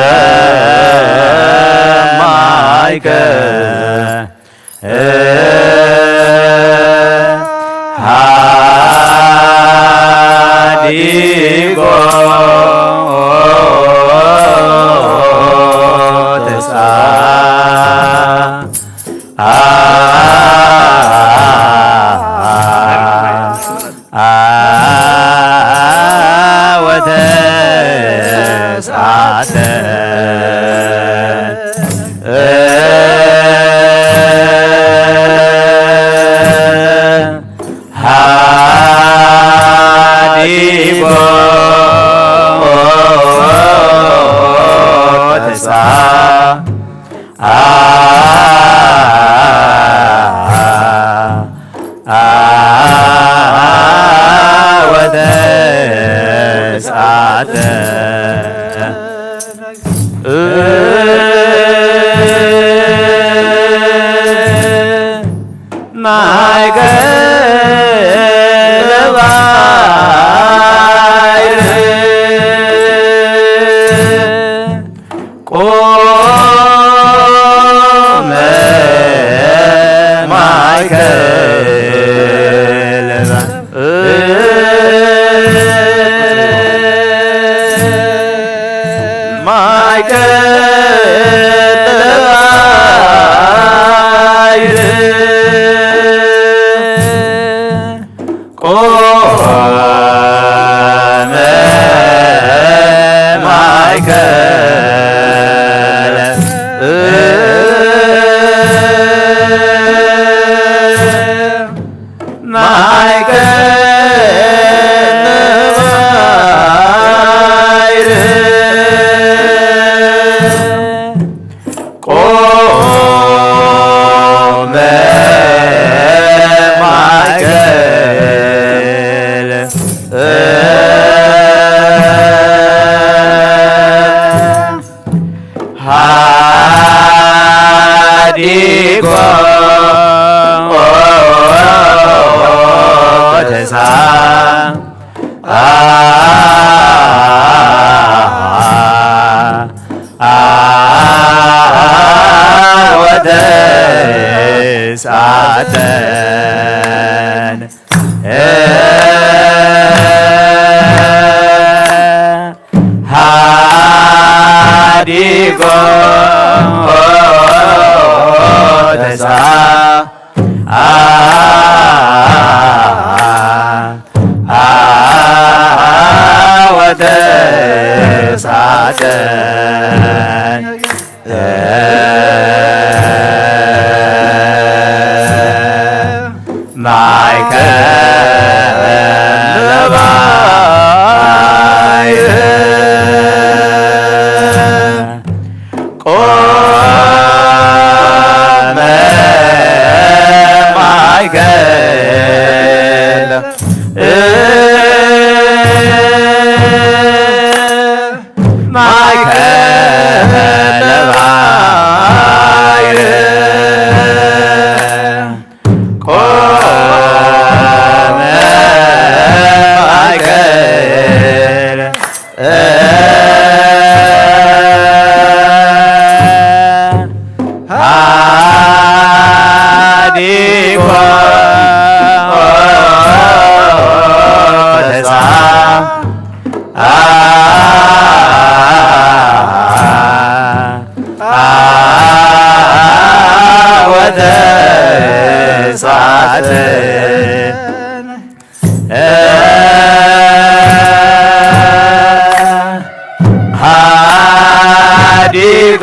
ሃዲጎ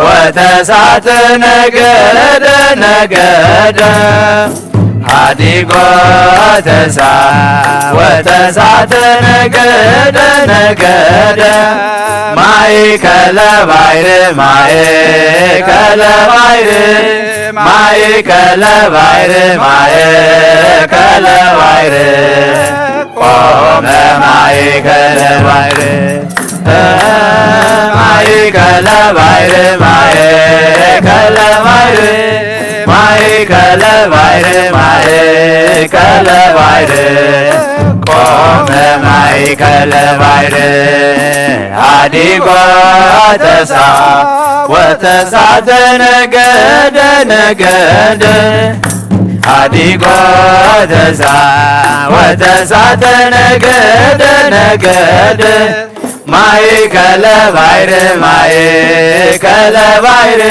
ወተሳት ነገደ ነገደ ሀዲጎ ተሳ ወተሳት ነገደ ነገደ ማእከለ ባሕር ማእከለ ባሕር ማእከለ ባሕር ማእከለ ባሕር ቆመ ማእከለ ባሕር ማእከለ ባሕር ማእከለ ባሕር ማእከለ ባሕር ማእከለ ባሕር ቆመ ማእከለ ባሕር ሀዲጎ ተሳ ወተሳተ ነገደ ነገደ ሀዲጎ ተሳ ወተሳተ ነገደ ነገደ ማእከለ ባሕር ማእከለ ባሕር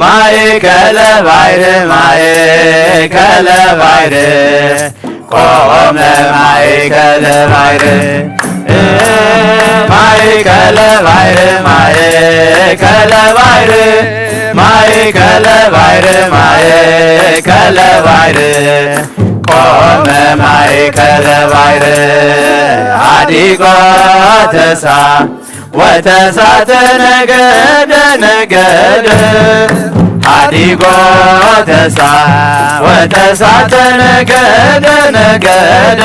ማእከለ ባሕር ማእከለ ባሕር ቆመ ማእከለ ባሕር ማእከለ ባሕር ማእከለ ባሕር ማእከለ ባሕር ማእከለ ባሕር ቆመ ማእከለ ባሕር ሀዲጎ ተሳ ወተሳተ ነገደ ነገደ ሀዲጎ ተሳ ወተሳተ ነገደ ነገደ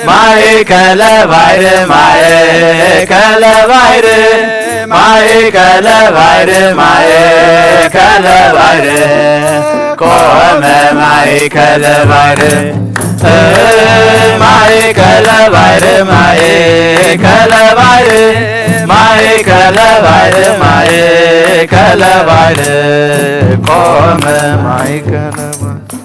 ማእከለ ባሕር ማእከለ ባሕር ማእከለ ባሕር ማእከለ ባሕር ቆመ ማእከለ ባሕር ማእከለ ባሕር ማእከለ ባሕር ማእከለ ባሕር ማእከለ ባሕር ቆመ ማእከለ ባሕር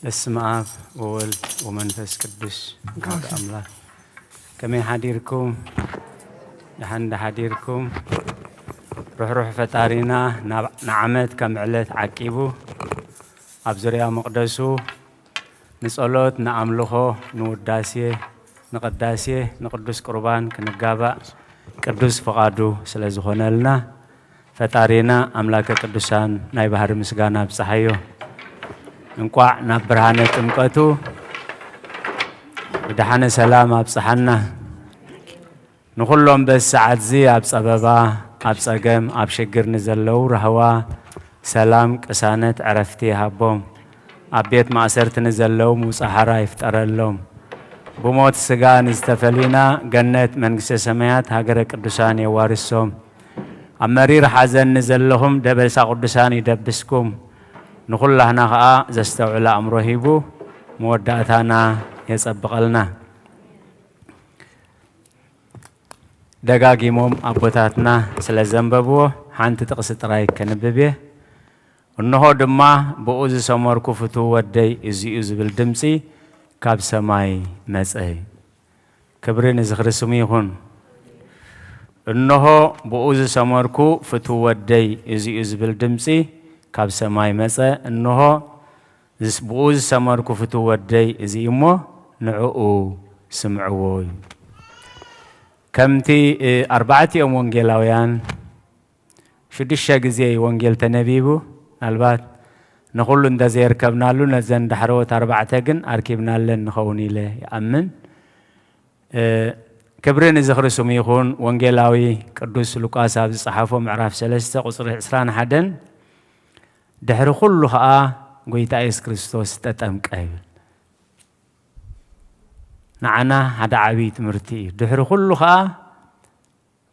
በስመ አብ ወወልድ ወመንፈስ ቅዱስ አሐዱ አምላክ ከመይ ሓዲርኩም ደሓን ሓዲርኩም ሩሕሩሕ ፈጣሪና ንዓመት ከም ዕለት ዓቂቡ ኣብ ዙርያ መቕደሱ ንጸሎት ንኣምልኾ ንውዳሴ ንቅዳሴ ንቅዱስ ቁርባን ክንጋባእ ቅዱስ ፈቃዱ ስለ ዝኾነልና ፈጣሪና ኣምላከ ቅዱሳን ናይ ባህሪ ምስጋና ብፀሓዮ እንቋዕ ናብ ብርሃነ ጥምቀቱ ብድሓነ ሰላም ኣብፅሓና ንኩሎም በዚ ሰዓት እዚ ኣብ ፀበባ ኣብ ፀገም ኣብ ሽግር ንዘለዉ ረህዋ ሰላም ቅሳነት ዕረፍቲ ይሃቦም ኣብ ቤት ማእሰርቲ ንዘለዉ ምውፃሓራ ይፍጠረሎም ብሞት ስጋ ንዝተፈሊና ገነት መንግስተ ሰማያት ሃገረ ቅዱሳን የዋርሶም ኣብ መሪር ሓዘን ንዘለኹም ደበሳ ቅዱሳን ይደብስኩም ንኩላህና ከዓ ዘስተውዕለ ኣእምሮ ሂቡ መወዳእታና يصبقلنا دقاقيموم أبوتاتنا سلزنببو حانت تقصد رايك كنببيه إنه دما بؤز سمركو فتو ودي إزي بالدمسي كاب سماي مسأي كبرين إزخرسمي هون إنه بؤز سمركو فتو ودي إزي بالدمسي كاب سماي مسأي إنه بؤز سمركو فتو ودي إزي إمو نعو سمعوي كمتي 4 يوم وانجيلاويان شدش جزي وانجيل تنبيبو البات نقول إن دزير كبنالو نزن دحروت 4 جن أركبنا لن نخوني له أمن كبرين زخر سميخون وانجيلاوي قدوس لوقاس هذا الصحافة معرف 3 قصر 20 حدن دحر كلها قويت إيس كريستوس تتمكيل نعنا هذا عبيد مرتي دحر كلها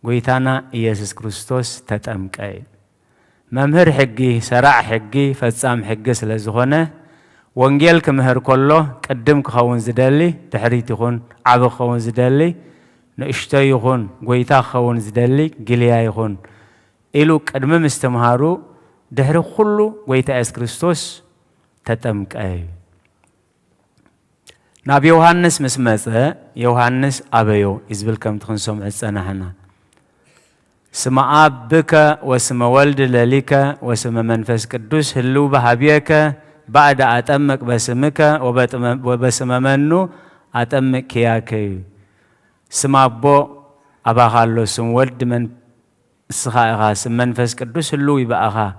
قويتنا إيسوس كريستوس تتمكيل ممهر حقي سرع حقي فتصام حقي سلازخونه وانجيل كمهر كله قدم كخون زدلي تحريت يخون عب خون زدلي نشتا يخون قويتا خون زدلي قليا يخون إلو قدم مستمهارو دهر كله قويتا إيس كريستوس تتمكيل نبي يوحنس مسمسة يوحنس أبيو إزبلكم تخنسوم عسانهنا سم أبك وسم ولد لليك وسم منفس قدوس هلو بحبيك بعد أتمك بسمك وبسم منو أتمك ياك سم أبو أبا خالو سم ولد من سخائها سم منفس قدوس هلو يبقى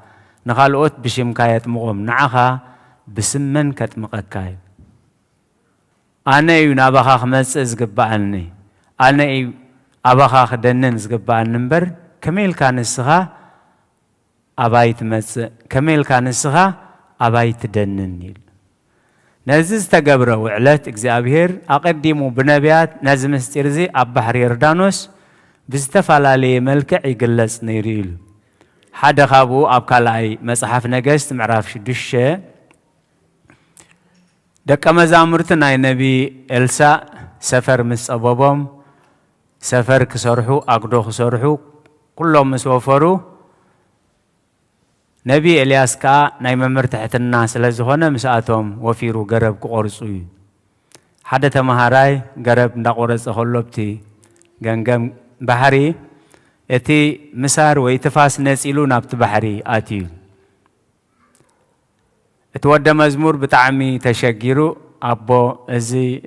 نخالوت بشم كايت مقوم نعخا بسم من كتمقكاي أنا ينابخا خمس إزقبعني أنا أباخا خدنن زقبان نمبر كميل كان السخا أبايت مس كميل كان السخا أبايت دنن نزز تجبره وعلت إجزابير أقدموا بنبيات نزم استرزي أب بحر يردانوس بستفعل عليه ملك يجلس نيريل حدا خابو أب كلاي مصحف نجست معرف شدشة دك مزامرتنا النبي إلسا سفر مس أبوهم سفر كسرحو أقدو كسرحو كلهم مسوفرو نبي إلياس كا نايم مرتحت الناس لزهنا مساتهم وفيرو قرب قرصوي حدث مهاراي قرب نقرص خلوبتي جنجم بحري اتي مسار ويتفاس نسيلو نبت بحري آتي اتودى مزمور بتعمي تشجيرو أبو ازي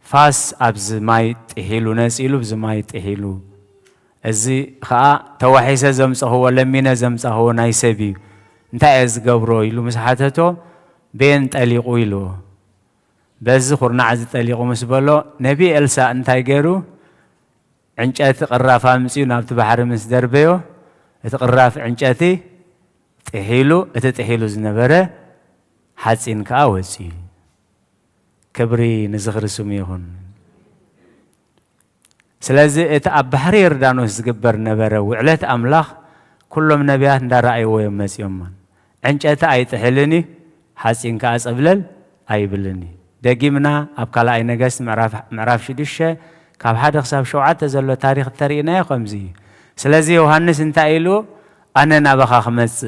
فاس أبز مايت إحيلو نسيلو بز مايت إحيلو ازي خا توحيس زمس هو لمينا زمس هو نايسبي انت از قبرو يلو مسحاتتو بين تقليقو يلو بز خورنا عز تقليقو مسبلو نبي إلسا انتاي غيرو عنجات قرافا مسيو نابت بحر مس دربيو اتقراف عنجاتي تحيلو اتتحيلو زنبره حاسين كاوسي كبري نزغر سميهون سلازي ات بحر يردانوس زقبر نبره وعلت املاخ كلهم نبيات دا راي ويمس يومان عنجات اي تحلني حاسين كاصبلل اي بلني دقيمنا ابكالا اي نغس معراف شدشه كاب حد حساب شوعات زلو تاريخ ترينا يقمزي سلازي يوحنس انت ايلو انا نبخا خمس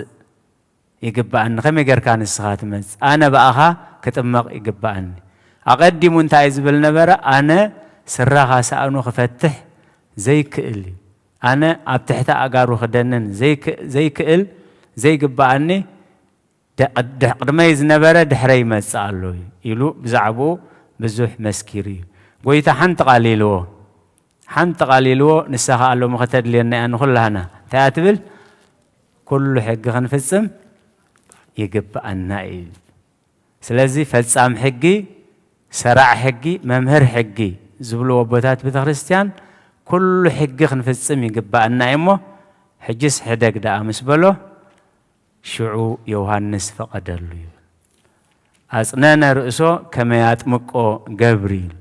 يقبأن خمي غير كان السخات مس انا باخا كتمق يقبأن أقدم انتايز بالنبرة أنا سرها سأنو خفتح زي كئلي أنا أبتحت أقارو خدنن زي كئل زي قبعني قدميز نبرة دحري مسألوي يلو بزعبو بزوح مسكيري قويتا حنت قليلو نساها قالو مختد لأني أنا خلها أنا تأتبل كل حق خنفسم يقبأنا إيه سلازي فلسام حقي سرع حقي ممهر حقي زبلو وبوتات بتخريستيان كل حقي خنفصم يقبأنا إمو حجس حدق دا مسبلو شعو يوحنس فقدلو أصنانا رؤسو كما ياتمقو جبريل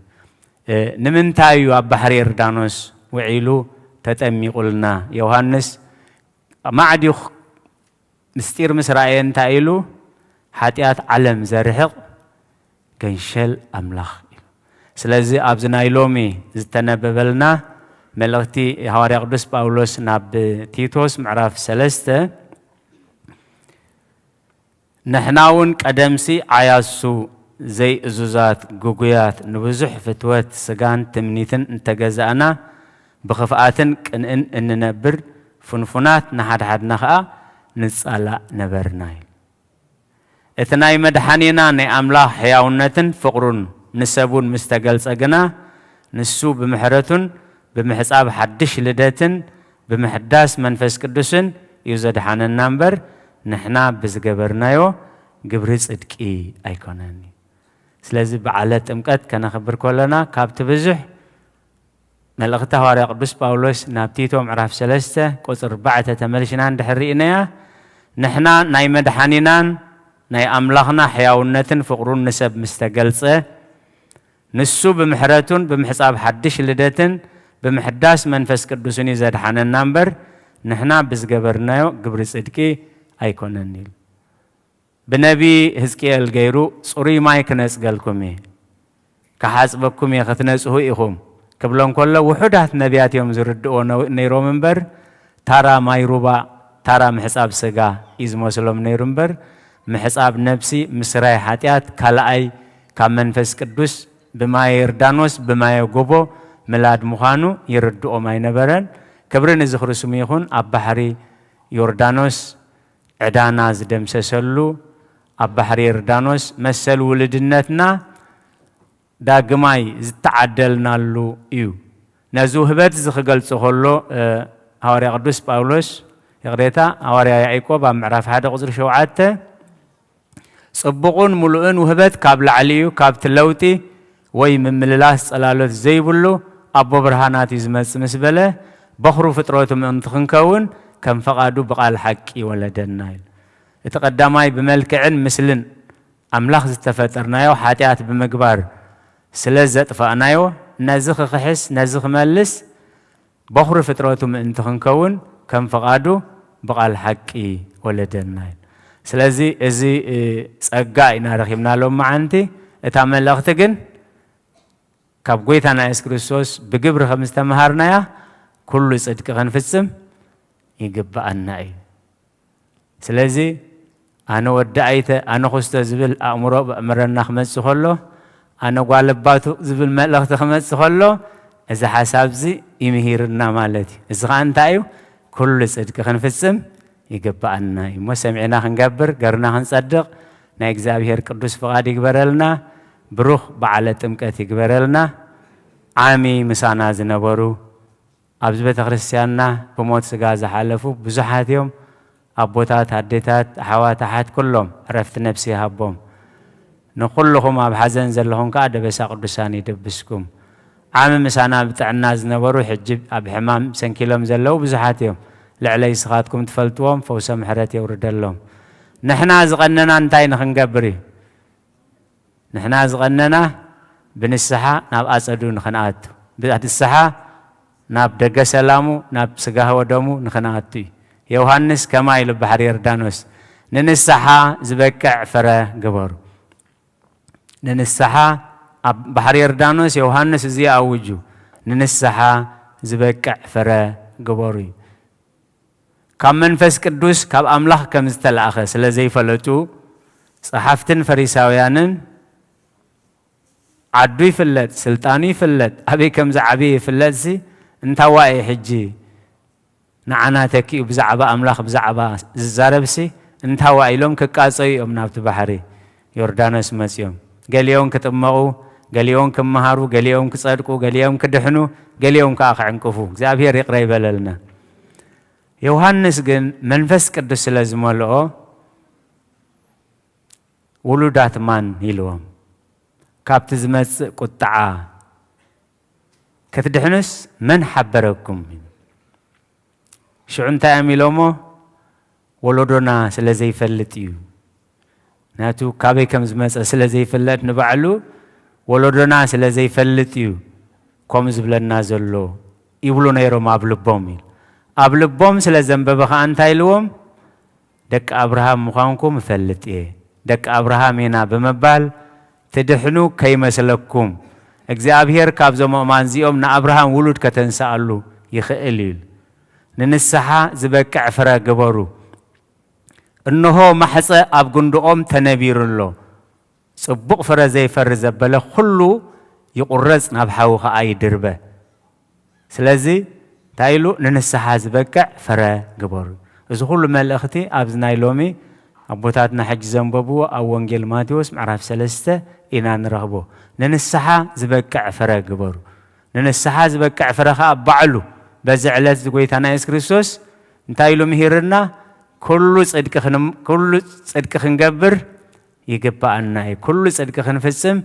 نمنتايو أبحر يردانوس وعيلو تتأمي قلنا يوحنس معديو مستير مسرائيين تايلو حاتيات علم زرحق ገንሸል አምላኽ ስለዚህ አብዝናይ ሎሚ ዝተነበበልና መልእኽቲ ሐዋርያ ቅዱስ ጳውሎስ ናብ ቲቶስ ምዕራፍ 3 ንሕናውን ቀደምሲ ዓያሱ ዘይ እዙዛት ጉጉያት ንብዙሕ ፍትወት ስጋን ትምኒትን እንተገዛእና ብኽፍኣትን ቅንእን እንነብር ፍንፉናት ንሓድሓድና ከዓ ንጻላእ ነበርና እቲ ናይ መድሓኒና ናይ ኣምላኽ ሕያውነትን ፍቕሩን ንሰቡን ምስ ተገልጸ ግና ንሱ ብምሕረቱን ብምሕፃብ ሓድሽ ልደትን ብምሕዳስ መንፈስ ቅዱስን እዩ ዘድሓነና እምበር ንሕና ብዝገበርናዮ ግብሪ ጽድቂ ኣይኮነን ስለዚ በዓለ ጥምቀት ከነኽብር ከለና ካብቲ ብዙሕ መልእኽቲ ሐዋርያ ቅዱስ ጳውሎስ ናብ ቲቶ ምዕራፍ 3 ቁፅር 4 ተመልሽና እንድሕሪእናያ ንሕና ናይ መድሓኒናን ናይ ኣምላኽና ሕያውነትን ፍቕሩን ንሰብ ምስ ተገልጸ ንሱ ብምሕረቱን ብምሕፃብ ሓድሽ ልደትን ብምሕዳስ መንፈስ ቅዱስን እዩ ዘድሓነና እምበር ንሕና ብዝገበርናዮ ግብሪ ጽድቂ ኣይኮነን ኢሉ ብነቢ ሕዝቅኤል ገይሩ ጽሩይ ማይ ክነጽገልኩም እየ ክሓጽበኩም እየ ክትነጽሁ ኢኹም ክብሎም ከሎ ውሑዳት ነቢያት እዮም ዝርድኦ ነይሮም እምበር ታራ ማይ ሩባ ታራ ምሕፃብ ስጋ እዩ ዝመስሎም ነይሩ እምበር ምሕፃብ ነብሲ ምስራይ ሓጢኣት ካልኣይ ካብ መንፈስ ቅዱስ ብማይ ዮርዳኖስ ብማይ ጎቦ ምላድ ምዃኑ ይርድኦም ኣይነበረን ክብሪ ንዝኽርስሙ ይኹን ኣብ ባሕሪ ዮርዳኖስ ዕዳና ዝደምሰሰሉ ኣብ ባሕሪ ዮርዳኖስ መሰል ውልድነትና ዳግማይ ዝተዓደልናሉ እዩ ነዚ ውህበት ዝኽገልጾ ከሎ ሐዋርያ ቅዱስ ጳውሎስ ይቕሬታ ሐዋርያ ያዕቆብ ኣብ ምዕራፍ 1 ቁፅሪ 7 ጽቡቕን ሙሉእን ውህበት ካብ ላዕሊ እዩ ካብቲ ለውጢ ወይ ምምልላስ ጸላሎት ዘይብሉ ኣቦ ብርሃናት እዩ ዝመጽእ ምስ በለ በኽሩ ፍጥረቱ ምእንቲ ክንከውን ከም ፈቓዱ ብቓል ሓቂ ወለደና ኢሉ እቲ ቀዳማይ ብመልክዕን ምስልን ኣምላኽ ዝተፈጠርናዮ ሓጢኣት ብምግባር ስለ ዘጥፋእናዮ ነዚ ክኽሕስ ነዚ ክመልስ በኽሩ ፍጥረቱ ምእንቲ ክንከውን ከም ፈቓዱ ብቓል ሓቂ ወለደና ኢሉ ስለዚ እዚ ጸጋ ኢና ረኺብናሎም መዓንቲ እታ መልእኽቲ ግን ካብ ጎይታና ኢየሱስ ክርስቶስ ብግብሪ ከም ዝተምሃርናያ ኩሉ ጽድቂ ክንፍጽም ይግባአና እዩ ስለዚ ኣነ ወዲ ኣይተ ኣነ ኹስቶ ዝብል ኣእምሮ በእምረና ክመጽእ ከሎ ኣነ ጓልባቱ ዝብል መልእኽቲ ክመጽእ ከሎ እዚ ሓሳብ እዚ ይምሂርና ማለት እዩ እዚ ከዓ እንታይ እዩ ኩሉ ጽድቂ ክንፍጽም ይግባአና እዩ እሞ ሰሚዕና ክንገብር ገርና ክንጸድቕ ናይ እግዚኣብሔር ቅዱስ ፍቓድ ይግበረልና ብሩኽ በዓለ ጥምቀት ይግበረልና ዓሚ ምሳና ዝነበሩ ኣብዚ ቤተ ክርስቲያንና ብሞት ስጋ ዝሓለፉ ብዙሓት እዮም ኣቦታት ኣዴታት ኣሕዋታት ኩሎም ዕረፍቲ ነፍሲ ይሃቦም ንኹልኹም ኣብ ሓዘን ዘለኹም ከዓ ደበሳ ቅዱሳን ይድብስኩም ዓሚ ምሳና ብጥዕና ዝነበሩ ሕጂ ኣብ ሕማም ሰንኪሎም ዘለዉ ብዙሓት እዮም ልዕለይ ስኻትኩም ትፈልጥዎም ፈውሰ ምሕረት የውርደሎም ንሕና ዝቐነና እንታይ ንኽንገብር እዩ ንሕና ዝቐነና ብንስሓ ናብ ኣጸዱ ንኽንኣቱ ብንስሓ ናብ ደገ ሰላሙ ናብ ስጋ ወደሙ ንኽንኣቱ እዩ ዮሃንስ ከማ ኢሉ ባሕሪ ዮርዳኖስ ንንስሓ ዝበቅዕ ፍረ ግበሩ ንንስሓ ኣብ ባሕሪ ዮርዳኖስ ዮሃንስ እዚ ኣውጁ ንንስሓ ዝበቅዕ ፍረ ግበሩ እዩ ካብ መንፈስ ቅዱስ ካብ ኣምላኽ ከም ዝተለኣኸ ስለ ዘይፈለጡ ጸሓፍትን ፈሪሳውያንን ዓዱ ይፍለጥ ስልጣኑ ይፍለጥ ኣበይ ከም ዝዓበየ ይፍለጥ ሲ እንታዋይ ሕጂ ንዓና ተኪኡ ብዛዕባ ኣምላኽ ብዛዕባ ዝዛረብሲ እንታዋይ ኢሎም ክቃጸዩ እዮም ናብቲ ባሕሪ ዮርዳኖስ መጺኦም ገሊኦም ክጥመቑ ገሊኦም ክመሃሩ ገሊኦም ክጸድቁ ገሊኦም ክድሕኑ ገሊኦም ከዓ ክዕንቅፉ እግዚኣብሔር ይቕረ ይበለልና ዮሃንስ ግን መንፈስ ቅዱስ ስለ ዝመልኦ ውሉዳት ማን ኢልዎም ካብቲ ዝመጽእ ቁጥዓ ክትድሕኑስ መን ሓበረኩም ሽዑ እንታይ እዮም ኢሎሞ ወለዶና ስለ ዘይፈልጥ እዩ ናቱ ካበይ ከም ዝመጸ ስለ ዘይፍለጥ ንባዕሉ ወለዶና ስለ ዘይፈልጥ እዩ ከምኡ ዝብለና ዘሎ ይብሉ ነይሮም ኣብ ልቦም ኢሉ ኣብ ልቦም ስለ ዘንበበ ከዓ እንታይ ኢልዎም ደቂ ኣብርሃም ምዃንኩም እፈልጥ እየ ደቂ ኣብርሃም ኢና ብምባል تدحنو كيمسلكم እግዚአብሔር ካብዞም ማንዚኦም ንአብርሃም ውሉድ ከተንሳአሉ ይኽእል ኢሉ ንንስሓ ዝበቅዕ ፍረ ግበሩ እነሆ ማሕፀ ኣብ ጉንድኦም ተነቢሩሎ ጽቡቕ ፍረ ዘይፈር ዘበለ ኩሉ ይቁረጽ ናብ ሓዊ ኸኣ ይድርበ ስለዚ ታይሉ ንንስሓ ዝበቅዕ ፍረ ግበሩ እዚ ኩሉ መልእኽቲ ኣብዚ ናይ ሎሚ ኣቦታትና ሕጂ ዘንበብዎ ኣብ ወንጌል ማቴዎስ ምዕራፍ 3 ኢና ንረኽቦ ንንስሓ ዝበቅዕ ፍረ ግበሩ ንንስሓ ዝበቅዕ ፍረ ኸኣ ባዕሉ በዚ ዕለት ጎይታና ኢየሱስ ክርስቶስ እንታይ ኢሉ ምሂርና ኩሉ ጽድቂ ክንገብር ይግባአና ኩሉ ጽድቂ ክንፍጽም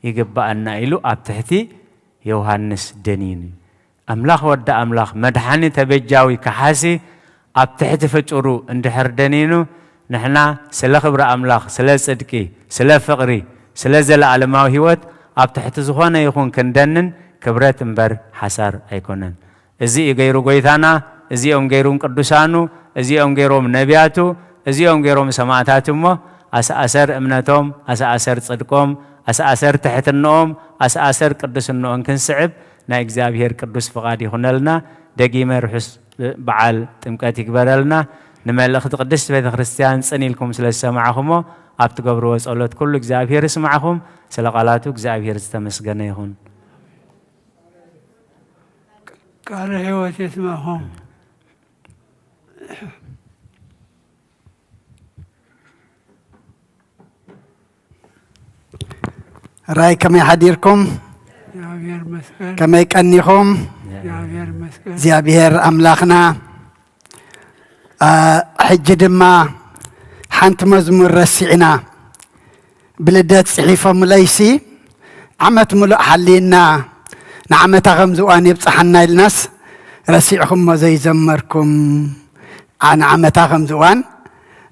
ይግባአና ኢሉ ኣብ ትሕቲ ዮሐንስ ደኒኑ ኣምላኽ ወዳ ኣምላኽ መድሓኒ ተበጃዊ ከሓሲ ኣብ ትሕቲ ፍጡሩ እንድሕር ደኒኑ ንሕና ስለ ክብሪ ኣምላኽ ስለ ጽድቂ ስለ ፍቕሪ ስለ ዘለኣለማዊ ህይወት ኣብ ትሕቲ ዝኾነ ይኹን ክንደንን ክብረት እምበር ሓሳር ኣይኮነን እዚ ገይሩ ጎይታና እዚኦም ገይሩም ቅዱሳኑ እዚኦም ገይሮም ነቢያቱ እዚኦም ገይሮም ሰማዕታት እሞ ኣሰኣሰር እምነቶም ኣሰኣሰር ጽድቆም ኣሰኣሰር ትሕትንኦም ኣሰኣሰር ቅዱስንኦም ክንስዕብ ናይ እግዚአብሔር ቅዱስ ፍቃድ ይኹነልና ደጊመ ርሑስ በዓል ጥምቀት ይግበረልና ንመልእኽቲ ቅድስት ቤተ ክርስቲያን ጽኒልኩም ስለ ሰማዕኹሞ ኣብ ትገብርዎ ጸሎት ኩሉ እግዚአብሔር ይስማዕኹም ስለ ቃላቱ እግዚአብሔር ዝተመስገነ ይኹን ቃለ ሕይወት ይስማዕኹም راي كما يحديركم كما يكنيكم زيابير أملاخنا حج دما حنت مزمور رسعنا بلدات صحيفة مليسي عمت ملؤ حلينا نعمت غمزوان يبصحنا الناس رسيعهم زي زمركم عن عمت غمزوان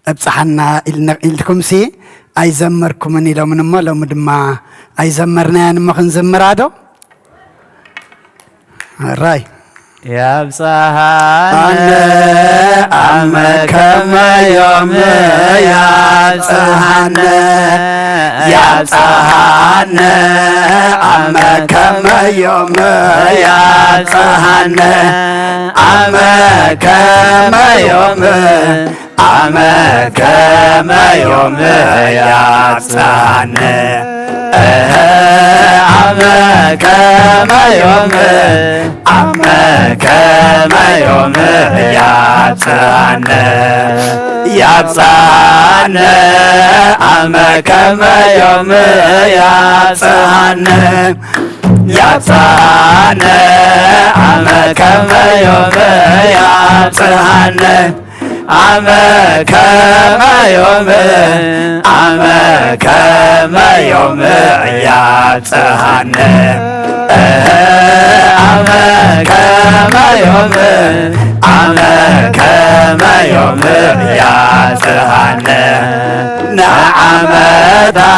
ابصحنا لكم سي أي زمركم أني لو من ما لو مدما أي زمرنا أنا ما خنزمر هذا راي يا بصحنا أمك ما يوم يا بصحنا يا بصحنا أمك ما يوم يا بصحنا أمك ما يوم أمك ما يوم يا بصحنا أمك ما يوم أمك ما يوم يا بصحنا يا بصحنا أمك ما يوم يا بصحنا يا بصحنا أمك ما يوم يا بصحنا أمك ما يوم أمك ما يوم يا بصحنا أمك ما يوم أمك ما يوم يا بصحنا نعمتا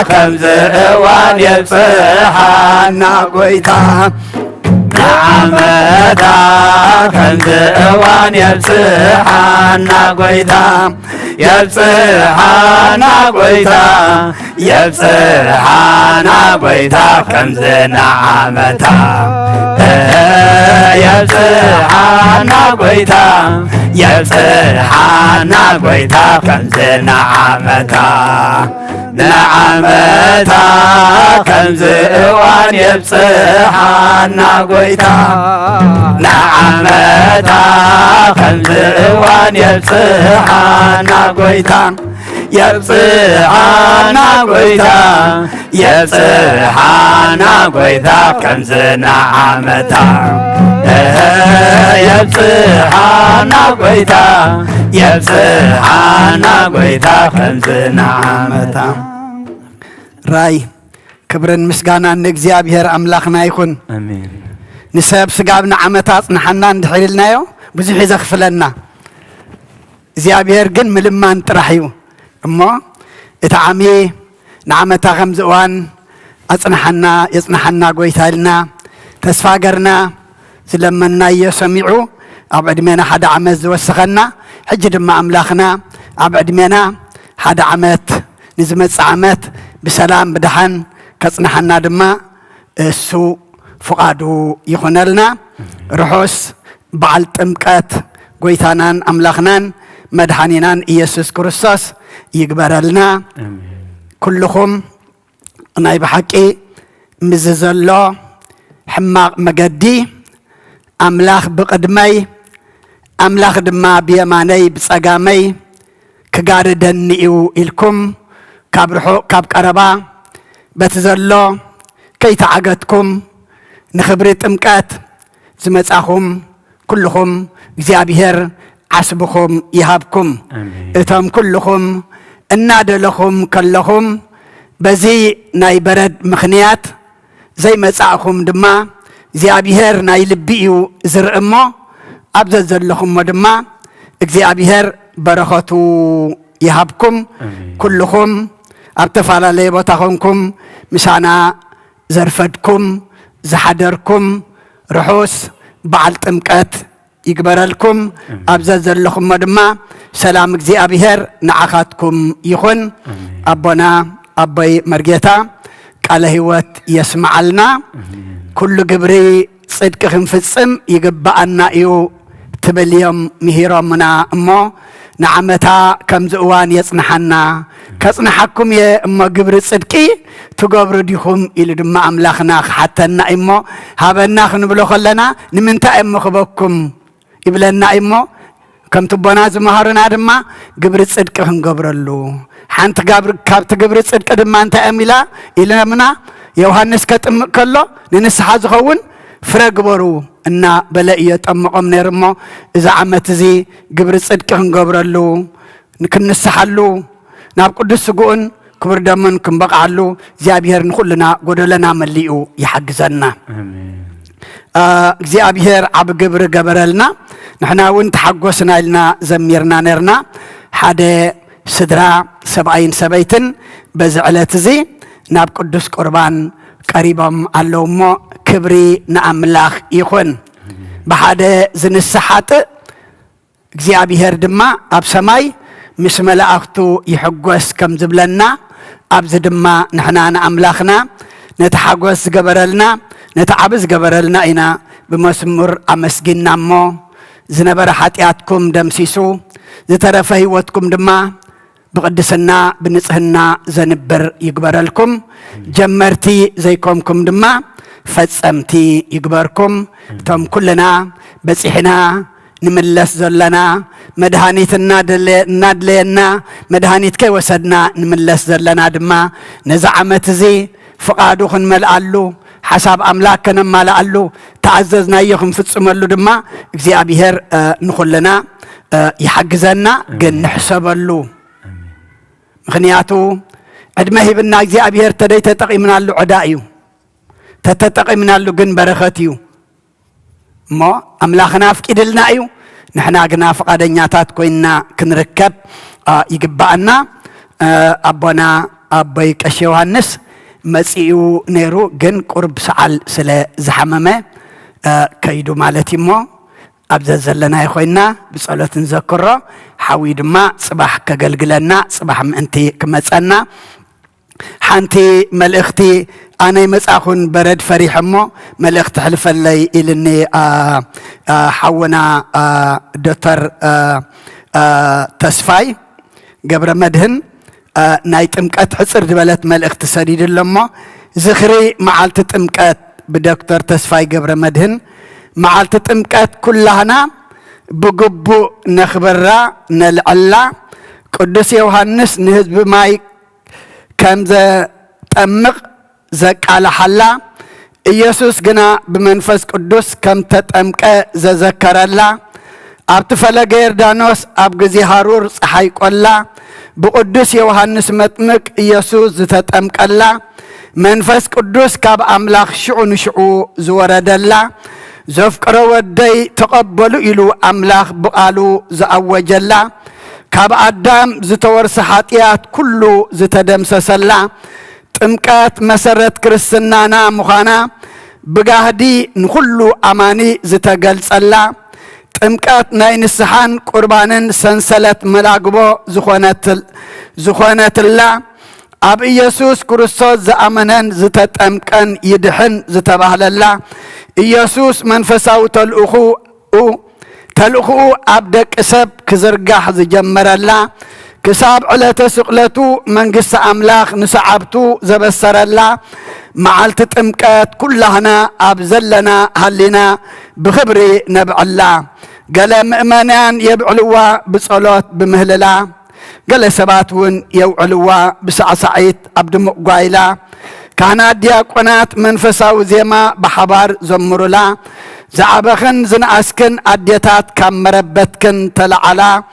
كم زوان يبصحنا قويتا نعمتا كم زوان يبصحنا قويتا يبصحنا قويتا يبصحنا قويتا كم زنعمتا يبصحنا قويتا يبصحنا قويتا كم زنعمتا نعمتا كم زوان يبصحنا قويتا نعمتا كم زوان يبصحنا قويتا يبصحنا قويتا يبصحنا قويتا كم زنعمتا يبصحنا قويتا يبصحنا قويتا كم زنعمتا راي كبرن مسغانا نغزيابير املاخنا يكون امين نسب سغابنا عمتات نحنا ندحيلنايو بزح يزخفلنا زيابير جن ملمان طرحيو اما اتعامي نعمتا غمزوان اصنحنا يصنحنا قويتالنا تسفاقرنا سلمنا يسمعوا ابعد منا حدا عمز وسخنا حج دما املاخنا ابعد منا حدا عمت نزمت عامات بسلام بدحن كصنحنا دما السو فقادو يخونلنا رحوس بعل تمكات قويتانان أملاخنان مدحانينان إيسوس كريستوس يقبرلنا كلكم ناي بحقي مززلو حماق مقدي أملاخ بقدمي أملاخ دما بيماني بصقامي كقاردن نئو إلكم كاب قربا بتزلو كي تعقدكم نخبري تمكات زمتاخم كلكم እግዚአብሔር عسبكم يهابكم اتم كلكم النادلكم كلكم بزي ناي برد مخنيات زي مصاخم دما እግዚአብሔር ناي لبيو زرئمو أبززلكم ودما እግዚአብሔር بركاتو يهابكم كلكم أبتفعل لي بتاخنكم مشانا زرفدكم زحدركم رحوس بعل تمكات يقبرلكم أبززلكم ودما سلام እግዚአብሔር نعخاتكم يخون أبونا أبي مرجيتا قال هيوت يسمع لنا كل قبري صدقهم في السم يقبأنا يو تبليهم مهيرمنا أمو نعمتا كم زوان يصنحنا كصنحكم يا أما قبر صدقي تقبر ديهم إلى دم أملاخنا حتى نائمو هابنا خنبلو خلنا نمنتا أم خبكم يبلنا إمو كم تبنا زمهرنا دم قبر صدقهم قبرلو حنت قبر كابت قبر صدق دم أنت أميلا إلى منا يوحنس كتم كله ننسى حزخون فرقبرو إن بلاقية أمقام نرمو إذا عمت زي قبر صدق هنقبرلو نكنسحلو ناب قدس سجون كبر دمن كم بقعلو እግዚአብሔር نخلنا قدلنا مليئو يحجزنا እግዚአብሔር عب قبر قبرلنا نحنا وانت حجوسنا لنا زميرنا نرنا حدا سدرا سبعين سبيتن بزعلت زي ناب قدس قربان قريبا اللهم كبري نأملاخ يخون بحدا زن السحات እግዚአብሔር دما أب سماي مش ملاأختو يحقوس كم زبلنا أبز دما نحنا نأملاخنا نتحقوس قبرلنا نتعبز قبرلنا إنا بمسمر أمسجنا مو زنبر حاتياتكم دمسيسو زترف هيوتكم دما بقدسنا بنصهنا زنبر يقبرلكم جمرتي زيكمكم دما فتصمتي يقبركم تم كلنا بصحنا نملس زلنا مدهانيت نادلنا مدهانيت كي وسدنا نملس زلنا دما نزعمت زي فقادو خنملالو حساب أملاكنا مالالو تعززنا يخم فتصملو دما እግዚአብሔር نخلنا يحجزنا جن نحسبلو مخنياتو عدما هبنا እግዚአብሔር تدي تتقيمنا له عدائيو تتقيمنا له جن بركاتيو ما أملاخنا فكيدلنا أيو نحنا قنا فقادنياتات كوينا كنركب يقبأنا أبونا أبي كشيوهانس مسيو نيرو جن قرب سعال سلا زحممة كيدو مالتي مو أبززلنا يا خوينا بصلاة نذكره حويد ما صباح كقلقلنا صباح انتي كمسأنا حانتي ملأختي أنا مسأخون برد فريح مو ملأخت حلف اللي إلني حونا دكتور تسفاي قبر مدهن نايت امكات حصر دبلت ملأخت سديد لما زخري معالت امكات بدكتور تسفاي قبر مدهن معالت امكات كلهنا بقبو نخبرا نلعلا قدس يوحنس نهزب ماي كم ذا تأمق زك على حلا يسوس جنا بمنفس قدس كم تتأمك ذكر الله أبتفلا غير دانوس أبغزي هارور صحيح الله بقدس يوحنس متمك يسوس تتأمك الله منفس قدس كاب أملاخ شعون شعو زورد الله زفكر ودي تقبلوا إلو أملاخ بقالو زأوج الله كاب أدام زتورس حاتيات كله زتدمسس الله تمكات مسرت كريستنانا مخانا بقاهدي نخلو أماني زتقلص الله تمكات ناين السحان قربانن سنسلت ملاقبو زخونة الله أب إيسوس كريستوس زأمنن زتتأمكن يدحن زتبهللا إيسوس منفساو تلأخو أبدك سب كزرقاح زجمرلا كساب على تسقلتو منقص أملاخ نسعبتو زبسرلا معالت تمكات كلهنا أبزلنا هلنا بخبري نبعلا قال مؤمنان يبعلوا بصلات بمهللا قال سباتون يوعلوا بسعسعيت عبد مقايلا كانت دياقونات منفساو زيما بحبار زمرلا زعبخن زنأسكن أديتات كمربتكن تلعلا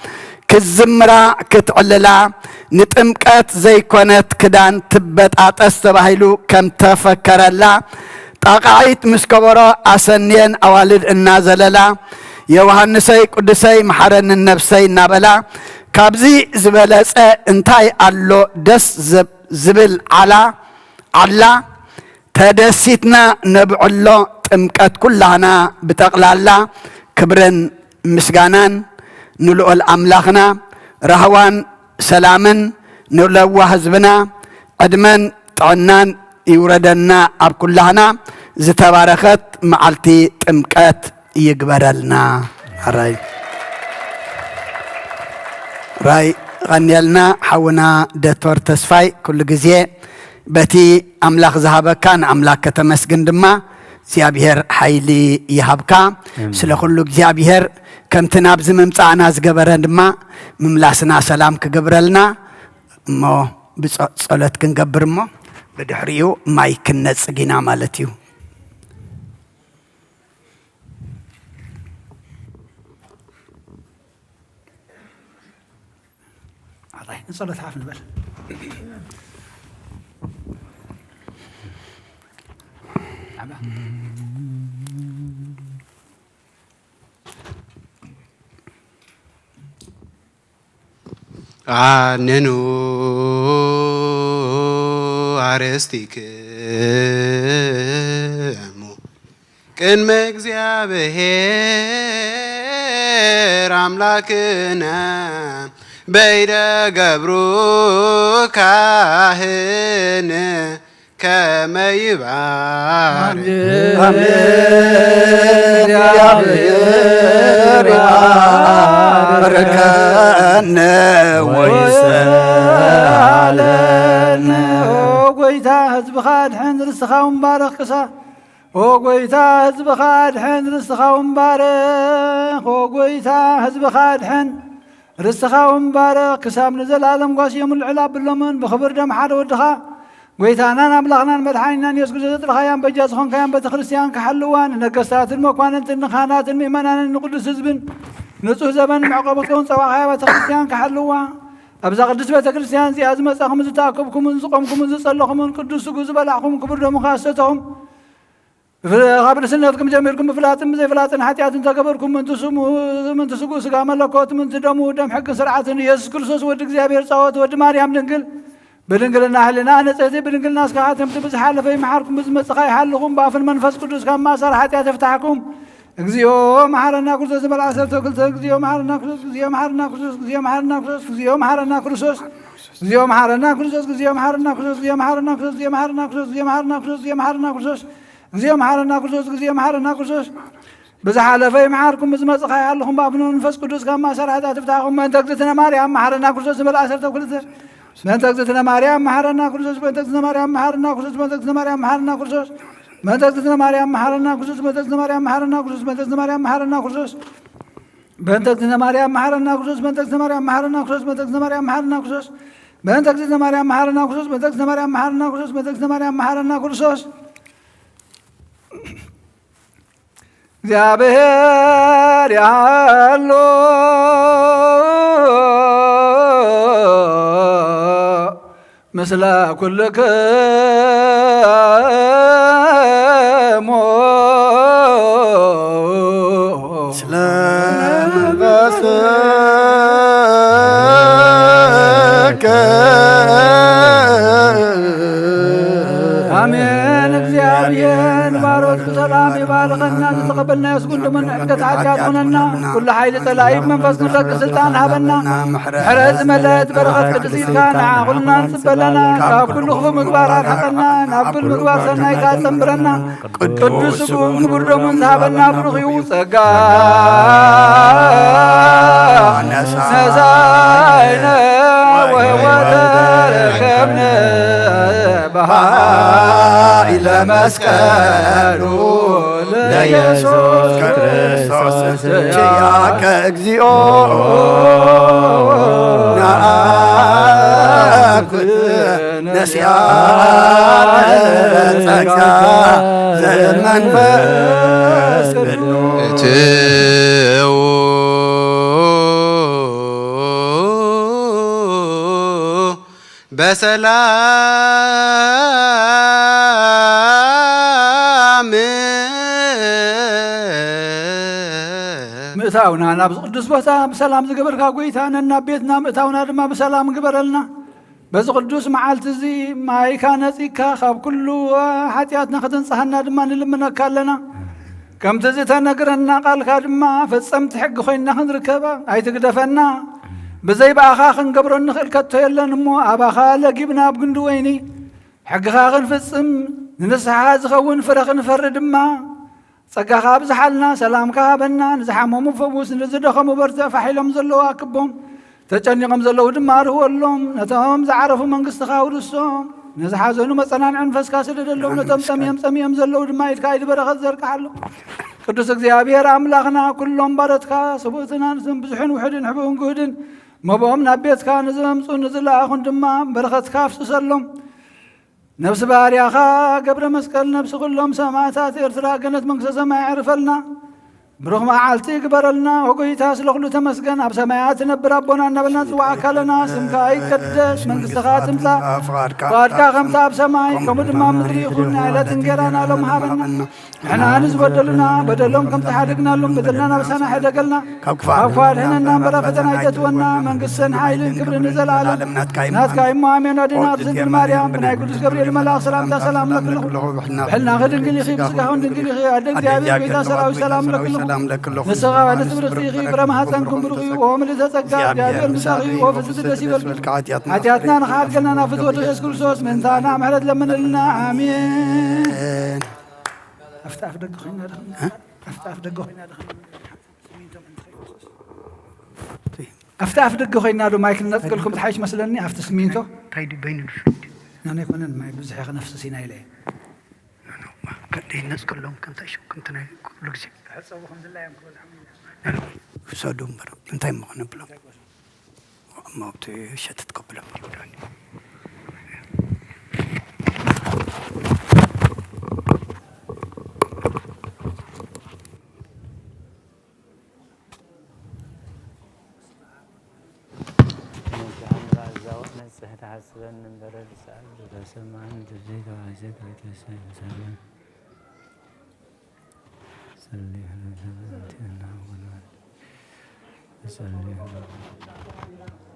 كزمرا كتعللا نتمكات زي كونت كدان تبت أتستبهيلو كم تفكرلا طاقعيت مسكبرا أسنين أوالد النازللا يوهنسي قدسي محرن النفسي نابلا كابزي زبلس انتاي اللو دس زبل على تدسيتنا نبعلو تمكات كلنا بتقلالا كبرن مسجانان نلو الأملاخنا رهوان سلامن نلو حزبنا عدمن طعنان يوردنا أب كلنا زتبارخت معلتي تمكات يقبرلنا راي غنيلنا حونا دكتور تسفاي كل جزيء بتي أملاخ ذهبك كان أملاك تمسجن دما زيابير حيلي يهبكا سلخلو زيابير كم تنابز ممتعنا زقبرن دما مملاسنا سلام كقبرلنا مو بصلت كنقبر مو بدحريو ما يكنت سقينا مالتيو نصلت حافل بل عننو አርሥቲክሙ ቅድመ እግዚአብሔር አምላክነ በይደ ገብሩ ካህን ከመ ይባርክ እግዚአብሔር ይባርከነ ወይሰአለነ ጎይታ ህዝብኻ ድሕን ርስኻ ምባረኽ ቅሳ ጎይታ ህዝብኻ ድሕን ርስኻ ምባረኽ ጎይታ ህዝብኻ ድሕን ርስኻ ምባረኽ ክሳብ ንዘላለም ጓስ የሙልዕላ ብሎምን ብኽብር ደም ሓደ ወድኻ ጎይታናን አምላኽናን መድኃኒናን ኢየሱስ ክርስቶስ ጥራኻያን በጃ ዝኾንካያን ቤተ ክርስቲያን ክሓልዋን ነገሥታትን መኳንንትን ንኻህናትን ምእመናንን ንቅዱስ ህዝብን ንጹህ ዘመን መዕቆበከውን ፀባኻያ ቤተ ክርስቲያን ክሓልዋ ኣብዛ ቅዱስ ቤተ ክርስቲያን እዚኣ ዝመጻኹም ዝተኣከብኩምን ዝቆምኩምን ዝጸለኹምን ቅዱስ ስጉ ዝበላዕኹም ክቡር ደሙኻ ዝሰተኹም ካብ ርስነትኩም ጀሚርኩም ምፍላጥን ብዘይፍላጥን ሓጢኣትን ተገበርኩም ምንቲ ስጉ ስጋ መለኮት ምንቲ ደሙ ደም ሕግን ስርዓትን ኢየሱስ ክርስቶስ ወዲ እግዚአብሔር ጻወት ወዲ ማርያም ድንግል بدنقلنا أهلنا نسيتي بدنقلنا سكاتهم تبزحال في محاركم بزمسخاي حالكم بافن منفس قدوس كما صار حتى تفتحكم اغزيو محارنا كرسوس بالعسل توكلت اغزيو محارنا كرسوس اغزيو محارنا كرسوس اغزيو محارنا كرسوس اغزيو محارنا كرسوس اغزيو محارنا كرسوس اغزيو محارنا كرسوس اغزيو محارنا كرسوس اغزيو محارنا كرسوس اغزيو محارنا كرسوس اغزيو محارنا كرسوس اغزيو محارنا كرسوس اغزيو محارنا كرسوس بزحال في محاركم بزمسخاي حالكم بافن منفس قدوس كما صار حتى تفتحكم من تقدسنا مريم محارنا كرسوس بالعسل توكلت من تقدسنا مريم محرنا كرسوس من تقدسنا مريم محرنا كرسوس من تقدسنا مريم محرنا كرسوس من تقدسنا مريم محرنا كرسوس من تقدسنا مريم محرنا كرسوس من تقدسنا مريم محرنا كرسوس من تقدسنا مريم محرنا كرسوس من تقدسنا مريم محرنا كرسوس من تقدسنا مريم محرنا كرسوس من تقدسنا مريم محرنا كرسوس من تقدسنا مريم محرنا كرسوس من تقدسنا مريم محرنا كرسوس እግዚአብሔር ያሎ مثل كلكم سلام አሜን። እግዚአብሔር ባሮቹ ሰላም ይባርከና ተቀበልና ያስጉን ደመን ሕገት ኃጢአት ሆነና ኩሉ ኃይል ጠላይ መንፈስ ንረቅ ስልጣን ሃበና ሕረዝ መለት በረኸት ቅድሲት ካና ኩልና ንጽበለና ካብ ኩሉ ክፉ ምግባራት ሓቀና ናብ ኩሉ ምግባር ሰናይ ካ ፀንብረና ቅዱስ ስጉም ክቡር ደሙን ዝሃበና ብሩኽ እዩ ጸጋ ነሳይነ ወወተ ረከብነ በኃይለ መስቀሉ ለኢየሱስ ክርስቶስ ችያከ እግዚኦ ናአኩት ነስያነ ጸጋ ዘመንፈስ ቅዱስ በሰላም ምእታውና ናብ ቅዱስ ቦታ ብሰላም ዝገበርካ ጎይታና ናብ ቤትና ምእታውና ድማ ብሰላም ግበረልና በዚ ቅዱስ መዓልቲ እዚ ማይካ ነፂካ ካብ ኩሉ ሓጢአትና ከተንፅሐና ድማ ንልምነካ ኣለና ከምቲ ዝተነግረና ቃልካ ድማ ፈፀምቲ ሕጊ ኮይንና ክንርከባ ኣይትግደፈና ብዘይ በኣኻ ክንገብሮ ንኽእል ከቶ የለን እሞ ኣባኻ ለጊብና ኣብ ግንዲ ወይኒ ሕግኻ ክንፍፅም ንንስሓ ዝኸውን ፍረ ክንፈሪ ድማ ጸጋኻ ብዝሓልና ሰላምካ ሃበና ንዝሓመሙ ፈውስ ንዝደኸሙ በርትዕ ፋሒሎም ዘለዉ ኣክቦም ተጨኒቖም ዘለዉ ድማ ርህወሎም ነቶም ዝዓረፉ መንግስትኻ ውርሶም ንዝሓዘኑ መፀናንዕ መንፈስካ ስደደሎም ነቶም ፀሚዮም ዘለዉ ድማ ኢድካ ኢድ በረኸት ዘርግሓሎም ቅዱስ እግዚአብሔር ኣምላኽና ኩሎም ባረትካ ሰብኡትና ብዙሕን ውሕድን ሕቡእን ጉህድን መብኦም ናብ ቤትካ ንዝመምፁ ንዝለኣኹን ድማ በረኸትካ ፍስሰሎም ነብሲ ባርያኻ ገብረ መስቀል ነብሲ ኩሎም ሰማዕታት ኤርትራ ገነት መንግስተ ሰማይ ዕርፈልና ብሩኽ መዓልቲ ግበረልና ወጎይታ ስለኩሉ ተመስገን ኣብ ሰማያት ትነብር ኣቦና እናበልና ንፅዋዕካ ኣለና ስምካ ይቀደስ መንግስትኻ ትምፃእ ፍቃድካ ከምቲ ኣብ ሰማይ ከምኡ ድማ ምድሪ ይኹን ዕለት እንጀራና ሎም ሃበና ንሕና ንዝበደሉና በደሎም ከም ተሓደግናሎም በደልና ናብሳና ሕደገልና ካብ ክፋድ ሕነና እምበራ ፈተና ይተትወና መንግስትን ሓይልን ክብርን ንዘለኣለም ናትካ እሞ ኣሜን ኣዴና ብድንግል ማርያም ብናይ ቅዱስ ገብርኤል መልኣኽ ሰላምታ ሰላም ለክልኹ ብሕልና ክድንግል ኢኺ ብስጋኹን ድንግል ኢኺ ኣደ እግዚኣብሔር ጌታ ሰራዊት ሰላም ለክልኹ ንስኻ ንትብርኽቲ ኢኺ ፍረ ማህፀንኩም ብሩኽ እዩ ወምልእተ ጸጋ እግዚኣብሔር ምሳኺ እዩ ወፍስቲ ደስ ይበልኩ ሓጢኣትና ንኸሓድገልና ናብ ፍትወዱ ኢየሱስ ክርስቶስ ምንታና ምሕረት ለምንልና ኣሜን ኣፍታፍ ደገ ኮይና ኣፍታፍ ደገ ኮይና ዶ ማይ ክንነፅገልኩም ትሓይሽ መስለኒ ኣፍቲ ስሚንቶ እንታይ በይኑ ናነ ይኮነን ማይ ብዙሕ ክነፍስስ ኢና ኢለ ነፅገሎም ከምታይ ከምትናይ ኩሉ ግዜ ሕፀቡኹም ዝላዮም ክሰዱ እምበር እንታይ መኾነብሎም ማብቲ ሸተት ከብሎም تحسبن من بلد سعد فسمعا تزيد وعزك وتسلم صلي على سيدنا محمد وصلي على